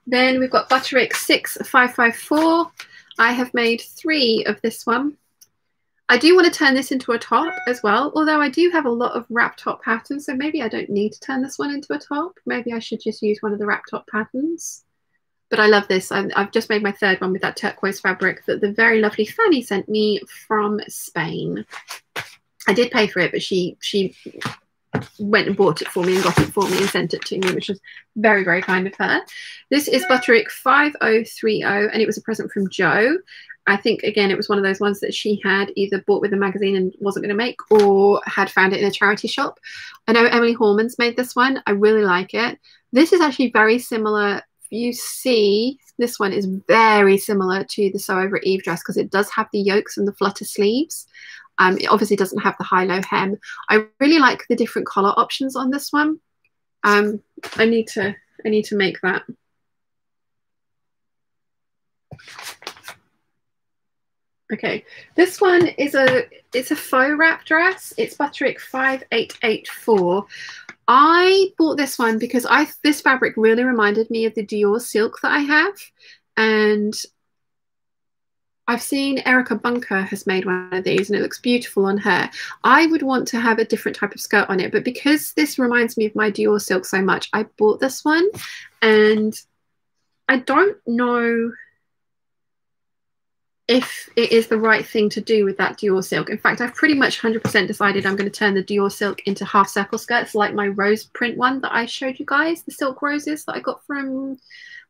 Then we've got Butterick 6554. I have made 3 of this one. I do want to turn this into a top as well, although I do have a lot of wrap top patterns, so maybe I don't need to turn this one into a top. Maybe I should just use one of the wrap top patterns. But I love this. I've just made my 3rd one with that turquoise fabric that the very lovely Fanny sent me from Spain. I did pay for it, but she went and bought it for me and got it for me and sent it to me, which was very, very kind of her. This is Butterick 5030, and it was a present from Jo. I think, again, it was one of those ones that she had either bought with the magazine and wasn't going to make, or had found it in a charity shop. I know Emily Horman's made this one. I really like it. This is actually very similar. You see, this one is very similar to the Sew Over Eve dress because it does have the yokes and the flutter sleeves. It obviously doesn't have the high-low hem. I really like the different collar options on this one. I need to make that. Okay, this one is it's a faux wrap dress. It's Butterick 5884. I bought this one because this fabric really reminded me of the Dior silk that I have, and I've seen Erica Bunker has made one of these and it looks beautiful on her. I would want to have a different type of skirt on it, but because this reminds me of my Dior silk so much, I bought this one, and I don't know if it is the right thing to do with that Dior silk. In fact, I've pretty much 100% decided I'm going to turn the Dior silk into half circle skirts, like my rose print one that I showed you guys, the silk roses that I got from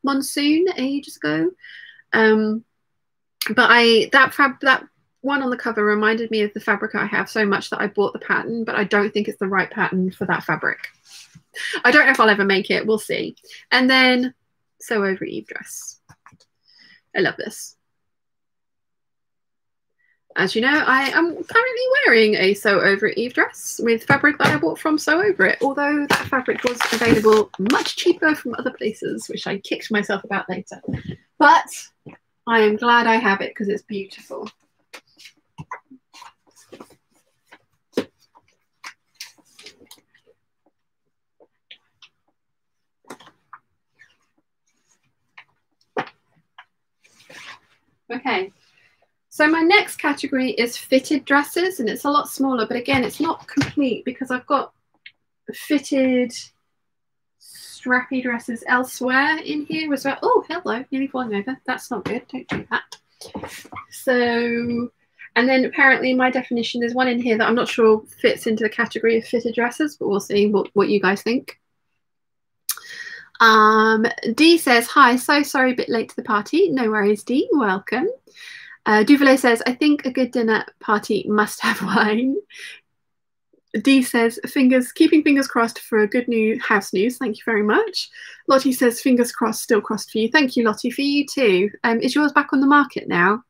Monsoon ages ago. But that one on the cover reminded me of the fabric I have so much that I bought the pattern, but I don't think it's the right pattern for that fabric. I don't know if I'll ever make it. We'll see. And then Sew Over Eve dress. I love this. As you know, I am currently wearing a Sew Over Eve dress with fabric that I bought from Sew Over It, although that fabric was available much cheaper from other places, which I kicked myself about later. But I am glad I have it because it's beautiful. Okay. So my next category is fitted dresses, and it's a lot smaller, but again, it's not complete because I've got fitted strappy dresses elsewhere in here as well. Oh, hello, nearly falling over. That's not good. Don't do that. So, and then apparently in my definition, there's one in here that I'm not sure fits into the category of fitted dresses, but we'll see what you guys think. Dee says, hi, so sorry, a bit late to the party. No worries, Dee, welcome. Duvalet says, I think a good dinner party must have wine. Dee says, keeping fingers crossed for a good new house news. Thank you very much. Lottie says, fingers crossed, still crossed for you. Thank you, Lottie, for you too. Is yours back on the market now?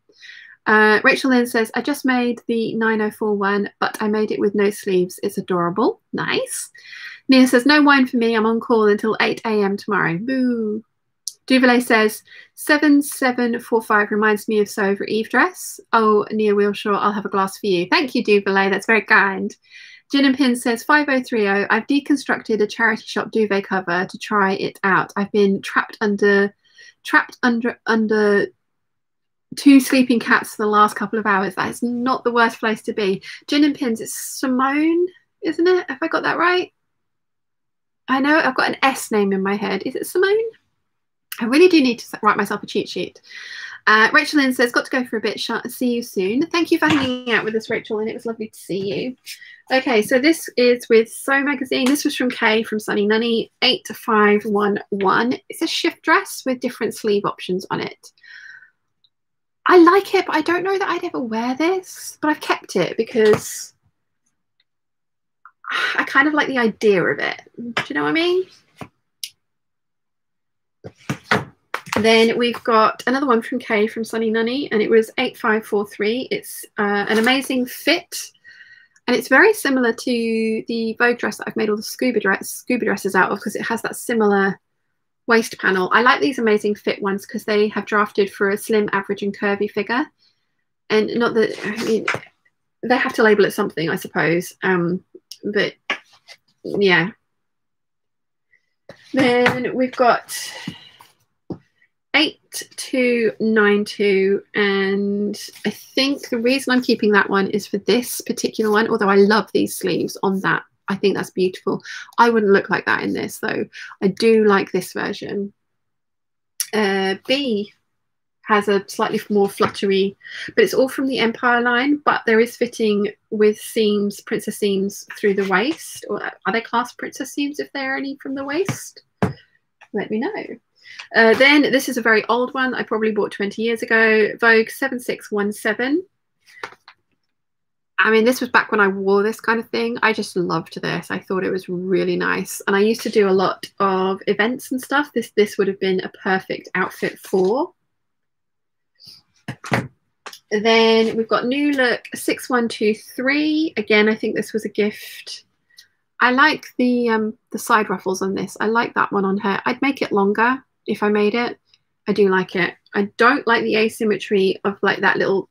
Rachel Lynn says, I just made the 9041, but I made it with no sleeves. It's adorable. Nice. Nia says, no wine for me. I'm on call until 8 a.m. tomorrow. Boo. Duvalier says, 7745 reminds me of So Over Eve dress. Oh, Nia Wheelshaw, I'll have a glass for you. Thank you, Duvalier. That's very kind. Gin and Pin says, 5030, I've deconstructed a charity shop duvet cover to try it out. I've been trapped under 2 sleeping cats for the last couple of hours. That is not the worst place to be. Gin and Pins, it's Simone, isn't it? Have I got that right? I know I've got an S name in my head. Is it Simone? I really do need to write myself a cheat sheet. Rachel Lynn says, got to go for a bit. See you soon. Thank you for hanging out with us, Rachel, and it was lovely to see you. Okay, so this is with Sew Magazine. This was from Kay from Sunny Nunny, 8511. It's a shift dress with different sleeve options on it. I like it, but I don't know that I'd ever wear this, but I've kept it because I kind of like the idea of it. Do you know what I mean? Then we've got another one from Kay from Sunny Nunny, and it was 8543. It's an amazing fit, and it's very similar to the Vogue dress that I've made all the scuba dresses out of, because it has that similar waist panel. I like these amazing fit ones because they have drafted for a slim, average and curvy figure, and not that, I mean, they have to label it something, I suppose, but yeah. Then we've got 8292, and I think the reason I'm keeping that one is for this particular one, although I love these sleeves on that. I think that's beautiful. I wouldn't look like that in this though. I do like this version. B has a slightly more fluttery, but it's all from the Empire line, but there is fitting with seams, princess seams through the waist. Or are they classed princess seams if they're any from the waist? Let me know. Then this is a very old one I probably bought 20 years ago, Vogue 7617. I mean, this was back when I wore this kind of thing. I just loved this. I thought it was really nice. And I used to do a lot of events and stuff. This would have been a perfect outfit for. Then we've got New Look 6123. Again, I think this was a gift. I like the side ruffles on this. I like that one on her. I'd make it longer if I made it. I do like it. I don't like the asymmetry of like that little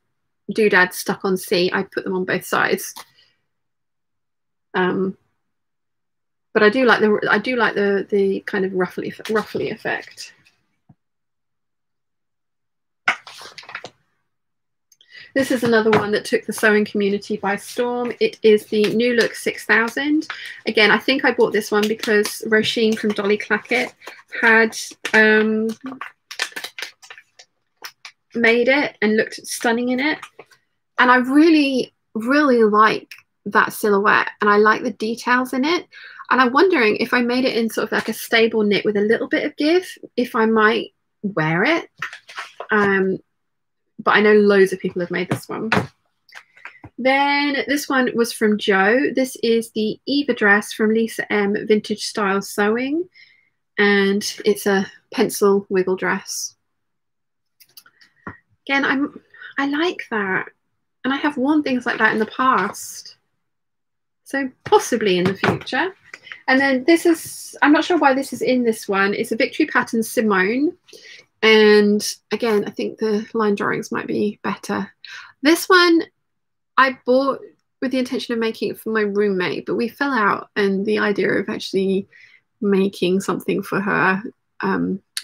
doodad stuck on C. I put them on both sides. But I do like the kind of ruffly effect. This is another one that took the sewing community by storm. It is the New Look 6000. Again, I think I bought this one because Roisin from Dolly Clackett had made it and looked stunning in it. And I really, really like that silhouette, and I like the details in it. And I'm wondering if I made it in sort of like a stable knit with a little bit of give, if I might wear it. But I know loads of people have made this one. Then this one was from Jo. This is the Eva dress from Lisa M Vintage Style Sewing, and it's a pencil wiggle dress. Again, I like that, and I have worn things like that in the past, so possibly in the future. And then this is, I'm not sure why this is in this one. It's a Victory Pattern Simone. And again, I think the line drawings might be better. This one I bought with the intention of making it for my roommate, but we fell out, and the idea of actually making something for her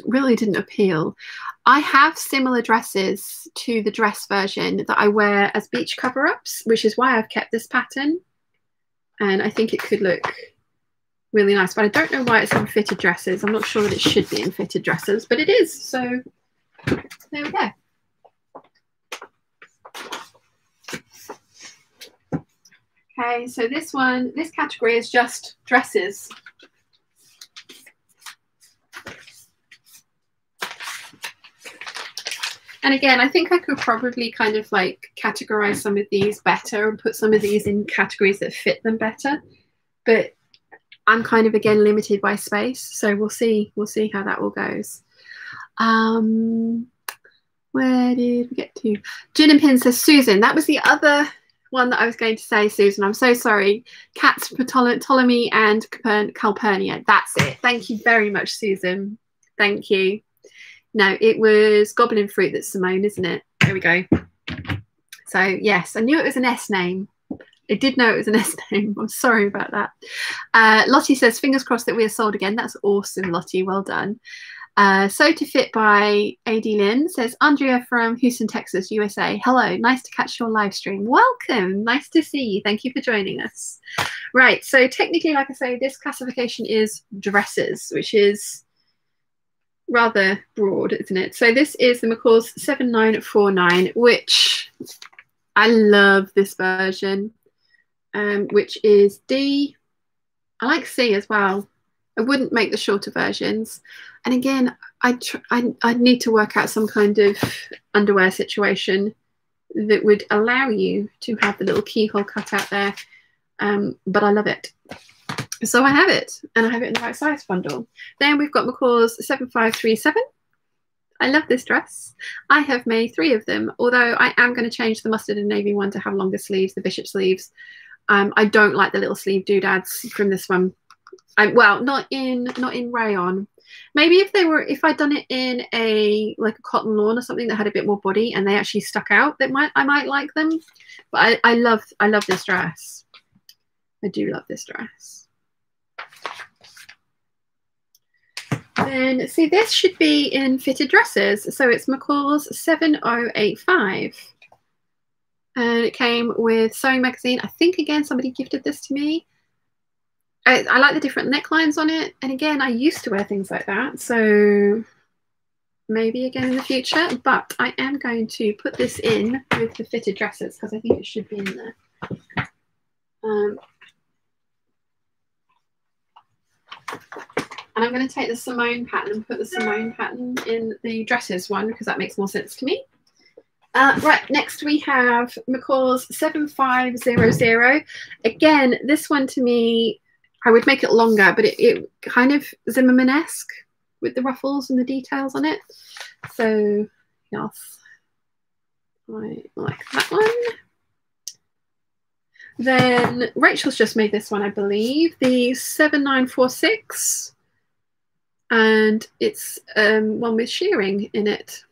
really didn't appeal. I have similar dresses to the dress version that I wear as beach cover-ups, which is why I've kept this pattern. And I think it could look really nice, but I don't know why it's in fitted dresses. I'm not sure that it should be in fitted dresses, but it is. So there we go. Okay, so this category is just dresses. And again, I think I could probably kind of like categorize some of these better and put some of these in categories that fit them better. But I'm kind of, again, limited by space. So we'll see how that all goes. Where did we get to? Gin and Pin says, Susan, that was the other one that I was going to say, Susan. I'm so sorry. Cats, Ptolemy and Calpurnia. That's it. Thank you very much, Susan. Thank you. No, it was Goblin Fruit that's Simone, isn't it? There we go. So, yes, I knew it was an S name. I did know it was an S name. I'm sorry about that. Lottie says, fingers crossed that we are sold again. That's awesome, Lottie. Well done. So to Fit by AD Lynn says, Andrea from Houston, Texas, USA. Hello, nice to catch your live stream. Welcome, nice to see you. Thank you for joining us. Right, so technically, like I say, this classification is dresses, which is rather broad, isn't it? So this is the McCall's 7949, which I love this version, which is D. I like C as well. I wouldn't make the shorter versions. And again, I'd need to work out some kind of underwear situation that would allow you to have the little keyhole cut out there. But I love it. So I have it, and I have it in the right size bundle. Then we've got McCall's 7537. I love this dress. I have made 3 of them, although I am going to change the mustard and navy one to have longer sleeves, the bishop sleeves. I don't like the little sleeve doodads from this one. Well, not in rayon. Maybe if I'd done it in a cotton lawn or something that had a bit more body and they actually stuck out, I might like them. But I love this dress. I do love this dress. Then see, this should be in fitted dresses. So it's McCall's 7085. And it came with Sewing Magazine. I think again somebody gifted this to me. I like the different necklines on it. And again, I used to wear things like that. So maybe again in the future. But I am going to put this in with the fitted dresses because I think it should be in there. And I'm going to take the Simone pattern and put the Simone pattern in the dresses one because that makes more sense to me. Right, next we have McCall's 7500. Again, this one to me, I would make it longer, but it kind of Zimmerman-esque with the ruffles and the details on it. So, yes, I like that one. Then Rachel's just made this one, I believe, the 7946. And it's one with shearing in it.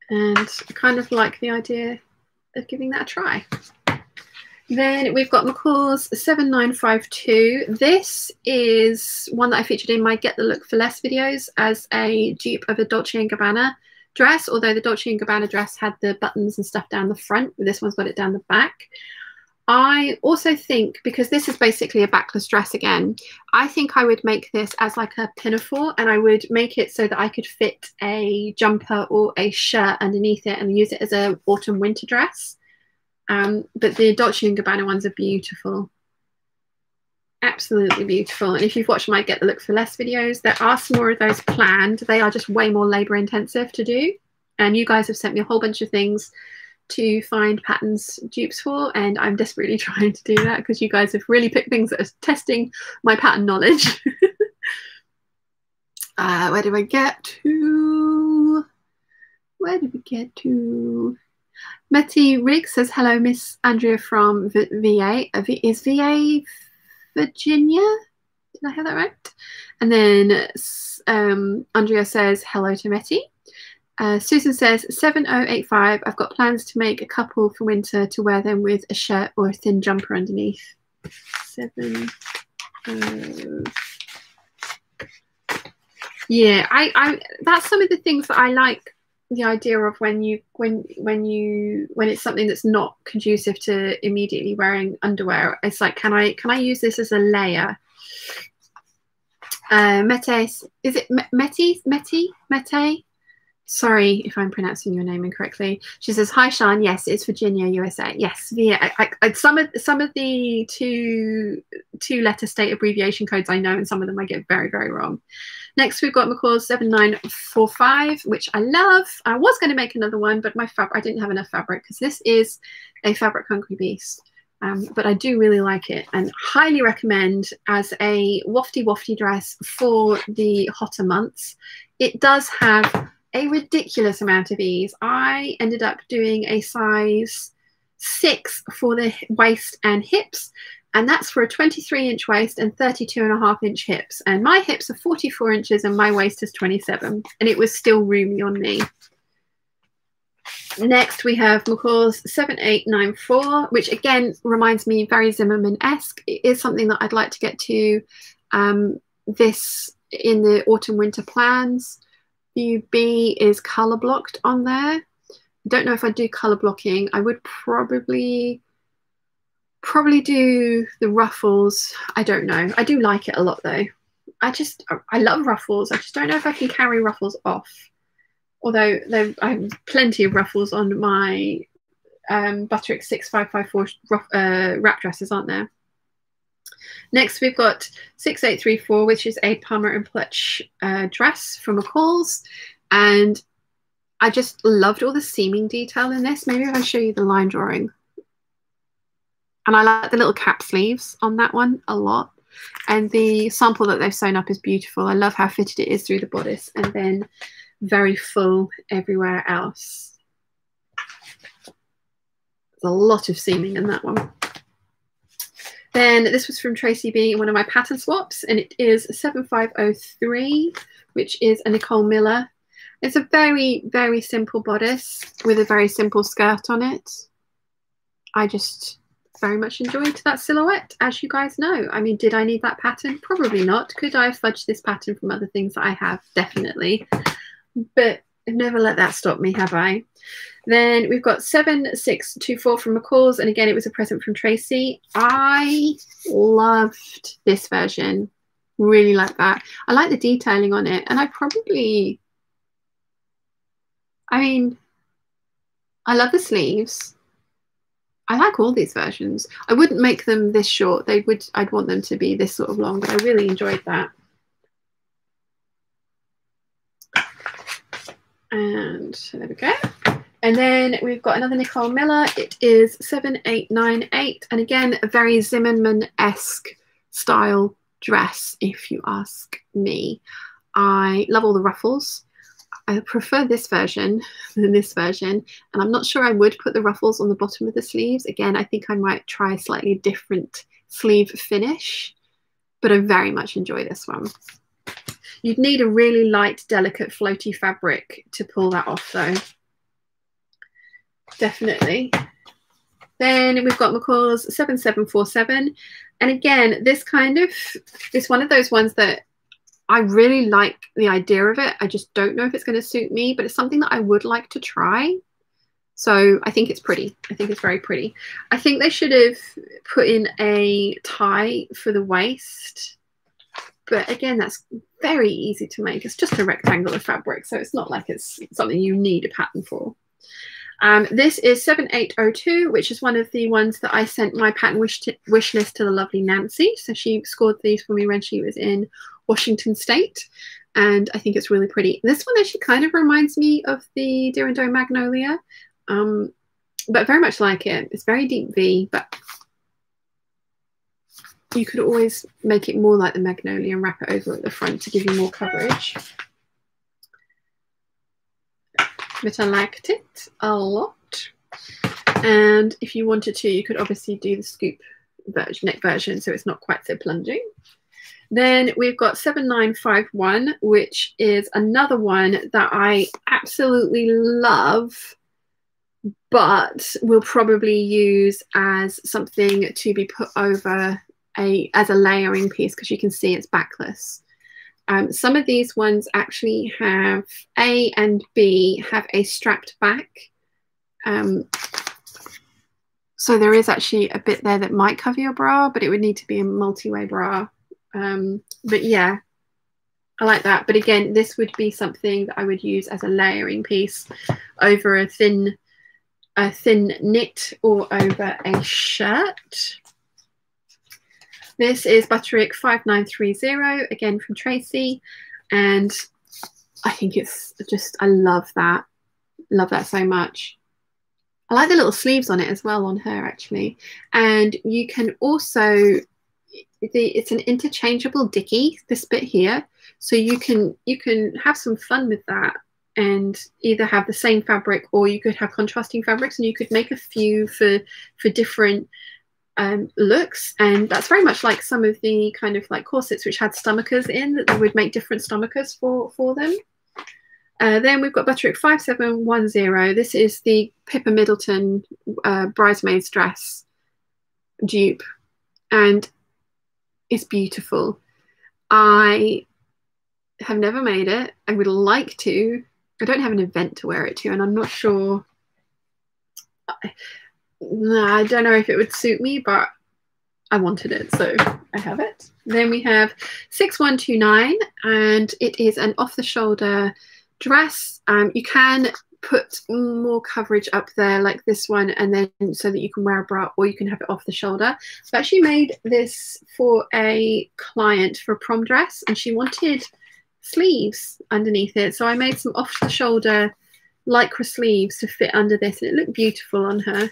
And I kind of like the idea of giving that a try. Then we've got McCall's 7952. This is one that I featured in my Get the Look for Less videos as a dupe of a Dolce & Gabbana dress, although the Dolce & Gabbana dress had the buttons and stuff down the front, but this one's got it down the back. I also think, because this is basically a backless dress again, I think I would make this as like a pinafore, and I would make it so that I could fit a jumper or a shirt underneath it and use it as an autumn winter dress. But the Dolce & Gabbana ones are beautiful. Absolutely beautiful. And if you've watched my Get the Look for Less videos, there are some more of those planned. They are just way more labor intensive to do. And you guys have sent me a whole bunch of things to find patterns dupes for, and I'm desperately trying to do that because you guys have really picked things that are testing my pattern knowledge. Where do I get to? Where did we get to? Metty Riggs says, hello, Miss Andrea from VA. Is VA Virginia? Did I have that right? And then Andrea says, hello to Metty. Susan says, 7085. I've got plans to make a couple for winter to wear them with a shirt or a thin jumper underneath. 70. Yeah, I that's some of the things that I like. The idea of when it's something that's not conducive to immediately wearing underwear, it's like, can I use this as a layer? Mete, is it Mete? Sorry if I'm pronouncing your name incorrectly. She says, "Hi, Sean. Yes, it's Virginia, USA. Yes, some of the two-letter state abbreviation codes I know, and some of them I get very, very wrong." Next, we've got McCall's 7945, which I love. I was going to make another one, but I didn't have enough fabric because this is a fabric hungry beast. But I do really like it and highly recommend as a wafty dress for the hotter months. It does have a ridiculous amount of ease. I ended up doing a size 6 for the waist and hips, and that's for a 23-inch waist and 32.5-inch hips. And my hips are 44 inches and my waist is 27, and it was still roomy on me. Next, we have McCall's 7894, which again reminds me very Zimmermann-esque. It is something that I'd like to get to this in the autumn-winter plans. UB is color blocked on there. Don't know if I do color blocking. I would probably do the ruffles. I don't know. I do like it a lot though. I love ruffles. I just don't know if I can carry ruffles off. Although I have plenty of ruffles on my Butterick 6554 wrap dresses, aren't there? Next, we've got 6834, which is a Palmer and Pletch dress from McCall's. And I just loved all the seaming detail in this. Maybe if I show you the line drawing. And I like the little cap sleeves on that one a lot. And the sample that they've sewn up is beautiful. I love how fitted it is through the bodice and then very full everywhere else. There's a lot of seaming in that one. Then this was from Tracy B, one of my pattern swaps, and it is 7503, which is a Nicole Miller. It's a very, very simple bodice with a very simple skirt on it. I just very much enjoyed that silhouette, as you guys know. I mean, did I need that pattern? Probably not. Could I have fudged this pattern from other things that I have? Definitely. But I've never let that stop me, have I? Then we've got 7624 from McCall's, and again, it was a present from Tracy. I loved this version. Really like that. I like the detailing on it, and I mean, I love the sleeves. I like all these versions. I wouldn't make them this short. I'd want them to be this sort of long, but I really enjoyed that. And there we go. And then we've got another Nicole Miller. It is 7898. And again, a very Zimmermann-esque style dress, if you ask me. I love all the ruffles. I prefer this version than this version. And I'm not sure I would put the ruffles on the bottom of the sleeves. Again, I think I might try a slightly different sleeve finish. But I very much enjoy this one. You'd need a really light, delicate, floaty fabric to pull that off, though. Definitely. Then we've got McCall's 7747. And again, this is one of those ones that I really like the idea of it. I just don't know if it's going to suit me, but it's something that I would like to try. So I think it's pretty. I think it's very pretty. I think they should have put in a tie for the waist. But again, that's very easy to make. It's just a rectangle of fabric, so it's not like it's something you need a pattern for. This is 7802, which is one of the ones that I sent my pattern wish list to the lovely Nancy. So she scored these for me when she was in Washington State, and I think it's really pretty. This one actually kind of reminds me of the Deer and Doe Magnolia, but very much like it. It's very deep V, but you could always make it more like the Magnolia and wrap it over at the front to give you more coverage. But I liked it a lot. And if you wanted to, you could obviously do the scoop version, neck version, so it's not quite so plunging. Then we've got 7951, which is another one that I absolutely love, but will probably use as something to be put over as a layering piece, because you can see it's backless. Some of these ones actually have A and B have a strapped back. So there is actually a bit there that might cover your bra, but it would need to be a multi-way bra. But yeah, I like that. But again, this would be something that I would use as a layering piece over a thin knit or over a shirt. This is Butterick 5930, again from Tracy, and I think it's just, I love that. Love that so much. I like the little sleeves on it as well on her actually. And you can also, it's an interchangeable dicky, this bit here. So you can have some fun with that and either have the same fabric, or you could have contrasting fabrics, and you could make a few for different looks. And that's very much like some of the kind of like corsets which had stomachers in, that they would make different stomachers for them. Then we've got Butterick 5710. This is the Pippa Middleton bridesmaid's dress dupe, and it's beautiful. I have never made it. I would like to. I don't have an event to wear it to, and I'm not sure. I don't know if it would suit me, but I wanted it, so I have it. Then we have 6129, and it is an off-the-shoulder dress. You can put more coverage up there like this one, and then so that you can wear a bra, or you can have it off the shoulder. So I actually made this for a client for a prom dress, and she wanted sleeves underneath it, so I made some off the shoulder lycra sleeves to fit under this, and it looked beautiful on her.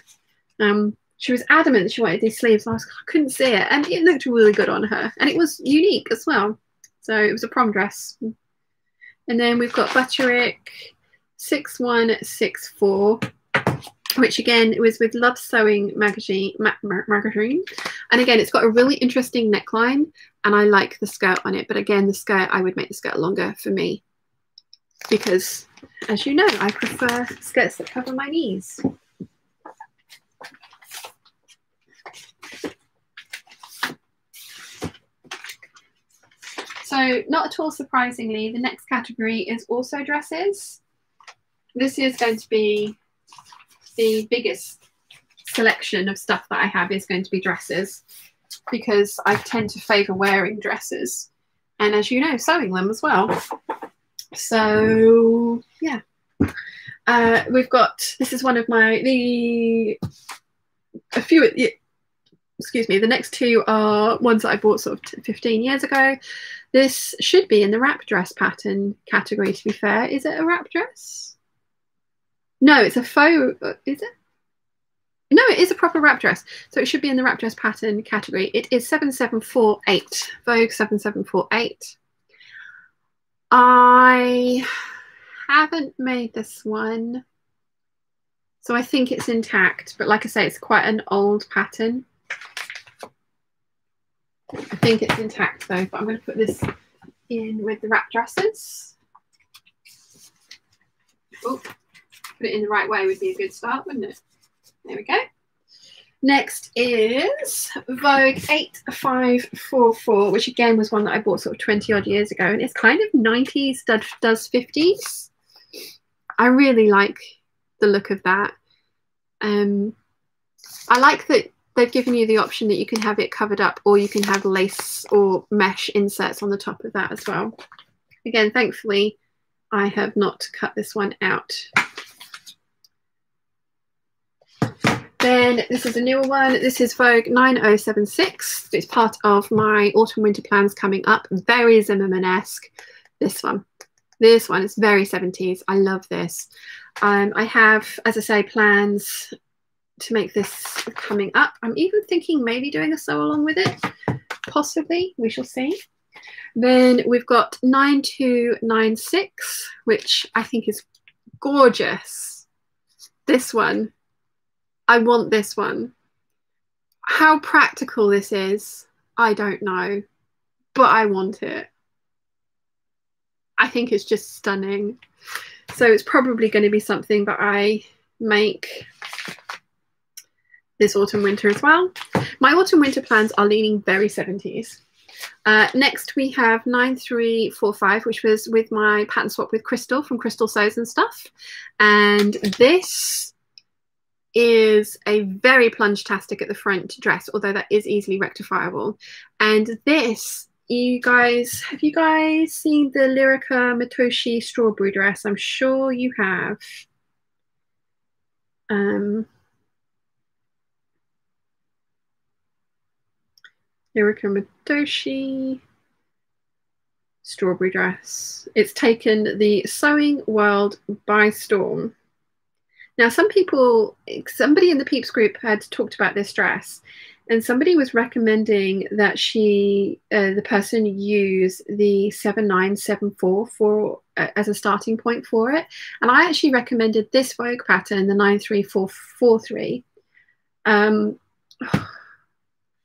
She was adamant she wanted these sleeves. I couldn't see it, and it looked really good on her, and it was unique as well. So it was a prom dress. And then we've got Butterick 6164, which again was with Love Sewing magazine. And again, it's got a really interesting neckline, and I like the skirt on it. But again, the skirt, I would make the skirt longer for me, because as you know, I prefer skirts that cover my knees. So not at all surprisingly, the next category is also dresses. This is going to be the biggest selection of stuff that I have, is going to be dresses, because I tend to favour wearing dresses, and as you know, sewing them as well. So yeah, we've got, this is one of my, excuse me, the next two are ones that I bought sort of 15 years ago. This should be in the wrap dress pattern category, to be fair. Is it a wrap dress? No, it's a faux, is it? No, it is a proper wrap dress. So it should be in the wrap dress pattern category. It is 7748, Vogue 7748. I haven't made this one, so I think it's intact. But like I say, it's quite an old pattern. I think it's intact though, but I'm going to put this in with the wrap dresses. Oh, put it in the right way would be a good start, wouldn't it? There we go. Next is Vogue 8544, which again was one that I bought sort of 20 odd years ago, and it's kind of 90s, does 50s. I really like the look of that. I like that they've given you the option that you can have it covered up, or you can have lace or mesh inserts on the top of that as well. Again, thankfully, I have not cut this one out. Then this is a newer one. This is Vogue 9076. It's part of my autumn winter plans coming up. Very Zimmerman-esque. This one is very 70s. I love this. I have, as I say, plans to make this coming up. I'm even thinking maybe doing a sew along with it. Possibly. We shall see. Then we've got 9296, which I think is gorgeous. This one. I want this one. How practical this is, I don't know, but I want it. I think it's just stunning. So it's probably going to be something that I make this autumn winter as well. My autumn winter plans are leaning very 70s. Next we have 9345, which was with my pattern swap with Crystal from Crystal Sews and Stuff. And this is a very plunge-tastic at the front dress, although that is easily rectifiable. And this have you guys seen the Lyrica Matoshi strawberry dress? I'm sure you have. Lyrica Matoshi strawberry dress. It's taken the sewing world by storm. Now, somebody in the Peeps group had talked about this dress, and somebody was recommending that the person use the 7974 for as a starting point for it. And I actually recommended this Vogue pattern, the 93443.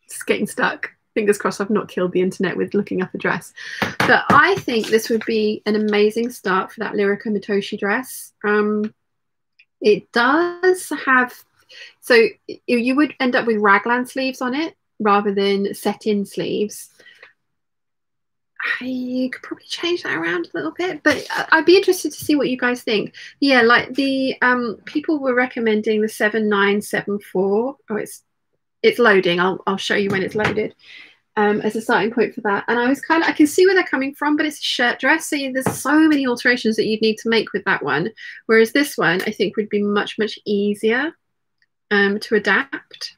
It's getting stuck. Fingers crossed I've not killed the internet with looking up a dress. But I think this would be an amazing start for that Lyrica Matoshi dress. It does have, so you would end up with raglan sleeves on it rather than set-in sleeves. You could probably change that around a little bit, but I'd be interested to see what you guys think. Yeah, like the people were recommending the 7974. Oh, it's loading. I'll show you when it's loaded. As a starting point for that. And I can see where they're coming from, but it's a shirt dress, so there's so many alterations that you'd need to make with that one. Whereas this one, I think, would be much, much easier to adapt.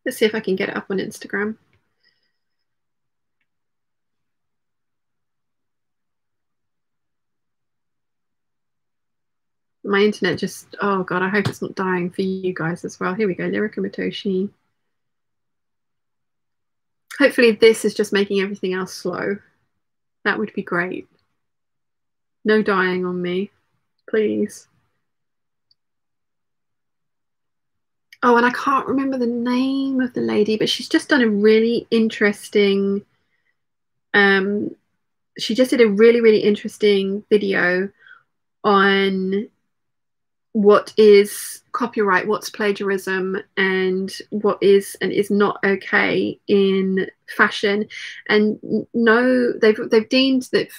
Let's see if I can get it up on Instagram. My internet just, oh God, I hope it's not dying for you guys as well. Here we go, Lyrica Matoshi. Hopefully this is just making everything else slow. That would be great. No dying on me, please. Oh, and I can't remember the name of the lady, but she's just done a really interesting, she just did a really, really interesting video on what is copyright, what's plagiarism, and what is and is not okay in fashion. And no, they've deemed that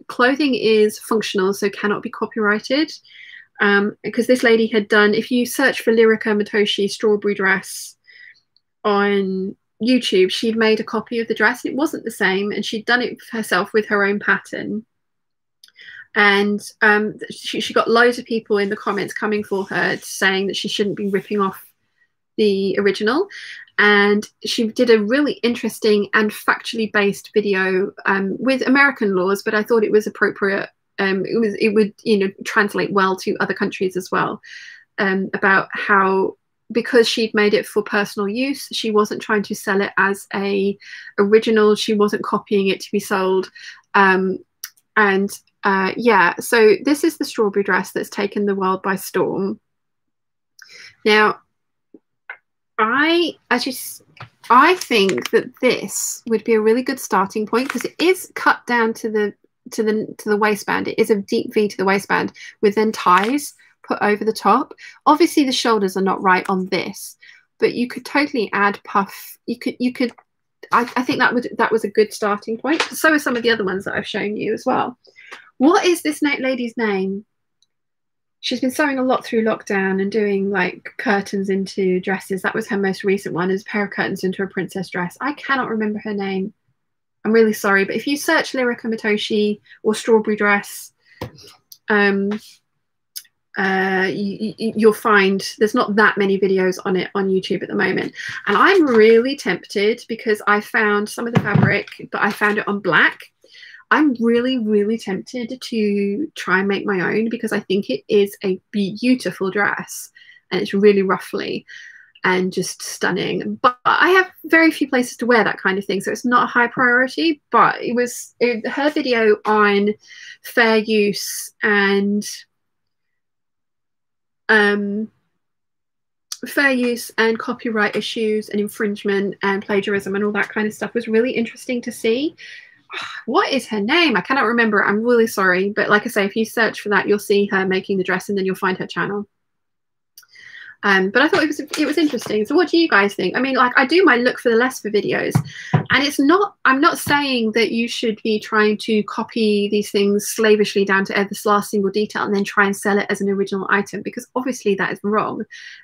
clothing is functional, so cannot be copyrighted. Because this lady had done, if you search for Lyrica Matoshi strawberry dress on YouTube, she'd made a copy of the dress and it wasn't the same, and she'd done it herself with her own pattern. And she got loads of people in the comments coming for her, saying that she shouldn't be ripping off the original. And she did a really interesting and factually based video with American laws, but I thought it was appropriate. It would translate well to other countries as well, about how, because she'd made it for personal use, she wasn't trying to sell it as a original, she wasn't copying it to be sold. Yeah, so this is the strawberry dress that's taken the world by storm. Now, I think that this would be a really good starting point, because it is cut down to the waistband. It is a deep V to the waistband with then ties put over the top. Obviously the shoulders are not right on this, but you could totally add puff. You could I think that was a good starting point. So are some of the other ones that I've shown you as well. What is this lady's name? She's been sewing a lot through lockdown and doing like curtains into dresses. That was her most recent one, is a pair of curtains into a princess dress. I cannot remember her name. I'm really sorry, but if you search Lyrica Matoshi or strawberry dress, you'll find there's not that many videos on it on YouTube at the moment. And I'm really tempted, because I found some of the fabric, but I found it on black. I'm really, really tempted to try and make my own, because I think it is a beautiful dress and it's really ruffly and just stunning. But I have very few places to wear that kind of thing, so it's not a high priority. But her video on fair use and copyright issues and infringement and plagiarism and all that kind of stuff was really interesting to see. What is her name? I cannot remember. I'm really sorry, but like I say, if you search for that, you'll see her making the dress, and then you'll find her channel. But I thought it was interesting. So what do you guys think? I mean, like, I do my look for the less for videos, and it's not, I'm not saying that you should be trying to copy these things slavishly down to the last single detail and then try and sell it as an original item, because obviously that is wrong.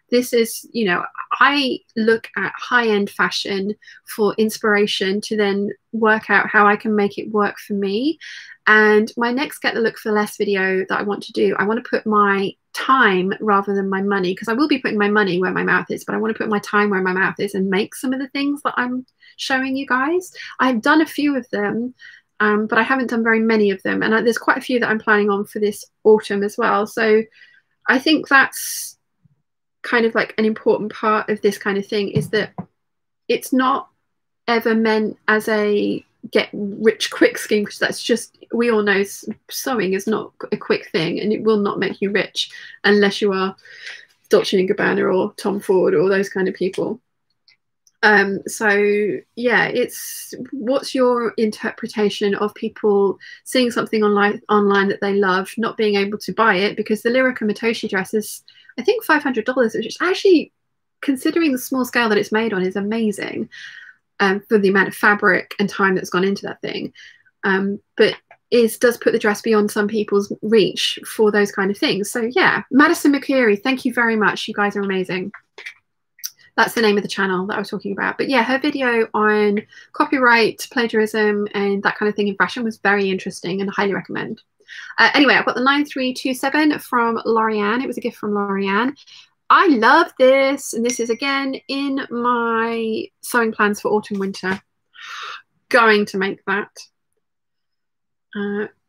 This is, you know, I look at high-end fashion for inspiration to then work out how I can make it work for me. And my next Get the Look for Less video that I want to do, I want to put my time rather than my money, because I will be putting my money where my mouth is, but I want to put my time where my mouth is and make some of the things that I'm showing you guys. I've done a few of them, but I haven't done very many of them. And there's quite a few that I'm planning on for this autumn as well. So I think that's kind of like an important part of this kind of thing, is that it's not ever meant as a get rich quick scheme, because that's just, we all know sewing is not a quick thing, and it will not make you rich unless you are Dolce & Gabbana or Tom Ford or those kind of people. So yeah, it's, what's your interpretation of people seeing something online that they love, not being able to buy it, because the Lyrica Matoshi dress is, I think, $500, which is actually, considering the small scale that it's made on, is amazing. For the amount of fabric and time that's gone into that thing, but does put the dress beyond some people's reach for those kind of things. So yeah, Madison McCreary, thank you very much. You guys are amazing. That's the name of the channel that I was talking about. But yeah, her video on copyright, plagiarism, and that kind of thing in fashion was very interesting, and I highly recommend. Anyway, I've got the 9327 from Lorianne. It was a gift from Lorianne. I love this, and this is again in my sewing plans for autumn winter. Going to make that.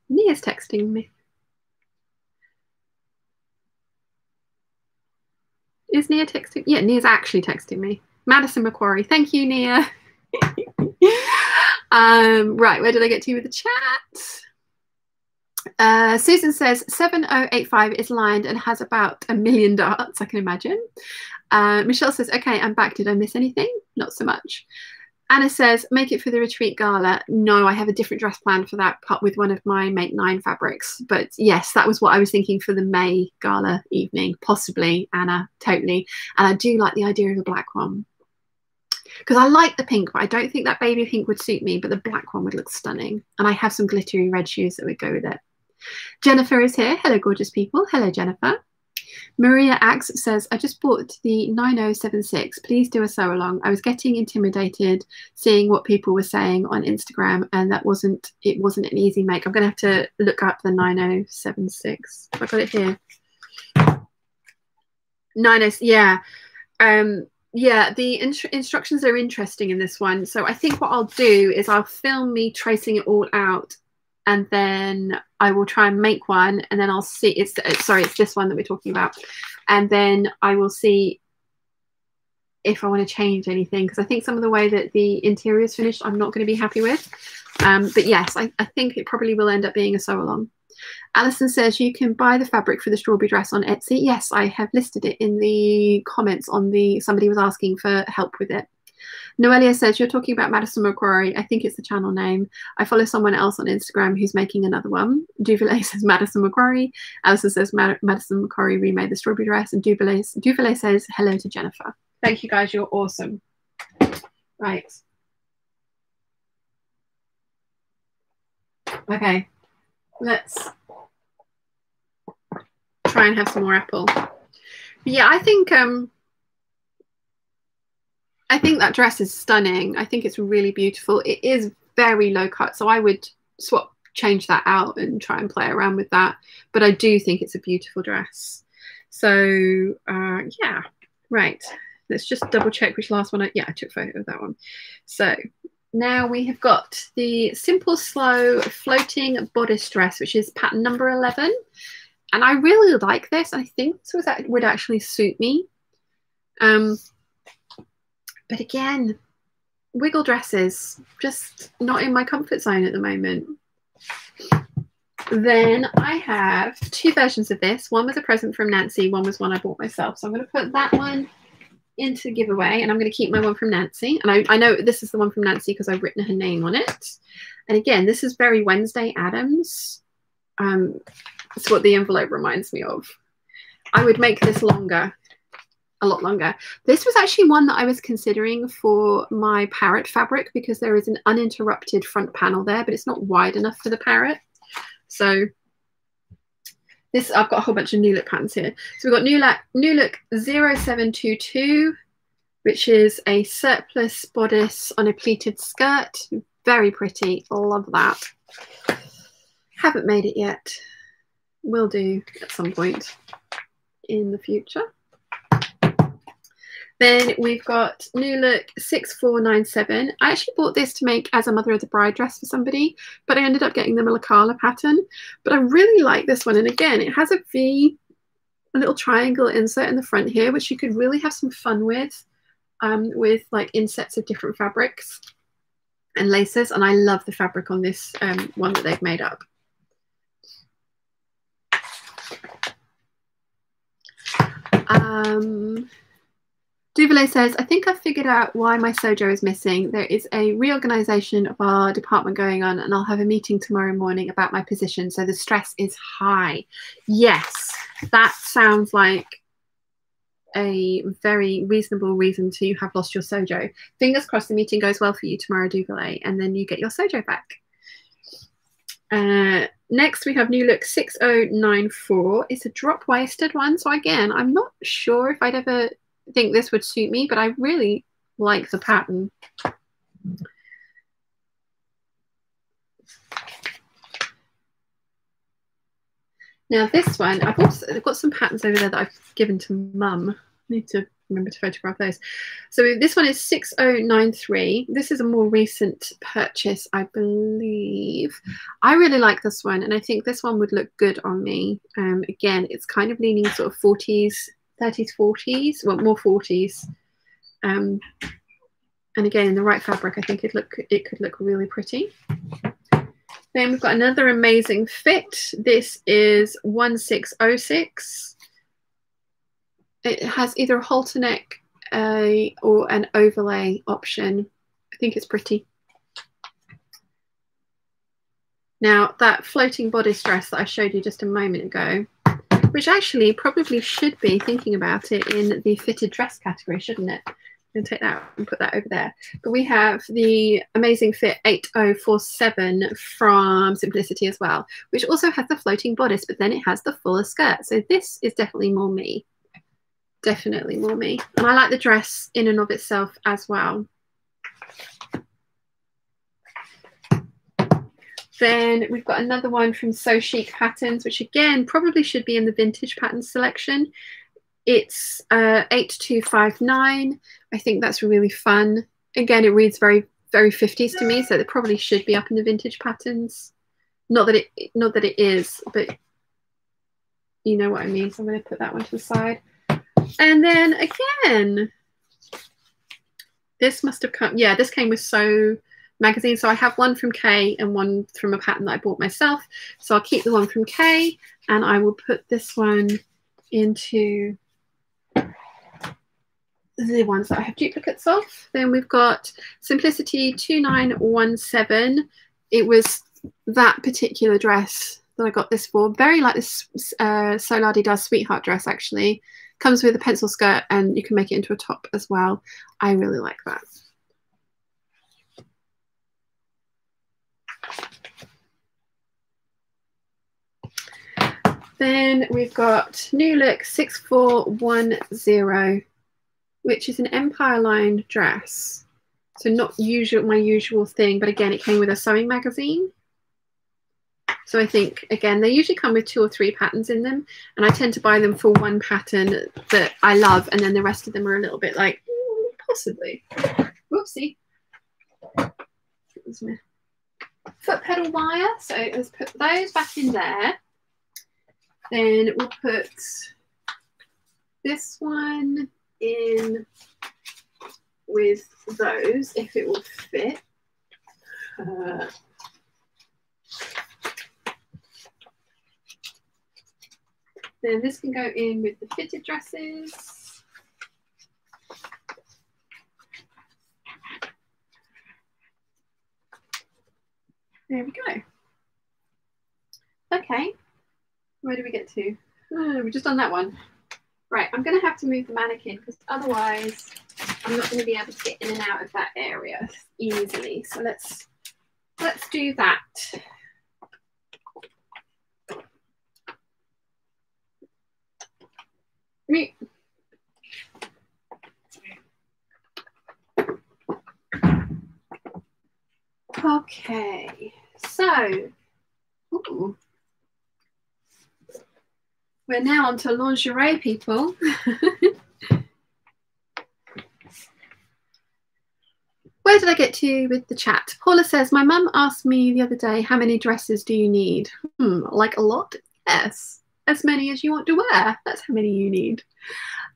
Nia's texting me. Is Nia texting? Yeah, Nia's actually texting me. Madison Macquarie, thank you, Nia. Right, where did I get to with the chat? Susan says 7085 is lined and has about 1 million darts, I can imagine. Michelle says, okay, I'm back. Did I miss anything? Not so much. Anna says, make it for the retreat gala. No, I have a different dress planned for that part with one of my Make 9 fabrics. But yes, that was what I was thinking for the May gala evening. Possibly, Anna, totally. And I do like the idea of a black one, because I like the pink, but I don't think that baby pink would suit me, but the black one would look stunning. And I have some glittery red shoes that would go with it. Jennifer is here. Hello, gorgeous people. Hello, Jennifer. Maria Axe says, I just bought the 9076. Please do a sew along. I was getting intimidated seeing what people were saying on Instagram, and it wasn't an easy make. I'm going to have to look up the 9076. I got it here. 90, yeah. Yeah, the instructions are interesting in this one. So I think what I'll do is I'll film me tracing it all out, and then I will try and make one, and then I'll see, it's this one that we're talking about. And then I will see if I want to change anything, because I think some of the way that the interior is finished, I'm not going to be happy with. But yes, I think it probably will end up being a sew along. Alison says, you can buy the fabric for the strawberry dress on Etsy. Yes, I have listed it in the comments on somebody was asking for help with it. Noelia says, you're talking about Madison Macquarie. I think it's the channel name. I follow someone else on Instagram who's making another one. Duvalier says Madison Macquarie. Alison says Madison Macquarie remade the strawberry dress. And Duvalier says hello to Jennifer. Thank you guys, you're awesome. Right. Okay, let's try and have some more apple. But yeah, I think that dress is stunning. I think it's really beautiful. It is very low cut, so I would change that out and try and play around with that. But I do think it's a beautiful dress. So yeah, right. Let's just double check which last one. I took a photo of that one. So now we have got the Simple Slow floating bodice dress, which is pattern number 11. And I really like this. I think this would actually suit me. But again, wiggle dresses, just not in my comfort zone at the moment. Then I have 2 versions of this. One was a present from Nancy. One was one I bought myself. So I'm going to put that one into giveaway, and I'm going to keep my one from Nancy. And I know this is the one from Nancy because I've written her name on it. And again, this is very Wednesday Addams. It's what the envelope reminds me of. I would make this longer. a lot longer. This was actually one that I was considering for my parrot fabric because there is an uninterrupted front panel there, but it's not wide enough for the parrot. So this, I've got a whole bunch of New Look patterns here. So we've got New Look 0722, which is a surplus bodice on a pleated skirt. Very pretty, love that. Haven't made it yet. Will do at some point in the future. Then we've got New Look 6497. I actually bought this to make as a Mother of the Bride dress for somebody, but I ended up getting them a Lakala pattern. But I really like this one. And again, it has a V, a little triangle insert in the front here, which you could really have some fun with like insets of different fabrics and laces. And I love the fabric on this one that they've made up. Duvalier says, I think I've figured out why my Sojo is missing. There is a reorganization of our department going on, and I'll have a meeting tomorrow morning about my position, so the stress is high. Yes, that sounds like a very reasonable reason to have lost your Sojo. Fingers crossed the meeting goes well for you tomorrow, Duvalier, and then you get your Sojo back. Next, we have New Look 6094. It's a drop-waisted one, so again, I'm not sure if I'd ever think this would suit me, but I really like the pattern. Now this one, I've got some patterns over there that I've given to Mum. Need to remember to photograph those. So this one is 6093. This is a more recent purchase, I believe. I really like this one, and I think this one would look good on me. Again, it's kind of leaning sort of 40s, 30s, 40s, well, more 40s. And again, in the right fabric, I think it could look really pretty. Then we've got another amazing fit. This is 1606. It has either a halter neck or an overlay option. I think it's pretty. Now, that floating bodice dress that I showed you just a moment ago, which actually probably should be, thinking about it, in the fitted dress category, shouldn't it? I'm going to take that and put that over there. But we have the Amazing Fit 8047 from Simplicity as well, which also has the floating bodice, but then it has the fuller skirt. So this is definitely more me. Definitely more me. And I like the dress in and of itself as well. Then we've got another one from So Chic Patterns, which again probably should be in the vintage pattern selection. It's 8259. I think that's really fun. Again, it reads very, very 50s to me, so it probably should be up in the vintage patterns. Not that it is, but you know what I mean. So I'm going to put that one to the side. And then again, this must have come, yeah, this came with So magazine. So I have one from Kay and one from a pattern that I bought myself. So I'll keep the one from Kay and I will put this one into the ones that I have duplicates of. Then we've got Simplicity 2917. It was that particular dress that I got this for. Very like this Soladi Does Sweetheart dress actually. Comes with a pencil skirt and you can make it into a top as well. I really like that. Then we've got New Look 6410, which is an Empire lined dress. So not my usual thing, but again, it came with a sewing magazine. So I think, again, they usually come with 2 or 3 patterns in them. And I tend to buy them for one pattern that I love. And then the rest of them are a little bit like, possibly. Whoopsie. Foot pedal wire. So let's put those back in there. Then we'll put this one in with those, if it will fit. Then this can go in with the fitted dresses. There we go. Okay, where do we get to? Oh, we've just done that one. Right, I'm going to have to move the mannequin because otherwise I'm not going to be able to get in and out of that area easily. So let's do that. Okay, so ooh, we're now on to lingerie, people. Where did I get to with the chat? Paula says, my mum asked me the other day, how many dresses do you need? Like a lot? Yes. As many as you want to wear. That's how many you need.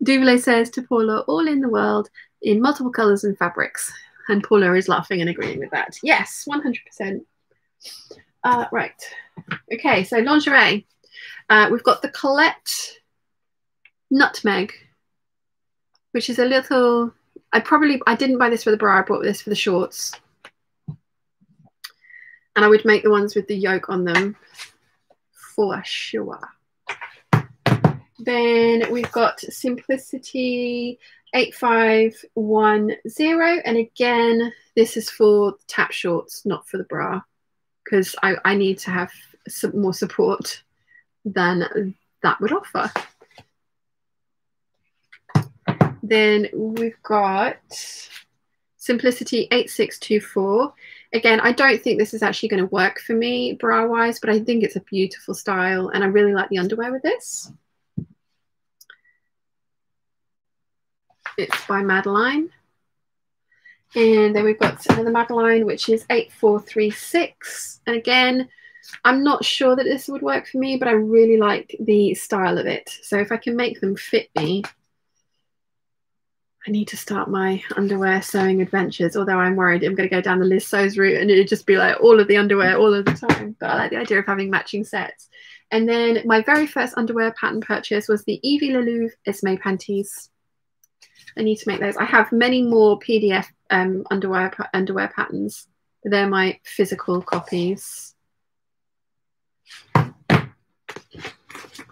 Duvile says to Paula, all in the world in multiple colours and fabrics. And Paula is laughing and agreeing with that. Yes, 100%. Right. Okay, so lingerie. We've got the Colette Nutmeg, which is a little... I didn't buy this for the bra, I bought this for the shorts. And I would make the ones with the yoke on them for sure. Then we've got Simplicity 8510. And again, this is for tap shorts, not for the bra, because I need to have some more support than that would offer. Then we've got Simplicity 8624. Again, I don't think this is actually going to work for me bra-wise, but I think it's a beautiful style, and I really like the underwear with this. It's by Madeline. And then we've got another Madeline, which is 8436. And again, I'm not sure that this would work for me, but I really like the style of it. So if I can make them fit me, I need to start my underwear sewing adventures, although I'm worried I'm going to go down the Liz Sews route and it'd just be like all of the underwear all of the time. But I like the idea of having matching sets. And then my very first underwear pattern purchase was the Evie Lelouve Esme panties. I need to make those. I have many more PDF underwear patterns. They're my physical copies.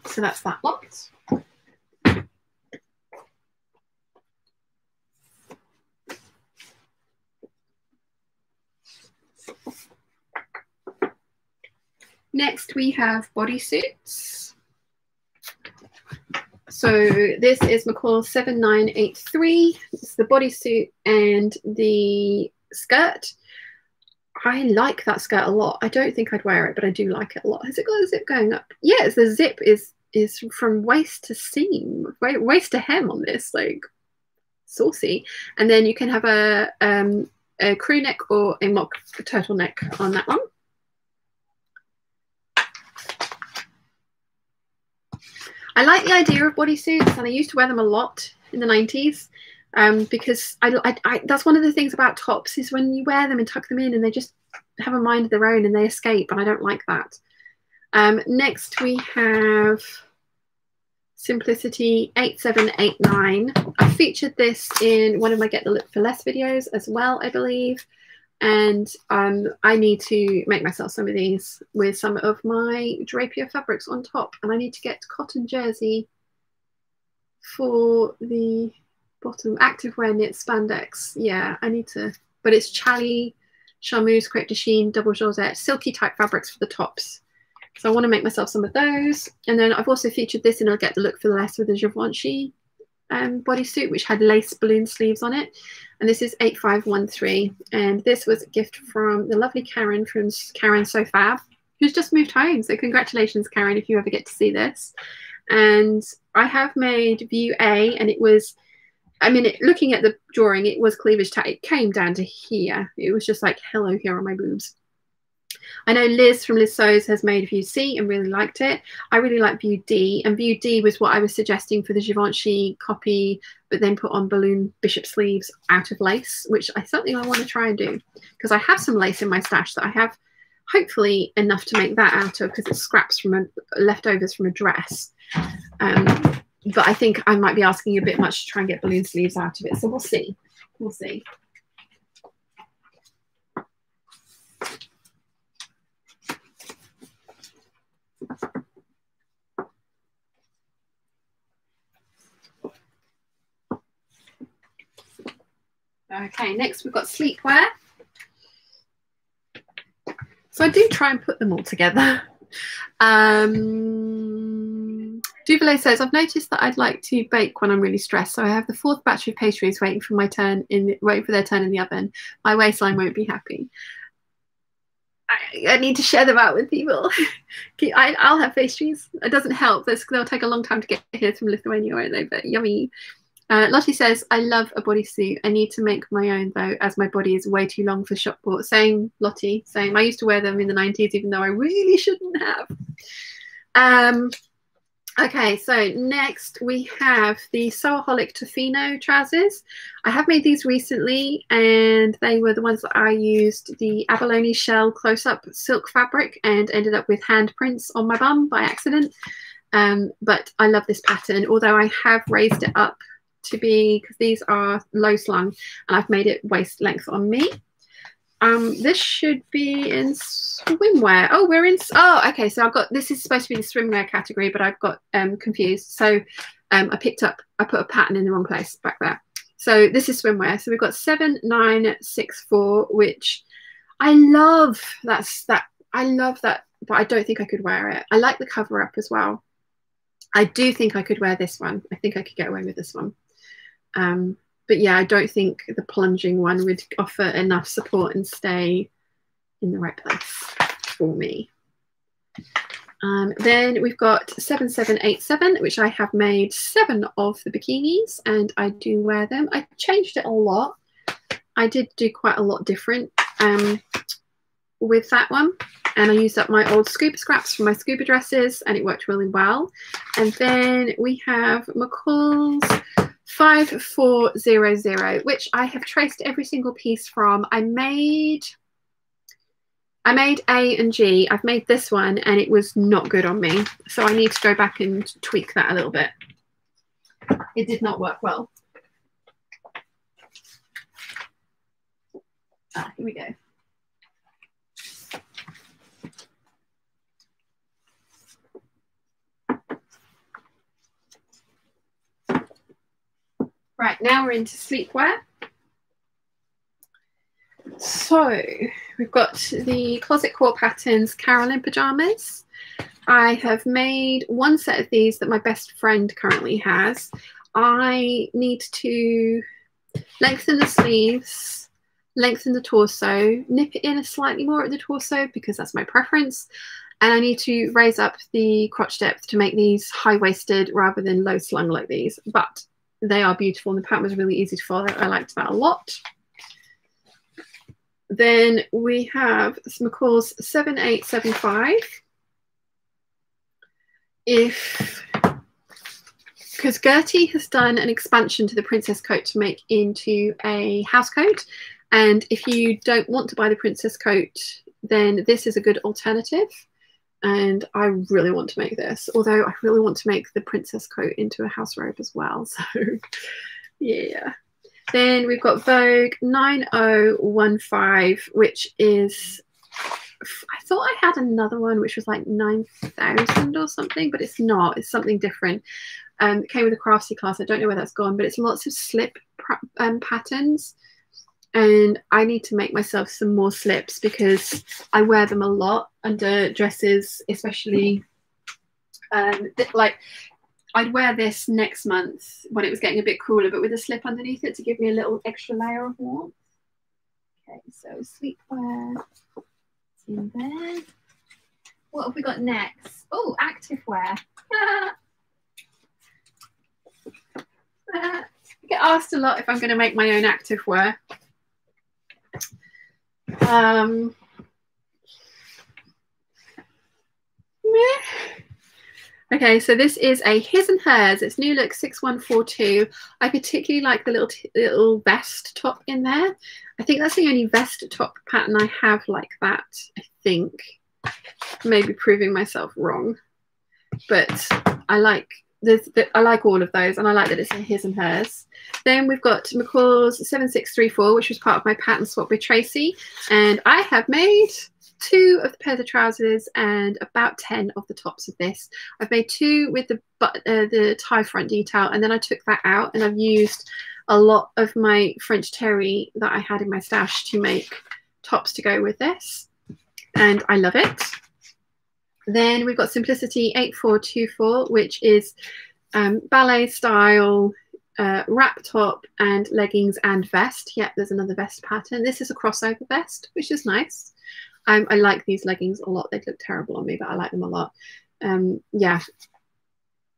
So that's that lot. Next, we have bodysuits. So this is McCall 7983. It's the bodysuit and the skirt. I like that skirt a lot. I don't think I'd wear it, but I do like it a lot. Has it got a zip going up? Yes, the zip is from waist to seam, waist to hem on this, like saucy. And then you can have a crew neck or a mock turtleneck on that one. I like the idea of bodysuits, and I used to wear them a lot in the 90s because I that's one of the things about tops is when you wear them and tuck them in and they just have a mind of their own and they escape, and I don't like that. Next we have Simplicity 8789. I featured this in one of my Get the Look for Less videos as well, I believe. And I need to make myself some of these with some of my Drapier fabrics on top. And I need to get cotton jersey for the bottom. Activewear knit spandex. Yeah, I need to. But it's Chally, Charmeuse, Crepe de Chine, double Georgette, silky type fabrics for the tops. So I want to make myself some of those. And then I've also featured this in I'll Get the Look for Less with the Givenchy bodysuit, which had lace balloon sleeves on it. And this is 8513. And this was a gift from the lovely Karen from Karen So Fab, who's just moved home. So congratulations, Karen, if you ever get to see this. And I have made view A, and it was, I mean, looking at the drawing, it was cleavage tag. It came down to here. It was just like, hello, here are my boobs. I know Liz from Liz Sews has made view C and really liked it. I really like view D, and view D was what I was suggesting for the Givenchy copy, but then put on balloon bishop sleeves out of lace, which I something I want to try and do because I have some lace in my stash that I have hopefully enough to make that out of because it's scraps from leftovers from a dress. But I think I might be asking a bit much to try and get balloon sleeves out of it. So we'll see. We'll see. Okay, next we've got sleepwear. So I do try and put them all together. Duvalier says, I've noticed that I'd like to bake when I'm really stressed. So I have the 4th batch of pastries waiting for their turn in the oven. My waistline won't be happy. I need to share them out with people. I'll have pastries. It doesn't help. They'll take a long time to get here from Lithuania, won't they? But yummy. Lottie says, I love a bodysuit. I need to make my own though, as my body is way too long for shop bought. Same, Lottie, same. I used to wear them in the 90s, even though I really shouldn't have. Okay, so next we have the Sewaholic Tofino trousers. I have made these recently, and they were the ones that I used the abalone shell close-up silk fabric and ended up with handprints on my bum by accident. But I love this pattern, although I have raised it up to be, because these are low slung, and I've made it waist length on me. This should be in swimwear. Oh, we're in, oh, okay, so I've got, this is supposed to be the swimwear category, but I've got confused. So I put a pattern in the wrong place back there. So this is swimwear. So we've got 7964, which I love. I love that, but I don't think I could wear it. I like the cover up as well. I do think I could wear this one. I think I could get away with this one. But yeah, I don't think the plunging one would offer enough support and stay in the right place for me. Then we've got 7787, which I have made 7 of the bikinis, and I do wear them. I changed it a lot. I did do quite a lot different with that one. And I used up my old scuba scraps from my scuba dresses, and it worked really well. And then we have McCall's 5400, which I have traced every single piece from. I made A and G. I've made this one, and it was not good on me. So I need to go back and tweak that a little bit. It did not work well. Here we go. Right, now we're into sleepwear. So we've got the Closet Core Patterns Carolyn pajamas. I have made 1 set of these that my best friend currently has. I need to lengthen the sleeves, lengthen the torso, nip it in slightly more at the torso because that's my preference. And I need to raise up the crotch depth to make these high-waisted rather than low-slung like these. But they are beautiful, and the pattern was really easy to follow. I liked that a lot. Then we have McCall's 7875. Because Gertie has done an expansion to the princess coat to make into a house coat, and if you don't want to buy the princess coat, then this is a good alternative. And I really want to make this, although I really want to make the princess coat into a house robe as well. So yeah. Then we've got Vogue 9015, which is, I thought I had another one which was like 9,000 or something, but it's not. It's something different. It came with a Craftsy class. I don't know where that's gone, but it's lots of slip patterns. And I need to make myself some more slips because I wear them a lot under dresses, especially like I'd wear this next month when it was getting a bit cooler, but with a slip underneath it to give me a little extra layer of warmth. Okay, so sleepwear in there. What have we got next? Oh, activewear. I get asked a lot if I'm going to make my own activewear. Okay, so this is a His and Hers. It's New Look 6142. I particularly like the little vest top in there. I think that's the only vest top pattern I have like that, I think. Maybe proving myself wrong. But I like all of those, and I like that it's a His and Hers. Then we've got McCall's 7634, which was part of my pattern swap with Tracy, and I have made 2 of the pairs of trousers and about 10 of the tops of this. I've made 2 with the tie front detail, and then I took that out and I've used a lot of my French terry that I had in my stash to make tops to go with this, and I love it. Then we've got Simplicity 8424, which is ballet style wrap top and leggings and vest. Yep, there's another vest pattern. This is a crossover vest, which is nice. I like these leggings a lot. They look terrible on me, but I like them a lot. Yeah.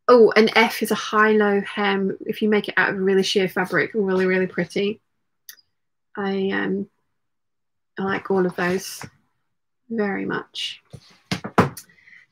Oh, an F is a high-low hem. If you make it out of really sheer fabric, really, really pretty. I like all of those very much.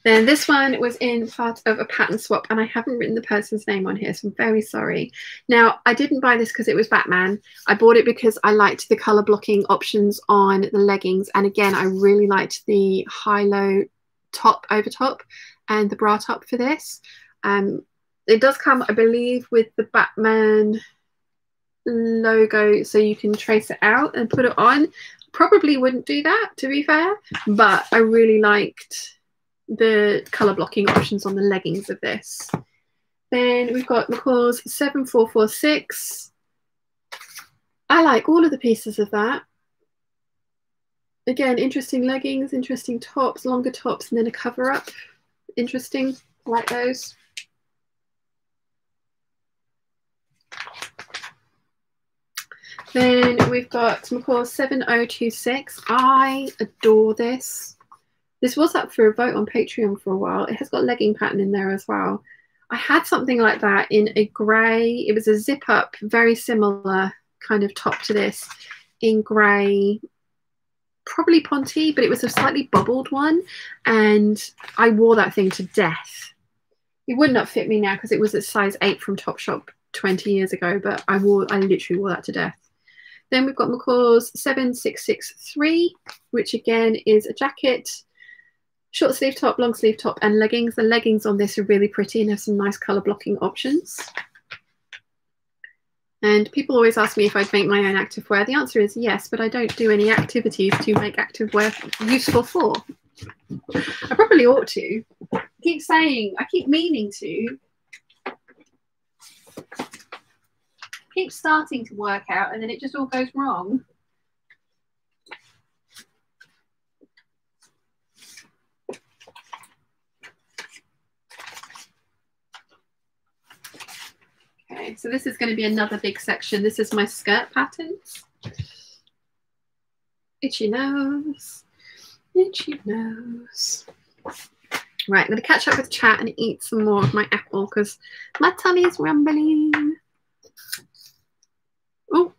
Then this one was in part of a pattern swap, and I haven't written the person's name on here, so I'm very sorry. Now, I didn't buy this because it was Batman. I bought it because I liked the color blocking options on the leggings. And again, I really liked the high-low top over top and the bra top for this. It does come, I believe, with the Batman logo, so you can trace it out and put it on. Probably wouldn't do that, to be fair, but I really liked the color blocking options on the leggings of this. Then we've got McCall's 7446. I like all of the pieces of that. Again, interesting leggings, interesting tops, longer tops, and then a cover up. Interesting, I like those. Then we've got McCall's 7026. I adore this. This was up for a vote on Patreon for a while. It has got legging pattern in there as well. I had something like that in a grey. It was a zip up, very similar kind of top to this in grey, probably Ponte, but it was a slightly bubbled one. And I wore that thing to death. It would not fit me now because it was a size 8 from Topshop 20 years ago, but I literally wore that to death. Then we've got McCall's 7663, which again is a jacket, short sleeve top, long sleeve top, and leggings. The leggings on this are really pretty and have some nice color blocking options. And people always ask me if I'd make my own activewear. The answer is yes, but I don't do any activities to make activewear useful for. I probably ought to. I keep meaning to. Keep starting to work out and then it just all goes wrong. Okay, so this is going to be another big section. This is my skirt patterns. Itchy nose, itchy nose. Right, I'm going to catch up with chat and eat some more of my apple because my tummy is rumbling. Oh.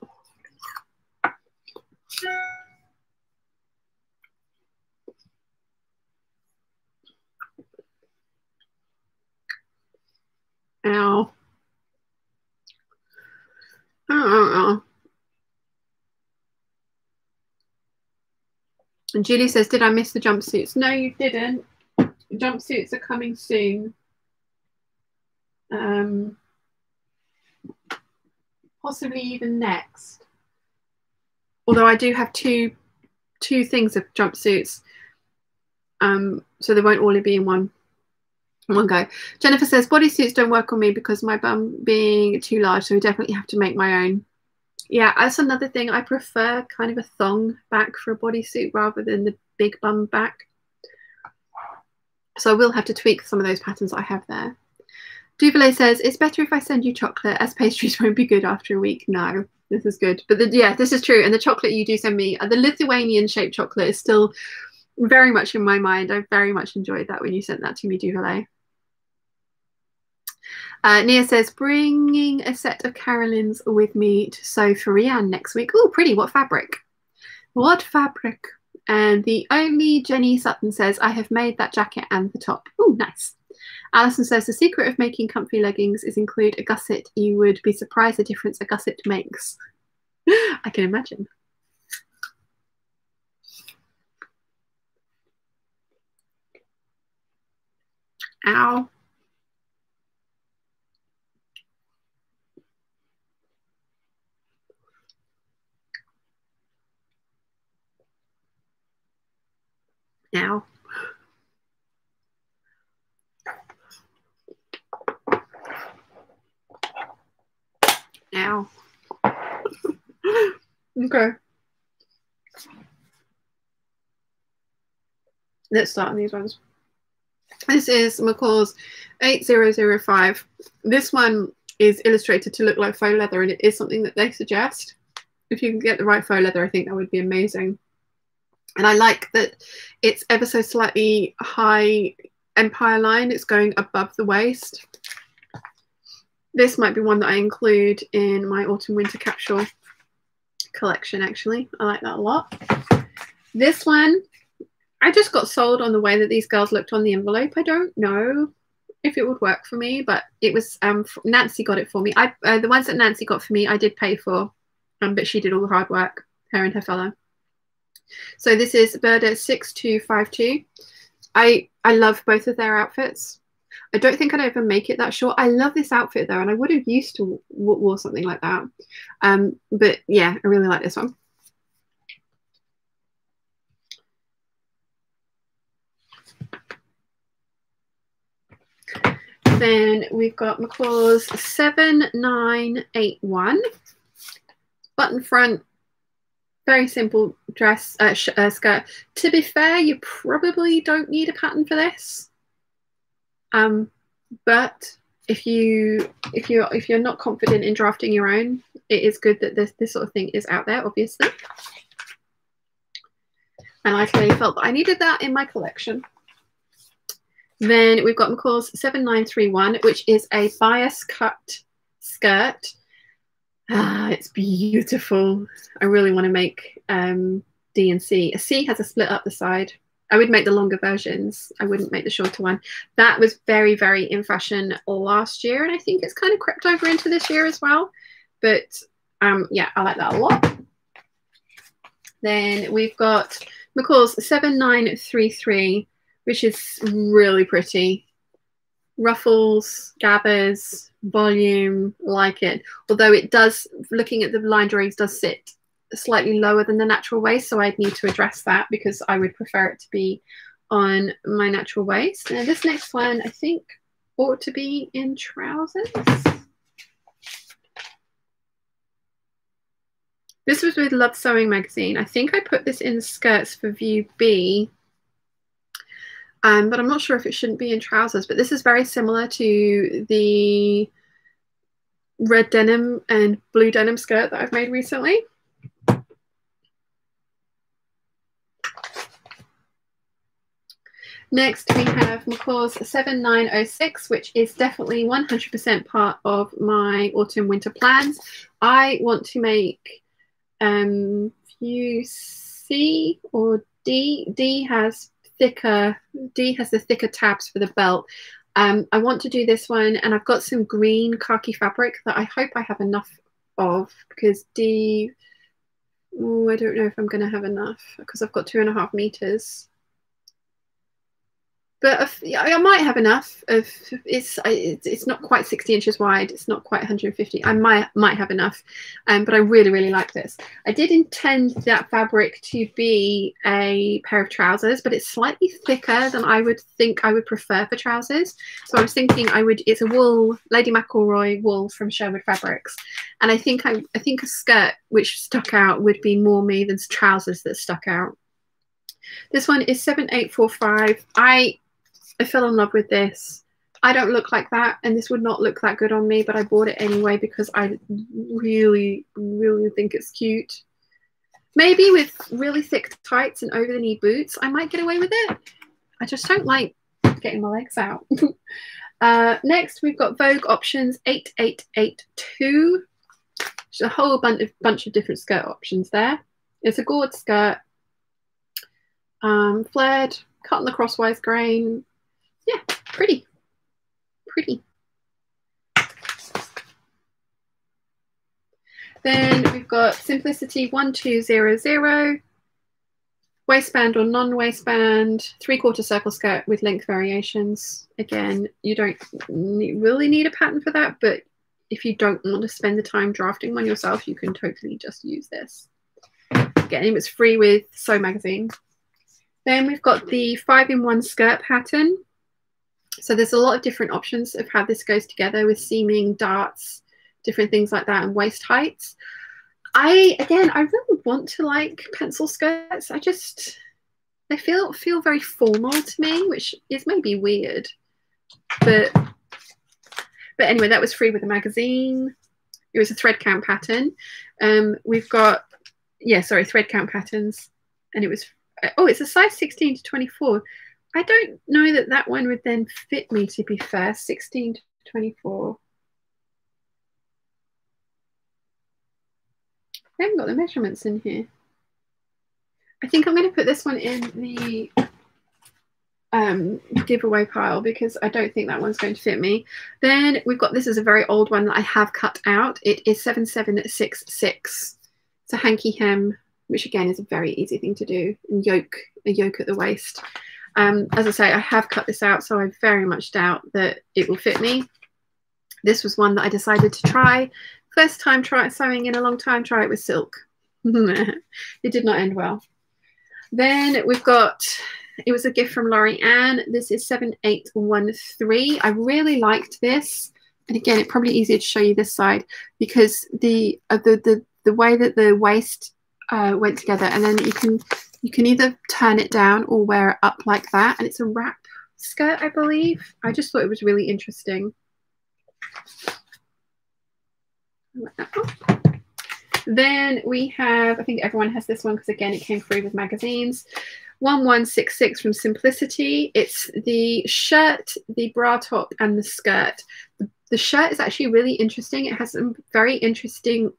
Ow. Oh. And Julie says, did I miss the jumpsuits? No, you didn't. Jumpsuits are coming soon. Possibly even next. Although I do have two things of jumpsuits. So they won't all be in one go. Jennifer says, bodysuits don't work on me because my bum being too large, so I definitely have to make my own. Yeah, that's another thing. I prefer kind of a thong back for a bodysuit rather than the big bum back. So I will have to tweak some of those patterns I have there. Duvalier says, it's better if I send you chocolate as pastries won't be good after a week. No, this is good. But yeah, this is true. And the chocolate you do send me, the Lithuanian shaped chocolate is still very much in my mind. I very much enjoyed that when you sent that to me, Duvalier. Nia says, bringing a set of Carolyn's with me to sew for Rianne next week. Oh, pretty. What fabric? What fabric? And the only Jenny Sutton says, I have made that jacket and the top. Oh, nice. Alison says, the secret of making comfy leggings is include a gusset. You would be surprised the difference a gusset makes. I can imagine. Ow. Ow. Ow. Okay. Let's start on these ones. This is McCall's 8005. This one is illustrated to look like faux leather, and it is something that they suggest. If you can get the right faux leather, I think that would be amazing. And I like that it's ever so slightly high empire line. It's going above the waist. This might be one that I include in my autumn winter capsule collection, actually. I like that a lot. This one, I just got sold on the way that these girls looked on the envelope. I don't know if it would work for me, but it was Nancy got it for me. The ones that Nancy got for me, I did pay for, but she did all the hard work, her and her fellow. So this is Burda 6252. I love both of their outfits. I don't think I'd ever make it that short. I love this outfit though, and I would have used to wore something like that. But yeah, I really like this one. Then we've got McCall's 7981. Button front, very simple dress, skirt. To be fair, you probably don't need a pattern for this. But if you're not confident in drafting your own, it is good that this sort of thing is out there, obviously. And I clearly felt that I needed that in my collection. Then we've got McCall's 7931, which is a bias cut skirt. It's beautiful. I really want to make D and C. A C has a split up the side. I would make the longer versions. I wouldn't make the shorter one. That was very, very in fashion last year, and I think it's kind of crept over into this year as well. But yeah, I like that a lot. Then we've got McCall's 7933, which is really pretty. Ruffles, gathers, volume, like it. Although it does, looking at the line drawings, does sit slightly lower than the natural waist, so I'd need to address that because I would prefer it to be on my natural waist. Now this next one I think ought to be in trousers. This was with Love Sewing magazine. I think I put this in skirts for view B, but I'm not sure if it shouldn't be in trousers. But this is very similar to the red denim and blue denim skirt that I've made recently. Next, we have McCall's 7906, which is definitely 100% part of my autumn winter plans. I want to make view C or D. D has the thicker tabs for the belt. I want to do this one, and I've got some green khaki fabric that I hope I have enough of, because D, oh, I don't know if I'm going to have enough because I've got 2.5 meters. But I might have enough. It's not quite 60 inches wide. It's not quite 150. I might have enough. But I really, really like this. I did intend that fabric to be a pair of trousers, but it's slightly thicker than I would think I would prefer for trousers. So I was thinking it's a wool, Lady McElroy wool from Sherwood Fabrics. And I think a skirt which stuck out would be more me than trousers that stuck out. This one is 7845. I fell in love with this. I don't look like that, and this would not look that good on me, but I bought it anyway because I really, really think it's cute. Maybe with really thick tights and over-the-knee boots, I might get away with it. I just don't like getting my legs out. Next, we've got Vogue Options 8882. There's a whole bunch of different skirt options there. It's a gored skirt, flared, cut in the crosswise grain. Yeah, pretty. Then we've got Simplicity 1200, waistband or non-waistband, 3/4 circle skirt with length variations. Again, you don't really need a pattern for that, but if you don't want to spend the time drafting one yourself, you can totally just use this. Again, it was free with Sew Magazine. Then we've got the 5-in-1 skirt pattern. So there's a lot of different options of how this goes together with seaming, darts, different things like that, and waist heights. I really want to like pencil skirts. They feel very formal to me, which is maybe weird. But anyway, that was free with the magazine. It was a thread count pattern. We've got, thread count patterns. And it was, it's a size 16 to 24. I don't know that one would then fit me, to be fair, 16 to 24. I haven't got the measurements in here. I think I'm going to put this one in the giveaway pile because I don't think that one's going to fit me. Then we've got, this is a very old one that I have cut out. It is 7766. It's a hanky hem, which again is a very easy thing to do. And a yoke at the waist. As I say, I have cut this out, so I very much doubt that it will fit me. This was one that I decided to try. First time sewing in a long time, try it with silk. It did not end well. Then we've got, it was a gift from Laurie Ann. This is 7813. I really liked this. And again, it's probably easier to show you this side because the way that the waist went together, and then you can either turn it down or wear it up like that. And it's a wrap skirt, I believe. I just thought it was really interesting. Then we have, I think everyone has this one because again it came free with magazines. 1166 from Simplicity. It's the shirt, the bra top, and the skirt. The shirt is actually really interesting. It has some very interesting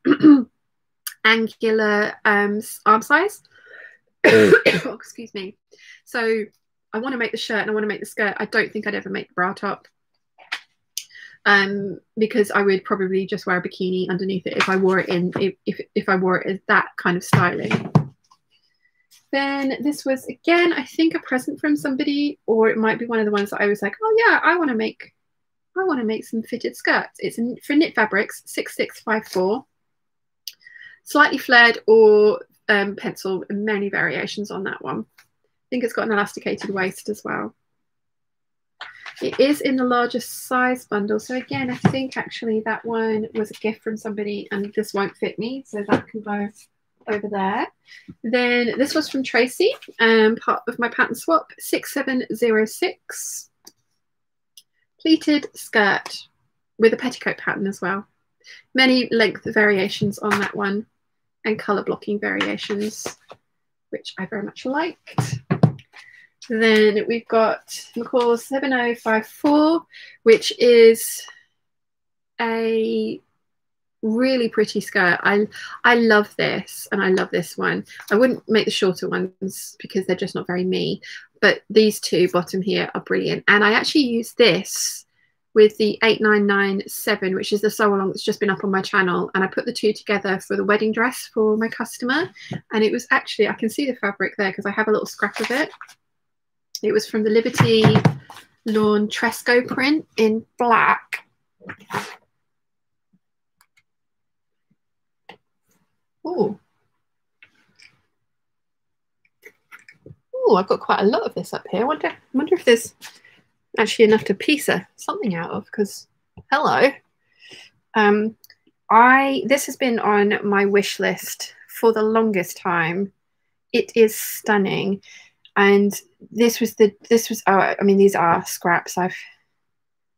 angular arm size. Oh, excuse me. So I want to make the shirt and I want to make the skirt. I don't think I'd ever make the bra top. Because I would probably just wear a bikini underneath it if I wore it in if I wore it as that kind of styling. Then this was again, I think, a present from somebody, or it might be one of the ones that I was like, oh yeah, I want to make some fitted skirts. It's for Knit Fabrics 6654. Slightly flared or pencil, many variations on that one. I think it's got an elasticated waist as well. It is in the largest size bundle. So again, I think actually that one was a gift from somebody and this won't fit me. So that can go over there. Then this was from Tracy, part of my pattern swap, 6706. Pleated skirt with a petticoat pattern as well. Many length variations on that one and colour blocking variations, which I very much liked. Then we've got McCall's 7054, which is a really pretty skirt. I love this, and I love this one. I wouldn't make the shorter ones because they're just not very me, but these two bottom here are brilliant. And I actually used this with the 8997, which is the sew along that's just been up on my channel, and I put the two together for the wedding dress for my customer. And it was actually, I can see the fabric there because I have a little scrap of it. It was from the Liberty Lawn Tresco print in black. Oh, I've got quite a lot of this up here. I wonder if there's actually enough to piece something out of, because hello. This has been on my wish list for the longest time. It is stunning. And this was I mean, these are scraps.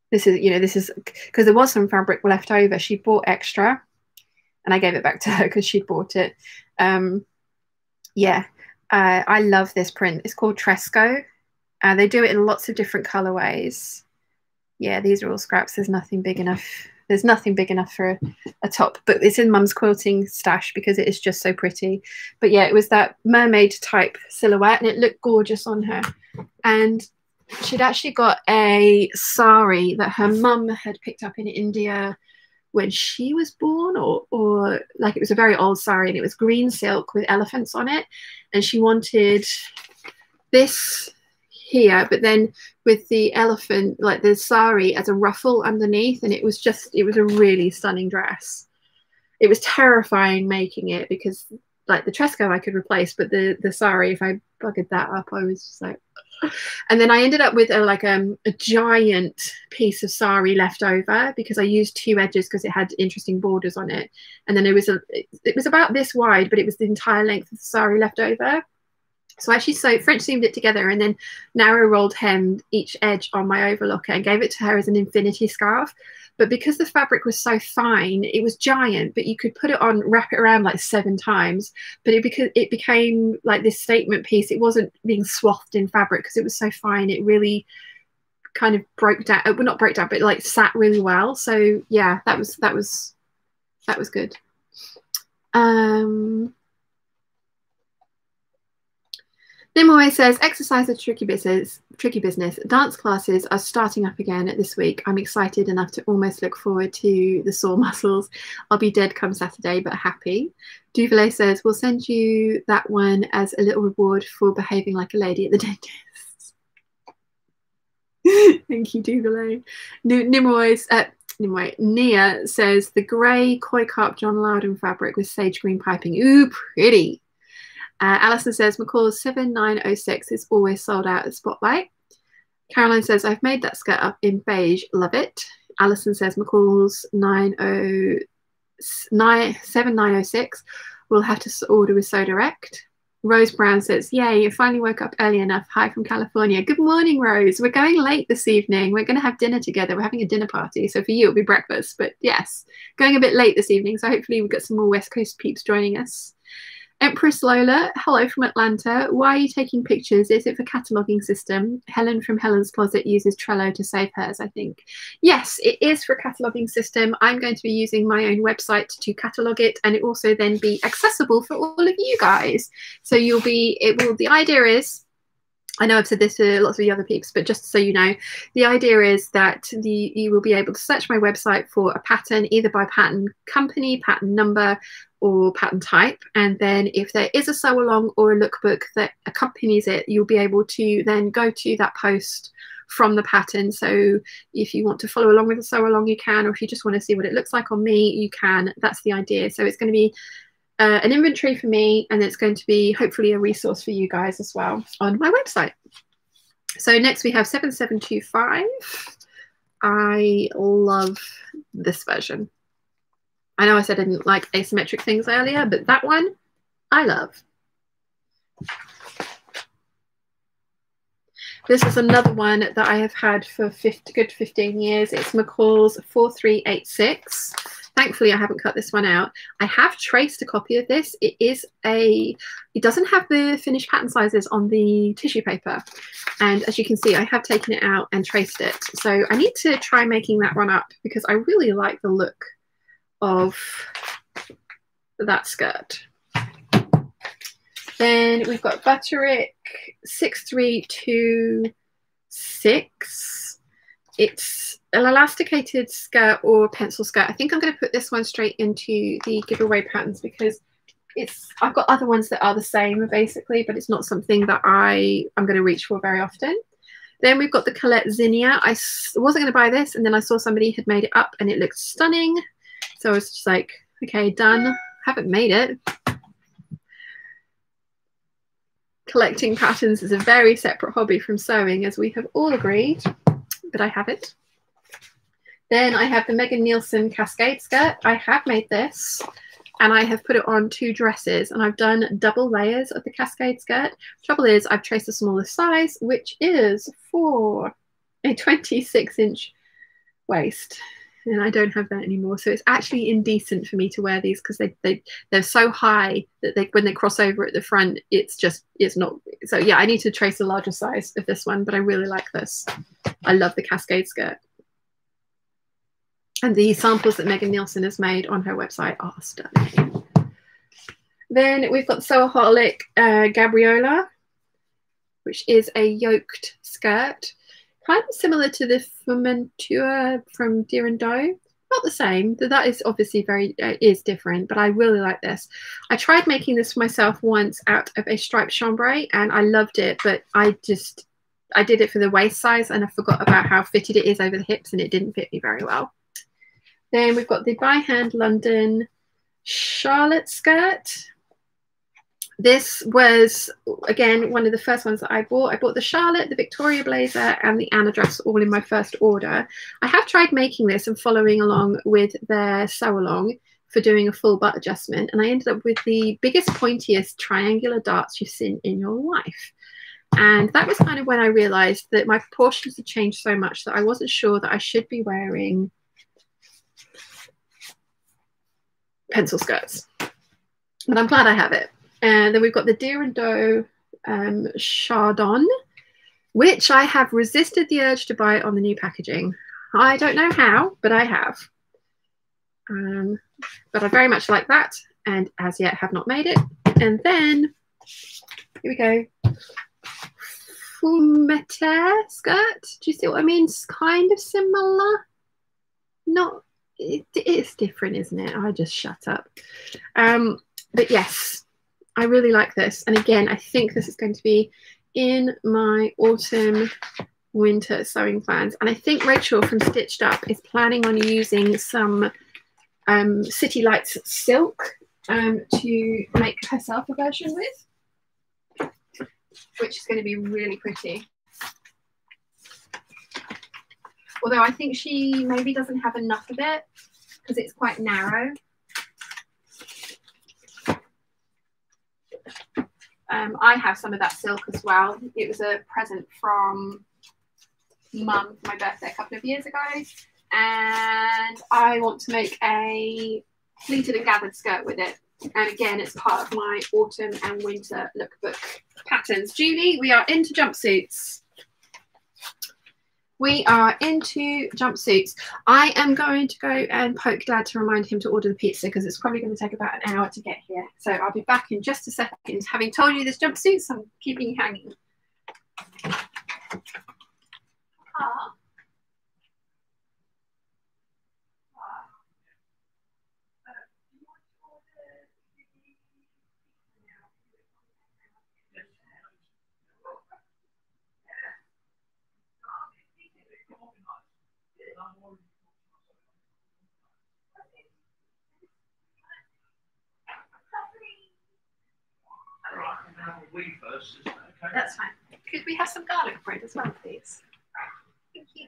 This is because there was some fabric left over. She bought extra and I gave it back to her because she'd bought it. Yeah, I love this print. It's called Tresco. They do it in lots of different colorways. Yeah, these are all scraps. There's nothing big enough. There's nothing big enough for a top, but it's in Mum's quilting stash because it is just so pretty. But yeah, it was that mermaid type silhouette and it looked gorgeous on her. And she'd actually got a sari that her mum had picked up in India when she was born, or like, it was a very old sari and it was green silk with elephants on it. And she wanted this here, but then with the elephant, like the sari as a ruffle underneath, and it was a really stunning dress. It was terrifying making it because like the Tresco I could replace, but the sari, if I buggered that up, I was just like, And then I ended up with a giant piece of sari left over because I used 2 edges because it had interesting borders on it. And then it was about this wide, but it was the entire length of the sari left over. So I actually French seamed it together and then narrow rolled hemmed each edge on my overlocker and gave it to her as an infinity scarf. But because the fabric was so fine, it was giant, but you could put it on, wrap it around like 7 times. But it became like this statement piece. It wasn't being swathed in fabric because it was so fine. It really kind of broke down. Well, not broke down, but like sat really well. So yeah, that was good. Nimoy says, exercise is tricky business. Dance classes are starting up again this week. I'm excited enough to almost look forward to the sore muscles. I'll be dead come Saturday, but happy. Duvalet says, we'll send you that one as a little reward for behaving like a lady at the dentist. Thank you, Duvalet. Nia says, the grey Koi Carp John Loudon fabric with sage green piping. Ooh, pretty. Alison says, McCall's 7906 is always sold out at Spotlight. Caroline says, I've made that skirt up in beige. Love it. Alison says, McCall's 7906 will have to order with So Direct. Rose Brown says, yay, you finally woke up early enough. Hi from California. Good morning, Rose. We're going late this evening. We're going to have dinner together. We're having a dinner party. So for you, it'll be breakfast. But yes, going a bit late this evening. So hopefully we've got some more West Coast peeps joining us. Empress Lola, hello from Atlanta. Why are you taking pictures? Is it for cataloguing system? Helen from Helen's Closet uses Trello to save hers, I think. Yes, it is for a cataloguing system. I'm going to be using my own website to catalogue it, and it also then be accessible for all of you guys. So the idea is, I know I've said this to lots of the other peeps, but just so you know, the idea is that you will be able to search my website for a pattern, either by pattern company, pattern number, or pattern type. And then if there is a sew along or a lookbook that accompanies it, you'll be able to then go to that post from the pattern. So if you want to follow along with the sew along, you can, or if you just want to see what it looks like on me, you can. That's the idea. So it's going to be an inventory for me, and it's going to be hopefully a resource for you guys as well on my website. So next we have 7725. I love this version. I know I said I didn't like asymmetric things earlier, but that one I love. This is another one that I have had for good 15 years. It's McCall's 4386. Thankfully, I haven't cut this one out. I have traced a copy of this. It doesn't have the finished pattern sizes on the tissue paper. And as you can see, I have taken it out and traced it. So I need to try making that one up because I really like the look of that skirt. Then we've got Butterick 6326. It's an elasticated skirt or pencil skirt. I think I'm going to put this one straight into the giveaway patterns because I've got other ones that are the same basically, but it's not something that I'm going to reach for very often. Then we've got the Colette Zinnia. I wasn't going to buy this, and then I saw somebody had made it up and it looked stunning. So I was just like, okay, done. Haven't made it. Collecting patterns is a very separate hobby from sewing, as we have all agreed, but I have it. Then I have the Megan Nielsen Cascade skirt. I have made this, and I have put it on 2 dresses, and I've done double layers of the Cascade skirt. Trouble is, I've traced the smallest size, which is for a 26-inch waist. And I don't have that anymore, so it's actually indecent for me to wear these because they're so high that when they cross over at the front, it's not. So yeah, I need to trace a larger size of this one, but I really like this. I love the Cascade skirt, and the samples that Megan Nielsen has made on her website are stunning. Then we've got Sewaholic Gabriola, which is a yoked skirt. Kind of similar to the Fermenture from Deer and Doe. Not the same. That is obviously is different, but I really like this. I tried making this for myself once out of a striped chambray, and I loved it, but I did it for the waist size, and I forgot about how fitted it is over the hips, and it didn't fit me very well. Then we've got the By Hand London Charlotte skirt. This was, again, one of the first ones that I bought. I bought the Charlotte, the Victoria blazer, and the Anna dress all in my first order. I have tried making this and following along with their sew along for doing a full butt adjustment, and I ended up with the biggest, pointiest triangular darts you've seen in your life. And that was kind of when I realized that my proportions had changed so much that I wasn't sure that I should be wearing pencil skirts. But I'm glad I have it. And then we've got the Deer and Doe Chardon, which I have resisted the urge to buy on the new packaging. I don't know how, but I have. But I very much like that, and as yet have not made it. And then, here we go. Fumette skirt. Do you see what I mean? It's kind of similar. Not, it is different, isn't it? I just shut up. But yes, I really like this. And again, I think this is going to be in my autumn winter sewing plans. And I think Rachel from Stitched Up is planning on using some City Lights silk to make herself a version with, which is going to be really pretty. Although I think she maybe doesn't have enough of it because it's quite narrow. I have some of that silk as well. It was a present from Mum for my birthday a couple of years ago. And I want to make a pleated and gathered skirt with it. And again, it's part of my autumn and winter lookbook patterns. Julie, we are into jumpsuits. We are into jumpsuits. I am going to go and poke Dad to remind him to order the pizza because it's probably going to take about an hour to get here. So I'll be back in just a second. Having told you there's jumpsuits, I'm keeping you hanging. That's fine. Could we have some garlic bread as well, please? Thank you.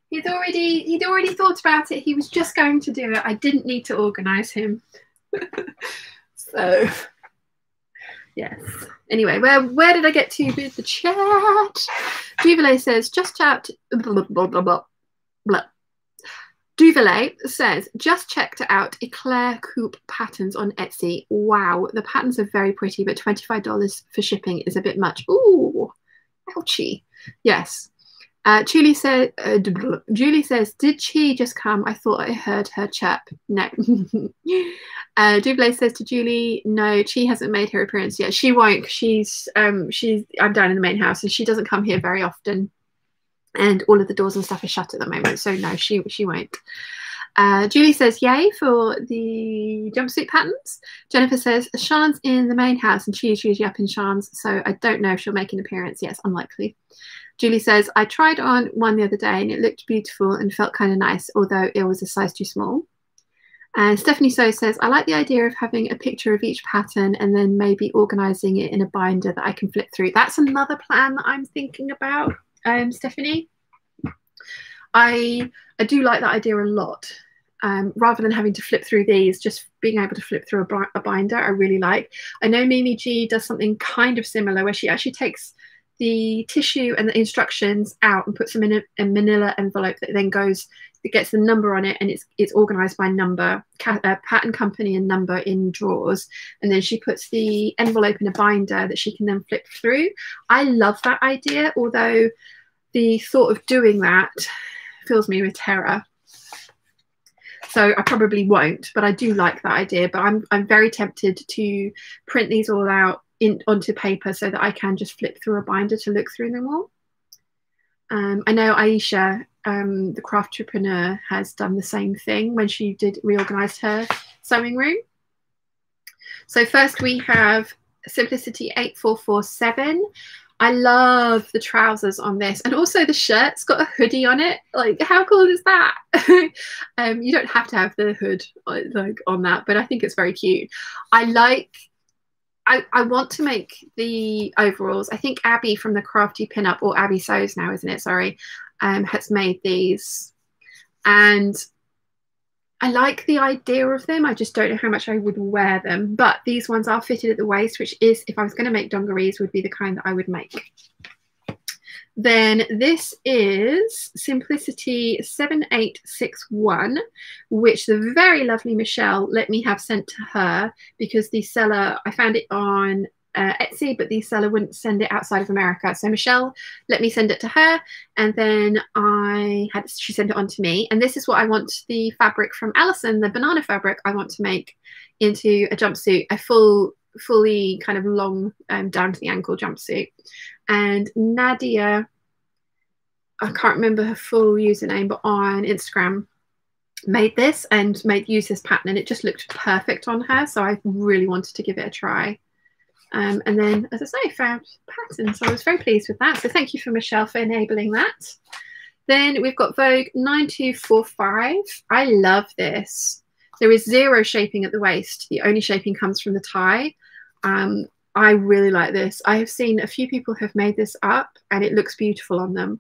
He'd already thought about it. He was just going to do it. I didn't need to organise him. So, yes. Anyway, where did I get to with the chat? Duvalet says, just chat. Blah, blah, blah, blah, blah. Duvalet says, just checked out Eclair Coupe patterns on Etsy. Wow, the patterns are very pretty, but $25 for shipping is a bit much. Ooh, ouchie. Yes. Julie says, did she just come? I thought I heard her chirp. No. Duvalet says to Julie, no, she hasn't made her appearance yet. She won't. I'm down in the main house and she doesn't come here very often. And all of the doors and stuff are shut at the moment, so no, she won't. Julie says, yay for the jumpsuit patterns. Jennifer says, Sean's in the main house and she's usually up in Sean's, so I don't know if she'll make an appearance. Yes, unlikely. Julie says, I tried on one the other day and it looked beautiful and felt kind of nice, although it was a size too small. And Stephanie So says, I like the idea of having a picture of each pattern and then maybe organising it in a binder that I can flip through. That's another plan that I'm thinking about. Stephanie, I do like that idea a lot. Rather than having to flip through these, just being able to flip through a binder, I really like. I know Mimi G does something kind of similar where she actually takes the tissue and the instructions out and puts them in a manila envelope that then it gets the number on it, and it's organized by number, pattern company and number in drawers, and then she puts the envelope in a binder that she can then flip through. I love that idea, although the thought of doing that fills me with terror. So I probably won't, but I do like that idea. But I'm very tempted to print these all out onto paper so that I can just flip through a binder to look through them all. I know Aisha, the Craftrepreneur, has done the same thing when she reorganized her sewing room. So first we have Simplicity 8447. I love the trousers on this, and also the shirt's got a hoodie on it. Like, how cool is that? You don't have to have the hood like on that, but I think it's very cute. I want to make the overalls. I think Abby from the Crafty Pinup, or Abby Sews now, isn't it? Sorry, has made these, and I like the idea of them. I just don't know how much I would wear them. But these ones are fitted at the waist, which is, if I was going to make dungarees, would be the kind that I would make. Then this is Simplicity 7861, which the very lovely Michelle let me have sent to her, because the seller, I found it on Etsy, but the seller wouldn't send it outside of America. So Michelle let me send it to her, and then she sent it on to me. And this is what I want the fabric from Alison, the banana fabric, I want to make into a jumpsuit, a fully kind of long down to the ankle jumpsuit. And Nadia, I can't remember her full username, but on Instagram, made this and used this pattern, and it just looked perfect on her. So I really wanted to give it a try. And then, as I say, found patterns. So I was very pleased with that. So thank you for Michelle for enabling that. Then we've got Vogue 9245. I love this. There is zero shaping at the waist. The only shaping comes from the tie. I really like this. I have seen a few people have made this up, and it looks beautiful on them.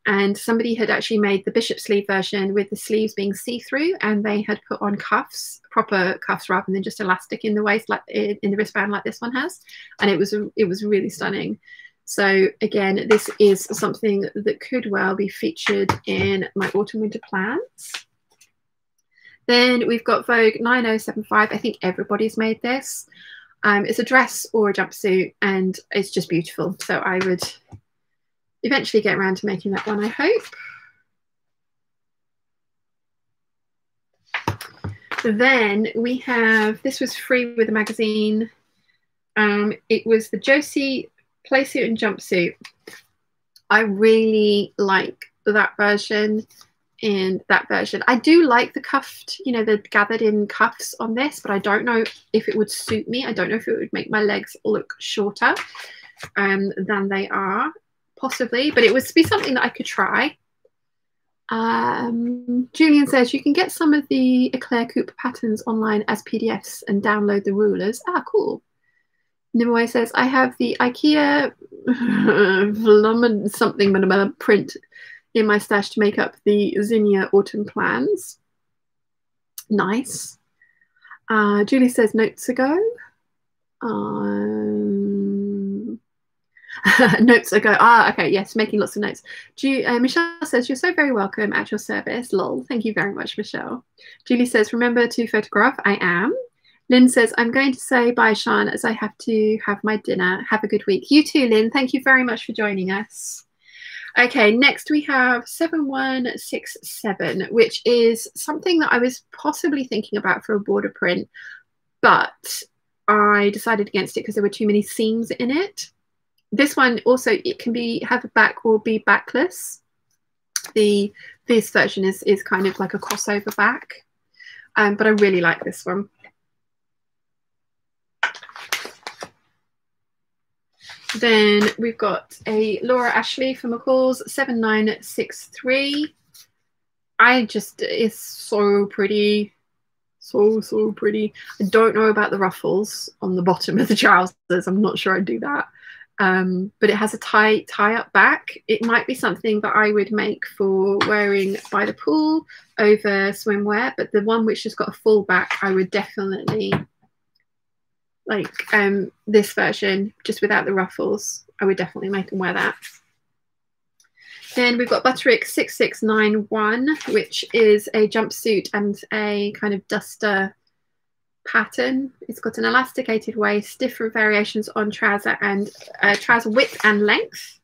And somebody had actually made the bishop sleeve version with the sleeves being see-through, and they had put on cuffs, proper cuffs, rather than just elastic in the waist, like in the wristband like this one has. And it was really stunning. So again, this is something that could well be featured in my autumn winter plans. Then we've got Vogue 9075. I think everybody's made this. It's a dress or a jumpsuit, and it's just beautiful. So I would eventually get around to making that one, I hope. Then we have, this was free with the magazine. It was the Josie playsuit and jumpsuit. I really like that version and that version. I do like the cuffed, you know, the gathered in cuffs on this, but I don't know if it would suit me. I don't know if it would make my legs look shorter than they are, possibly, but it would be something that I could try. Julian says you can get some of the Eclair Coupe patterns online as PDFs and download the rulers. Ah, cool. Nimoy says I have the IKEA something print in my stash to make up the Zinnia autumn plans. Nice. Julie says notes ago. Notes ago. Ah, okay, yes, making lots of notes. Michelle says, you're so very welcome, at your service. Lol. Thank you very much, Michelle. Julie says, remember to photograph. I am. Lynn says, I'm going to say bye, Sean, as I have to have my dinner. Have a good week. You too, Lynn. Thank you very much for joining us. Okay, next we have 7167, which is something that I was possibly thinking about for a border print, but I decided against it because there were too many seams in it. This one also, it can have a back or be backless. This version is kind of like a crossover back, but I really like this one. Then we've got a Laura Ashley from McCall's 7963. It's so pretty. So pretty. I don't know about the ruffles on the bottom of the trousers. I'm not sure I'd do that. But it has a tie-up back. It might be something that I would make for wearing by the pool over swimwear, but the one which has got a full back, I would definitely like this version, just without the ruffles. I would definitely make and wear that. Then we've got Butterick 6691, which is a jumpsuit and a kind of duster pattern. It's got an elasticated waist, different variations on trouser and trouser width and length.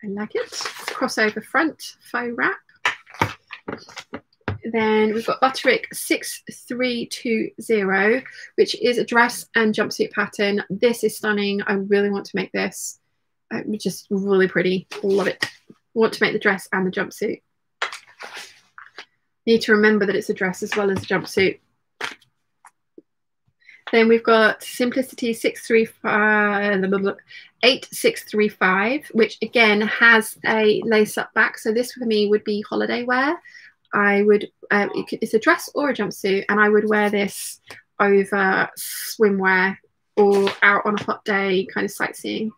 I like it. Crossover front, faux wrap. Then we've got Butterick 6320, which is a dress and jumpsuit pattern. This is stunning. I really want to make this. Just really pretty. Love it. Want to make the dress and the jumpsuit. Need to remember that it's a dress as well as a jumpsuit. Then we've got Simplicity 8635, which again has a lace-up back. So this for me would be holiday wear. I would, it's a dress or a jumpsuit, and I would wear this over swimwear or out on a hot day kind of sightseeing.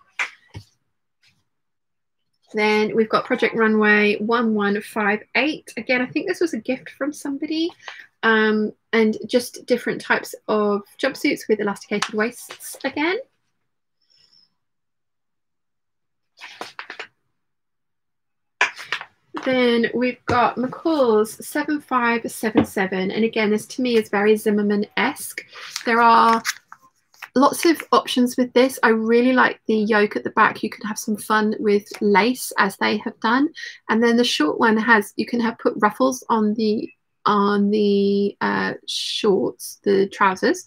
Then we've got Project Runway 1158. Again, I think this was a gift from somebody. And just different types of jumpsuits with elasticated waists again. Then we've got McCall's 7577. And again, this to me is very Zimmermann-esque. There are lots of options with this. I really like the yoke at the back. You can have some fun with lace as they have done. And then the short one has, you can have put ruffles on the shorts, the trousers,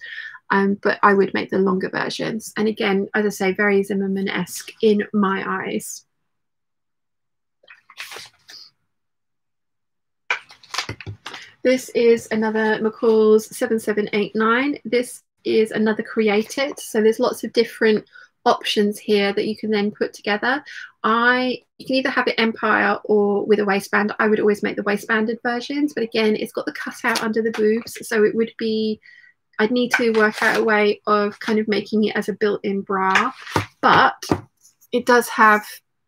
but I would make the longer versions. And again, as I say, very Zimmermann-esque in my eyes. This is another McCall's 7789. This is another created. So there's lots of different options here that you can then put together. You can either have it Empire or with a waistband. I would always make the waistbanded versions, but again, it's got the cutout under the boobs. So it would be, I'd need to work out a way of kind of making it as a built-in bra, but it does have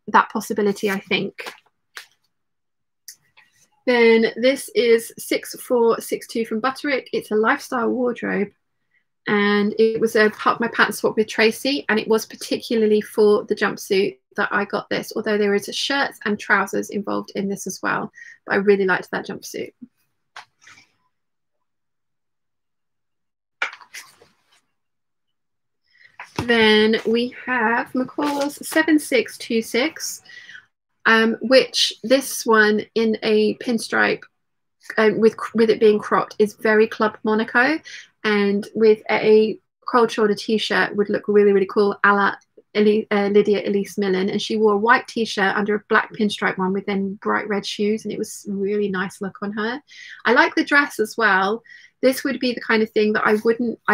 that possibility, I think. Then this is 6462 from Butterick. It's a lifestyle wardrobe, and it was a part of my pattern swap with Tracy, and it was particularly for the jumpsuit that I got this, although there is a shirts and trousers involved in this as well. But I really liked that jumpsuit. Then we have McCall's 7626. Which this one in a pinstripe with it being cropped is very Club Monaco, and with a cold shoulder t-shirt would look really, really cool, a la Lydia Elise Millen. And she wore a white t-shirt under a black pinstripe one with then bright red shoes, and it was a really nice look on her. I like the dress as well. This would be the kind of thing that I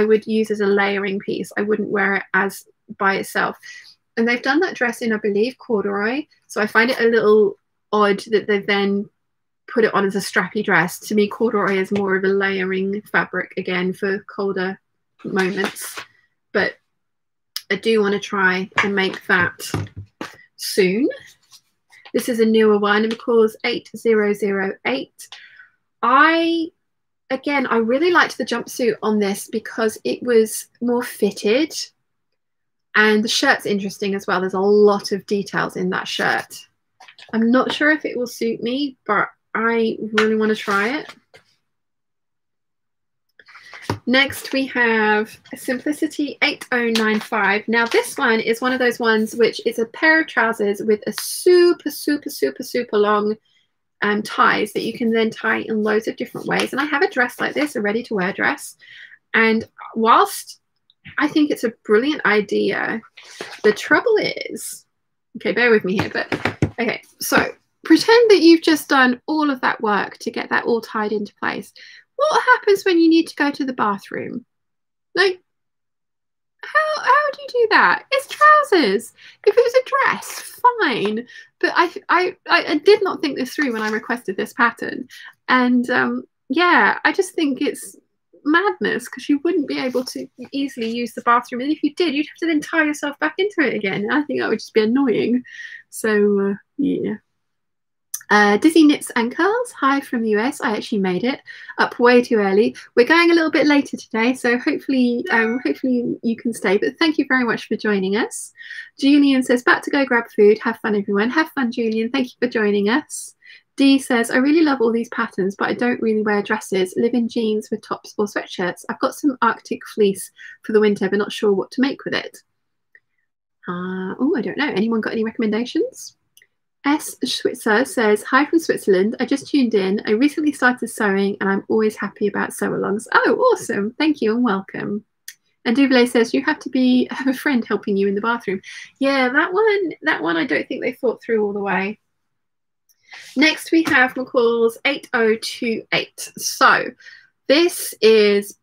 would use as a layering piece. I wouldn't wear it as by itself. And they've done that dress in, I believe, corduroy. So I find it a little odd that they've then put it on as a strappy dress. To me, corduroy is more of a layering fabric, again, for colder moments. But I do want to try and make that soon. This is a newer one, and McCall's 8008. I really liked the jumpsuit on this because it was more fitted. And the shirt's interesting as well. There's a lot of details in that shirt. I'm not sure if it will suit me, but I really want to try it. Next, we have Simplicity 8095. Now, this one is one of those ones which is a pair of trousers with a super, super, super, super long ties that you can then tie in loads of different ways. And I have a dress like this, a ready-to-wear dress. And whilst I think it's a brilliant idea, the trouble is, okay, bear with me here, but okay, so pretend that you've just done all of that work to get that all tied into place. What happens when you need to go to the bathroom? Like, how do you do that? It's trousers. If it was a dress, fine. But I did not think this through when I requested this pattern. And yeah, I just think it's madness, because you wouldn't be able to easily use the bathroom, and if you did, you'd have to then tie yourself back into it again. I think that would just be annoying. So yeah. Dizzy Knits and Curls, hi from the US. I actually made it up way too early. We're going a little bit later today, so hopefully you can stay, but thank you very much for joining us. Julian says, back to go grab food. Have fun, everyone. Have fun, Julian. Thank you for joining us. Dee says, I really love all these patterns, but I don't really wear dresses. Live in jeans with tops or sweatshirts. I've got some Arctic fleece for the winter, but not sure what to make with it. Oh, I don't know. Anyone got any recommendations? S. Switzer says, hi from Switzerland. I just tuned in. I recently started sewing, and I'm always happy about sew-alongs. Oh, awesome. Thank you and welcome. And Duvlay says, you have to have a friend helping you in the bathroom. Yeah, that one I don't think they thought through all the way. Next, we have McCall's 8028. So this is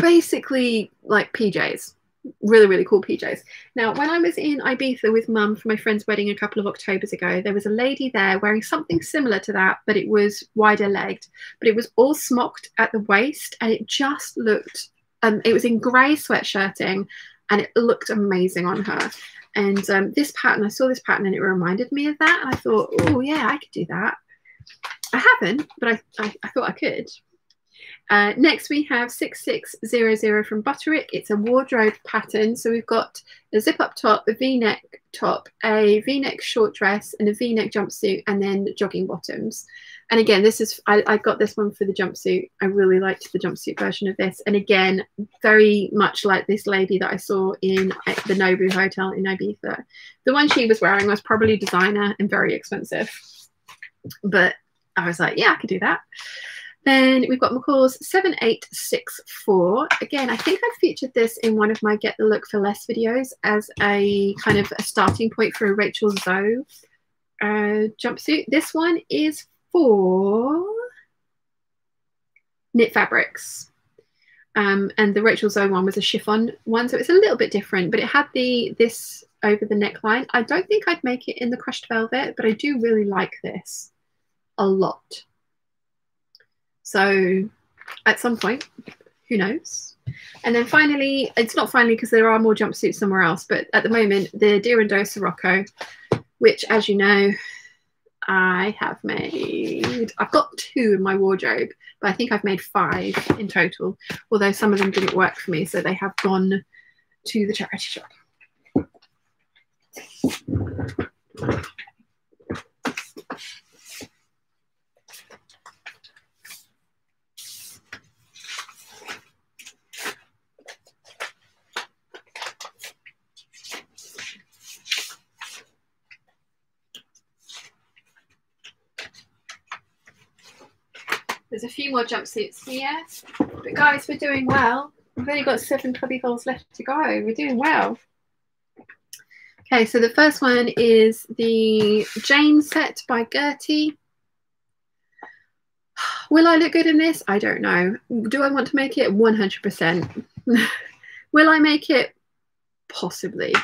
basically like PJs. Really, really cool PJs. Now, when I was in Ibiza with Mum for my friend's wedding a couple of Octobers ago, there was a lady there wearing something similar to that, but it was wider legged, but it was all smocked at the waist, and it just looked, it was in grey sweatshirting, and it looked amazing on her. And this pattern, I saw this pattern and it reminded me of that, and I thought, oh yeah, I could do that. I haven't, but I thought I could. Next we have 6600 from Butterick. It's a wardrobe pattern. So we've got a zip up top, a v-neck top, a v-neck short dress, and a v-neck jumpsuit, and then jogging bottoms. And again, this is, I got this one for the jumpsuit. I really liked the jumpsuit version of this. And again, very much like this lady that I saw in the Nobu Hotel in Ibiza. The one she was wearing was probably designer and very expensive. But I was like, yeah, I could do that. Then we've got McCall's 7864. Again, I think I've featured this in one of my Get the Look for Less videos as a kind of a starting point for a Rachel Zoe jumpsuit. This one is for Knit Fabrics. And the Rachel Zoe one was a chiffon one, so it's a little bit different, but it had this over the neckline. I don't think I'd make it in the crushed velvet, but I do really like this a lot. So at some point, who knows? And then finally, it's not finally because there are more jumpsuits somewhere else, but at the moment, the Dior & Sirocco, which, as you know, I have made. I've got 2 in my wardrobe, but I think I've made 5 in total, although some of them didn't work for me, so they have gone to the charity shop. There's a few more jumpsuits here, but guys, we're doing well. We've only got 7 cubby holes left to go. We're doing well. Okay, so the first one is the Jane set by Gertie. Will I look good in this? I don't know. Do I want to make it? 100%. Will I make it? Possibly.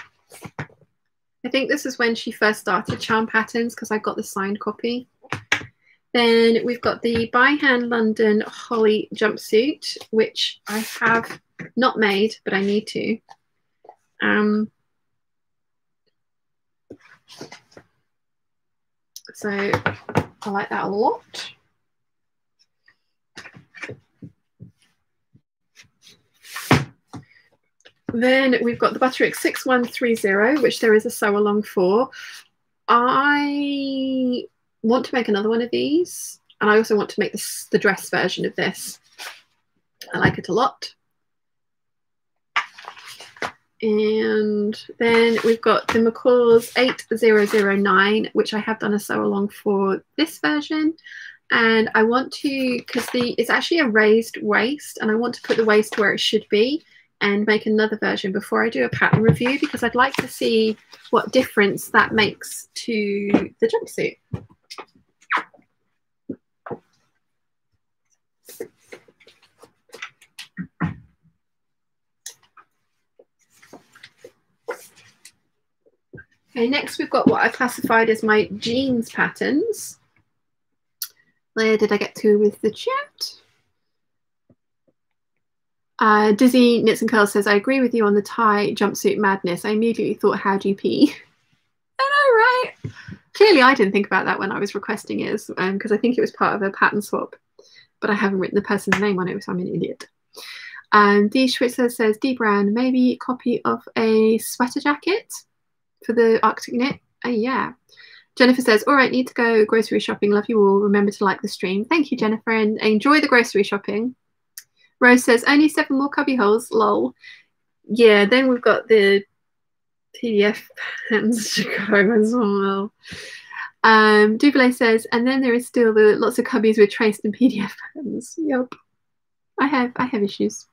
I think this is when she first started Charm Patterns because I got the signed copy. Then we've got the By Hand London Holly jumpsuit, which I have not made, but I need to. So I like that a lot. Then we've got the Butterick 6130, which there is a sew along for. I want to make another one of these, and I also want to make the dress version of this. I like it a lot. And then we've got the McCall's 8009, which I have done a sew along for this version. And I want to, because it's actually a raised waist, and I want to put the waist where it should be and make another version before I do a pattern review, because I'd like to see what difference that makes to the jumpsuit. Okay, next we've got what I classified as my jeans patterns. Where did I get to with the chat? Dizzy Knits and Curls says, I agree with you on the tie jumpsuit madness. I immediately thought, how do you pee? I know, right? Clearly I didn't think about that when I was requesting it, because I think it was part of a pattern swap, but I haven't written the person's name on it, so I'm an idiot. Dee Schwitzer says, Dee Brown, maybe a copy of a sweater jacket for the Arctic Knit. Yeah. Jennifer says, all right, need to go grocery shopping. Love you all. Remember to like the stream. Thank you, Jennifer, and enjoy the grocery shopping. Rose says, only 7 more cubby holes, lol. Yeah, then we've got the PDF patterns to go as well. Duvalier says, and then there is still the lots of cubbies with traced and PDF patterns. Yep. I have issues.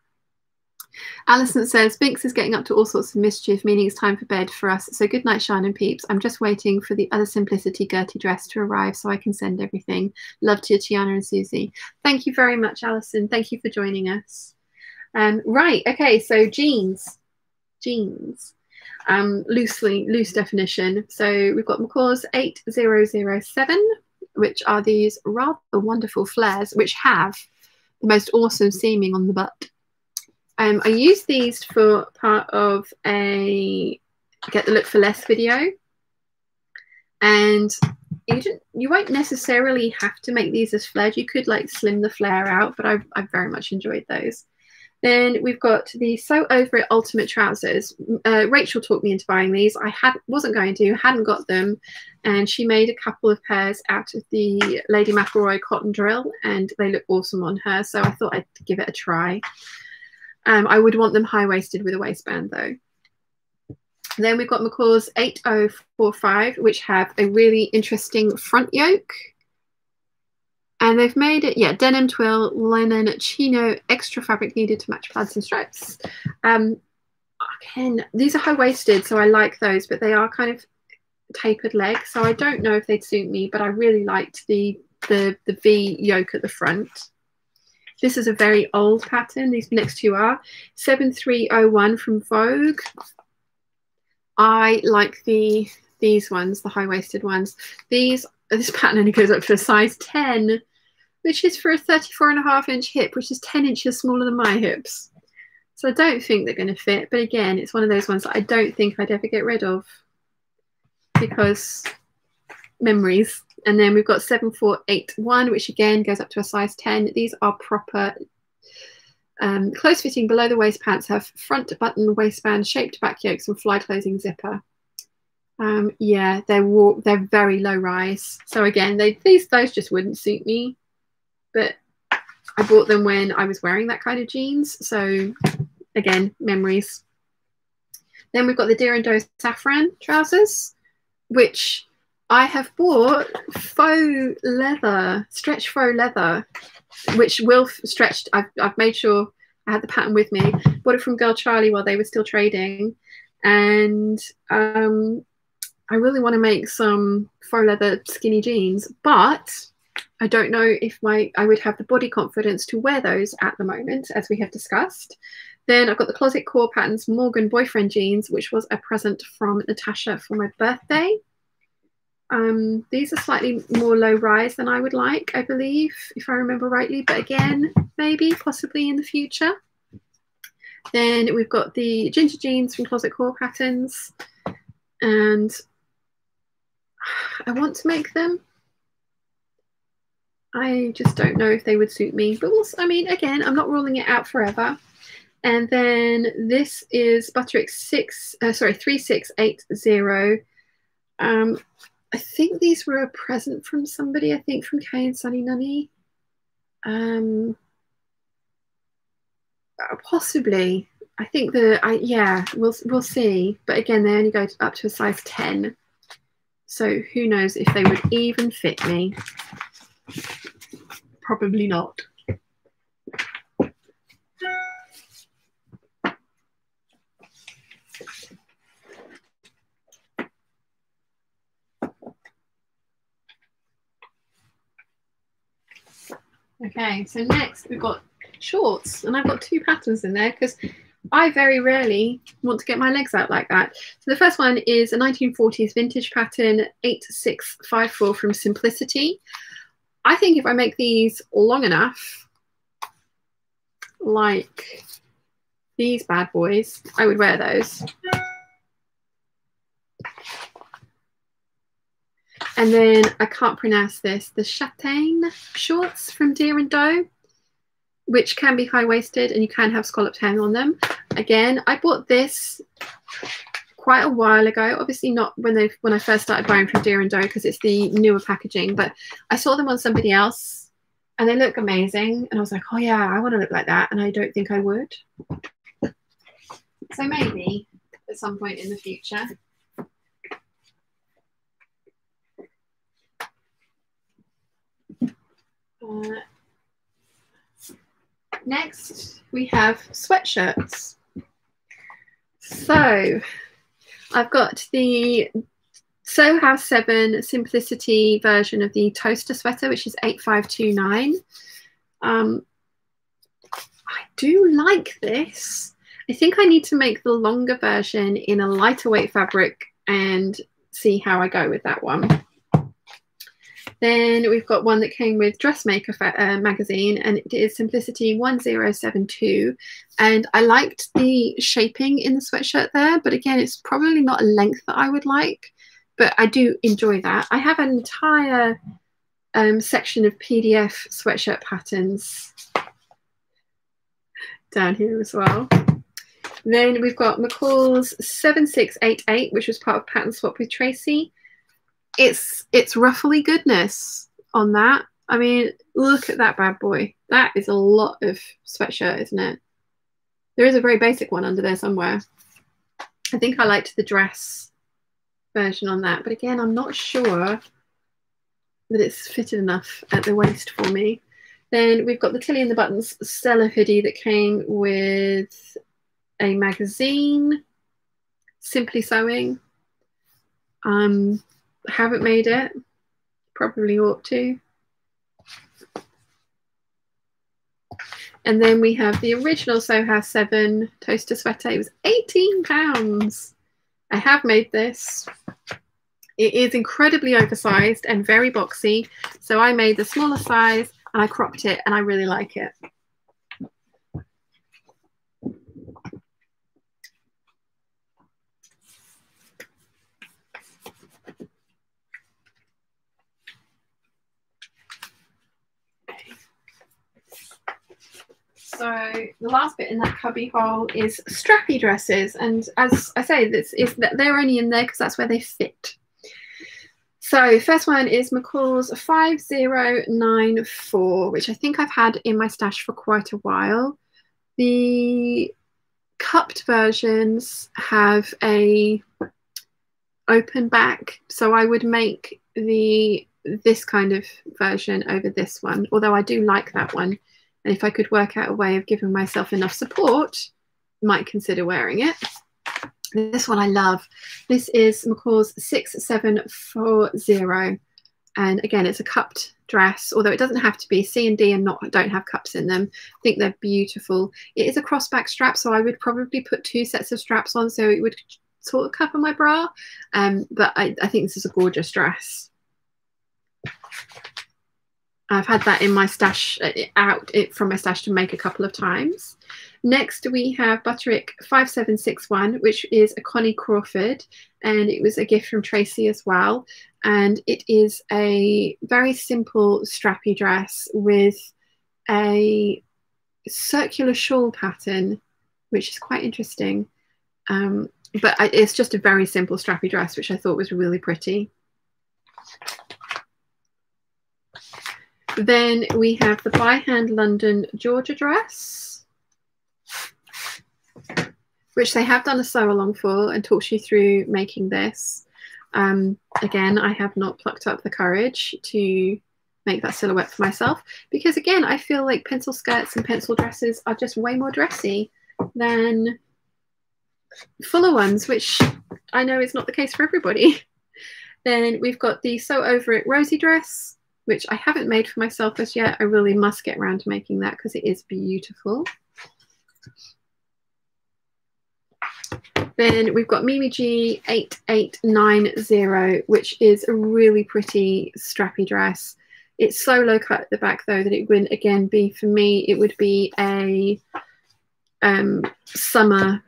Alison says, Binks is getting up to all sorts of mischief, meaning it's time for bed for us. So good night, Shine and Peeps. I'm just waiting for the other Simplicity Gertie dress to arrive so I can send everything. Love to you, Tiana and Susie. Thank you very much, Alison. Thank you for joining us. Right, okay, so jeans. Loose definition. So we've got McCaw's 8007, which are these rather wonderful flares, which have the most awesome seaming on the butt. I use these for part of a Get the Look for Less video, and you won't necessarily have to make these as flared. You could like slim the flare out, but I've very much enjoyed those. Then we've got the So Over It Ultimate Trousers. Rachel talked me into buying these. I wasn't going to, hadn't got them, and she made a couple of pairs out of the Lady McElroy cotton drill, and they look awesome on her, so I thought I'd give it a try. I would want them high-waisted with a waistband though. Then we've got McCaw's 8045, which have a really interesting front yoke. And they've made it, yeah, denim twill, linen, chino, extra fabric needed to match plaids and stripes. Again, these are high-waisted, so I like those, but they are kind of tapered leg, so I don't know if they'd suit me, but I really liked the V yoke at the front. This is a very old pattern. These next two are 7301 from Vogue. I like these ones, the high-waisted ones. This pattern only goes up to a size 10, which is for a 34.5-inch hip, which is 10 inches smaller than my hips. So I don't think they're going to fit. But again, it's one of those ones that I don't think I'd ever get rid of because memories. And then we've got 7481, which again goes up to a size 10. These are proper close fitting below the waist pants, have front button waistband, shaped back yokes and fly closing zipper. Yeah, they're very low rise. So again, those just wouldn't suit me. But I bought them when I was wearing that kind of jeans. So again, memories. Then we've got the Deer & Doe saffron trousers, which I have bought faux leather, stretch faux leather, which will stretch. I've made sure I had the pattern with me. Bought it from Girl Charlie while they were still trading. And I really want to make some faux leather skinny jeans, but I don't know if I would have the body confidence to wear those at the moment, as we have discussed. Then I've got the Closet Core Patterns Morgan boyfriend jeans, which was a present from Natasha for my birthday. These are slightly more low rise than I would like, I believe, if I remember rightly, but again, maybe, possibly in the future. Then we've got the ginger jeans from Closet Core Patterns, and I want to make them. I just don't know if they would suit me, but I mean, again, I'm not ruling it out forever. And then this is Butterick 3680. I think these were a present from somebody, I think from Kay and Sunny Nunny. Possibly. I think yeah, we'll see. But again, they only go up to a size 10. So who knows if they would even fit me. Probably not. Okay, so next we've got shorts, and I've got two patterns in there because I very rarely want to get my legs out like that. So the first one is a 1940s vintage pattern, 8654 from Simplicity. I think if I make these long enough, like these bad boys, I would wear those. And then I can't pronounce this, the châtain shorts from Deer & Doe, which can be high-waisted and you can have scalloped hem on them. Again, I bought this quite a while ago, obviously not when I first started buying from Deer & Doe because it's the newer packaging, but I saw them on somebody else and they look amazing. And I was like, oh yeah, I want to look like that. And I don't think I would. So maybe at some point in the future. Next, we have sweatshirts. So I've got the Soho House 7 Simplicity version of the toaster sweater, which is 8529. I do like this. I think I need to make the longer version in a lighter weight fabric and see how I go with that one. Then we've got one that came with Dressmaker magazine, and it is Simplicity 1072. And I liked the shaping in the sweatshirt there, but again, it's probably not a length that I would like, but I do enjoy that. I have an entire section of PDF sweatshirt patterns down here as well. Then we've got McCall's 7688, which was part of Pattern Swap with Tracy. It's ruffly goodness on that. I mean, look at that bad boy. That is a lot of sweatshirt, isn't it? There is a very basic one under there somewhere. I think I liked the dress version on that, but again, I'm not sure that it's fitted enough at the waist for me. Then we've got the Tilly and the Buttons Stella hoodie that came with a magazine, Simply Sewing. Haven't made it, probably ought to. And then we have the original Soho 7 toaster sweater. It was £18. I have made this. It is incredibly oversized and very boxy, so I made the smaller size and I cropped it, and I really like it. So the last bit in that cubby hole is strappy dresses, and as I say, they're only in there because that's where they fit. So first one is McCall's 5094, which I think I've had in my stash for quite a while. The cupped versions have a open back, so I would make this kind of version over this one, although I do like that one. And if I could work out a way of giving myself enough support, I might consider wearing it. This one I love. This is McCall's 6740. And again, it's a cupped dress, although it doesn't have to be. C and D don't have cups in them. I think they're beautiful. It is a crossback strap, so I would probably put 2 sets of straps on so it would sort of cover my bra. But I think this is a gorgeous dress. I've had that in my stash, from my stash to make a couple of times. Next, we have Butterick 5761, which is a Connie Crawford, and it was a gift from Tracy as well. And it is a very simple strappy dress with a circular shawl pattern, which is quite interesting. But it's just a very simple strappy dress, which I thought was really pretty. Then we have the By Hand London Georgia dress, which they have done a sew along for and talks you through making this. Again, I have not plucked up the courage to make that silhouette for myself because, again, I feel like pencil skirts and pencil dresses are just way more dressy than fuller ones, which I know is not the case for everybody. Then we've got the Sew Over It Rosie dress, which I haven't made for myself as yet. I really must get around to making that because it is beautiful. Then we've got Mimi G 8890, which is a really pretty strappy dress. It's so low cut at the back though that it would again be, for me, it would be a summer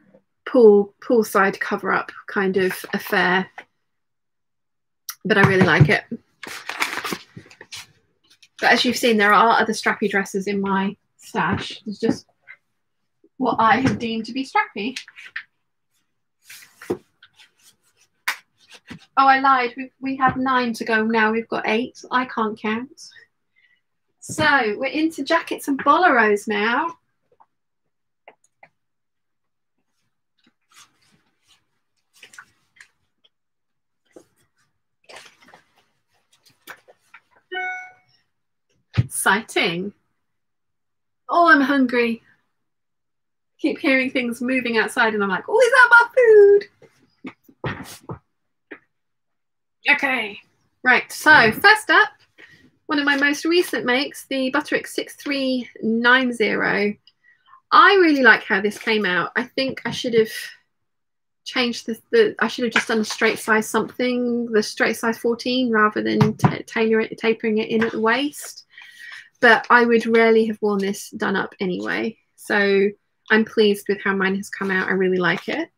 poolside cover up kind of affair. But I really like it. But as you've seen, there are other strappy dresses in my stash. It's just what I have deemed to be strappy. Oh, I lied. We have 9 to go now. We've got 8. I can't count. So we're into jackets and boleros now. Exciting. Oh, I'm hungry. Keep hearing things moving outside and I'm like, oh, is that my food? Okay, right, so first up, one of my most recent makes, the Butterick 6390. I really like how this came out. I think I should have changed I should have just done a straight size something, the straight size 14, rather than tapering it in at the waist. But I would rarely have worn this done up anyway. So I'm pleased with how mine has come out. I really like it.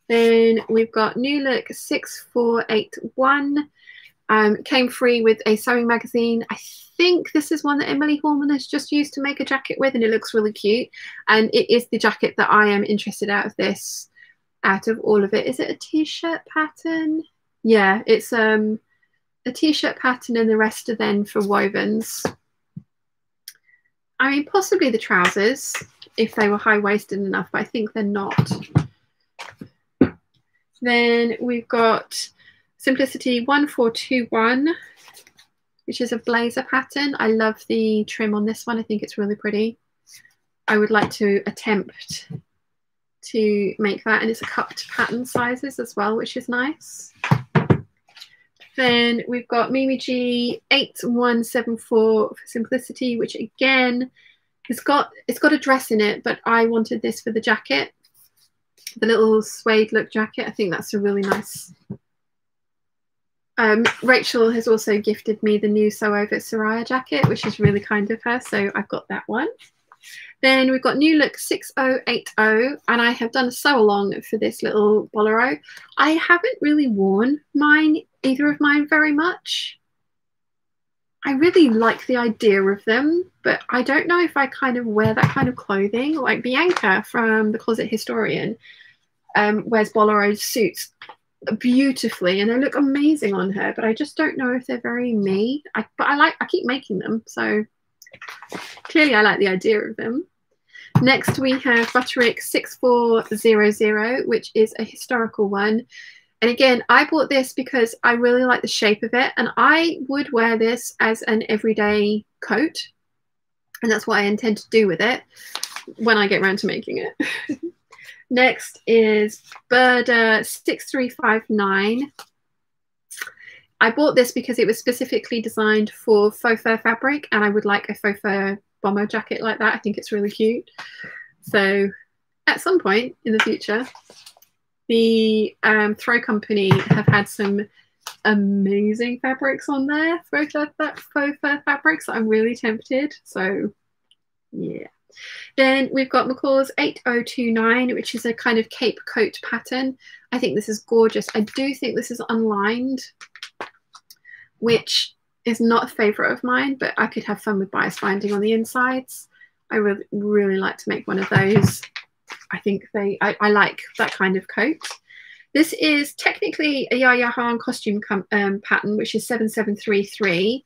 Then we've got New Look 6481. Came free with a sewing magazine. I think this is one that Emily Horman has just used to make a jacket with, and it looks really cute. And it is the jacket that I am interested out of this, out of all of it. Is it a t-shirt pattern? Yeah, it's a t-shirt pattern, and the rest are then for wovens. I mean, possibly the trousers if they were high-waisted enough, but I think they're not. Then we've got Simplicity 1421, which is a blazer pattern. I love the trim on this one. I think it's really pretty. I would like to attempt to make that, and it's a cupped pattern sizes as well, which is nice. Then we've got Mimi G 8174 for Simplicity, which again it's got a dress in it, but I wanted this for the jacket, the little suede look jacket. I think that's a really nice. Rachel has also gifted me the new Sew Over Soraya jacket, which is really kind of her, so I've got that one. Then we've got New Look 6080, and I have done a sew along for this little bolero. I haven't really worn either of mine very much. I really like the idea of them, but I don't know if I kind of wear that kind of clothing. Like Bianca from The Closet Historian wears bolero suits beautifully, and they look amazing on her, but I just don't know if they're very me. But I keep making them, so clearly I like the idea of them. Next we have Butterick 6400, which is a historical one. And again, I bought this because I really like the shape of it, and I would wear this as an everyday coat, and that's what I intend to do with it when I get around to making it. Next is Burda 6359. I bought this because it was specifically designed for faux fur fabric, and I would like a faux fur bomber jacket like that. I think it's really cute. So at some point in the future, the Throw Company have had some amazing fabrics on there, faux fur fabrics. I'm really tempted. So yeah. Then we've got McCall's 8029, which is a kind of cape coat pattern. I think this is gorgeous. I do think this is unlined, which is not a favourite of mine, but I could have fun with bias binding on the insides. I would really like to make one of those. I think I like that kind of coat. This is technically a Yaya Han costume pattern, which is 7733.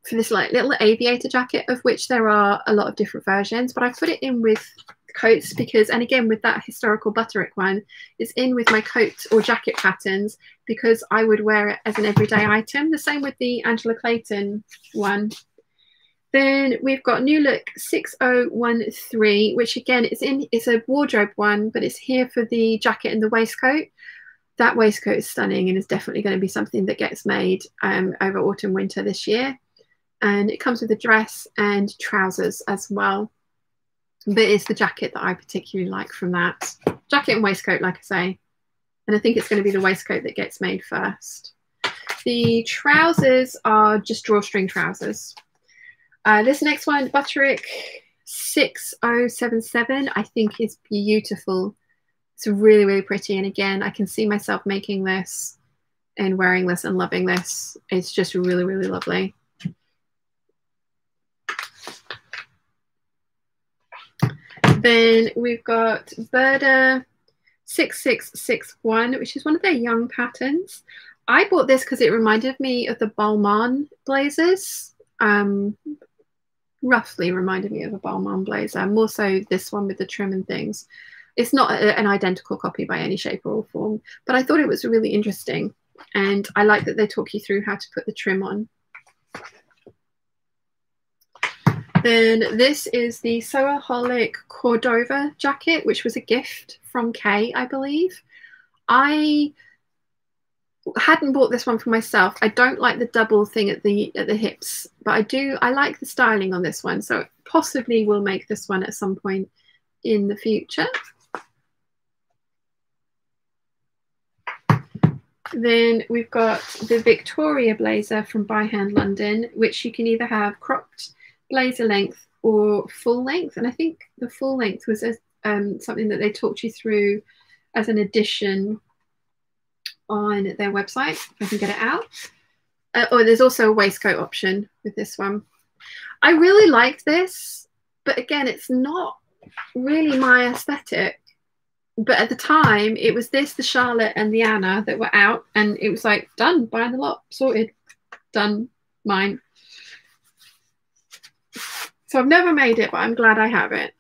For this like little aviator jacket, of which there are a lot of different versions, but I put it in with coats because, and again with that historical Butterick one, it's in with my coat or jacket patterns because I would wear it as an everyday item. The same with the Angela Clayton one. Then we've got New Look 6013, which again it's a wardrobe one, but it's here for the jacket and the waistcoat. That waistcoat is stunning and is definitely going to be something that gets made over autumn winter this year. And it comes with a dress and trousers as well. But it's the jacket that I particularly like from that. Jacket and waistcoat, like I say. And I think it's going to be the waistcoat that gets made first. The trousers are just drawstring trousers. This next one, Butterick 6077, I think is beautiful. It's really, really pretty. And again, I can see myself making this and wearing this and loving this. It's just really, really lovely. Then we've got Burda 6661, which is one of their young patterns. I bought this because it reminded me of the Balmain blazers. Roughly reminded me of a Balmain blazer, more so this one with the trim and things. It's not an identical copy by any shape or form, but I thought it was really interesting. And I like that they talk you through how to put the trim on. Then this is the Sewaholic Cordova jacket, which was a gift from Kay, I believe. I hadn't bought this one for myself. I don't like the double thing at the hips, but I like the styling on this one. So possibly will make this one at some point in the future. Then we've got the Victoria blazer from By Hand London, which you can either have cropped blazer length or full length. And I think the full length was something that they talked you through as an addition on their website, if I can get it out. Or there's also a waistcoat option with this one. I really like this, but again, it's not really my aesthetic. But at the time, it was this, the Charlotte and the Anna that were out, and it was like, done, buy the lot, sorted, done, mine. So I've never made it, but I'm glad I have it.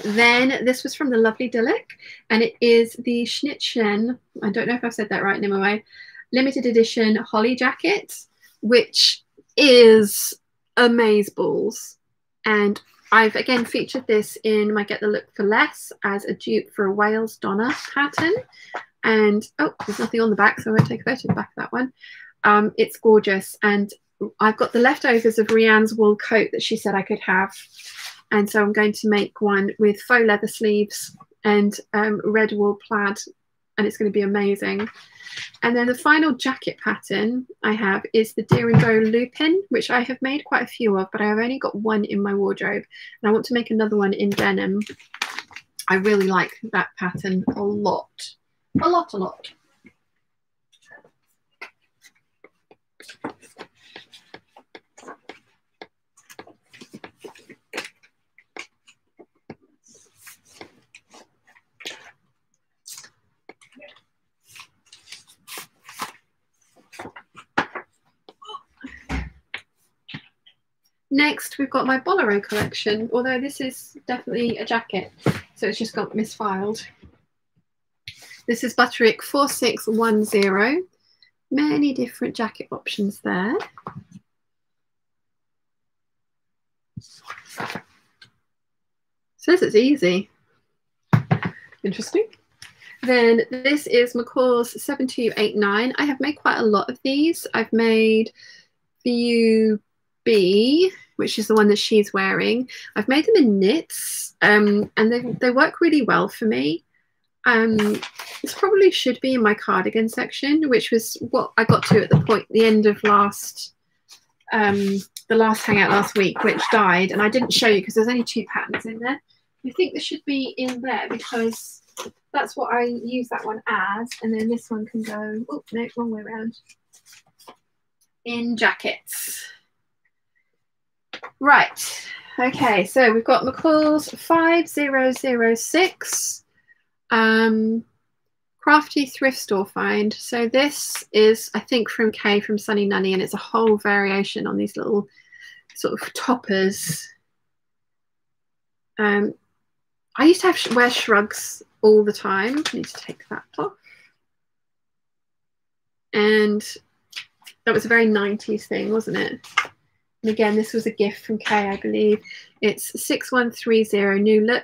Then this was from the lovely Dilek, and it is the Schnittchen, I don't know if I've said that right, Nimue, limited edition holly jacket, which is amazeballs. And I've again featured this in my Get the Look for Less as a dupe for a Wales Donna pattern. And oh, there's nothing on the back, so I won't take a photo of the back of that one. It's gorgeous. And I've got the leftovers of Rianne's wool coat that she said I could have. And so I'm going to make one with faux leather sleeves and red wool plaid, and it's going to be amazing. And then the final jacket pattern I have is the Deer and Doe Lupin, which I have made quite a few of, but I have only got one in my wardrobe. And I want to make another one in denim. I really like that pattern a lot. A lot, a lot. Next, we've got my Bolero collection, although this is definitely a jacket, so it's just got misfiled. This is Butterick 4610. Many different jacket options there. Says it's easy. Interesting. Then this is McCall's 7289. I have made quite a lot of these. I've made the UB, which is the one that she's wearing. I've made them in knits, and they work really well for me. This probably should be in my cardigan section, which was what I got to at the end of the last hangout last week, which died, and I didn't show you because there's only 2 patterns in there. I think this should be in there because that's what I use that one as, and then this one can go, oh no, wrong way around, in jackets. Right, okay, so we've got McCall's 5006 crafty thrift store find. So this is, I think, from Kay from Sunny Nunny, and it's a whole variation on these little sort of toppers. I used to wear shrugs all the time. I need to take that off. And that was a very 90s thing, wasn't it? And again, this was a gift from Kay, I believe. It's 6130 New Look.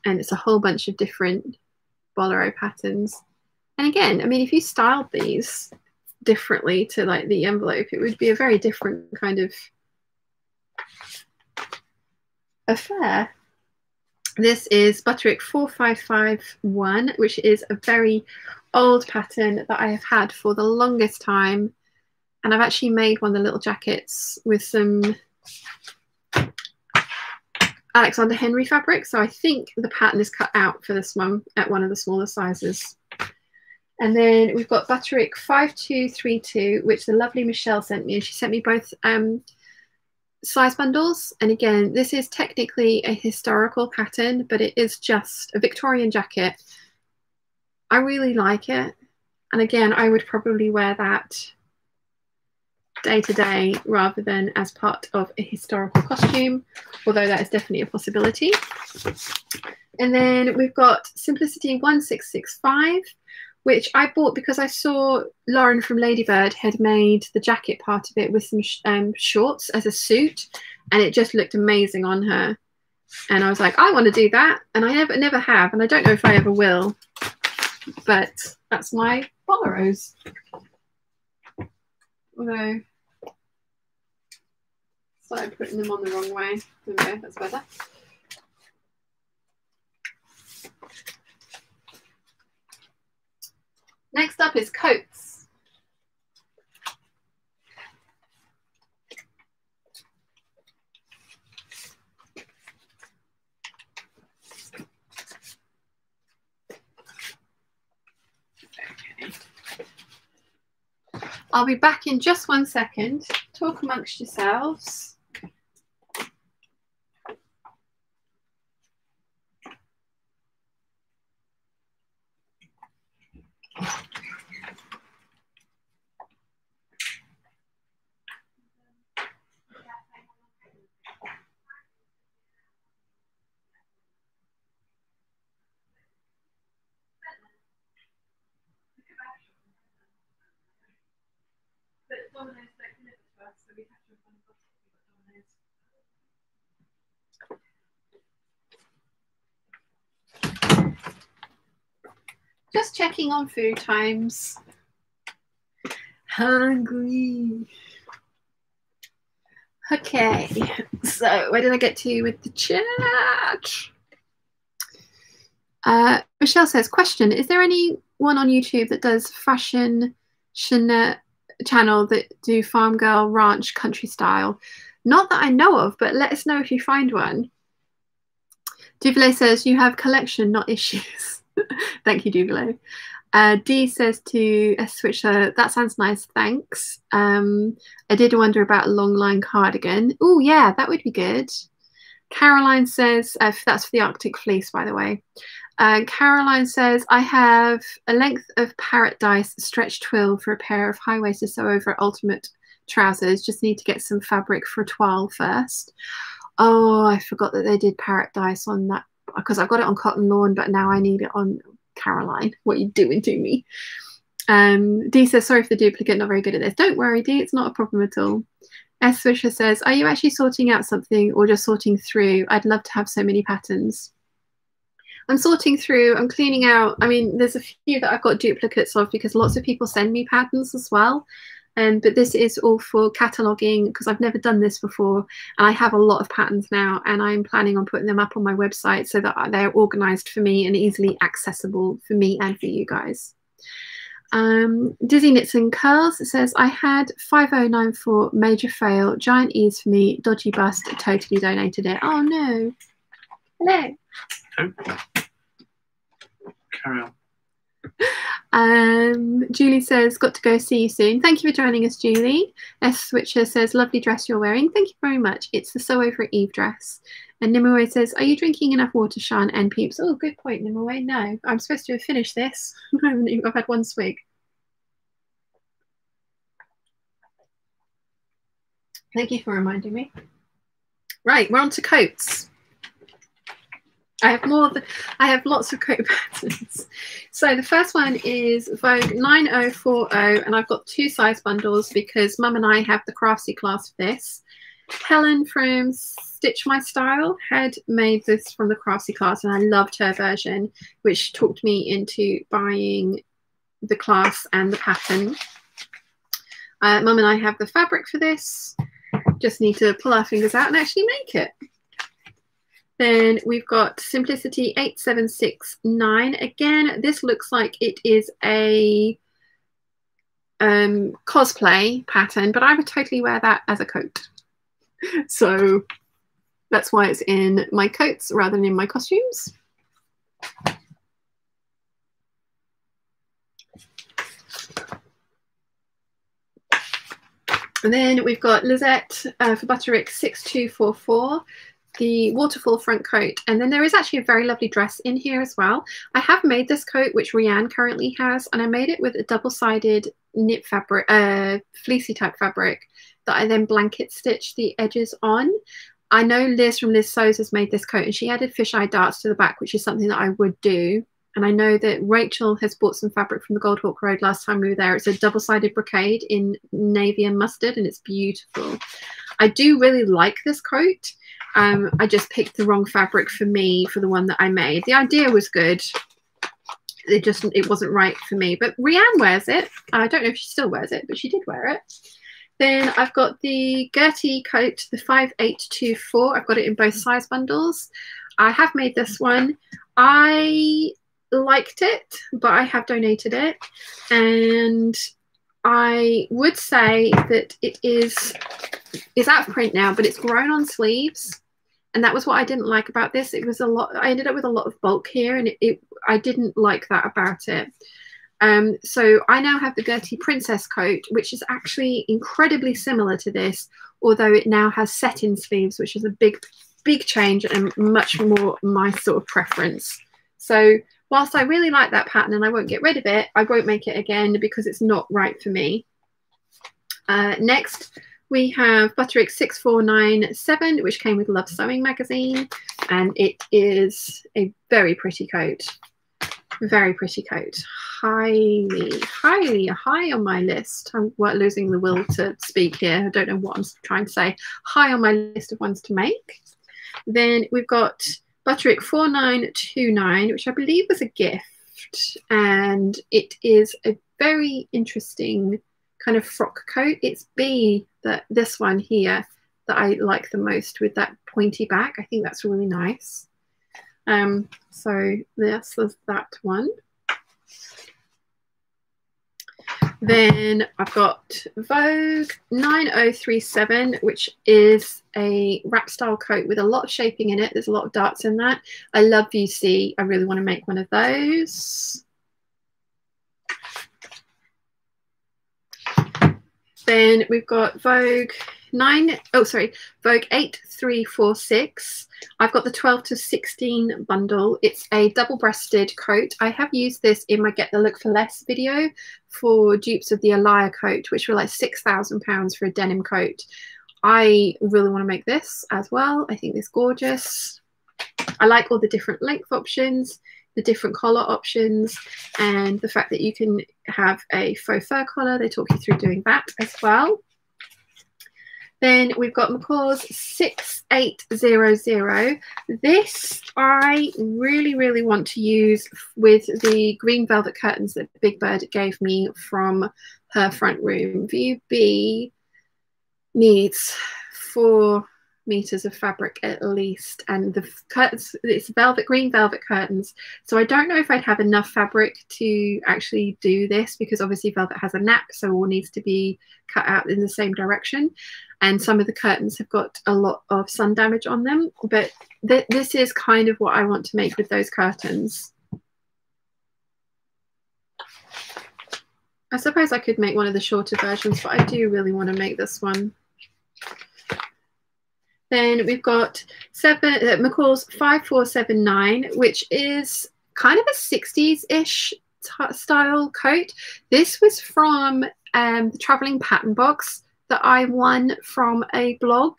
And it's a whole bunch of different Bolero patterns. And again, I mean, if you styled these differently to like the envelope, it would be a very different kind of affair. This is Butterick 4551, which is a very old pattern that I have had for the longest time. And I've actually made one of the little jackets with some Alexander Henry fabric. So I think the pattern is cut out for this one at one of the smaller sizes. And then we've got Butterick 5232, which the lovely Michelle sent me. And she sent me both size bundles. And again, this is technically a historical pattern, but it is just a Victorian jacket. I really like it. And again, I would probably wear that day to day rather than as part of a historical costume, although that is definitely a possibility. And then we've got Simplicity 1665, which I bought because I saw Lauren from Ladybird had made the jacket part of it with some shorts as a suit, and it just looked amazing on her. And I was like, I want to do that, and I never have, and I don't know if I ever will. But that's my Boleros. Although it's thought I'm putting them on the wrong way. Okay, that's better. Next up is coats. I'll be back in just 1 second. Talk amongst yourselves. Just checking on food times. Hungry. Okay, so where did I get to with the chat? Michelle says, question, is there anyone on YouTube that does fashion channel that do farm girl ranch country style? Not that I know of, but let us know if you find one. Duvalet says, you have collection, not issues. Thank you, Duvalet. Dee says to S Switcher, that sounds nice, thanks. I did wonder about a long line cardigan. Oh yeah, that would be good. Caroline says, that's for the Arctic fleece, by the way. Caroline says, I have a length of parrot dice stretch twill for a pair of high-waisted sew over ultimate trousers. Just need to get some fabric for a toile first. Oh, I forgot that they did parrot dice on that, because I've got it on cotton lawn, but now I need it on Caroline. What are you doing to me? Dee says, sorry for the duplicate, not very good at this. Don't worry, Dee, it's not a problem at all. S Swisher says, are you actually sorting out something or just sorting through? I'd love to have so many patterns. I'm sorting through, I'm cleaning out. I mean, there's a few that I've got duplicates of because lots of people send me patterns as well. But this is all for cataloguing because I've never done this before. And I have a lot of patterns now and I'm planning on putting them up on my website so that they're organized for me and easily accessible for me and for you guys. Dizzy Knits and Curls says, I had 5094 major fail, giant ease for me, dodgy bust, totally donated it. Oh no. Hello. Okay. Carry on. Julie says, got to go, see you soon. Thank you for joining us, Julie. S Switcher says, lovely dress you're wearing. Thank you very much. It's the Sew Over Eve dress. And Nimue says, are you drinking enough water, Sean and peeps? Oh, good point, Nimue. No, I'm supposed to have finished this. I've had one swig. Thank you for reminding me. Right, we're on to coats. I have lots of coat patterns. So the first one is Vogue 9040, and I've got 2 size bundles because Mum and I have the craftsy class for this. Helen from Stitch My Style had made this from the craftsy class, and I loved her version, which talked me into buying the class and the pattern. Mum and I have the fabric for this. Just need to pull our fingers out and actually make it. Then we've got Simplicity 8769. Again, this looks like it is a cosplay pattern, but I would totally wear that as a coat. So that's why it's in my coats rather than in my costumes. And then we've got Lizette for Butterick 6244. The waterfall front coat, and then there is actually a very lovely dress in here as well. I have made this coat, which Rianne currently has, and I made it with a double-sided knit fabric, fleecy type fabric that I then blanket stitched the edges on. I know Liz from Liz Sews has made this coat, and she added fisheye darts to the back, which is something that I would do. And I know that Rachel has bought some fabric from the Goldhawk Road last time we were there. It's a double-sided brocade in navy and mustard, and it's beautiful. I do really like this coat. I just picked the wrong fabric for me for the one that I made. The idea was good. It wasn't right for me. But Rianne wears it. I don't know if she still wears it, but she did wear it. Then I've got the Gertie coat, the 5824. I've got it in both size bundles. I have made this one. I liked it, but I have donated it. And I would say that it's out of print now, but it's grown on sleeves. And that was what I didn't like about this. It was a lot. I ended up with a lot of bulk here, and I didn't like that about it. So I now have the Gertie Princess coat, which is actually incredibly similar to this, although it now has set-in sleeves, which is a big change and much more my sort of preference. So whilst I really like that pattern and I won't get rid of it, I won't make it again because it's not right for me. Next, we have Butterick 6497, which came with Love Sewing magazine, and it is a very pretty coat. Very pretty coat. Highly high on my list. I'm losing the will to speak here. I don't know what I'm trying to say. High on my list of ones to make. Then we've got Butterick 4929, which I believe was a gift, and it is a very interesting kind of frock coat. It's this one here that I like the most, with that pointy back. I think that's really nice. So this was that one. Then I've got Vogue 9037, which is a wrap style coat with a lot of shaping in it. There's a lot of darts in that. I love VC. I really want to make one of those. Then we've got Vogue 8346. I've got the 12 to 16 bundle. It's a double-breasted coat. I have used this in my Get the Look for Less video for dupes of the Alaïa coat, which were like £6,000 for a denim coat. I really want to make this as well. I think it's gorgeous. I like all the different length options, the different collar options, and the fact that you can have a faux fur collar. They talk you through doing that as well. Then we've got McCall's 6800. This I really want to use with the green velvet curtains that Big Bird gave me from her front room. View B needs 4 meters of fabric at least, and the curtains, it's green velvet curtains, so I don't know if I'd have enough fabric to actually do this, because obviously velvet has a nap, so all needs to be cut out in the same direction, and some of the curtains have got a lot of sun damage on them, but this is kind of what I want to make with those curtains. I suppose I could make one of the shorter versions, but I do really want to make this one. Then we've got McCall's 5479, which is kind of a 60s-ish style coat. This was from the Traveling Pattern Box that I won from a blog,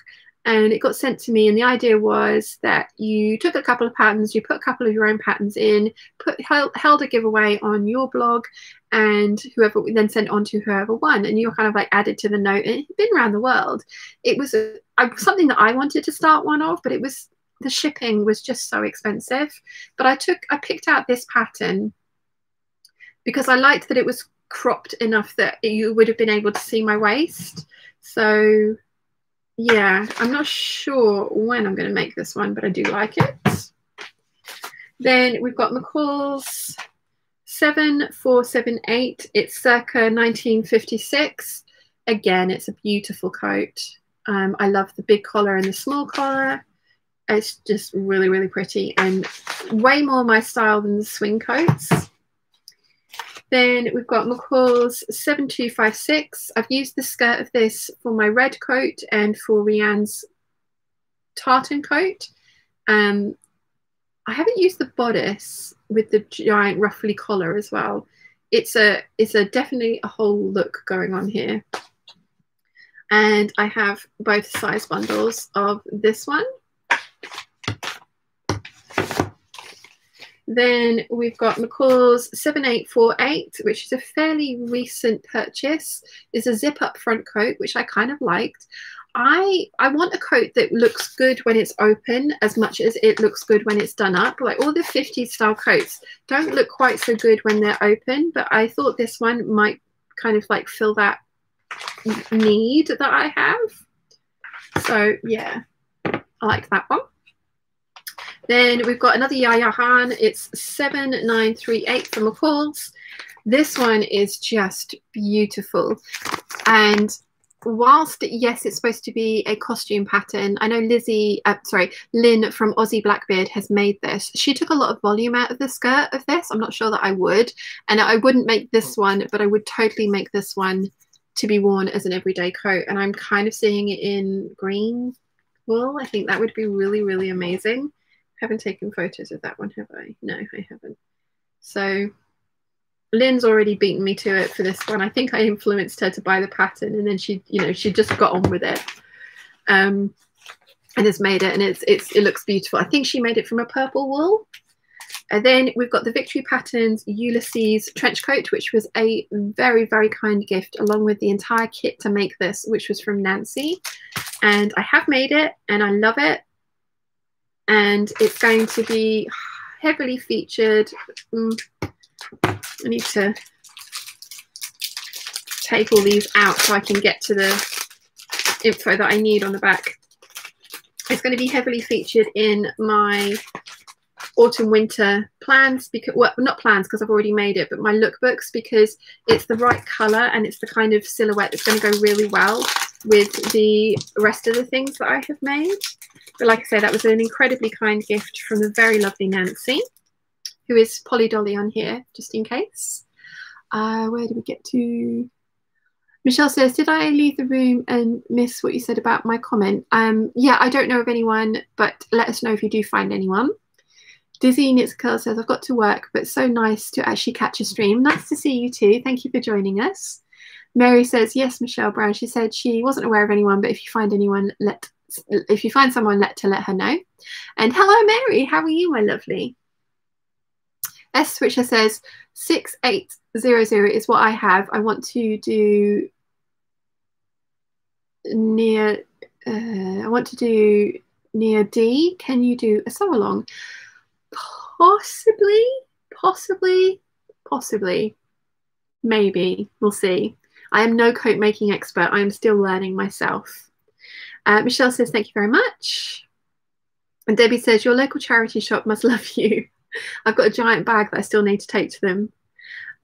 and it got sent to me, and the idea was that you took a couple of patterns, you put a couple of your own patterns in, held a giveaway on your blog, and whoever then sent on to whoever won, and you were kind of like added to the note, and it's been around the world. It was something that I wanted to start one of, but the shipping was just so expensive. But I picked out this pattern because I liked that it was cropped enough that you would have been able to see my waist. So yeah, I'm not sure when I'm going to make this one, but I do like it. Then we've got McCall's 7478. It's circa 1956. Again, it's a beautiful coat. I love the big collar and the small collar. It's just really pretty and way more my style than the swing coats. Then we've got McCall's 7256. I've used the skirt of this for my red coat and for Rianne's tartan coat. I haven't used the bodice with the giant ruffly collar as well. It's definitely a whole look going on here. And I have both size bundles of this one. Then we've got McCall's 7848, which is a fairly recent purchase. It's a zip-up front coat, which I kind of liked. I want a coat that looks good when it's open as much as it looks good when it's done up. Like all the 50s style coats don't look quite so good when they're open, but I thought this one might kind of like fill that need that I have. So yeah, I like that one. Then we've got another Yaya Han. It's 7938 from McCall's. This one is just beautiful. And whilst, yes, it's supposed to be a costume pattern, I know Lynn from Aussie Blackbeard has made this. She took a lot of volume out of the skirt of this. I'm not sure that I would. And I wouldn't make this one, but I would totally make this one to be worn as an everyday coat. And I'm kind of seeing it in green wool. I think that would be really, really amazing. I haven't taken photos of that one, have I? No, I haven't. So Lynn's already beaten me to it for this one. I think I influenced her to buy the pattern, and then she just got on with it, and has made it, and it looks beautiful. I think she made it from a purple wool. And then we've got the Victory Patterns Ulysses trench coat, which was a very, very kind gift, along with the entire kit to make this, which was from Nancy. And I have made it, and I love it. And it's going to be heavily featured. I need to take all these out so I can get to the info that I need on the back. It's going to be heavily featured in my autumn winter plans, because, well, not plans because I've already made it, but my lookbooks, because it's the right color and it's the kind of silhouette that's going to go really well with the rest of the things that I have made. But like I say, that was an incredibly kind gift from the very lovely Nancy, who is Polly Dolly on here, just in case. Where do we get to? Michelle says, did I leave the room and miss what you said about my comment? Yeah, I don't know of anyone, but let us know if you do find anyone. Dizzy Knits Curl says, I've got to work, but so nice to actually catch a stream. Nice to see you too. Thank you for joining us. Mary says, yes, Michelle Brown. She said she wasn't aware of anyone, but if you find anyone, let her know. And hello, Mary. How are you, my lovely? S Switcher says 6800 is what I have. I want to do near near D. Can you do a sew along? Possibly. Maybe. We'll see. I am no coat making expert. I am still learning myself. Michelle says, thank you very much. And Debbie says, your local charity shop must love you. I've got a giant bag that I still need to take to them.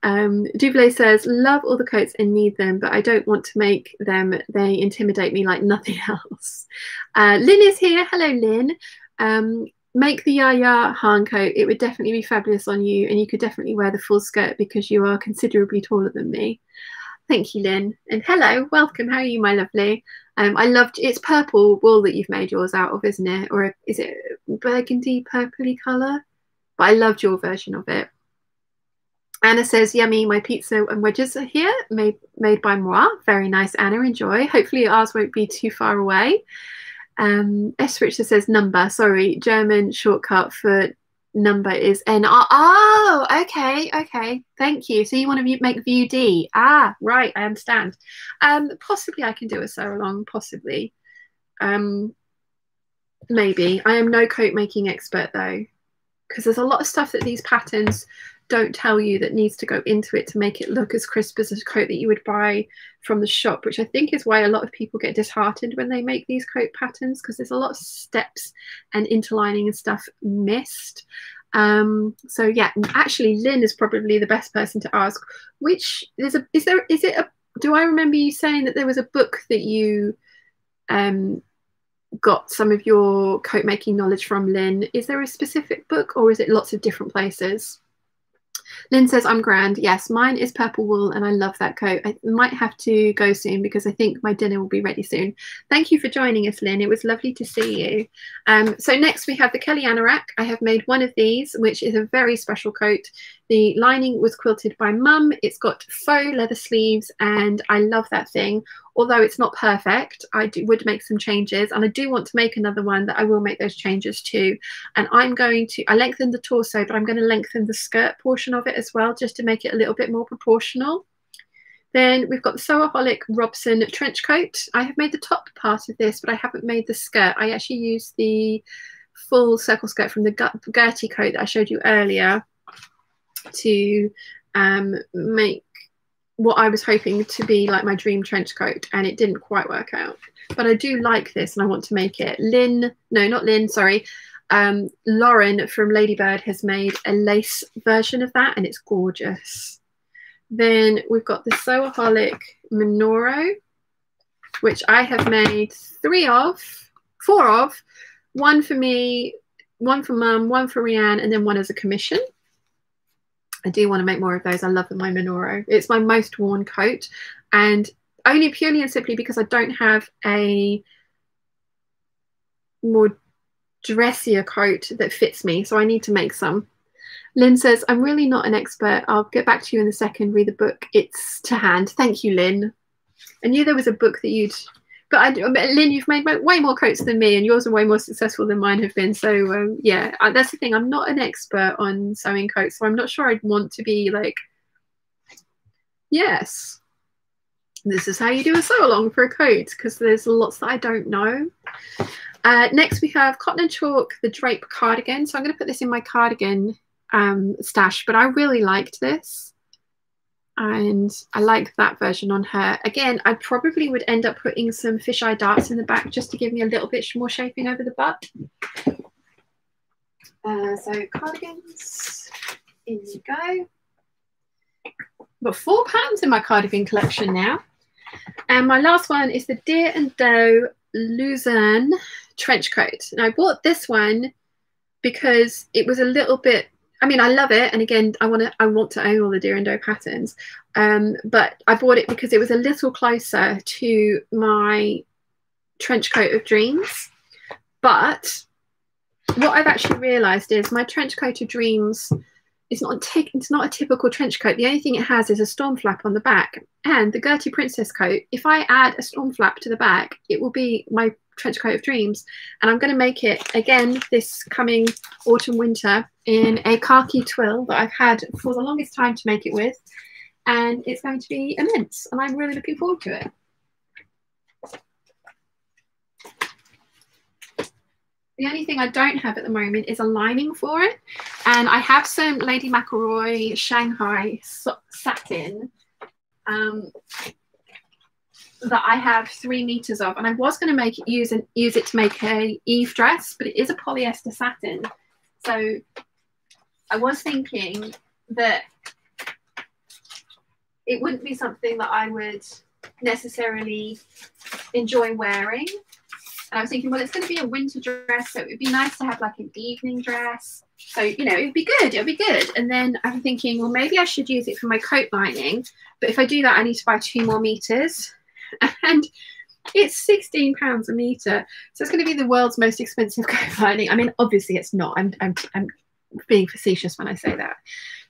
Duvlay says, love all the coats and need them, but I don't want to make them. They intimidate me like nothing else. Lynn is here. Hello, Lynn. Make the Yaya Han coat. It would definitely be fabulous on you, and you could definitely wear the full skirt because you are considerably taller than me. Thank you, Lynn. And hello, welcome. How are you, my lovely? I loved, it's purple wool that you've made yours out of, isn't it? Or is it burgundy purpley colour? But I loved your version of it. Anna says, yummy, my pizza and wedges are here, made by moi. Very nice, Anna, enjoy. Hopefully ours won't be too far away. S. Richard says number, sorry, German shortcut for number is N. Oh, okay, thank you. So you want to make view D? Ah, right, I understand. Possibly I can do a sew along, possibly. Maybe. I am no coat making expert though, because there's a lot of stuff that these patterns don't tell you that needs to go into it to make it look as crisp as a coat that you would buy from the shop, which I think is why a lot of people get disheartened when they make these coat patterns, because there's a lot of steps and interlining and stuff missed. So yeah, actually Lynn is probably the best person to ask. Which do I remember you saying that there was a book that you got some of your coat making knowledge from, Lynn? Is there a specific book or is it lots of different places? Lynn says, I'm grand. Yes, mine is purple wool and I love that coat. I might have to go soon because I think my dinner will be ready soon. Thank you for joining us, Lynn. It was lovely to see you. So next we have the Kelly Anorak. I have made one of these, which is a very special coat. The lining was quilted by Mum. It's got faux leather sleeves and I love that thing. Although it's not perfect, I would make some changes, and I do want to make another one that I will make those changes to. And I lengthened the torso, but I'm going to lengthen the skirt portion of it as well, just to make it a little bit more proportional. Then we've got the Sewaholic Robson trench coat. I have made the top part of this, but I haven't made the skirt. I actually used the full circle skirt from the Gertie coat that I showed you earlier to make what I was hoping to be like my dream trench coat, and it didn't quite work out. But I do like this, and I want to make it. Lauren from Ladybird has made a lace version of that, and it's gorgeous. Then we've got the Sewaholic Monoro, which I have made 4 of. One for me, one for Mum, one for Rianne, and then one as a commission. I do want to make more of those. I love my Monoro. It's my most worn coat, and only purely and simply because I don't have a more dressier coat that fits me, so I need to make some. Lynn says, I'm really not an expert. I'll get back to you in a second. Read the book. It's to hand. Thank you, Lynn. I knew there was a book that you'd... But Lynn, you've made way more coats than me, and yours are way more successful than mine have been. So yeah, that's the thing. I'm not an expert on sewing coats, so I'm not sure I'd want to be like, yes, this is how you do a sew along for a coat, because there's lots that I don't know. Next we have Cotton and Chalk, the Drape cardigan. So I'm going to put this in my cardigan stash, but I really liked this. And I like that version on her. Again, I probably would end up putting some fisheye darts in the back just to give me a little bit more shaping over the butt. So cardigans, in you go. I've got 4 patterns in my cardigan collection now. And my last one is the Deer and Doe Luzerne trench coat. And I bought this one because it was a little bit, I mean, I love it, and again, I want to own all the Deer and Doe patterns. But I bought it because it was a little closer to my trench coat of dreams. But what I've actually realised is my trench coat of dreams is it's not a typical trench coat. The only thing it has is a storm flap on the back, and the Gertie Princess coat. If I add a storm flap to the back, it will be my trench coat of dreams. And I'm going to make it again this coming autumn winter in a khaki twill that I've had for the longest time to make it with, and it's going to be immense, and I'm really looking forward to it. The only thing I don't have at the moment is a lining for it, and I have some Lady McElroy Shanghai satin that I have 3 meters of, and I was going to use it to make a Eve dress, but it is a polyester satin, so I was thinking that it wouldn't be something that I would necessarily enjoy wearing. And I was thinking, well, it's going to be a winter dress, so it would be nice to have like an evening dress. So, you know, it'd be good. It'll be good. And then I'm thinking, well, maybe I should use it for my coat lining. But if I do that, I need to buy 2 more meters. And it's £16 a meter. So it's going to be the world's most expensive coat lining. I mean, obviously it's not. I'm being facetious when I say that.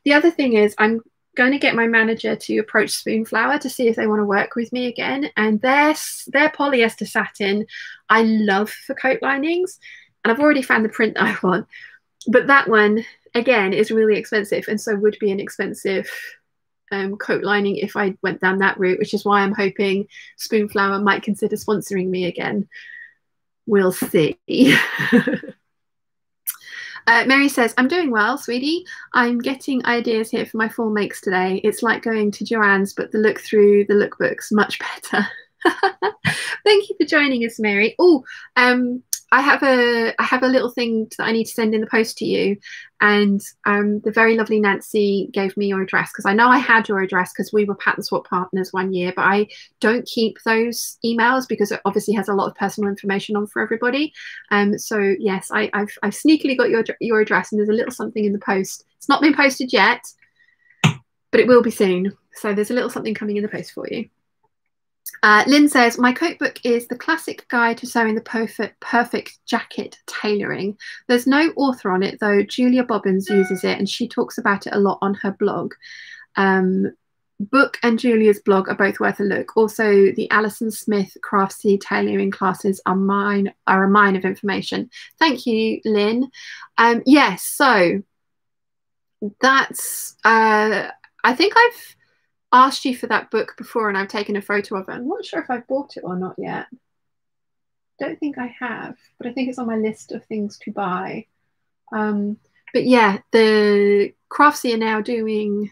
The other thing is I'm going to get my manager to approach Spoonflower to see if they want to work with me again, and their polyester satin I love for coat linings, and I've already found the print that I want, but that one again is really expensive, and so would be an expensive coat lining if I went down that route, which is why I'm hoping Spoonflower might consider sponsoring me again. We'll see. Mary says, I'm doing well, sweetie. I'm getting ideas here for my fall makes today. It's like going to Joanne's, but the look through the lookbooks, much better. Thank you for joining us, Mary. Oh, I have a little thing that I need to send in the post to you, and the very lovely Nancy gave me your address, because I know I had your address because we were pattern swap partners one year, but I don't keep those emails because it obviously has a lot of personal information on for everybody. So yes, I've sneakily got your address, and there's a little something in the post. It's not been posted yet, but it will be soon. So there's a little something coming in the post for you. Lynn says, my coat book is the classic guide to sewing the perfect jacket tailoring. There's no author on it, though Julia Bobbins uses it, and she talks about it a lot on her blog. Book and Julia's blog are both worth a look. Also, the Alison Smith Craftsy tailoring classes are a mine of information. Thank you, Lynn. Yes, so that's, I think I've asked you for that book before, and I've taken a photo of it. I'm not sure if I've bought it or not yet. Don't think I have, but I think it's on my list of things to buy. But yeah, the Craftsy are now doing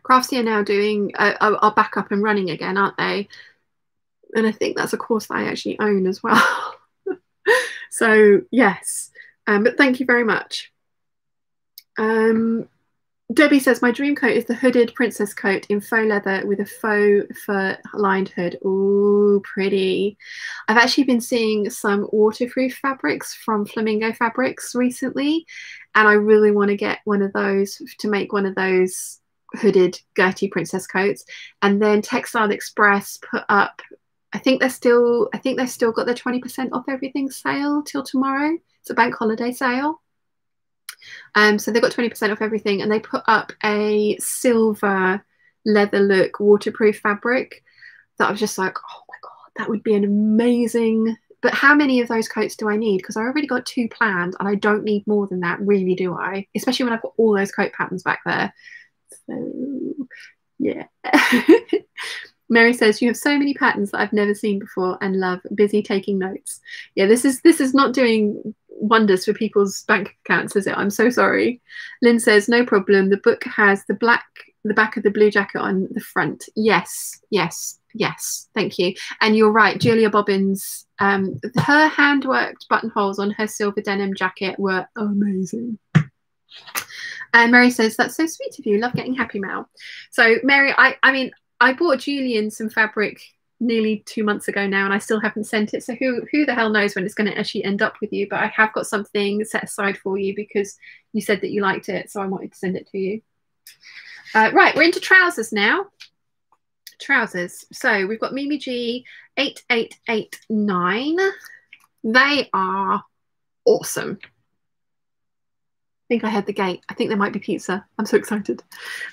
Craftsy are now doing are back up and running again, aren't they? And I think that's a course that I actually own as well. So yes, but thank you very much. Debbie says, my dream coat is the hooded princess coat in faux leather with a faux fur lined hood. Ooh, pretty. I've actually been seeing some waterproof fabrics from Flamingo Fabrics recently, and I really want to get one of those to make one of those hooded Gertie princess coats. And then Textile Express put up, I think they're still got their 20% off everything sale till tomorrow. It's a bank holiday sale. So they've got 20% off everything, and they put up a silver leather look waterproof fabric that I was just like, oh my God, that would be an amazing. But how many of those coats do I need? Because I already got 2 planned and I don't need more than that, really, do I? Especially when I've got all those coat patterns back there. So yeah. Mary says, you have so many patterns that I've never seen before and love. Busy taking notes. Yeah, this is not doing wonders for people's bank accounts, is it? I'm so sorry. Lynn says, no problem. The book has the back of the blue jacket on the front. Yes, yes, yes. Thank you. And you're right, Julia Bobbins, her hand-worked buttonholes on her silver denim jacket were amazing. And Mary says, that's so sweet of you. Love getting Happy Mail. So Mary, I mean, I bought Julian some fabric nearly 2 months ago now, and I still haven't sent it. So who the hell knows when it's going to actually end up with you? But I have got something set aside for you because you said that you liked it, so I wanted to send it to you. Right, we're into trousers now. Trousers. So we've got Mimi G 8889. They are awesome. I think I heard the gate. I think there might be pizza. I'm so excited.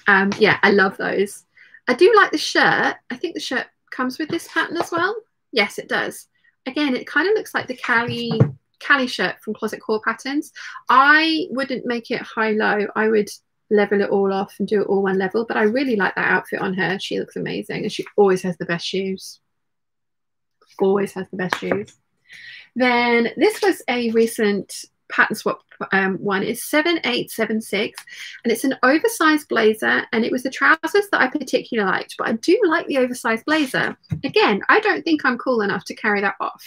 Yeah, I love those. I do like the shirt. I think the shirt comes with this pattern as well. Yes, it does. Again, it kind of looks like the Callie shirt from Closet Core Patterns. I wouldn't make it high-low. I would level it all off and do it all one level, but I really like that outfit on her. She looks amazing, and she always has the best shoes. Always has the best shoes. Then this was a recent pattern swap one. Is 7876, and it's an oversized blazer, and it was the trousers that I particularly liked, but I do like the oversized blazer. Again, I don't think I'm cool enough to carry that off.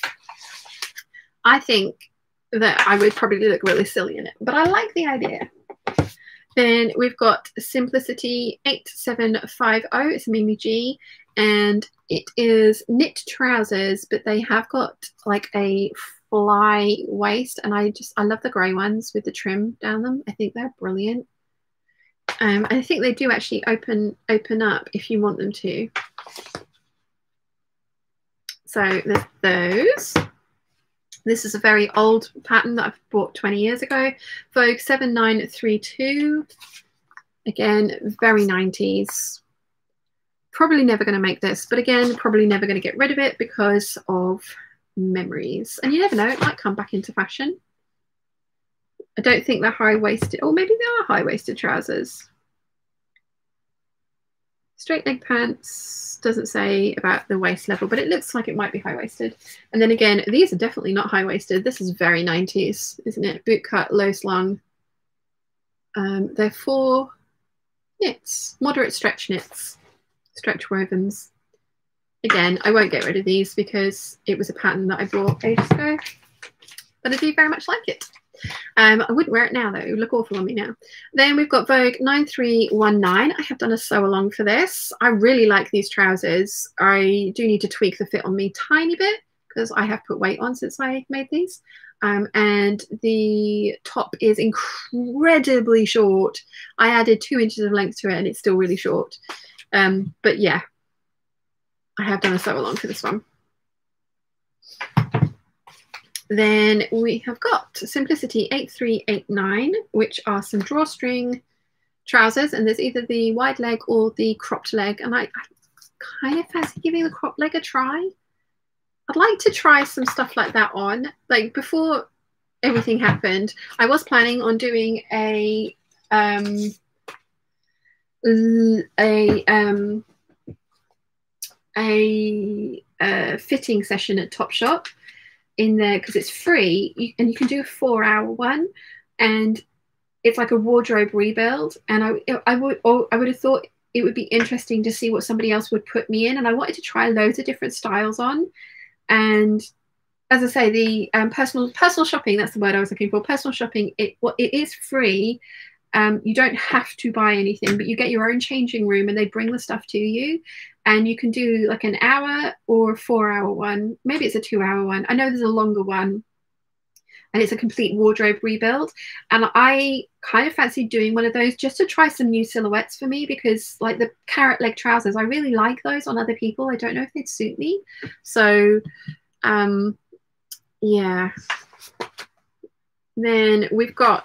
I think that I would probably look really silly in it, but I like the idea. Then we've got Simplicity 8750. It's a Mimi G, and it is knit trousers, but they have got like a fly waist, and I love the grey ones with the trim down them. I think they're brilliant. I think they do actually open up if you want them to. So there's those. This is a very old pattern that I've bought 20 years ago. Vogue 7932. Again, very 90s. Probably never going to make this, but again, probably never going to get rid of it because of memories. And you never know, it might come back into fashion. I don't think they're high-waisted. Or maybe they are high-waisted trousers. Straight leg pants, doesn't say about the waist level, but it looks like it might be high-waisted. And then again, these are definitely not high-waisted. This is very 90s, isn't it? Boot cut, low slung. They're for knits, moderate stretch knits, stretch wovens. Again, I won't get rid of these because it was a pattern that I bought ages ago, but I do very much like it. I wouldn't wear it now though, it would look awful on me now. Then we've got Vogue 9319. I have done a sew along for this. I really like these trousers. I do need to tweak the fit on me tiny bit because I have put weight on since I made these. And the top is incredibly short. I added 2 inches of length to it and it's still really short. But yeah, I have done a sew along for this one. Then we have got Simplicity 8389, which are some drawstring trousers, and there's either the wide leg or the cropped leg, and I kind of fancy giving the cropped leg a try. I'd like to try some stuff like that on. Like before everything happened, I was planning on doing a fitting session at Topshop in there because it's free, and you can do a 4-hour one, and it's like a wardrobe rebuild. And I would have thought it would be interesting to see what somebody else would put me in. And I wanted to try loads of different styles on. And as I say, the personal shopping, that's the word I was looking for. Personal shopping, it is free. You don't have to buy anything, but you get your own changing room and they bring the stuff to you. And you can do like an hour or a 4-hour one. Maybe it's a 2-hour one. I know there's a longer one. And it's a complete wardrobe rebuild. And I kind of fancy doing one of those just to try some new silhouettes for me, because like the carrot leg trousers, I really like those on other people. I don't know if they'd suit me. So, yeah. Then we've got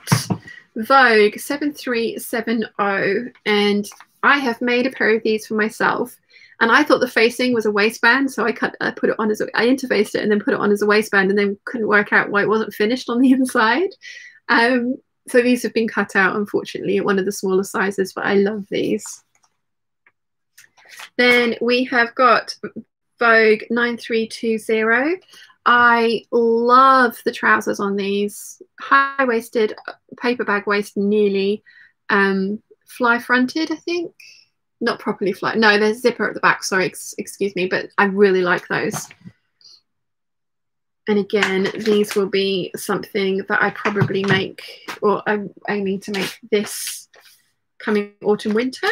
Vogue 7370. And I have made a pair of these for myself. And I thought the facing was a waistband, so I put it on as I interfaced it and then put it on as a waistband, and then couldn't work out why it wasn't finished on the inside. So these have been cut out, unfortunately, at one of the smaller sizes, but I love these. Then we have got Vogue 9320. I love the trousers on these. High-waisted, paper bag waist nearly, fly-fronted, I think. Not properly fly. No, there's zipper at the back. Sorry, excuse me, but I really like those. And again, these will be something that I probably make, or I'm aiming to make this coming autumn winter.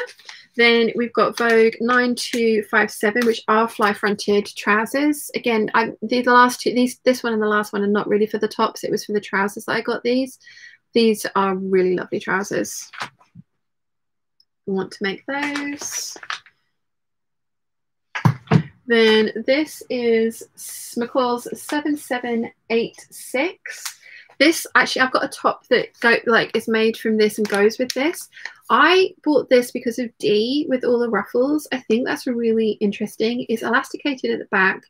Then we've got Vogue 9257, which are fly-fronted trousers. Again, the last two, this one and the last one are not really for the tops. It was for the trousers that I got these. These are really lovely trousers. Want to make those. Then this is McCall's 7786. This actually, I've got a top that is made from this and goes with this. I bought this because of D with all the ruffles. I think that's really interesting. It's elasticated at the back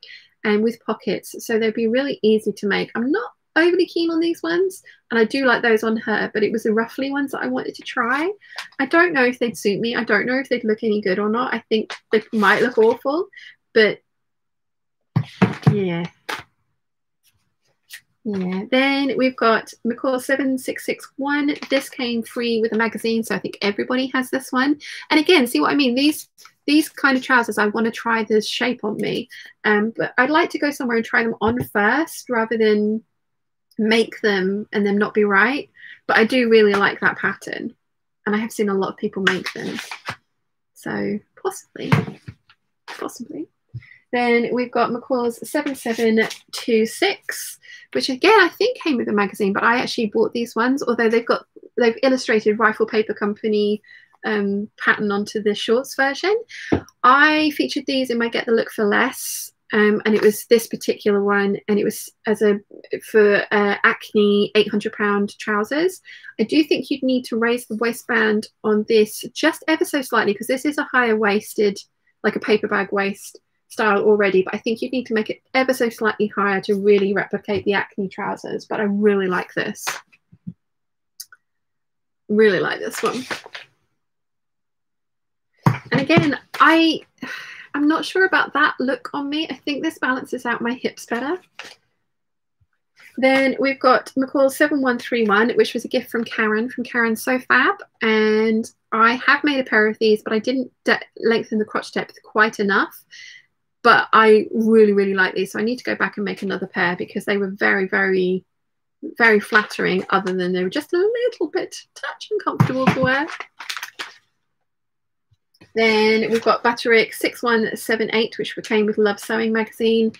and with pockets, so they'd be really easy to make. I'm not overly keen on these ones, and I do like those on her, but it was the ruffly ones that I wanted to try. I don't know if they'd suit me. I don't know if they'd look any good or not. I think they might look awful, but yeah. Then we've got McCall 7661. This came free with a magazine, so I think everybody has this one. And again, see what I mean? These kind of trousers, I want to try the shape on me, but I'd like to go somewhere and try them on first rather than make them and them not be right. But I do really like that pattern, and I have seen a lot of people make them, so possibly. Then we've got McCall's 7726, which again I think came with a magazine, but I actually bought these ones, although they've illustrated Rifle Paper Company pattern onto the shorts version. I featured these in my Get the Look for Less, and it was this particular one, and it was for Acne 800-pound trousers. I do think you'd need to raise the waistband on this just ever so slightly, because this is a higher waisted, like a paper bag waist style already, but I think you'd need to make it ever so slightly higher to really replicate the Acne trousers. But I really like this. Really like this one. And again, I'm not sure about that look on me. I think this balances out my hips better. Then we've got McCall 7131, which was a gift from Karen So Fab. And I have made a pair of these, but I didn't lengthen the crotch depth quite enough. But I really, really like these. So I need to go back and make another pair, because they were very, very, very flattering, other than they were just a little bit touch uncomfortable to wear. Then we've got Batik 6178, which came with Love Sewing magazine.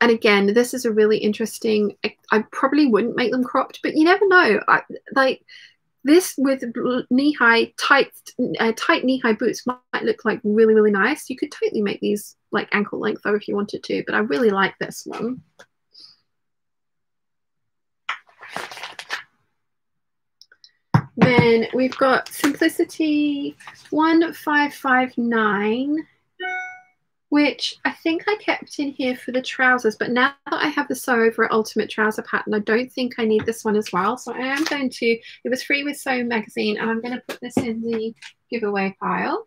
And again, this is a really interesting, I probably wouldn't make them cropped, but you never know. Like this with knee-high, tight knee-high boots might look like really, really nice. You could totally make these like ankle length though if you wanted to, but I really like this one. Then we've got Simplicity 1559, which I think I kept in here for the trousers, but now that I have the Sew Over It Ultimate Trouser pattern, I don't think I need this one as well. So I am going to, it was free with Sew magazine, and I'm going to put this in the giveaway pile.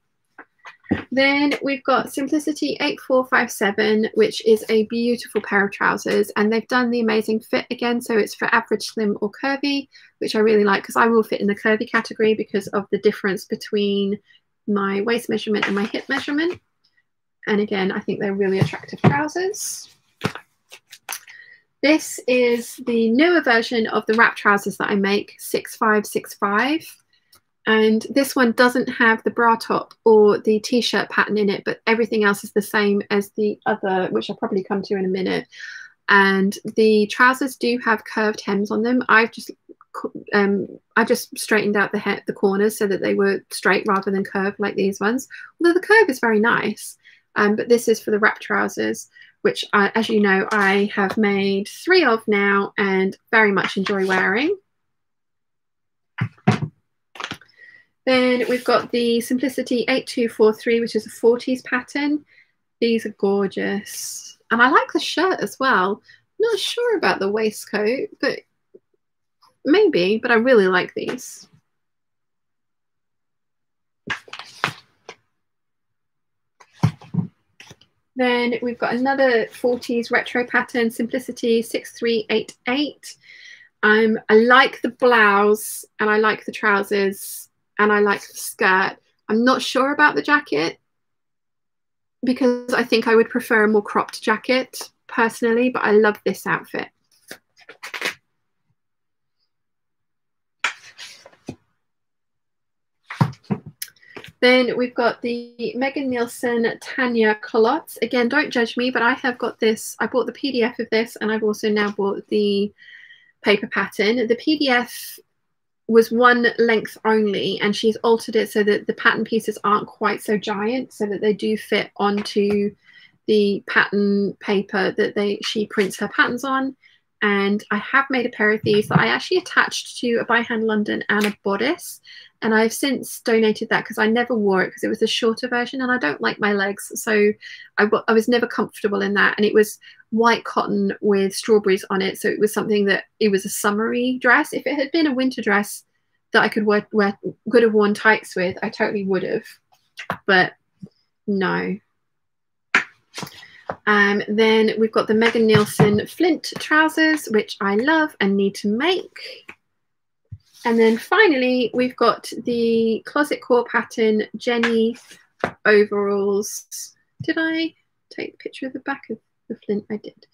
Then we've got Simplicity 8457, which is a beautiful pair of trousers, and they've done the amazing fit again, so it's for average, slim or curvy, which I really like, because I will fit in the curvy category because of the difference between my waist measurement and my hip measurement. And again, I think they're really attractive trousers. This is the newer version of the wrap trousers that I make, 6565. And this one doesn't have the bra top or the t-shirt pattern in it, but everything else is the same as the other, which I'll probably come to in a minute. And the trousers do have curved hems on them. I just straightened out the corners so that they were straight rather than curved like these ones. Although the curve is very nice. But this is for the wrap trousers, which, as you know, I have made 3 of now and very much enjoy wearing. Then we've got the Simplicity 8243, which is a 40s pattern. These are gorgeous. And I like the shirt as well. Not sure about the waistcoat, but maybe, but I really like these. Then we've got another 40s retro pattern, Simplicity 6388. I like the blouse and I like the trousers and I like the skirt. I'm not sure about the jacket because I think I would prefer a more cropped jacket personally, but I love this outfit. Then we've got the Megan Nielsen Tanya culottes. Again, don't judge me, but I have got this. I bought the PDF of this and I've also now bought the paper pattern. The PDF was one length only and she's altered it so that the pattern pieces aren't quite so giant, so that they do fit onto the pattern paper that she prints her patterns on. And I have made a pair of these that I actually attached to a By Hand London and a bodice. And I've since donated that because I never wore it because it was a shorter version and I don't like my legs. So I was never comfortable in that. And it was white cotton with strawberries on it. So it was something that it was a summery dress. If it had been a winter dress that I could could have worn tights with, I totally would have. But no. Then we've got the Megan Nielsen Flint trousers, which I love and need to make. And then finally, we've got the Closet Core pattern Jenny overalls. Did I take the picture of the back of the Flint? I did.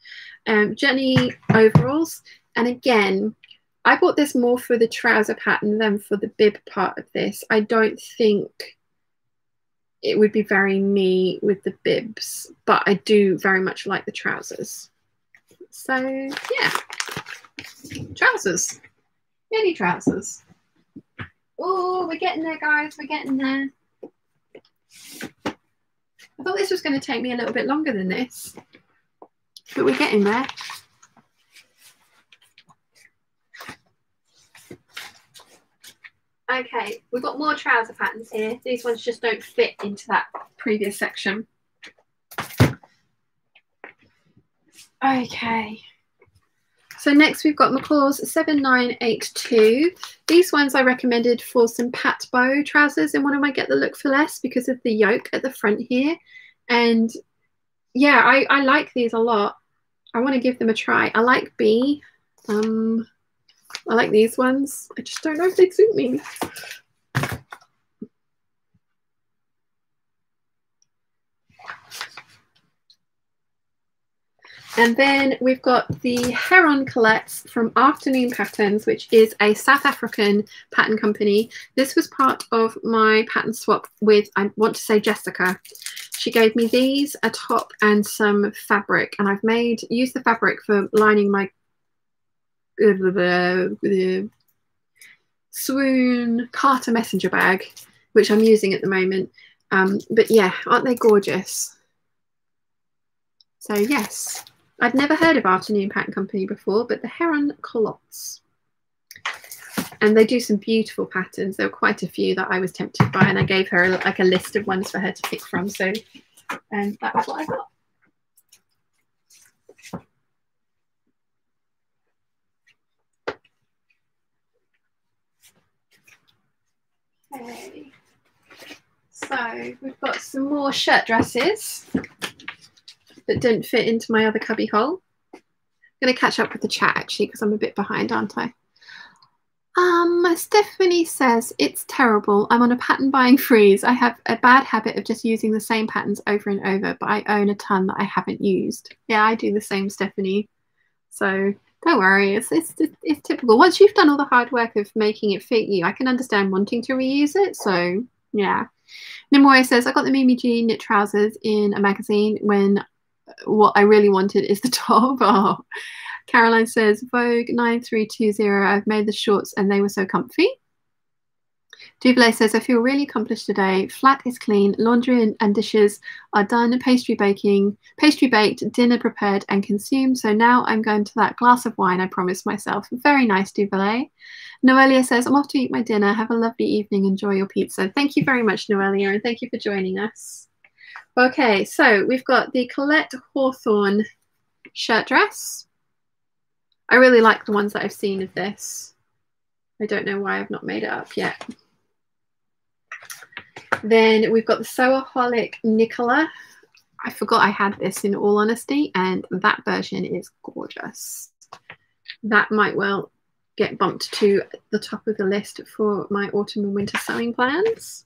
Jenny overalls. And again, I bought this more for the trouser pattern than for the bib part of this. I don't think it would be very me with the bibs, but I do very much like the trousers. So yeah, trousers. Mini trousers. Oh, we're getting there, guys. We're getting there. I thought this was going to take me a little bit longer than this, but we're getting there. Okay, we've got more trouser patterns here. These ones just don't fit into that previous section. Okay. So next we've got McCall's 7982. These ones I recommended for some pat bow trousers in one of my Get the Look for Less because of the yoke at the front here. And yeah, I like these a lot. I want to give them a try. I like B. I like these ones. I just don't know if they suit me. And then we've got the Heron Colettes from Afternoon Patterns, which is a South African pattern company. This was part of my pattern swap with, I want to say, Jessica. She gave me these, a top and some fabric, and I've used the fabric for lining my Swoon Carter messenger bag, which I'm using at the moment. But yeah, aren't they gorgeous? So yes. I'd never heard of Afternoon Pattern Company before, but the Heron Culottes. And they do some beautiful patterns. There were quite a few that I was tempted by, and I gave her like a list of ones for her to pick from. So, and that was what I got. Okay. So we've got some more shirt dresses that didn't fit into my other cubby hole. I'm going to catch up with the chat actually because I'm a bit behind, aren't I? Stephanie says, it's terrible. I'm on a pattern buying freeze. I have a bad habit of just using the same patterns over and over, but I own a ton that I haven't used. Yeah, I do the same, Stephanie. So don't worry, it's typical. Once you've done all the hard work of making it fit you, I can understand wanting to reuse it. So yeah. Nimue says, I got the Mimi G knit trousers in a magazine when what I really wanted is the top. Oh. Caroline says, Vogue 9320, I've made the shorts and they were so comfy. Duvalet says, I feel really accomplished today. Flat is clean, laundry and dishes are done, pastry baked, dinner prepared and consumed. So now I'm going to that glass of wine I promised myself. Very nice, Duvalet. Noelia says, I'm off to eat my dinner. Have a lovely evening. Enjoy your pizza. Thank you very much, Noelia, and thank you for joining us. Okay, so we've got the Colette Hawthorne shirt dress. I really like the ones that I've seen of this. I don't know why I've not made it up yet. Then we've got the Sewaholic Nicola. I forgot I had this, in all honesty, and that version is gorgeous. That might well get bumped to the top of the list for my autumn and winter sewing plans.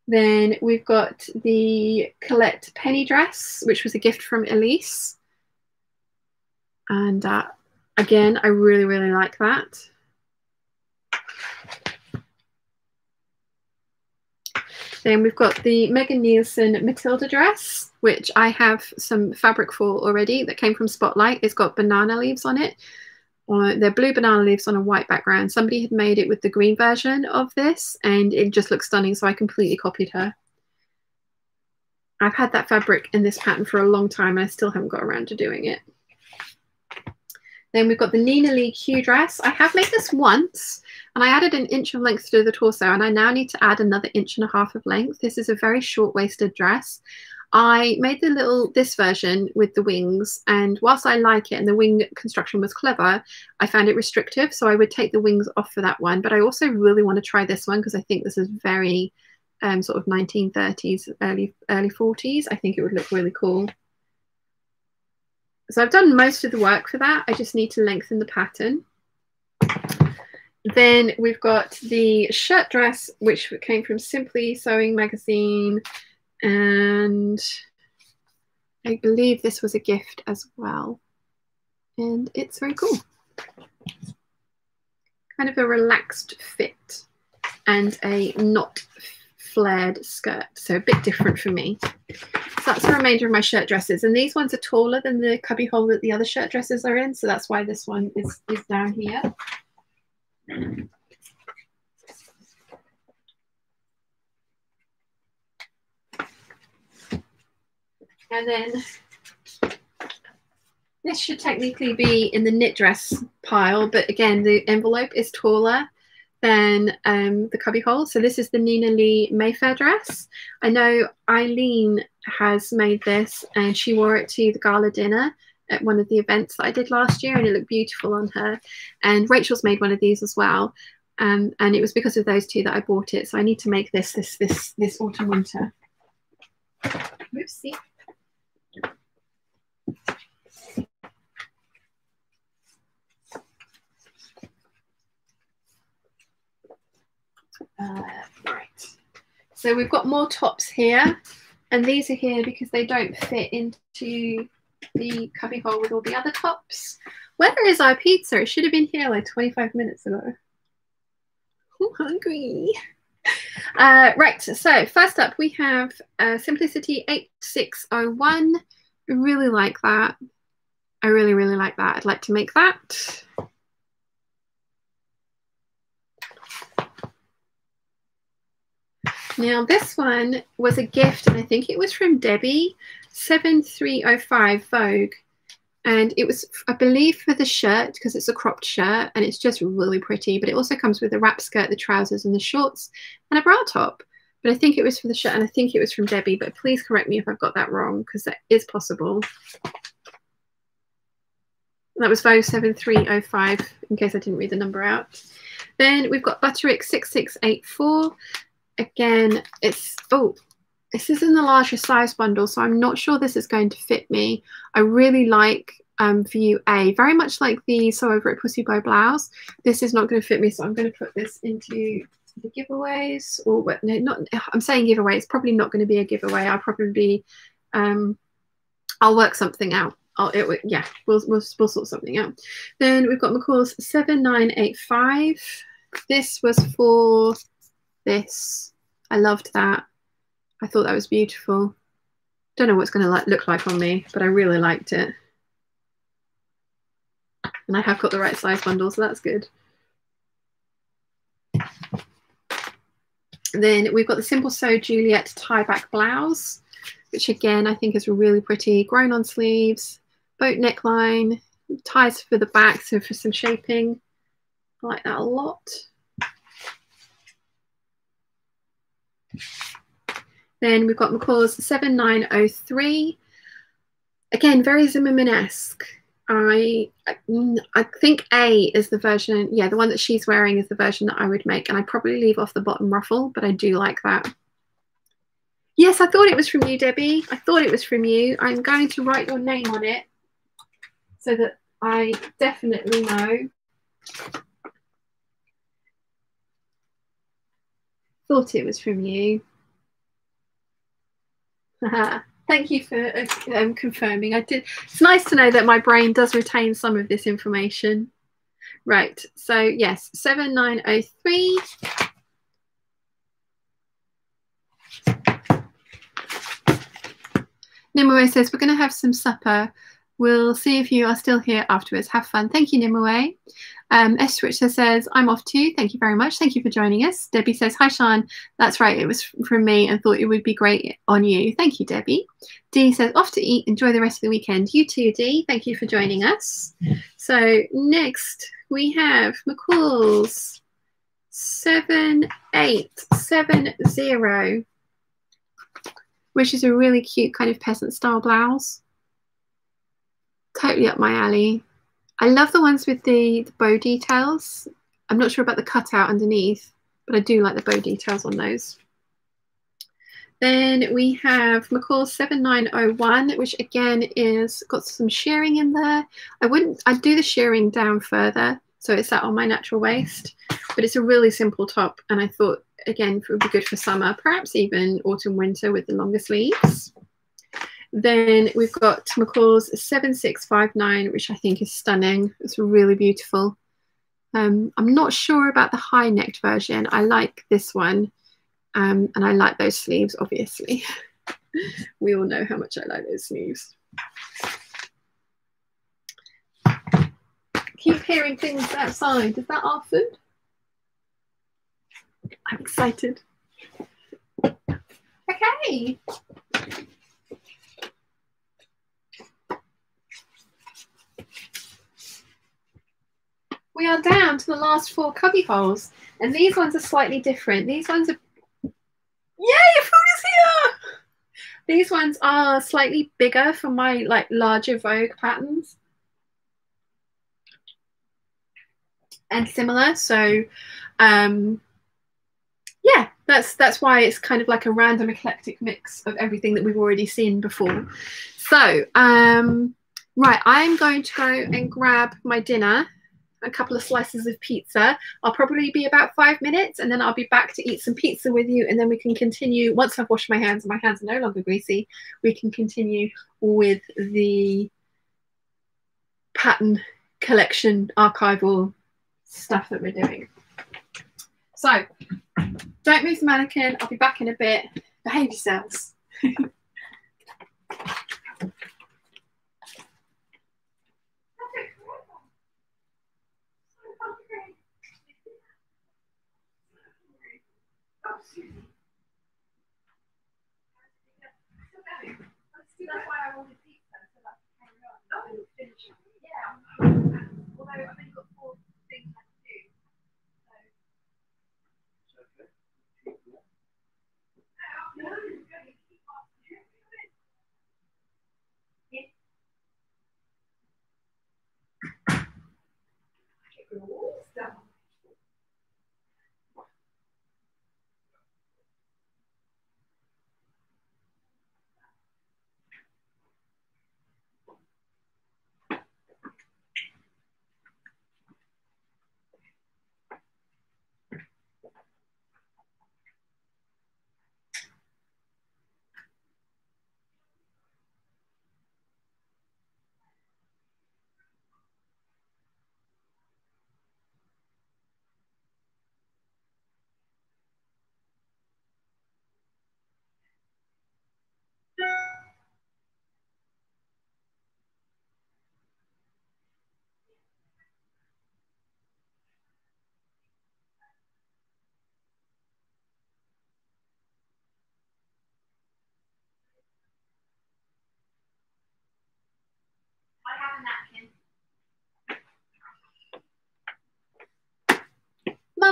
Then we've got the Colette Penny dress, which was a gift from Elise. And again, I really, really like that. Then we've got the Megan Nielsen Matilda dress, which I have some fabric for already that came from Spotlight. It's got banana leaves on it. They're blue banana leaves on a white background. Somebody had made it with the green version of this and it just looks stunning, so I completely copied her. I've had that fabric in this pattern for a long time and I still haven't got around to doing it. Then we've got the Nina Lee Q dress. I have made this once and I added an inch of length to the torso and I now need to add another 1.5 inches of length. This is a very short-waisted dress. I made this version with the wings, and whilst I like it and the wing construction was clever, I found it restrictive, so I would take the wings off for that one. But I also really want to try this one because I think this is very sort of 1930s, early 40s. I think it would look really cool. So I've done most of the work for that. I just need to lengthen the pattern. Then we've got the shirt dress, which came from Simply Sewing magazine. And I believe this was a gift as well. And it's very cool. Kind of a relaxed fit and a not flared skirt. So a bit different for me. So that's the remainder of my shirt dresses. And these ones are taller than the cubby hole that the other shirt dresses are in. So that's why this one is down here. And then this should technically be in the knit dress pile, but again, the envelope is taller than the cubby hole. So this is the Nina Lee Mayfair dress. I know Eileen has made this and she wore it to the gala dinner at one of the events that I did last year and it looked beautiful on her. And Rachel's made one of these as well. And it was because of those two that I bought it. So I need to make this autumn winter. Oopsie. Right, so we've got more tops here, and these are here because they don't fit into the cubby hole with all the other tops. Where is our pizza? It should have been here like 25 minutes ago. I'm hungry. Right, so first up we have Simplicity 8601. I really like that. I really, really like that. I'd like to make that. Now this one was a gift and I think it was from Debbie, 7305 Vogue. And it was, I believe, for the shirt because it's a cropped shirt and it's just really pretty. But it also comes with a wrap skirt, the trousers and the shorts and a bra top. But I think it was for the shirt and I think it was from Debbie. But please correct me if I've got that wrong because that is possible. That was Vogue 7305 in case I didn't read the number out. Then we've got Butterick 6684. Again, this is in the larger size bundle, so I'm not sure this is going to fit me. I really like view A, very much like the Sew Over It Pussy Bow blouse. This is not going to fit me, so I'm going to put this into the giveaways, or what? No, not. I'm saying giveaway. It's probably not going to be a giveaway. I'll probably I'll work something out. Yeah, we'll sort something out. Then we've got McCall's 7985. This was for this. I loved that. I thought that was beautiful. Don't know what it's going to look like on me, but I really liked it. And I have got the right size bundle, so that's good. And then we've got the Simple Sew Juliet tie back blouse, which again I think is really pretty. Grown on sleeves, boat neckline, ties for the back, so for some shaping. I like that a lot. Then we've got McCall's 7903. Again, very Zimmerman-esque. I think A is the version, yeah, the one that she's wearing is the version that I would make, and I'd probably leave off the bottom ruffle, but I do like that. Yes, I thought it was from you, Debbie. I thought it was from you. I'm going to write your name on it so that I definitely know. Thought it was from you. Thank you for confirming. I did. It's nice to know that my brain does retain some of this information. Right. So yes, 7903. Nimue says we're going to have some supper. We'll see if you are still here afterwards. Have fun. Thank you, Nimue. S. Switcher says, I'm off too. Thank you very much. Thank you for joining us. Debbie says, hi, Sean. That's right. It was from me and thought it would be great on you. Thank you, Debbie. Dee says, off to eat. Enjoy the rest of the weekend. You too, Dee. Thank you for joining us. So next we have McCall's 7870, which is a really cute kind of peasant style blouse. Totally up my alley. I love the ones with the bow details. I'm not sure about the cutout underneath, but I do like the bow details on those. Then we have McCall 7901, which again is got some shearing in there. I'd do the shearing down further, so it's sat on my natural waist, but it's a really simple top, and I thought, again, it would be good for summer, perhaps even autumn, winter with the longer sleeves. Then we've got McCall's 7659, which I think is stunning. It's really beautiful. I'm not sure about the high necked version. I like this one, and I like those sleeves, obviously. We all know how much I like those sleeves. Keep hearing things outside. Is that our food? I'm excited. Okay. We are down to the last 4 cubby holes, and these ones are slightly different. These ones are, yay, food is here! These ones are slightly bigger for my like larger Vogue patterns, and similar. So, yeah, that's why it's kind of like a random eclectic mix of everything that we've already seen before. So, right, I'm going to go and grab my dinner. A couple of slices of pizza. I'll probably be about 5 minutes, and then I'll be back to eat some pizza with you, and then we can continue. Once I've washed my hands and my hands are no longer greasy, we can continue with the pattern collection archival stuff that we're doing. So don't move the mannequin. I'll be back in a bit. Behave yourselves. That's why I wanted pizza, so that I can carry on and finish it. Yeah. Although I've only got 4 things left to do. So. No, keep asking.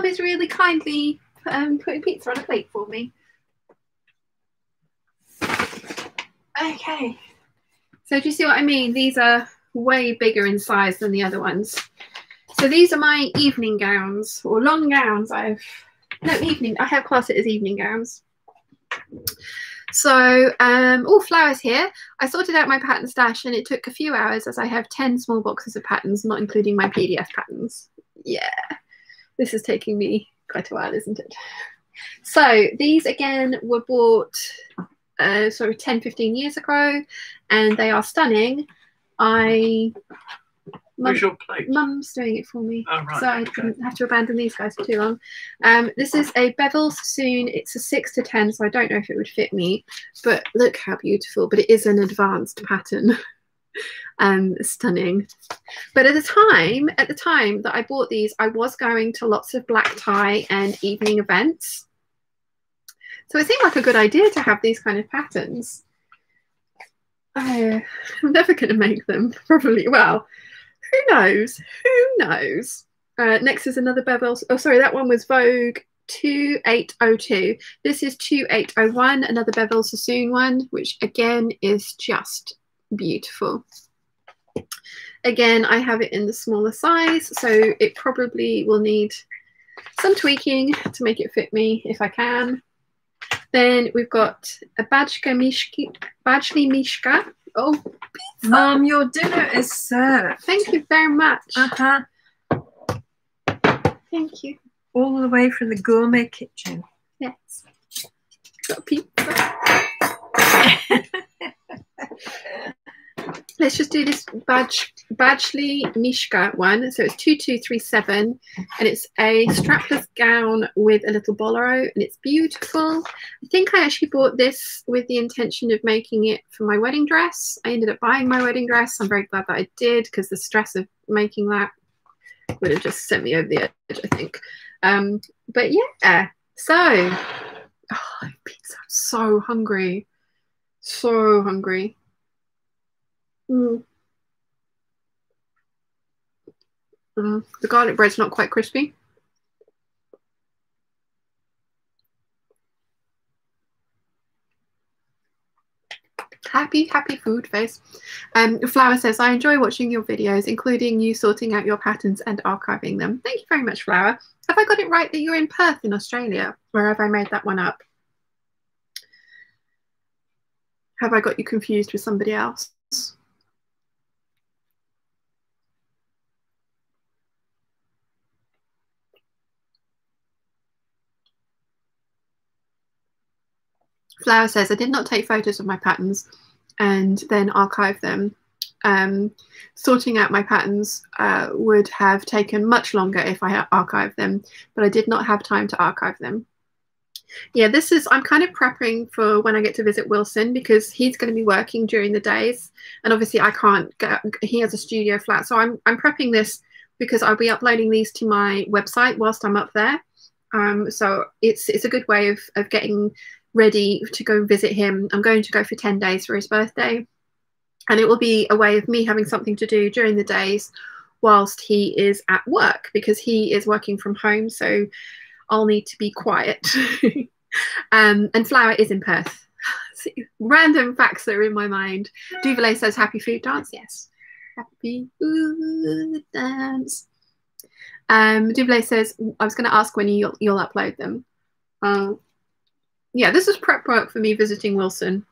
always really kindly putting pizza on a plate for me. Okay. So do you see what I mean? These are way bigger in size than the other ones. So these are my evening gowns or long gowns. I have classed it as evening gowns. So, all flowers here. I sorted out my pattern stash and it took a few hours as I have 10 small boxes of patterns, not including my PDF patterns. Yeah, this is taking me quite a while, isn't it? So these again were bought sort of 10-15 years ago, and they are stunning. Where's your plate? Mum's doing it for me, oh, right. So I didn't have to abandon these guys for too long. This is a bevel sassoon. It's a 6 to 10, so I don't know if it would fit me, but look how beautiful. But it is an advanced pattern. Stunning. But at the time that I bought these, I was going to lots of black tie and evening events. So it seemed like a good idea to have these kind of patterns. I'm never going to make them, probably. Well, who knows? Who knows? Next is another bevel. Oh, sorry, that one was Vogue 2802. This is 2801, another bevel sassoon one, which again is just beautiful. Again, I have it in the smaller size, so it probably will need some tweaking to make it fit me if I can. Then we've got a Bajli Mishka. Oh, pizza. Mom, your dinner is served. Thank you very much. Thank you. All the way from the gourmet kitchen. Yes. Got pizza. Let's just do this Bajli Mishka one. So it's 2237, and it's a strapless gown with a little bolero, and it's beautiful. I think I actually bought this with the intention of making it for my wedding dress. I ended up buying my wedding dress. I'm very glad that I did, because the stress of making that would have just sent me over the edge, I think. But yeah, so pizza. I'm so hungry. So hungry. The garlic bread's not quite crispy. Happy food face. Flower says, I enjoy watching your videos, including you sorting out your patterns and archiving them. Thank you very much, Flower. Have I got it right that you're in Perth in Australia, or have I made that one up? Have I got you confused with somebody else? Flower says, I did not take photos of my patterns and then archive them. Sorting out my patterns would have taken much longer if I had archived them, but I did not have time to archive them. Yeah, I'm kind of prepping for when I get to visit Wilson, because he's going to be working during the days, and obviously I can't get, he has a studio flat, so I'm prepping this because I'll be uploading these to my website whilst I'm up there. So it's a good way of getting ready to go visit him. I'm going to go for 10 days for his birthday, and it will be a way of me having something to do during the days whilst he is at work, because he is working from home, so I'll need to be quiet. And Flower is in Perth. Random facts that are in my mind. Duvalet says happy food dance. Yes, happy food dance. Duvalet says, I was going to ask when you'll upload them. Yeah, this is prep work for me visiting Wilson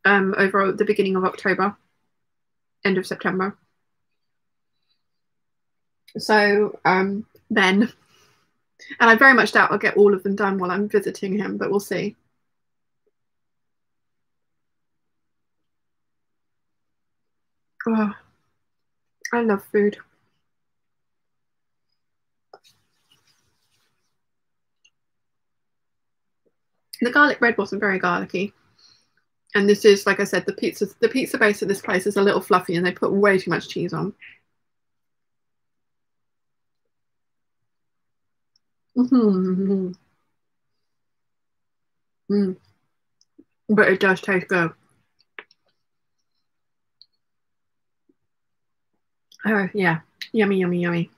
over the beginning of October, end of September. So then, and I very much doubt I'll get all of them done while I'm visiting him, but we'll see. Oh, I love food. The garlic bread wasn't very garlicky. And this is, like I said, the pizza base of this place is a little fluffy, and they put way too much cheese on. But it does taste good. Oh yeah, yummy, yummy, yummy.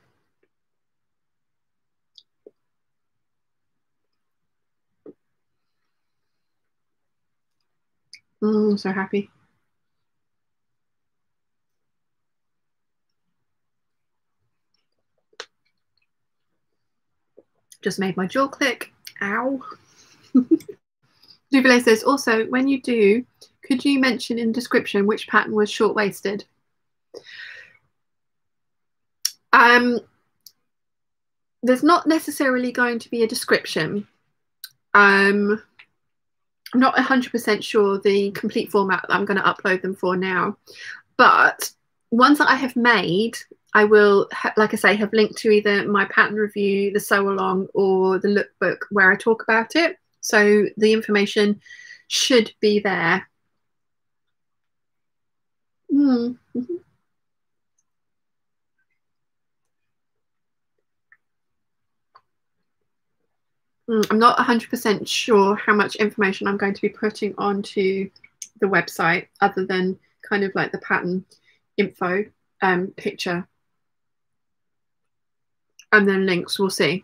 I'm so happy. Just made my jaw click. Ow. Duvile says, also, when you do, could you mention in description which pattern was short-waisted? There's not necessarily going to be a description. I'm not 100% sure the complete format that I'm going to upload them for now. But ones that I have made, I will, like I say, have linked to either my pattern review, the sew along, or the lookbook where I talk about it. So the information should be there. Mm-hmm. I'm not 100% sure how much information I'm going to be putting onto the website other than kind of like the pattern info picture and then links. We'll see.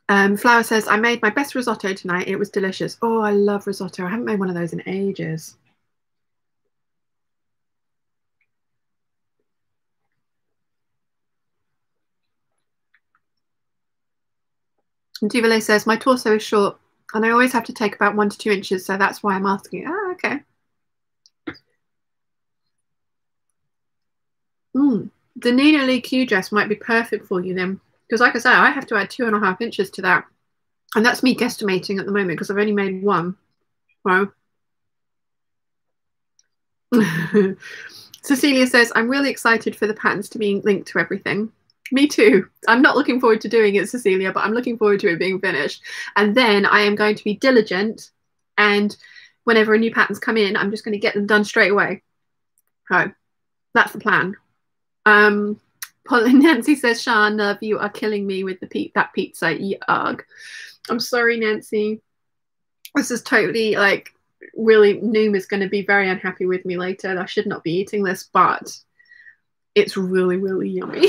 Flower says, I made my best risotto tonight. It was delicious. Oh, I love risotto. I haven't made one of those in ages. Duvile says, my torso is short and I always have to take about 1 to 2 inches, so that's why I'm asking. Ah, okay. The Nina Lee Q dress might be perfect for you then, because like I say, I have to add 2.5 inches to that, and that's me guesstimating at the moment because I've only made one. Wow. Cecilia says, I'm really excited for the patterns to be linked to everything. Me too. I'm not looking forward to doing it, Cecilia, but I'm looking forward to it being finished. And then I am going to be diligent, and whenever new patterns come in, I'm just going to get them done straight away. So that's the plan. Nancy says, Sean, love, you are killing me with that pizza. Yuck. I'm sorry, Nancy. This is totally like, really, Noom is going to be very unhappy with me later. I should not be eating this, but it's really, really yummy.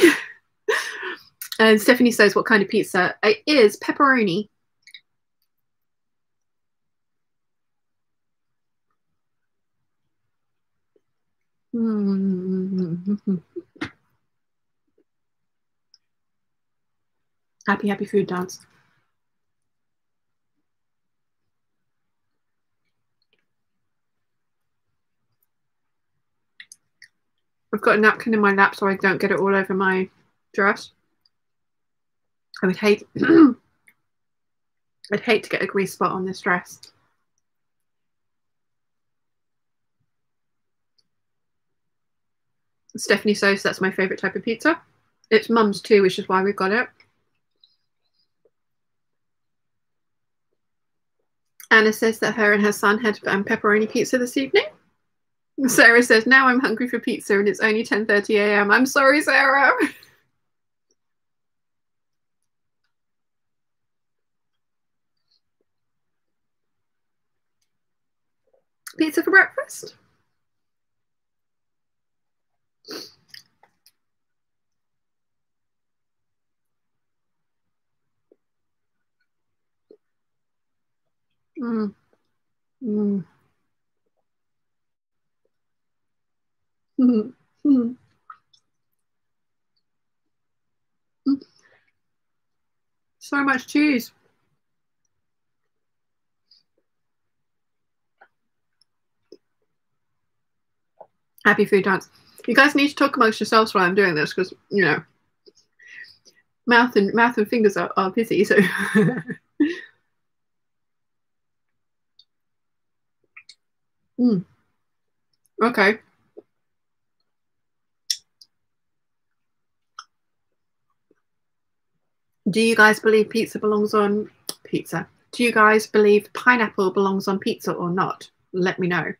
And Stephanie says, what kind of pizza? It is pepperoni. Happy, happy food dance. I've got a napkin in my lap so I don't get it all over my dress. I would hate I'd hate to get a grease spot on this dress. Stephanie says that's my favorite type of pizza. It's Mum's too, which is why we've got it. Anna says that her and her son had pepperoni pizza this evening. Sarah says, now I'm hungry for pizza and it's only 10:30 a.m. I'm sorry, Sarah. Pizza for breakfast? Mm. Mm. Mm. Mm. Mm. So much cheese. Happy food dance. You guys need to talk amongst yourselves while I'm doing this because, you know, mouth and fingers are busy. So Okay. Do you guys believe pizza belongs on pizza? Do you guys believe pineapple belongs on pizza or not? Let me know.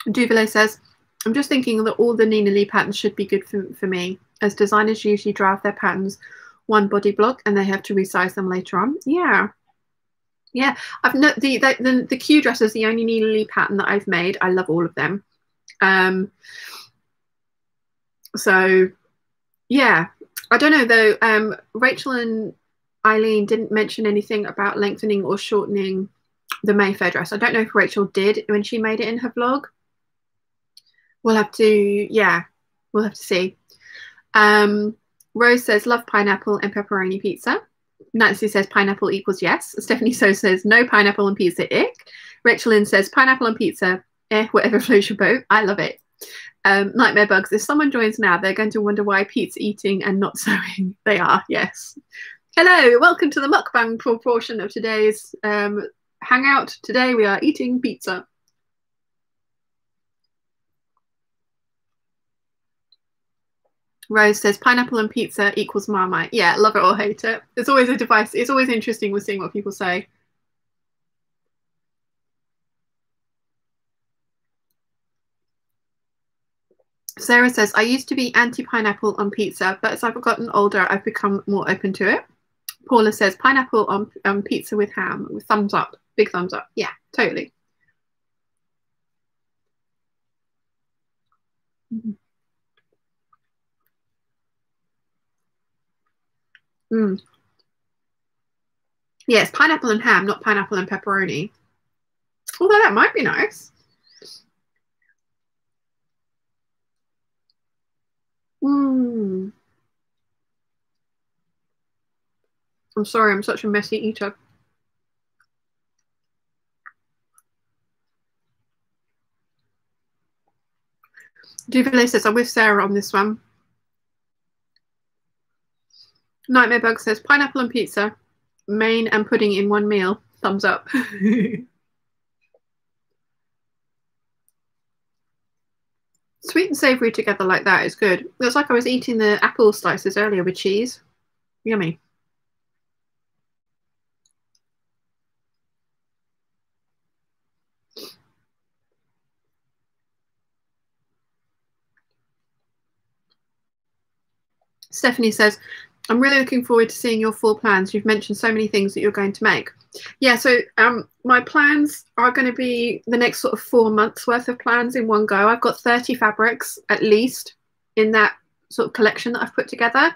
Duvile says, I'm just thinking that all the Nina Lee patterns should be good for me, as designers usually draft their patterns one body block and they have to resize them later on. Yeah. Yeah, I've not the Q dress is the only needly pattern that I've made. I love all of them. So yeah, I don't know though. Rachel and Eileen didn't mention anything about lengthening or shortening the Mayfair dress. I don't know if Rachel did when she made it in her vlog. We'll have to, yeah, we'll have to see. Rose says, love pineapple and pepperoni pizza. Nancy says pineapple equals yes. Stephanie So says no pineapple and pizza, ick. Rachel Lynn says pineapple and pizza, whatever floats your boat. I love it. Nightmare Bugs, if someone joins now, they're going to wonder why Pete's eating and not sewing. They are, yes. Hello, welcome to the mukbang portion of today's hangout. Today we are eating pizza. Rose says pineapple and pizza equals Marmite. Yeah, love it or hate it. It's always a device. It's always interesting with seeing what people say. Sarah says, I used to be anti-pineapple on pizza, but as I've gotten older, I've become more open to it. Paula says, pineapple on pizza with ham, with thumbs up, big thumbs up. Yeah, totally. Yes, pineapple and ham, not pineapple and pepperoni. Although that might be nice. I'm sorry, I'm such a messy eater. Duvalier says, I'm with Sarah on this one. Nightmare Bug says, pineapple and pizza, main and pudding in one meal. Thumbs up. Sweet and savoury together like that is good. It was like I was eating the apple slices earlier with cheese. Yummy. Stephanie says, I'm really looking forward to seeing your full plans. You've mentioned so many things that you're going to make. Yeah, so my plans are going to be the next sort of 4 months worth of plans in one go. I've got 30 fabrics at least in that sort of collection that I've put together.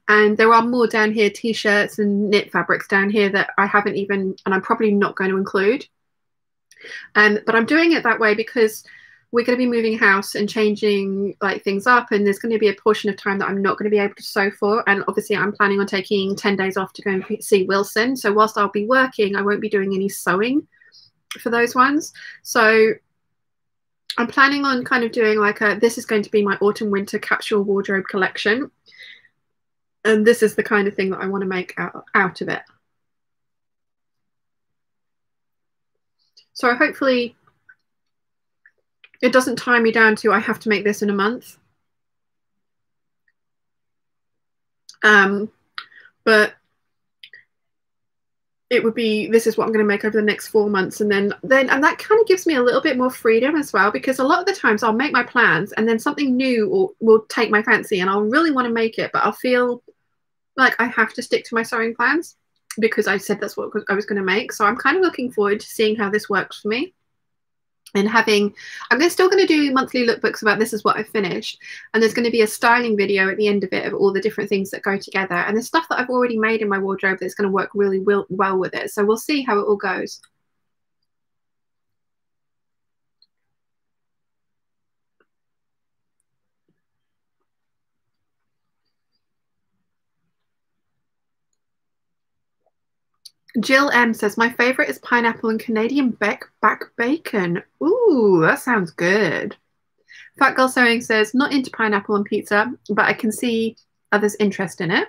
And there are more down here, t-shirts and knit fabrics down here that I haven't even, and I'm probably not going to include. But I'm doing it that way because we're going to be moving house and changing like things up, and there's going to be a portion of time that I'm not going to be able to sew for. And obviously I'm planning on taking 10 days off to go and see Wilson. So whilst I'll be working, I won't be doing any sewing for those ones. So I'm planning on kind of doing like this is going to be my autumn winter capsule wardrobe collection. And this is the kind of thing that I want to make out of it. So hopefully it doesn't tie me down to I have to make this in a month. But it would be, this is what I'm going to make over the next 4 months. And then that kind of gives me a little bit more freedom as well, because a lot of the times I'll make my plans and then something new will take my fancy and I'll really want to make it, but I'll feel like I have to stick to my sewing plans because I said that's what I was going to make. So I'm kind of looking forward to seeing how this works for me. And I'm still going to do monthly lookbooks about this is what I finished. And there's going to be a styling video at the end of it of all the different things that go together. And there's stuff that I've already made in my wardrobe that's going to work really well with it. So we'll see how it all goes. Jill M says, my favorite is pineapple and Canadian back bacon. Ooh, that sounds good. Fat Girl Sewing says, not into pineapple and pizza, but I can see others' interest in it.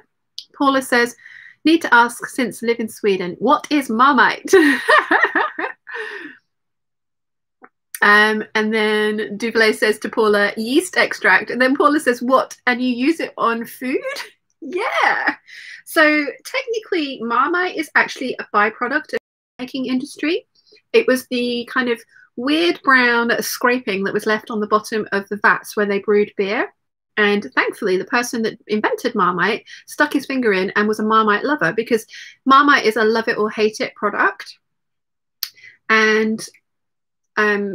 Paula says, need to ask since live in Sweden, what is Marmite? And then Duvalier says to Paula, yeast extract. And then Paula says, what? And you use it on food? Yeah. So technically Marmite is actually a byproduct of the baking industry. It was the kind of weird brown scraping that was left on the bottom of the vats where they brewed beer. And thankfully the person that invented Marmite stuck his finger in and was a Marmite lover, because Marmite is a love it or hate it product. And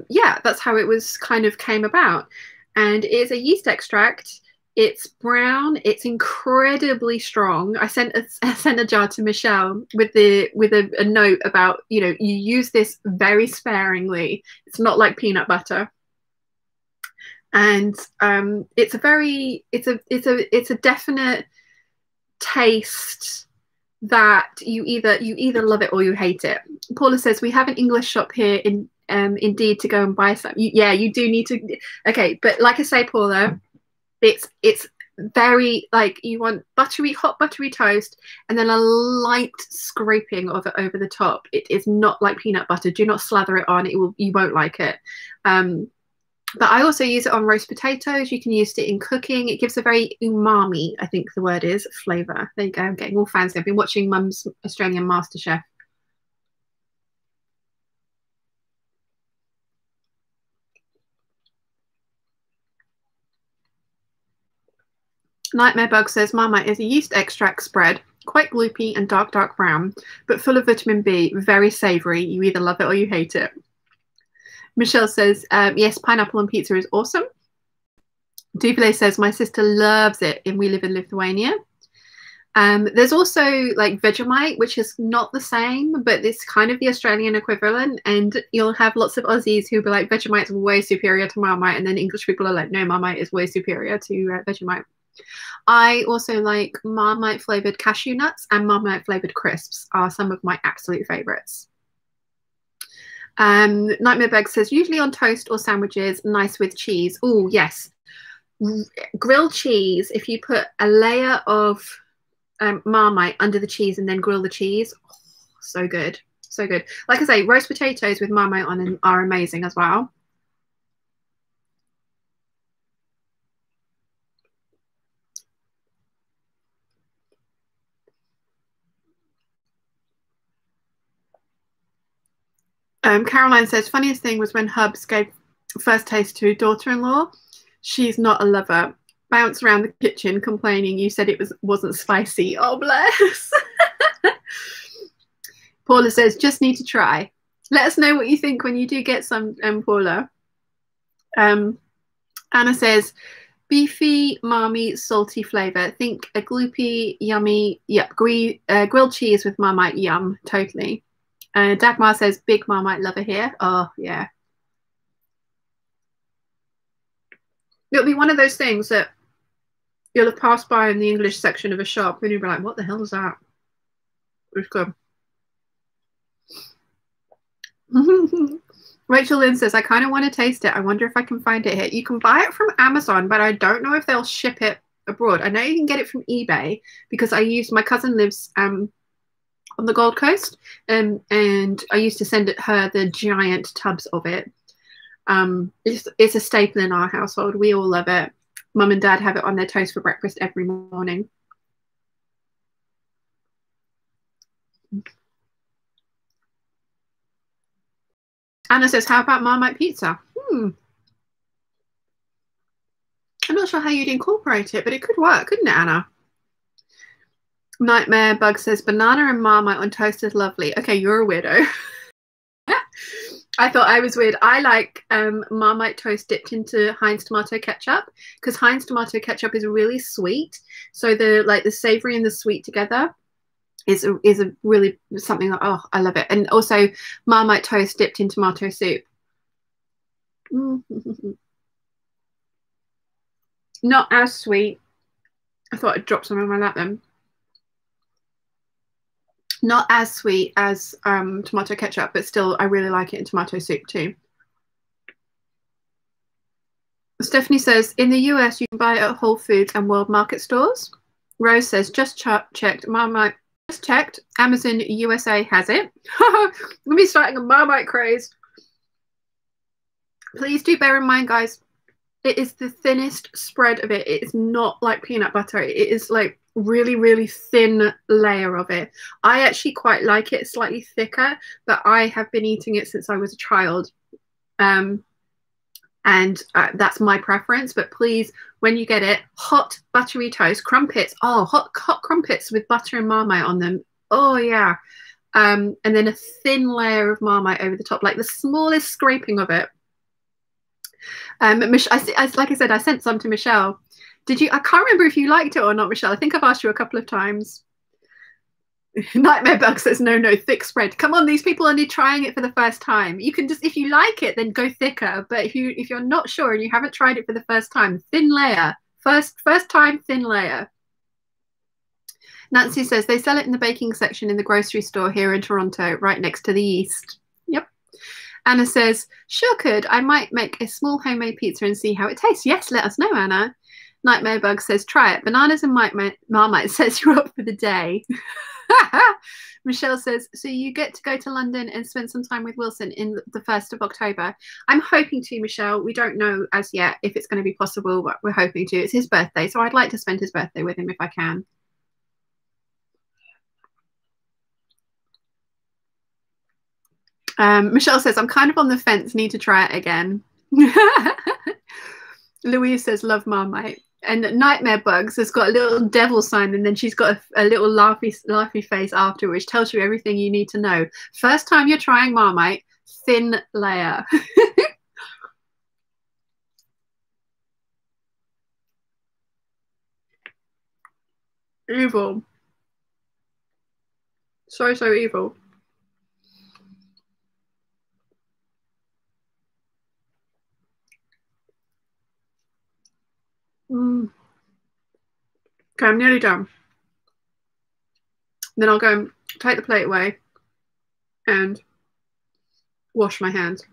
yeah, that's how it was kind of came about. And it is a yeast extract. It's brown. It's incredibly strong. I sent a jar to Michelle with a note about, you know, you use this very sparingly. It's not like peanut butter. And it's a definite taste that you either love it or you hate it. Paula says we have an English shop here in Indeed to go and buy some. Yeah, you do need to. Okay, but like I say, Paula, it's very, like, you want hot buttery toast and then a light scraping of it over the top. It is not like peanut butter. Do not slather it on. You won't like it. But I also use it on roast potatoes. You can use it in cooking. It gives a very umami, I think the word is, flavour. There you go. I'm getting all fancy. I've been watching Mum's Australian MasterChef. Nightmare Bug says Marmite is a yeast extract spread, quite gloopy and dark brown, but full of vitamin B, very savoury. You either love it or you hate it. Michelle says, yes, pineapple on pizza is awesome. Dupile says, my sister loves it and we live in Lithuania. There's also like Vegemite, which is not the same, but it's kind of the Australian equivalent. And you'll have lots of Aussies who'll be like, Vegemite's way superior to Marmite. And then English people are like, no, Marmite is way superior to Vegemite. I also like Marmite flavoured cashew nuts, and Marmite flavoured crisps are some of my absolute favourites. Nightmare Beg says usually on toast or sandwiches, nice with cheese. Oh yes, grilled cheese. If you put a layer of Marmite under the cheese and then grill the cheese, oh, so good, so good. Like I say, roast potatoes with Marmite on them are amazing as well. Caroline says, funniest thing was when Hubs gave first taste to daughter-in-law. She's not a lover. Bounced around the kitchen complaining you said it wasn't spicy. Oh, bless. Paula says, just need to try. Let us know what you think when you do get some, Paula. Anna says, beefy, marmy, salty flavour. Think a gloopy, yummy, yep, grilled cheese with Marmite, yum, totally. Dagmar says, big Marmite lover here. Oh, yeah. It'll be one of those things that you'll have passed by in the English section of a shop and you'll be like, what the hell is that? It's good. Rachel Lynn says, I kind of want to taste it. I wonder if I can find it here. You can buy it from Amazon, but I don't know if they'll ship it abroad. I know you can get it from eBay because my cousin lives on the Gold Coast, and I used to send her the giant tubs of it. It's a staple in our household. We all love it. Mum and Dad have it on their toast for breakfast every morning. Anna says, how about Marmite pizza? I'm not sure how you'd incorporate it, but it could work, couldn't it, Anna? Nightmare Bug says, banana and Marmite on toast is lovely. Okay, you're a weirdo. I thought I was weird. I like Marmite toast dipped into Heinz tomato ketchup because Heinz tomato ketchup is really sweet. So the savory and the sweet together is a really something that, oh, I love it. And also Marmite toast dipped in tomato soup. Not as sweet. I thought I'd drop some on my lap then. Not as sweet as tomato ketchup, but still I really like it in tomato soup too. Stephanie says, in the US you can buy it at Whole Foods and World Market stores. Rose says, just checked. Marmite, just checked. Amazon USA has it. I'm going to be starting a Marmite craze. Please do bear in mind, guys, it is the thinnest spread of it. It is not like peanut butter. It is like really, really thin layer of it. I actually quite like it slightly thicker, but I have been eating it since I was a child. And that's my preference. But please, when you get it, hot buttery toast, crumpets. Oh, hot crumpets with butter and Marmite on them. Oh, yeah. and then a thin layer of Marmite over the top, like the smallest scraping of it. Like I said, I sent some to Michelle. Did you? I can't remember if you liked it or not, Michelle. I think I've asked you a couple of times. Nightmare Bug says no, thick spread. Come on, these people are only trying it for the first time. You can just, if you like it, then go thicker. But if you're not sure and you haven't tried it for the first time, thin layer. First time, thin layer. Nancy says they sell it in the baking section in the grocery store here in Toronto, right next to the East. Yep. Anna says, sure could. I might make a small homemade pizza and see how it tastes. Yes, let us know, Anna. Nightmare Bug says, try it. Bananas and Marmite says you're up for the day. Michelle says, so you get to go to London and spend some time with Wilson in the 1st of October. I'm hoping to, Michelle. We don't know as yet if it's going to be possible, but we're hoping to. It's his birthday, so I'd like to spend his birthday with him if I can. Michelle says, I'm kind of on the fence, need to try it again. Louise says, love Marmite. And Nightmare Bugs has got a little devil sign, and then she's got a little laughy face after, which tells you everything you need to know. First time you're trying Marmite, thin layer. Evil. So evil. Okay, I'm nearly done. Then I'll go and take the plate away and wash my hands.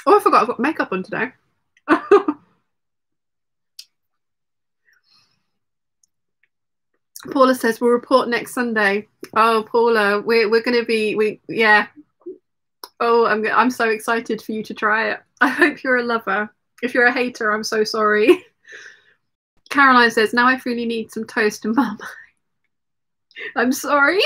Oh, I forgot I've got makeup on today. Paula says we'll report next Sunday. Oh, Paula, we're going to be yeah. Oh, I'm so excited for you to try it. I hope you're a lover. If you're a hater, I'm so sorry. Caroline says, now I really need some toast and Marmite. I'm sorry.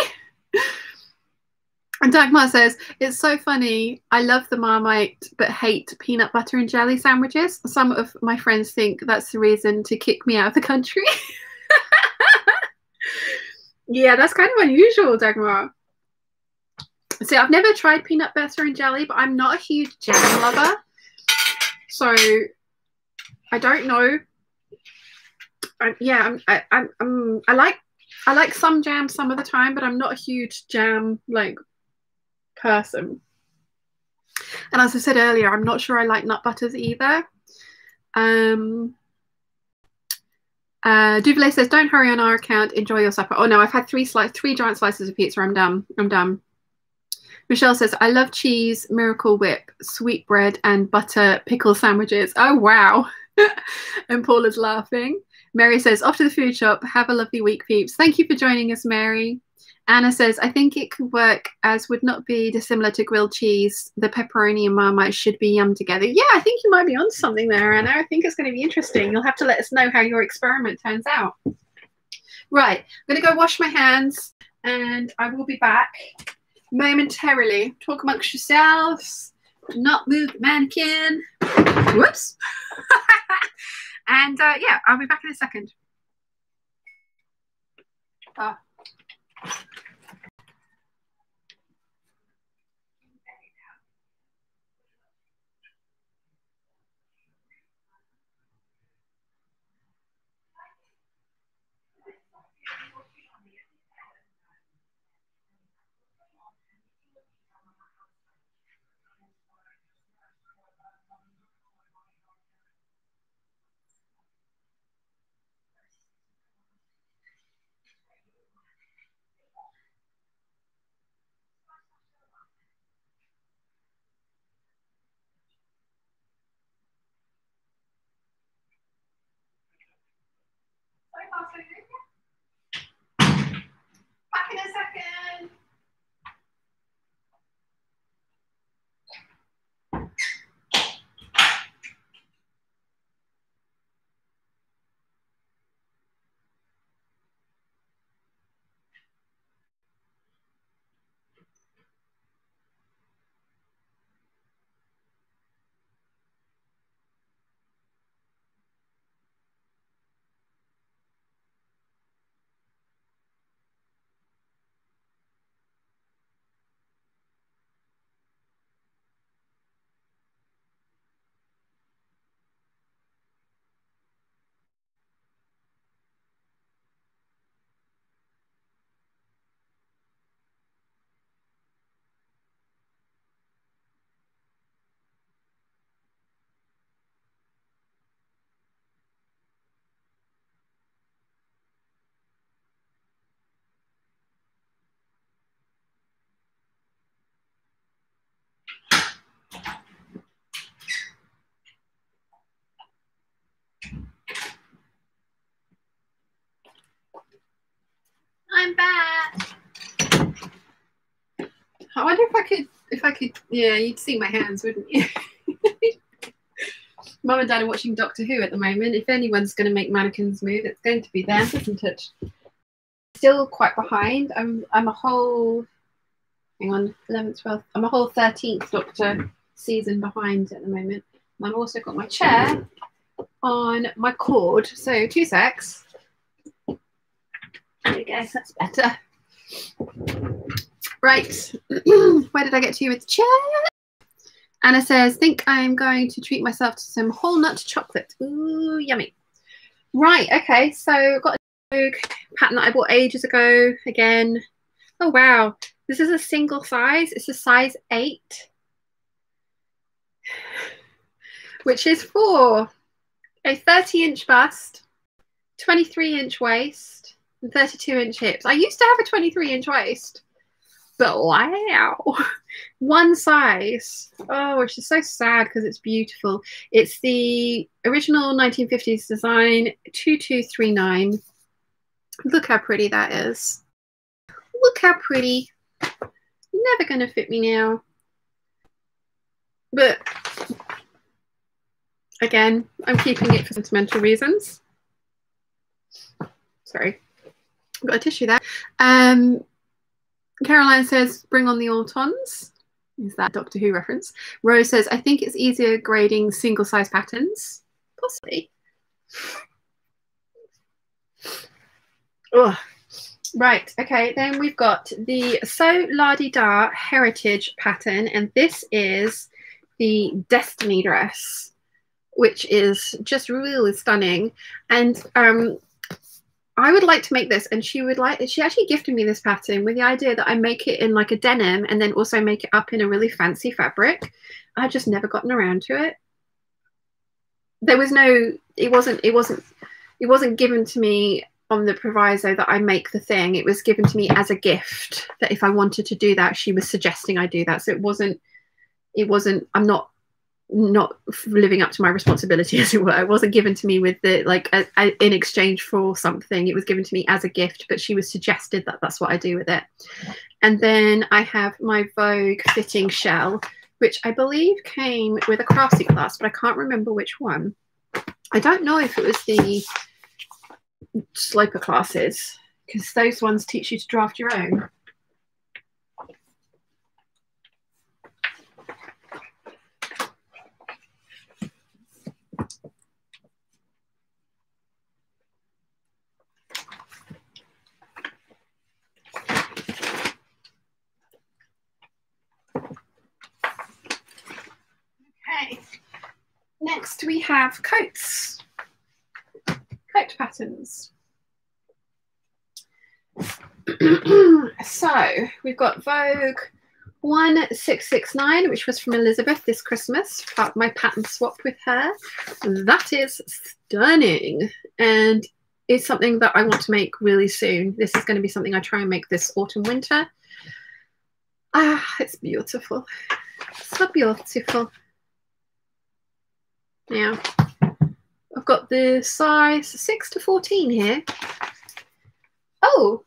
And Dagmar says, it's so funny. I love the Marmite, but hate peanut butter and jelly sandwiches. Some of my friends think that's the reason to kick me out of the country. Yeah, that's kind of unusual, Dagmar. See, I've never tried peanut butter and jelly, but I'm not a huge jam lover. So I don't know. I like some jam some of the time, but I'm not a huge jam person. And as I said earlier, I'm not sure I like nut butters either. Duvalier says, don't hurry on our account, enjoy your supper. Oh no, I've had three giant slices of pizza. I'm done. Michelle says, I love cheese, Miracle Whip, sweetbread and butter pickle sandwiches. Oh wow. And Paula's laughing. Mary says, off to the food shop. Have a lovely week, peeps. Thank you for joining us, Mary. Anna says, I think it could work as would not be dissimilar to grilled cheese. The pepperoni and Marmite should be yummed together. Yeah, I think you might be on something there, Anna. I think it's going to be interesting. You'll have to let us know how your experiment turns out. Right, I'm going to go wash my hands and I will be back momentarily. Talk amongst yourselves. Not move the mannequin. Whoops. And yeah, I'll be back in a second. I could, yeah, you'd see my hands, wouldn't you? Mum and Dad are watching Doctor Who at the moment. If anyone's going to make mannequins move, it's going to be them, isn't it? Still quite behind. I'm a whole, hang on, 11th, 12th. I'm a whole 13th Doctor season behind at the moment. And I've also got my chair on my cord. So 2 secs. There we go. That's better. Right. Where did I get to with the chair? Anna says, think I'm going to treat myself to some whole nut chocolate. Ooh, yummy. Right, okay, so I've got a Vogue pattern that I bought ages ago. Again, oh wow, this is a single size. It's a size 8, which is for a 30-inch bust, 23-inch waist, and 32-inch hips. I used to have a 23-inch waist, but wow, one size. Oh, which is so sad because it's beautiful. It's the original 1950s design, 2239. Look how pretty that is. Look how pretty. Never going to fit me now. But again, I'm keeping it for sentimental reasons. Sorry, I've got a tissue there. Caroline says, bring on the Autons. Is that Doctor Who reference? Rose says, I think it's easier grading single size patterns. Possibly. Oh, right. Okay. Then we've got the So La-Di-Da Heritage pattern. And this is the Destiny dress, which is just really stunning. And I would like to make this, and she actually gifted me this pattern with the idea that I make it in like a denim and then also make it up in a really fancy fabric. I've just never gotten around to it. There was no, it wasn't given to me on the proviso that I make the thing. It was given to me as a gift that if I wanted to do that, she was suggesting I do that. So it wasn't, I'm not living up to my responsibility, as it were. It wasn't given to me with the like in exchange for something. It was given to me as a gift, but she was suggested that that's what I do with it. And then I have my Vogue fitting shell, which I believe came with a craftsy class, but I can't remember which one. I don't know if it was the Sloper classes, because those ones teach you to draft your own. Okay, next we have coats, coat patterns. So we've got Vogue 1669, which was from Elizabeth this Christmas, my pattern swap with her. That is stunning, and it's something that I want to make really soon. This is going to be something I try and make this autumn winter. Ah, it's beautiful. So beautiful. Now, I've got the size 6 to 14 here. Oh,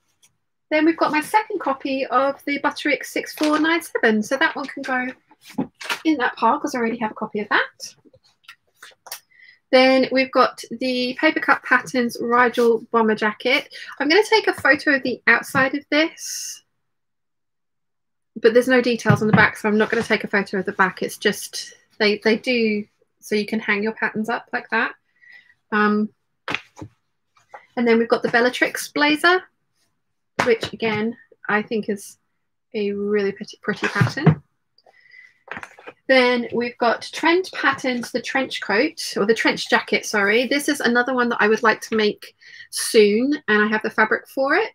then we've got my second copy of the Butterick 6497. So that one can go in that pile because I already have a copy of that. Then we've got the Paper Cut Patterns Rigel Bomber Jacket. I'm going to take a photo of the outside of this, but there's no details on the back, so I'm not going to take a photo of the back. It's just, they do, so you can hang your patterns up like that. And then we've got the Bellatrix blazer, which again, I think is a really pretty pattern. Then we've got Trent Patterns, the trench coat, or the trench jacket, sorry. This is another one that I would like to make soon, and I have the fabric for it.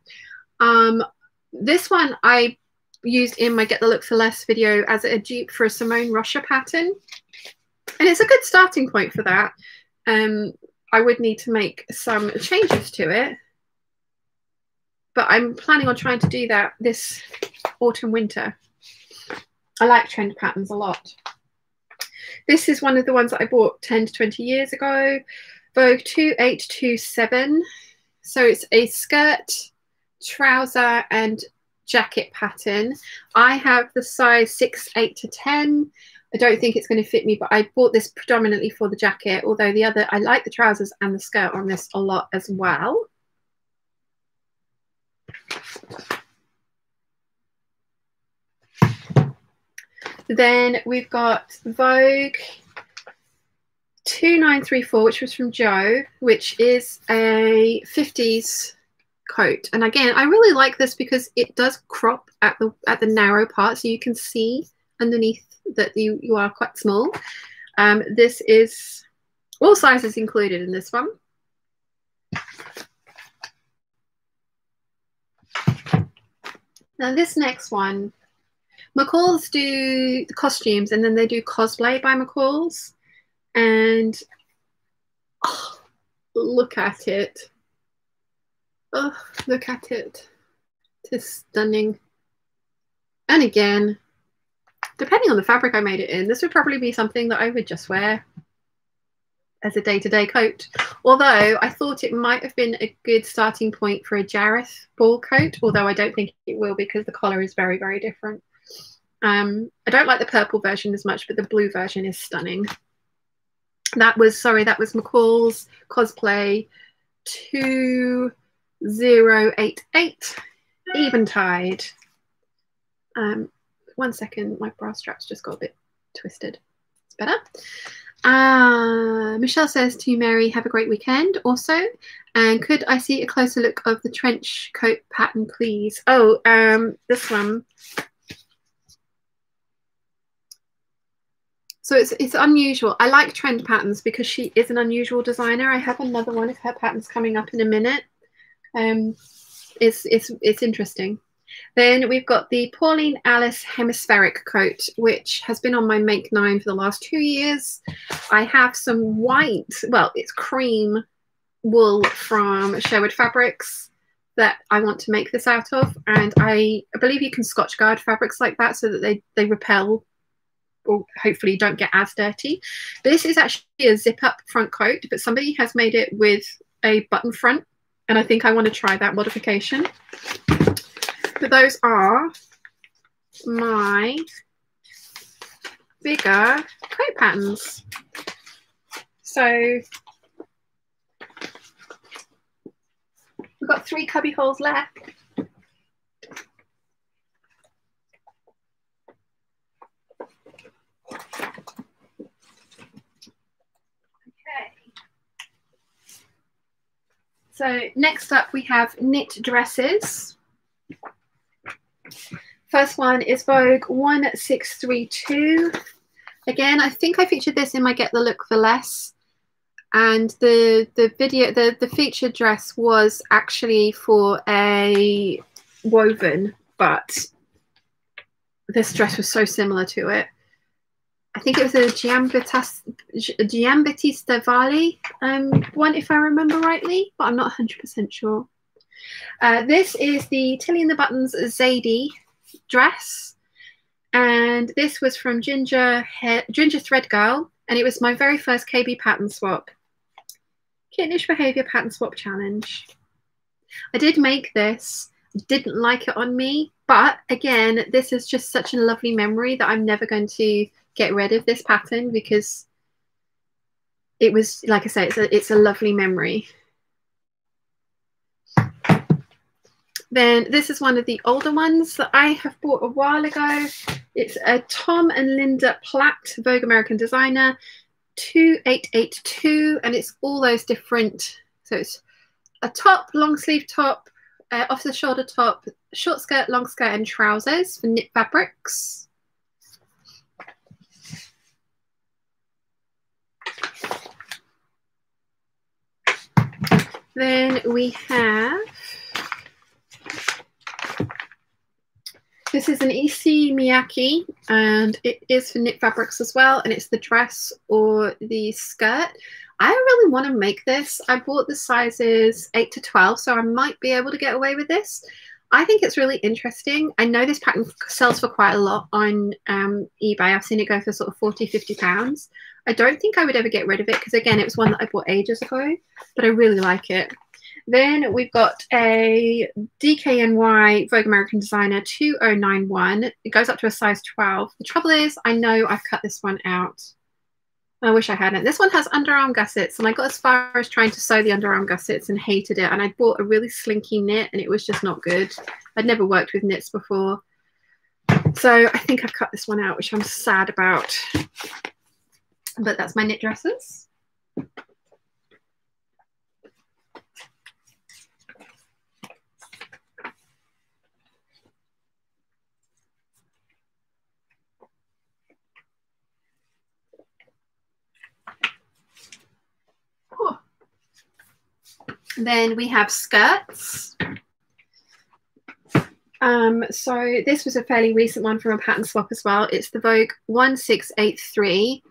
This one I used in my Get the Look for Less video as a dupe for a Simone Rocha pattern. And it's a good starting point for that. I would need to make some changes to it, but I'm planning on trying to do that this autumn winter. I like trend patterns a lot. This is one of the ones that I bought 10 to 20 years ago, Vogue 2827. So it's a skirt, trouser, and jacket pattern. I have the size 6, 8 to 10. I don't think it's going to fit me, but I bought this predominantly for the jacket, although the other, I like the trousers and the skirt on this a lot as well. Then we've got Vogue 2934, which was from Joe, which is a 50s coat. And again, I really like this because it does crop at the narrow part, so you can see underneath that you are quite small. This is all sizes included in this one. Now this next one, McCall's do the costumes and then they do cosplay by McCall's, and oh, look at it. Oh, look at it. It's stunning. And again, depending on the fabric I made it in, this would probably be something that I would just wear as a day-to-day coat. Although I thought it might have been a good starting point for a Jareth ball coat, although I don't think it will because the collar is very, very different. I don't like the purple version as much, but the blue version is stunning. That was McCall's Cosplay 2088 Eventide. 1 second, my bra straps just got a bit twisted. It's better. Michelle says to Mary, have a great weekend also. And could I see a closer look of the trench coat pattern, please? Oh, this one. So it's unusual. I like trend patterns because she is an unusual designer. I have another one of her patterns coming up in a minute. It's interesting. Then we've got the Pauline Alice hemispheric coat, which has been on my Make 9 for the last 2 years. I have some white, well, it's cream wool from Sherwood Fabrics that I want to make this out of. And I believe you can Scotch guard fabrics like that so that they repel or hopefully don't get as dirty. This is actually a zip-up front coat, but somebody has made it with a button front, and I think I want to try that modification. So those are my bigger coat patterns. So we've got 3 cubby holes left. So next up we have knit dresses. First one is Vogue 1632. Again, I think I featured this in my Get the Look for Less. And the featured dress was actually for a woven, but this dress was so similar to it. I think it was a Giambattista Valli one, if I remember rightly, but I'm not 100% sure. This is the Tilly and the Buttons Zadie dress, and this was from Ginger Thread Girl, and it was my very first KB pattern swap. Kittenish Behaviour Pattern Swap Challenge. I did make this, didn't like it on me, but again, this is just such a lovely memory that I'm never going to get rid of this pattern because it was, like I say, it's a lovely memory. Then this is one of the older ones that I have bought a while ago. It's a Tom and Linda Platt, Vogue American Designer 2882, and it's all those different, so it's a top, long sleeve top, off the shoulder top, short skirt, long skirt, and trousers for knit fabrics. Then we have, this is an Issey Miyake, and it is for knit fabrics as well, and it's the dress or the skirt. I really want to make this. I bought the sizes 8 to 12, so I might be able to get away with this. I think it's really interesting. I know this pattern sells for quite a lot on eBay. I've seen it go for sort of 40, 50 pounds. I don't think I would ever get rid of it because, again, it was one that I bought ages ago, but I really like it. Then we've got a DKNY Vogue American Designer 2091. It goes up to a size 12. The trouble is, I know I've cut this one out. I wish I hadn't. This one has underarm gussets, and I got as far as trying to sew the underarm gussets and hated it. And I bought a really slinky knit, and it was just not good. I'd never worked with knits before. So I think I've cut this one out, which I'm sad about. But that's my knit dresses. Then we have skirts. So this was a fairly recent one from a pattern swap as well. It's the Vogue 1683,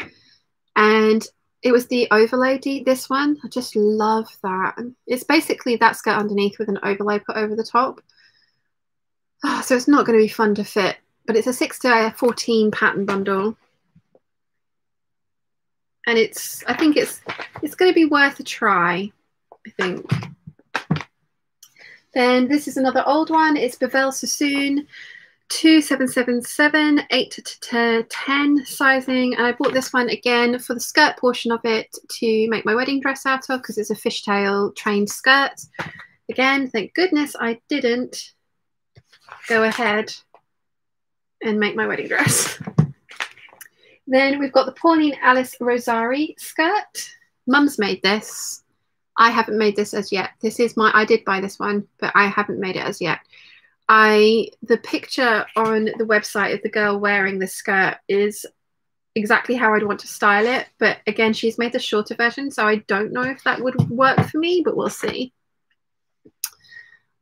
and it was the overlay this one. I just love that. It's basically that skirt underneath with an overlay put over the top. Oh, so it's not going to be fun to fit, but it's a 6 to 14 pattern bundle. And I think it's going to be worth a try, I think. Then this is another old one. It's Bevel Sassoon 2777 8 to 10 sizing, and I bought this one again for the skirt portion of it to make my wedding dress out of, because it's a fishtail trained skirt. Again, thank goodness I didn't go ahead and make my wedding dress. Then we've got the Pauline Alice Rosari skirt. Mum's made this. I haven't made this as yet. This is I did buy this one, but I haven't made it as yet. The picture on the website of the girl wearing this skirt is exactly how I'd want to style it. But again, she's made the shorter version, so I don't know if that would work for me, but we'll see.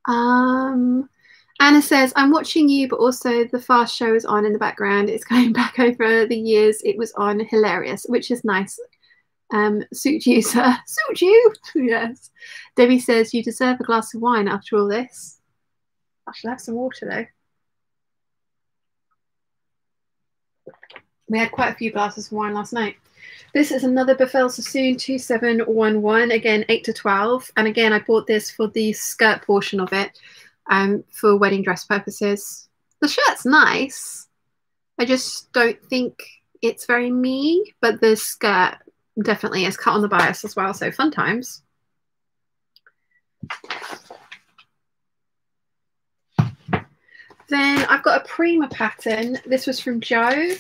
Anna says, I'm watching you, but also the Fast show is on in the background. It's going back over the years it was on. Hilarious, which is nice. Suit you, sir. Suit you. Yes. Debbie says, you deserve a glass of wine after all this. I shall have some water though. We had quite a few glasses of wine last night. This is another Bevel Sassoon 2711, again 8 to 12, and again I bought this for the skirt portion of it, for wedding dress purposes. The shirt's nice. I just don't think it's very me, but the skirt definitely is cut on the bias as well, so fun times. Then I've got a Prima pattern. This was from Jo.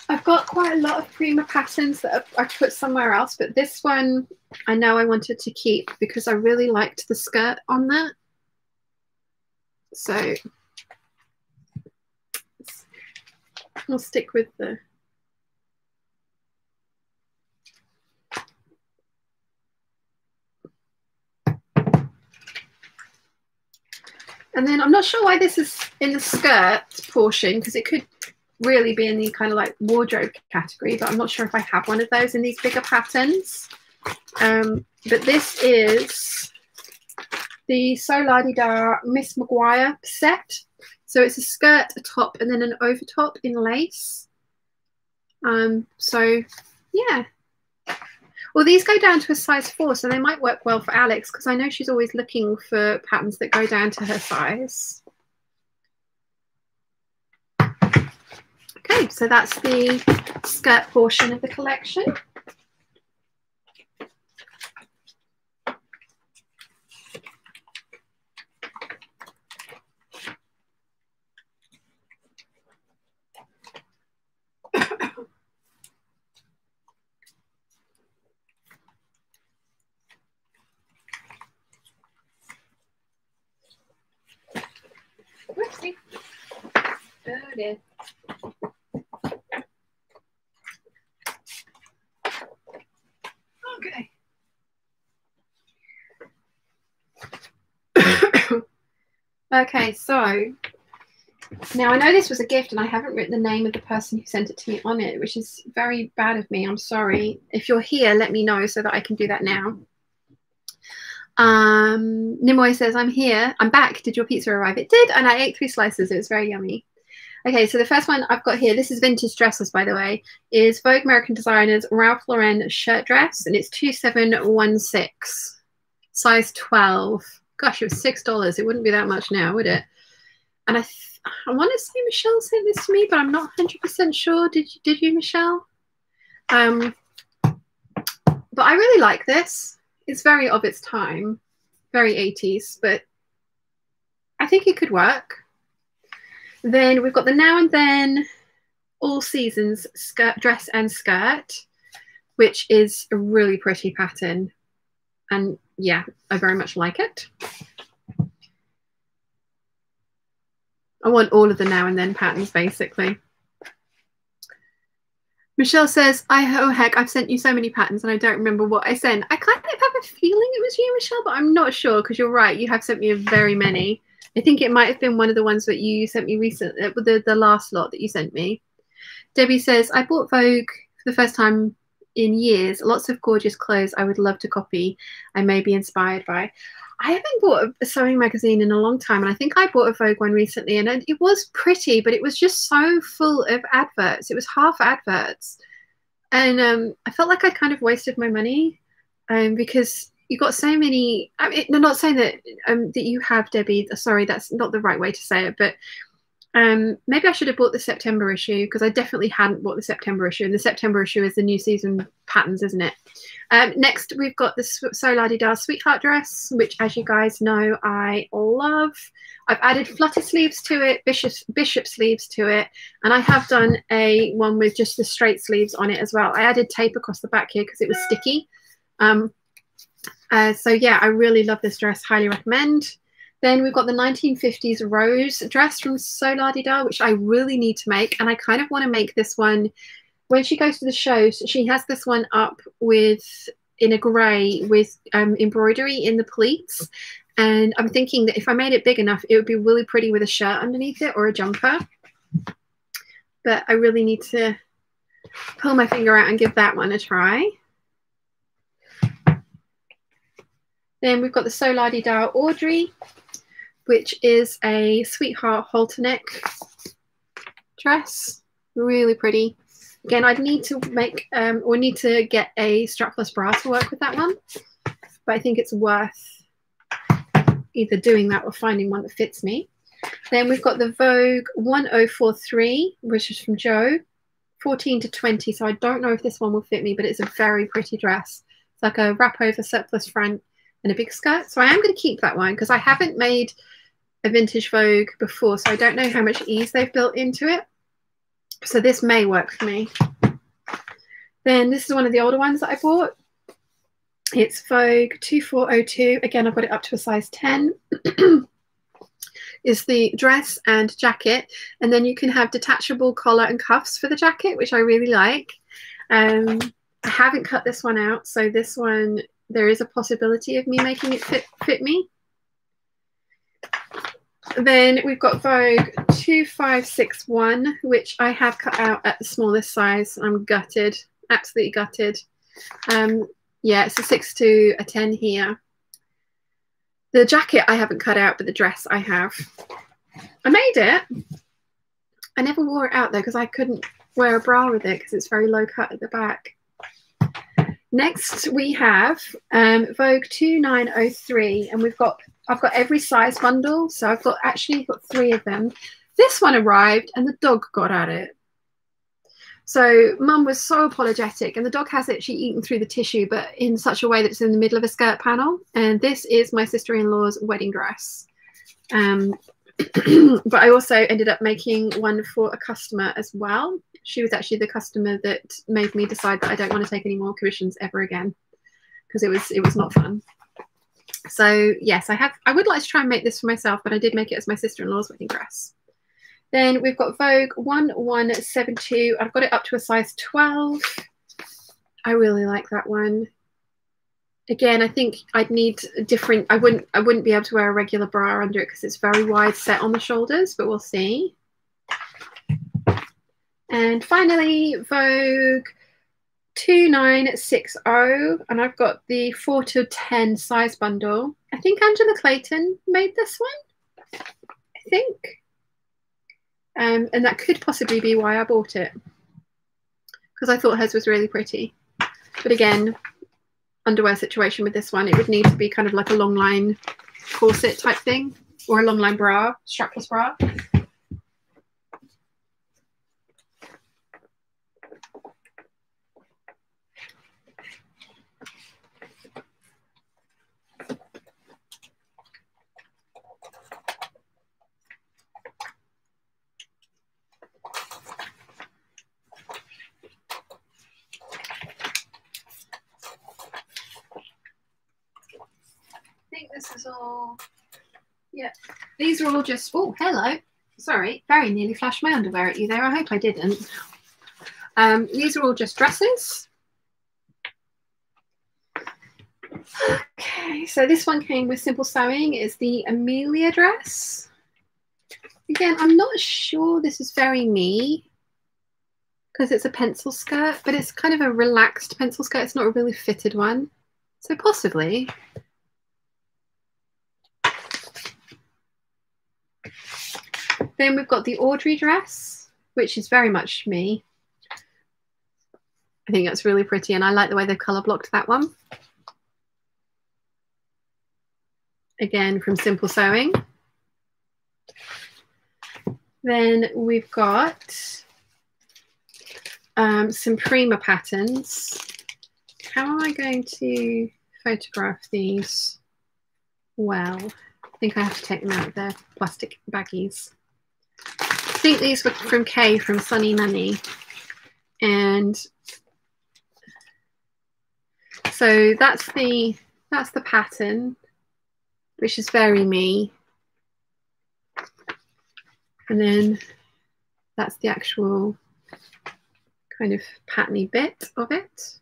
I've got quite a lot of Prima patterns that I put somewhere else, but this one I know I wanted to keep because I really liked the skirt on that. So I'll stick with the and then I'm not sure why this is in the skirt portion, because it could really be in the kind of like wardrobe category, but I'm not sure if I have one of those in these bigger patterns. But this is the So La Di Da Miss Maguire set. So it's a skirt, a top, and then an over top in lace. So yeah. Well, these go down to a size 4, so they might work well for Alex, because I know she's always looking for patterns that go down to her size. Okay, so that's the skirt portion of the collection. Whoopsie. Oh dear. Okay. Okay, so now I know this was a gift and I haven't written the name of the person who sent it to me on it, which is very bad of me. I'm sorry. If you're here, let me know so that I can do that now. Nimoy says, I'm here. I'm back. Did your pizza arrive? It did, and I ate 3 slices. It was very yummy. Okay, so the first one I've got here, this is vintage dresses, by the way, is Vogue American Designers Ralph Lauren shirt dress, and it's 2716, size 12. Gosh, it was $6. It wouldn't be that much now, would it? And I want to say Michelle sent this to me, but I'm not 100% sure. Did you, Michelle? But I really like this. It's very of its time, very 80s, but I think it could work. Then we've got the Now and Then All Seasons skirt, dress and skirt, which is a really pretty pattern. And yeah, I very much like it. I want all of the Now and Then patterns, basically. Michelle says, oh heck, I've sent you so many patterns and I don't remember what I sent. I kind of have a feeling it was you, Michelle, but I'm not sure because you're right. You have sent me very many. I think it might have been one of the ones that you sent me recently, the last lot that you sent me. Debbie says, I bought Vogue for the first time in years. Lots of gorgeous clothes I would love to copy. I may be inspired by. I haven't bought a sewing magazine in a long time, and I think I bought a Vogue one recently, and it was pretty, but it was just so full of adverts. It was half adverts. And I felt like I kind of wasted my money because you got so many. I mean, no, not saying that that you have, Debbie. Sorry, that's not the right way to say it. But maybe I should have bought the September issue because I definitely hadn't bought the September issue. And the September issue is the new season patterns, isn't it? Next, we've got the So La Di Da Sweetheart dress, which, as you guys know, I love. I've added flutter sleeves to it, bishop sleeves to it, and I have done a one with just the straight sleeves on it as well. I added tape across the back here because it was sticky. So yeah, I really love this dress, highly recommend. Then we've got the 1950s rose dress from So La Di Da, which I really need to make, and I kind of want to make this one. When she goes to the shows, she has this one up in a grey with embroidery in the pleats. And I'm thinking that if I made it big enough, it would be really pretty with a shirt underneath it or a jumper. But I really need to pull my finger out and give that one a try. Then we've got the So La Di Da Audrey, which is a sweetheart halter neck dress. Really pretty. Again, I'd need to make or need to get a strapless bra to work with that one. But I think it's worth either doing that or finding one that fits me. Then we've got the Vogue 1043, which is from Joe, 14 to 20. So I don't know if this one will fit me, but it's a very pretty dress. It's like a wrap over surplus front and a big skirt. So I am going to keep that one because I haven't made a vintage Vogue before, so I don't know how much ease they've built into it. So this may work for me. Then this is one of the older ones that I bought. It's Vogue 2402. Again, I've got it up to a size 10. Is the dress and jacket. And then you can have detachable collar and cuffs for the jacket, which I really like. I haven't cut this one out. So this one, there is a possibility of me making it fit me. Then we've got Vogue 2561, which I have cut out at the smallest size. I'm gutted, absolutely gutted. Yeah, it's a 6 to a 10 here. The jacket I haven't cut out, but the dress I have. I made it. I never wore it out though because I couldn't wear a bra with it because it's very low cut at the back. Next we have Vogue 2903, and I've got every size bundle, so I've got 3 of them. This one arrived and the dog got at it. So Mum was so apologetic, and the dog has actually eaten through the tissue, but in such a way that it's in the middle of a skirt panel. And this is my sister-in-law's wedding dress. But I also ended up making one for a customer as well. She was actually the customer that made me decide that I don't want to take any more commissions ever again because it was not fun. So yes, I would like to try and make this for myself, but I did make it as my sister-in-law's wedding dress. Then we've got Vogue 1172. I've got it up to a size 12. I really like that one. Again, I think I'd need a different, I wouldn't be able to wear a regular bra under it because it's very wide set on the shoulders, but we'll see. And finally, Vogue 2960, and I've got the 4 to 10 size bundle. I think Angela Clayton made this one. I think. And that could possibly be why I bought it, because I thought hers was really pretty. But again, underwear situation with this one, it would need to be kind of like a long line corset type thing, or a long line bra, strapless bra. I think this is all, yeah, these are all just, oh, hello, sorry, very nearly flashed my underwear at you there. I hope I didn't. These are all just dresses. Okay, so this one came with Simple Sewing. It's the Amelia dress. Again, I'm not sure this is very me because it's a pencil skirt, but it's kind of a relaxed pencil skirt. It's not a really fitted one, so possibly. Then we've got the Audrey dress, which is very much me. I think that's really pretty, and I like the way they've colour blocked that one. Again, from Simple Sewing. Then we've got some Prima patterns. How am I going to photograph these? Well, I think I have to take them out of their plastic baggies. I think these were from Kay from Sunny Nanny. And so that's the pattern, which is very me. And then that's the actual kind of patterny bit of it.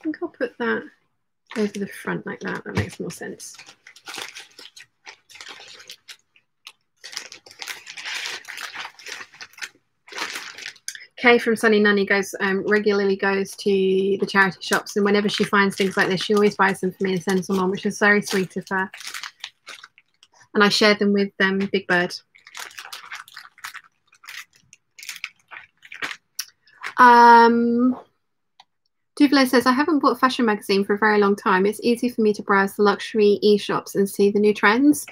I think I'll put that over the front like that. That makes more sense. Kay from Sunny Nanny goes regularly goes to the charity shops, and whenever she finds things like this, she always buys them for me and sends them on, which is very sweet of her. And I share them with Big Bird. Duvalier says, I haven't bought a fashion magazine for a very long time. It's easy for me to browse the luxury e-shops and see the new trends.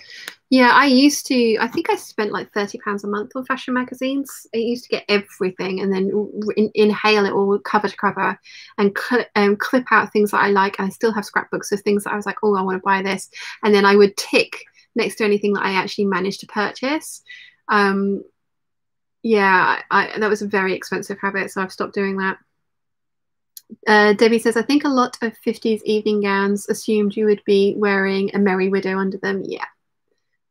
Yeah, I used to, I think I spent like £30 a month on fashion magazines. I used to get everything and then inhale it all cover to cover and clip out things that I like. And I still have scrapbooks of things that I was like, oh, I want to buy this. And then I would tick next to anything that I actually managed to purchase. Yeah, that was a very expensive habit, so I've stopped doing that. Debbie says, I think a lot of 50s evening gowns assumed you would be wearing a Merry Widow under them. Yeah.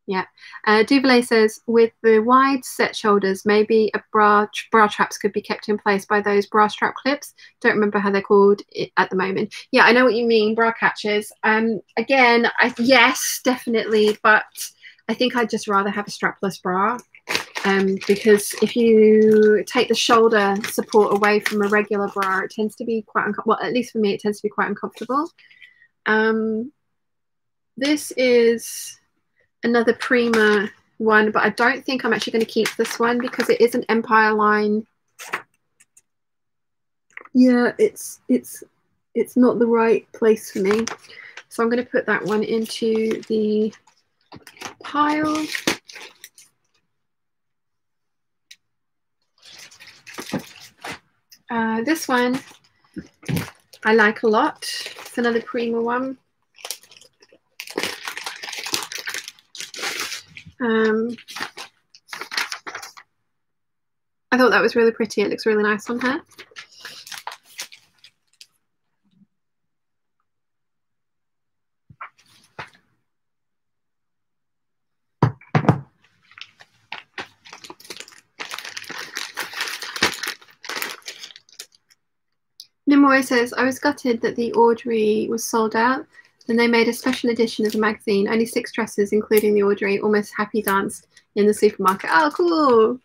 Yeah. Duvalier says, with the wide set shoulders, maybe a bra traps could be kept in place by those bra strap clips. Don't remember how they're called at the moment. Yeah, I know what you mean, bra catchers. Again, yes, definitely, but I think I'd just rather have a strapless bra. Because if you take the shoulder support away from a regular bra, it tends to be quite uncomfortable. Well, at least for me, it tends to be quite uncomfortable. This is another Prima one, but I don't think I'm actually going to keep this one because it is an Empire line. Yeah, it's not the right place for me. So I'm going to put that one into the pile. This one I like a lot. It's another Prima one. I thought that was really pretty. It looks really nice on her. Nimori says, I was gutted that the Audrey was sold out. Then they made a special edition of the magazine. Only 6 dresses, including the Audrey. Almost happy danced in the supermarket. Oh, cool.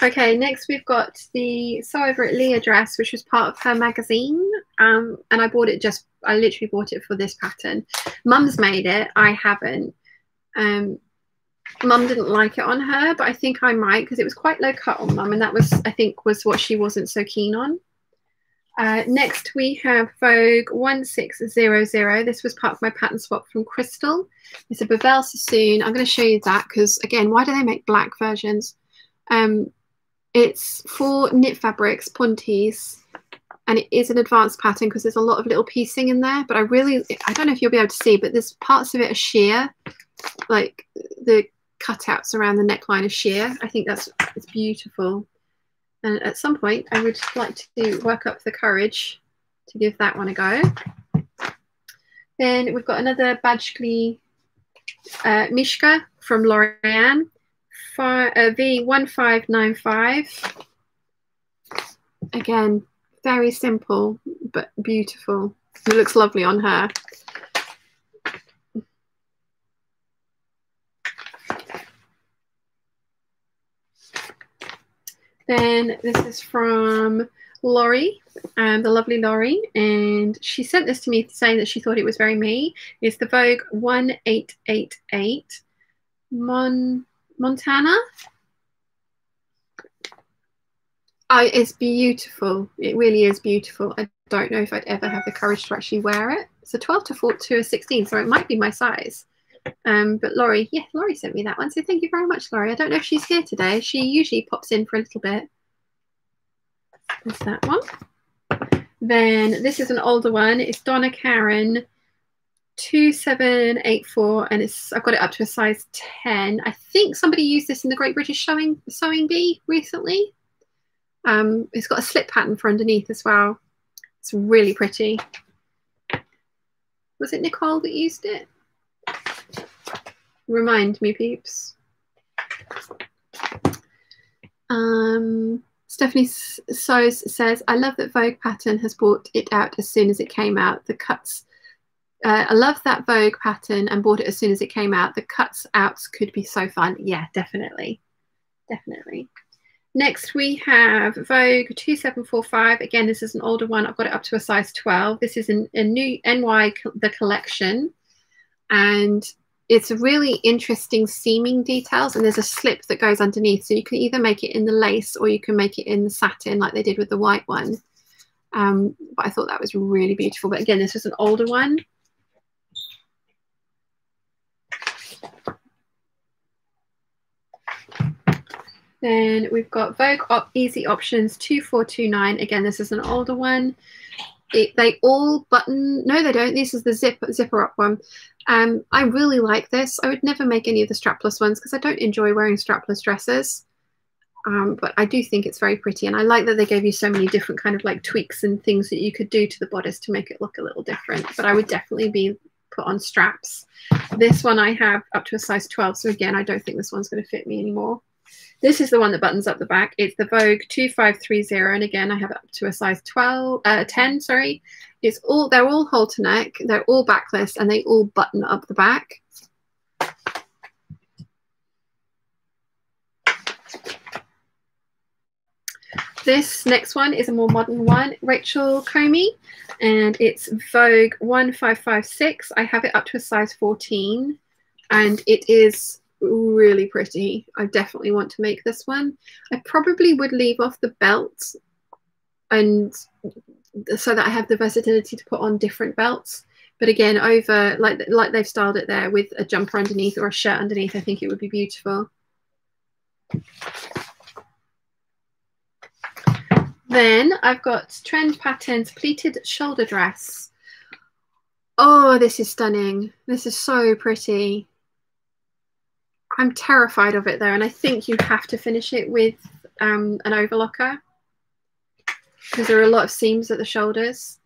Okay, next we've got the Sew Over It Leah dress, which was part of her magazine. And I bought it I literally bought it for this pattern. Mum's made it, I haven't. Mum didn't like it on her, but I think I might, because it was quite low cut on Mum, and that was, I think, was what she wasn't so keen on. Next we have Vogue 1600. This was part of my pattern swap from Crystal. It's a Bevel Sassoon. I'm going to show you that because, again, why do they make black versions? It's for knit fabrics, Pontees, and it is an advanced pattern because there's a lot of little piecing in there. But I don't know if you'll be able to see, but there's parts of it are sheer, like the cutouts around the neckline are sheer. I think it's beautiful. And at some point, I would like to work up the courage to give that one a go. Then we've got another Badgley Mishka from Lorianne, V1595. Again, very simple, but beautiful. It looks lovely on her. Then this is from Laurie, the lovely Laurie, and she sent this to me saying that she thought it was very me. It's the Vogue 1888 Montana. It's beautiful. It really is beautiful. I don't know if I'd ever have the courage to actually wear it. It's a 12 to a 16, so it might be my size. But Laurie sent me that one, so thank you very much, Laurie. I don't know if she's here today. She usually pops in for a little bit. There's that one. Then this is an older one. It's Donna Karan 2784, and I've got it up to a size 10. I think somebody used this in the Great British Sewing Bee recently. It's got a slip pattern for underneath as well. It's really pretty. Was it Nicole that used it? Remind me, peeps. Stephanie Sews says, I love that Vogue pattern has brought it out as soon as it came out. The cuts, I love that Vogue pattern and bought it as soon as it came out. The cuts outs could be so fun. Yeah, definitely. Definitely. Next we have Vogue 2745. Again, this is an older one. I've got it up to a size 12. This is a new NY, the collection. And it's really interesting seaming details, and there's a slip that goes underneath, so you can either make it in the lace or you can make it in the satin like they did with the white one. But I thought that was really beautiful. But again, this is an older one. Then we've got Vogue Easy Options 2429. Again, this is an older one. They all button. No, they don't. This is the zipper up one. I really like this. I would never make any of the strapless ones because I don't enjoy wearing strapless dresses. But I do think it's very pretty, and I like that they gave you so many different kind of like tweaks and things that you could do to the bodice to make it look a little different. But I would definitely be put on straps. This one I have up to a size 12, so again, I don't think this one's going to fit me anymore. This is the one that buttons up the back. It's the Vogue 2530, and again, I have it up to a size 10. Sorry, they're all halter neck, they're all backless, and they all button up the back. This next one is a more modern one, Rachel Comey, and it's Vogue 1556. I have it up to a size 14, and it is really pretty. I definitely want to make this one. I probably would leave off the belt, and so that I have the versatility to put on different belts. But again, over like they've styled it there with a jumper underneath or a shirt underneath, I think it would be beautiful. Then I've got Trend Patterns pleated shoulder dress. Oh, this is stunning. This is so pretty. I'm terrified of it though, and I think you have to finish it with an overlocker because there are a lot of seams at the shoulders.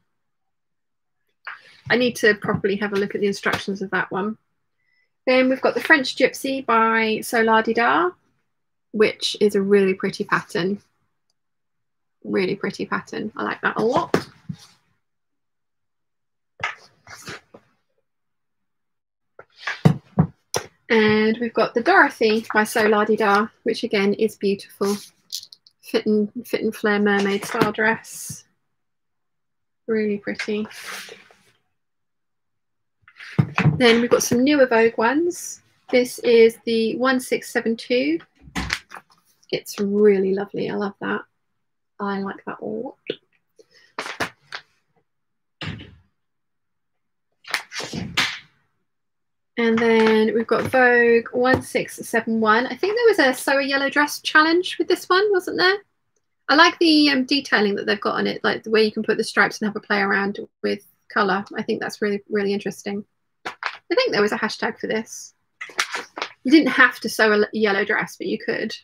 I need to properly have a look at the instructions of that one. Then we've got the French Gypsy by Sew La Di Da, which is a really pretty pattern. Really pretty pattern. I like that a lot. And we've got the Dorothy by Sew La Di Da, which again is beautiful. fit and flare mermaid style dress. Really pretty. Then we've got some newer Vogue ones. This is the 1672. It's really lovely. I love that. I like that a lot. And then we've got Vogue 1671. I think there was a sew a yellow dress challenge with this one, wasn't there? I like the detailing that they've got on it, like the way you can put the stripes and have a play around with colour. I think that's really, really interesting. I think there was a hashtag for this. You didn't have to sew a yellow dress, but you could.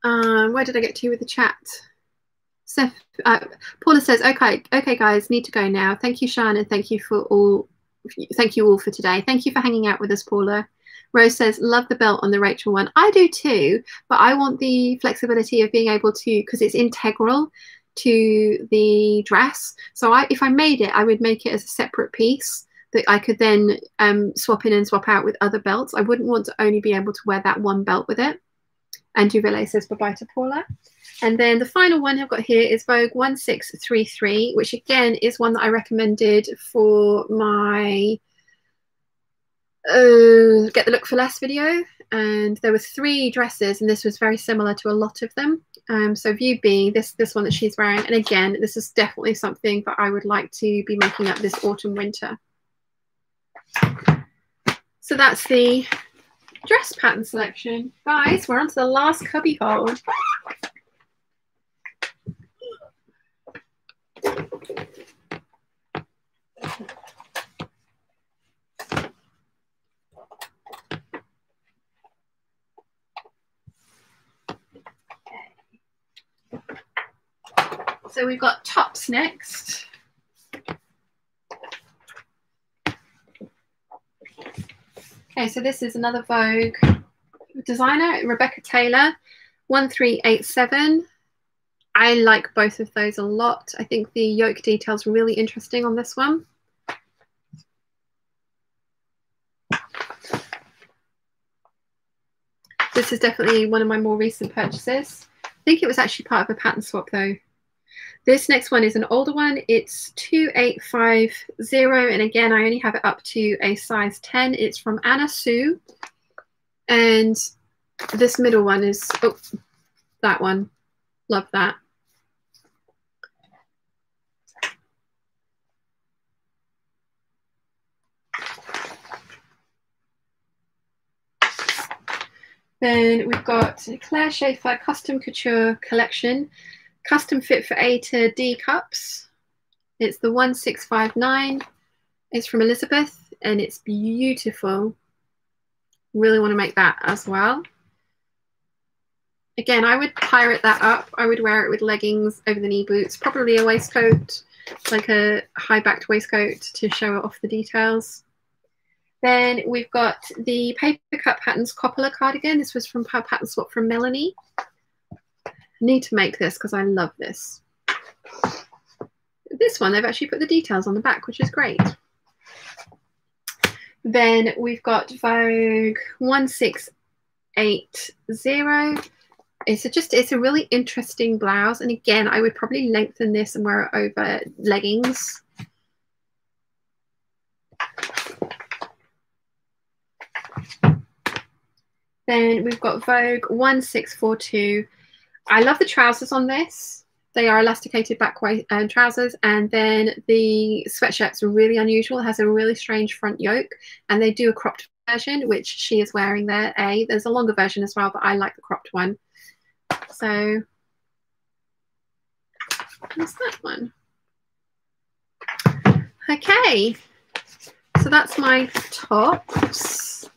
Where did I get to with the chat? Seth, Paula says, okay guys, need to go now. Thank you, Sean, and thank you all for today. Thank you for hanging out with us, Paula. Rose says, love the belt on the Rachel one. I do too, but I want the flexibility of being able to, because it's integral to the dress. So if I made it, I would make it as a separate piece that I could then swap in and swap out with other belts. I wouldn't want to only be able to wear that one belt with it. And Duvele says bye-bye to Paula. And then the final one I've got here is Vogue 1633, which again is one that I recommended for my Get the Look for Less video. And there were 3 dresses, and this was very similar to a lot of them. So View B, this one that she's wearing. And again, this is definitely something that I would like to be making up this autumn winter. So that's the dress pattern selection. Guys, we're on to the last cubby hole. So we've got tops next. Okay, so this is another Vogue designer, Rebecca Taylor, 1387. I like both of those a lot. I think the yoke detail's really interesting on this one. This is definitely one of my more recent purchases. I think it was actually part of a pattern swap though. This next one is an older one. It's 2850, and again, I only have it up to a size 10. It's from Anna Sue, and this middle one is, oh, that one. Love that. Then we've got Claire Schaefer Custom Couture Collection. Custom fit for A to D cups. It's the 1659. It's from Elizabeth and it's beautiful. Really want to make that as well. Again, I would pirate that up. I would wear it with leggings over the knee boots, probably a waistcoat, like a high-backed waistcoat to show off the details. Then we've got the Paper Cut Patterns Coppola cardigan. This was from Pattern Swap from Melanie. Need to make this because I love this. This one, they've actually put the details on the back, which is great. Then we've got Vogue 1680. It's a really interesting blouse, and again, I would probably lengthen this and wear it over leggings. Then we've got Vogue 1642. I love the trousers on this. They are elasticated back trousers, and then the sweatshirt's really unusual. It has a really strange front yoke, and they do a cropped version, which she is wearing there. There's a longer version as well, but I like the cropped one. So what's that one? Okay, so that's my tops.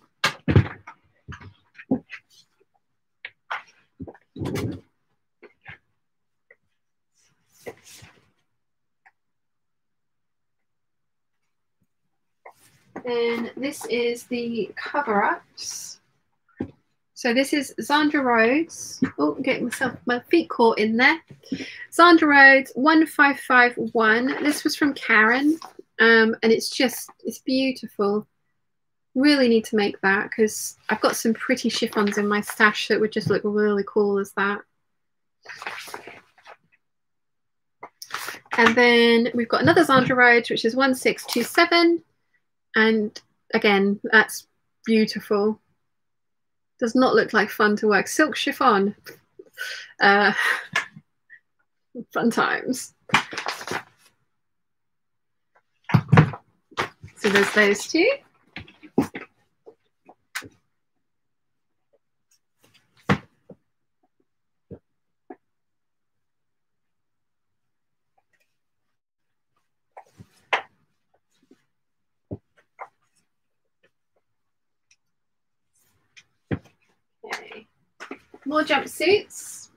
Then this is the cover-ups. So this is Zandra Rhodes. Oh, I'm getting my feet caught in there. Zandra Rhodes 1551. This was from Karen, and it's beautiful. Really need to make that because I've got some pretty chiffons in my stash that would just look really cool as that. And then we've got another Zandra Rhodes, which is 1627. And again, that's beautiful. Does not look like fun to work. Silk chiffon. Fun times. So there's those two. Okay. More jumpsuits.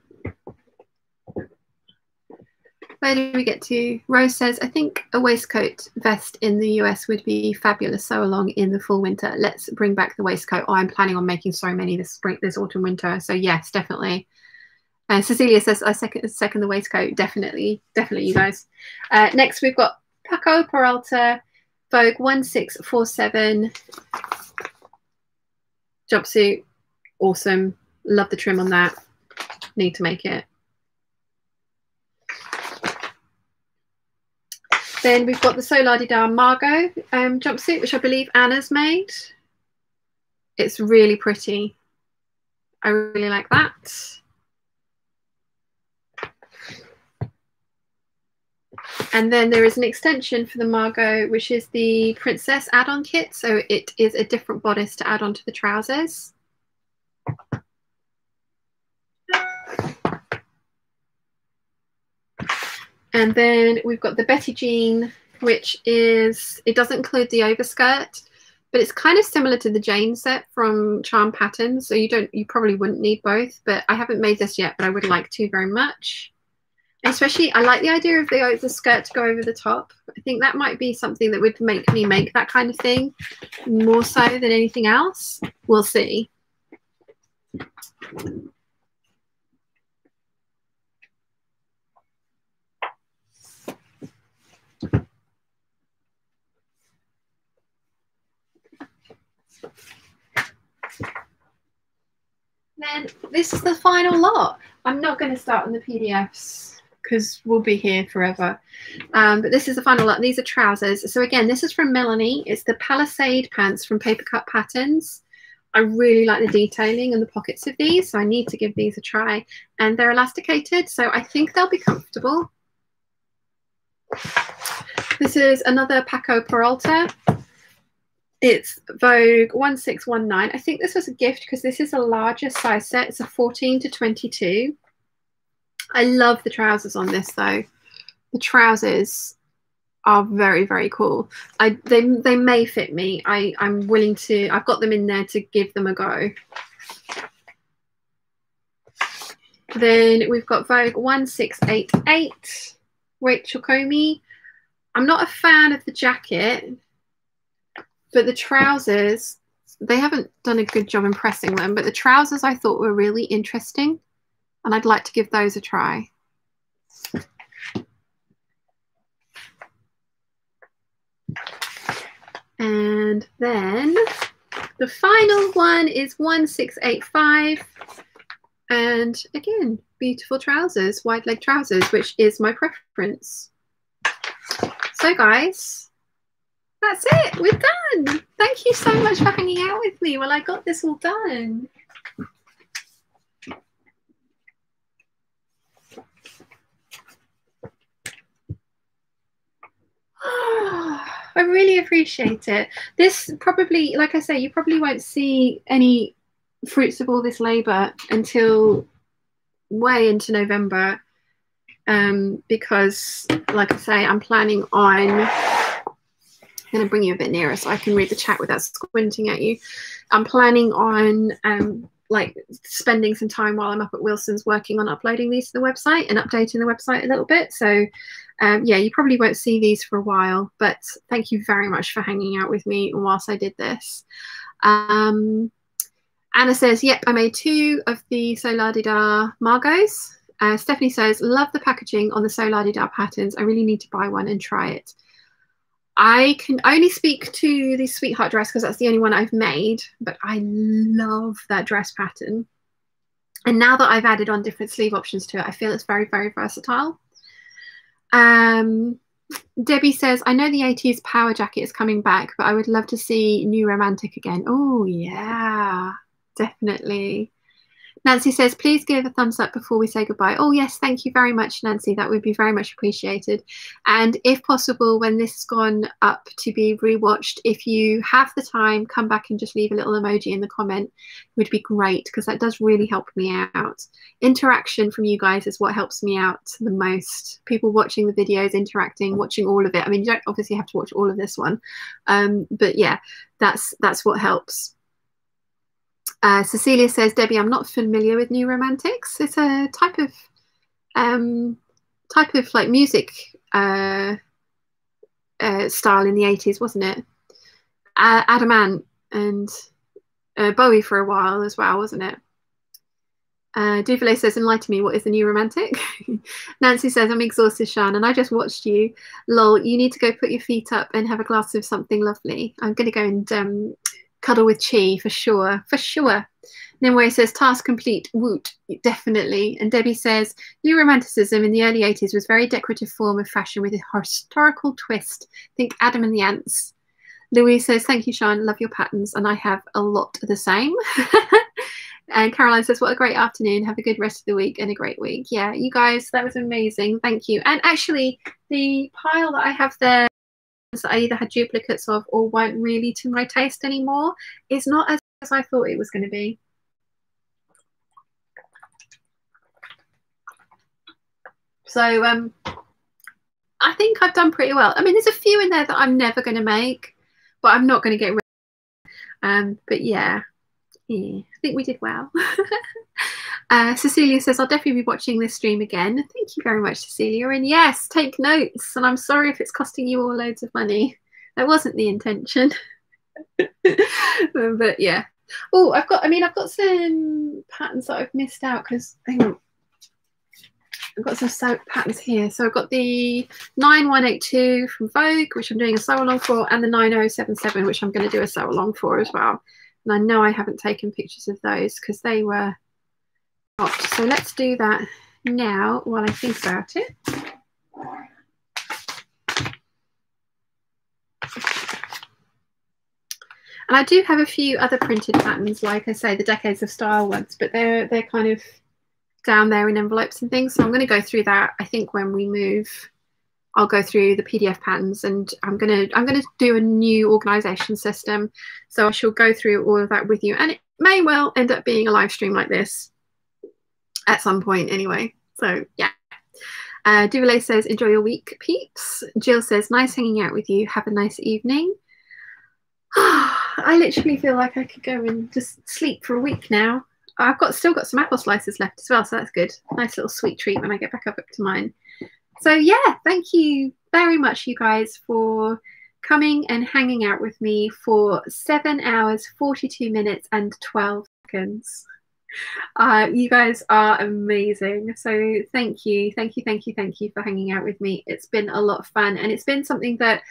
Where do we get to? Rose says, I think a waistcoat vest in the US would be fabulous sew along in the full winter. Let's bring back the waistcoat. Oh, I'm planning on making so many this spring, this autumn, winter. So yes, definitely. Cecilia says, I second the waistcoat. Definitely, definitely, you guys. Next, we've got Paco Peralta, Vogue 1647. Jumpsuit. Awesome. Love the trim on that. Need to make it. Then we've got the Solar de Dar Margot jumpsuit, which I believe Anna's made. It's really pretty. I really like that. And then there is an extension for the Margot, which is the Princess add-on kit. So it is a different bodice to add on to the trousers. And then we've got the Betty Jean, which is, it doesn't include the overskirt, but it's kind of similar to the Jane set from Charm Patterns. So you probably wouldn't need both, but I haven't made this yet, but I would like to very much. Especially, I like the idea of the skirt to go over the top. I think that might be something that would make me make that kind of thing more so than anything else. We'll see. Then this is the final lot. I'm not going to start on the PDFs because we'll be here forever. But this is the final lot. These are trousers. So again, this is from Melanie. It's the Palisade pants from Paper Cut Patterns. I really like the detailing and the pockets of these, so I need to give these a try. And they're elasticated, so I think they'll be comfortable. This is another Paco Peralta. It's Vogue 1619. I think this was a gift because this is a larger size set. It's a 14 to 22. I love the trousers on this though. The trousers are very, very cool. They may fit me. I'm willing to, I've got them in there to give them a go. Then we've got Vogue 1688, Rachel Comey. I'm not a fan of the jacket, but the trousers, they haven't done a good job impressing them, but the trousers I thought were really interesting and I'd like to give those a try. And then the final one is 1685. And again, beautiful trousers, wide leg trousers, which is my preference. So guys, that's it. We're done. Thank you so much for hanging out with me while I got this all done. I really appreciate it. This probably, like I say, you probably won't see any fruits of all this labour until way into November, because, like I say, I'm planning on, I'm going to bring you a bit nearer so I can read the chat without squinting at you. I'm planning on like spending some time while I'm up at Wilson's working on uploading these to the website and updating the website a little bit. So yeah, you probably won't see these for a while, but thank you very much for hanging out with me whilst I did this. Anna says, yep, I made 2 of the Solar de Dar Margaux. Stephanie says, love the packaging on the Solar de Dar patterns. I really need to buy one and try it. I can only speak to the Sweetheart dress because that's the only one I've made, but I love that dress pattern. And now that I've added on different sleeve options to it, I feel it's very, very versatile. Debbie says, I know the 80s power jacket is coming back, but I would love to see New Romantic again. Oh, yeah, definitely. Nancy says, please give a thumbs up before we say goodbye. Oh, yes, thank you very much, Nancy. That would be very much appreciated. And if possible, when this has gone up to be rewatched, if you have the time, come back and just leave a little emoji in the comment. Would be great, because that does really help me out. Interaction from you guys is what helps me out the most. People watching the videos, interacting, watching all of it. I mean, you don't obviously have to watch all of this one. But yeah, that's what helps. Cecilia says, Debbie, I'm not familiar with New Romantics. It's a type of like music style in the 80s, wasn't it? Adam Ant and Bowie for a while as well, wasn't it? Duvalier says, enlighten me, what is the New Romantic? Nancy says, I'm exhausted, Shan, and I just watched you. Lol, you need to go put your feet up and have a glass of something lovely. I'm going to go and cuddle with Chi for sure, for sure. Nimue says, task complete, woot, definitely. And Debbie says, New Romanticism in the early 80s was a very decorative form of fashion with a historical twist. Think Adam and the Ants. Louise says, thank you, Sean, love your patterns, and I have a lot of the same. And Caroline says, what a great afternoon, have a good rest of the week and a great week. Yeah, you guys, that was amazing, thank you. And actually, the pile that I have there that I either had duplicates of or weren't really to my taste anymore is not as I thought it was going to be. So I think I've done pretty well. I mean, there's a few in there that I'm never going to make, but I'm not going to get rid of. But yeah, I think we did well. Cecilia says, I'll definitely be watching this stream again. Thank you very much, Cecilia. And yes, take notes. And I'm sorry if it's costing you all loads of money. That wasn't the intention. But yeah. Oh, I've got some patterns that I've missed out because hang on. I've got some patterns here. So I've got the 9182 from Vogue, which I'm doing a sew along for, and the 9077, which I'm going to do a sew along for as well. And I know I haven't taken pictures of those because they were hot. So let's do that now while I think about it. And I do have a few other printed patterns, like I say, the Decades of Style ones, but they're kind of down there in envelopes and things. So I'm going to go through that. I think when we move, I'll go through the PDF patterns, and I'm going to do a new organization system. So I shall go through all of that with you, and it may well end up being a live stream like this at some point anyway. So yeah. Duvalier says, enjoy your week, peeps. Jill says, nice hanging out with you. Have a nice evening. I literally feel like I could go and just sleep for a week now. I've still got some apple slices left as well, so that's good. Nice little sweet treat when I get back up to mine. So yeah, thank you very much, you guys, for coming and hanging out with me for 7 hours, 42 minutes and 12 seconds. You guys are amazing. So thank you for hanging out with me. It's been a lot of fun, and it's been something that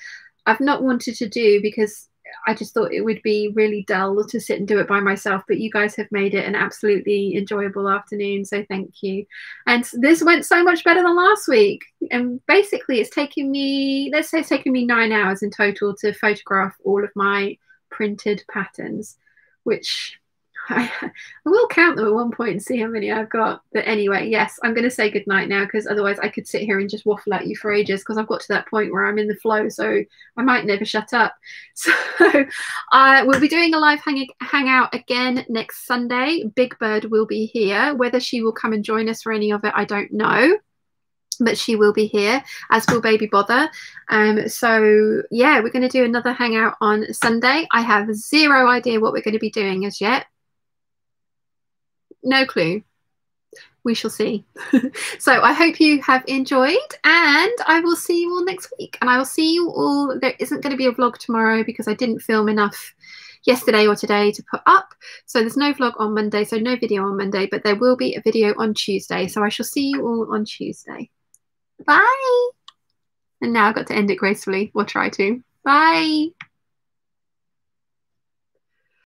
I've not wanted to do because I just thought it would be really dull to sit and do it by myself, but you guys have made it an absolutely enjoyable afternoon, so thank you. And this went so much better than last week, and basically it's taken me, let's say it's taken me 9 hours in total to photograph all of my printed patterns, which I will count them at one point and see how many I've got. But anyway, yes, I'm going to say goodnight now, because otherwise I could sit here and just waffle at you for ages, because I've got to that point where I'm in the flow, so I might never shut up. So we'll be doing a live hangout again next Sunday. Big Bird will be here. Whether she will come and join us for any of it, I don't know, but she will be here, as will Baby Bother. So yeah, we're going to do another hangout on Sunday. I have zero idea what we're going to be doing as yet. No clue. We shall see. So I hope you have enjoyed, and I will see you all next week. And I will see you all. There isn't going to be a vlog tomorrow because I didn't film enough yesterday or today to put up. So there's no vlog on Monday, so no video on Monday, but there will be a video on Tuesday. So I shall see you all on Tuesday. Bye. And now I've got to end it gracefully, or try to. Bye.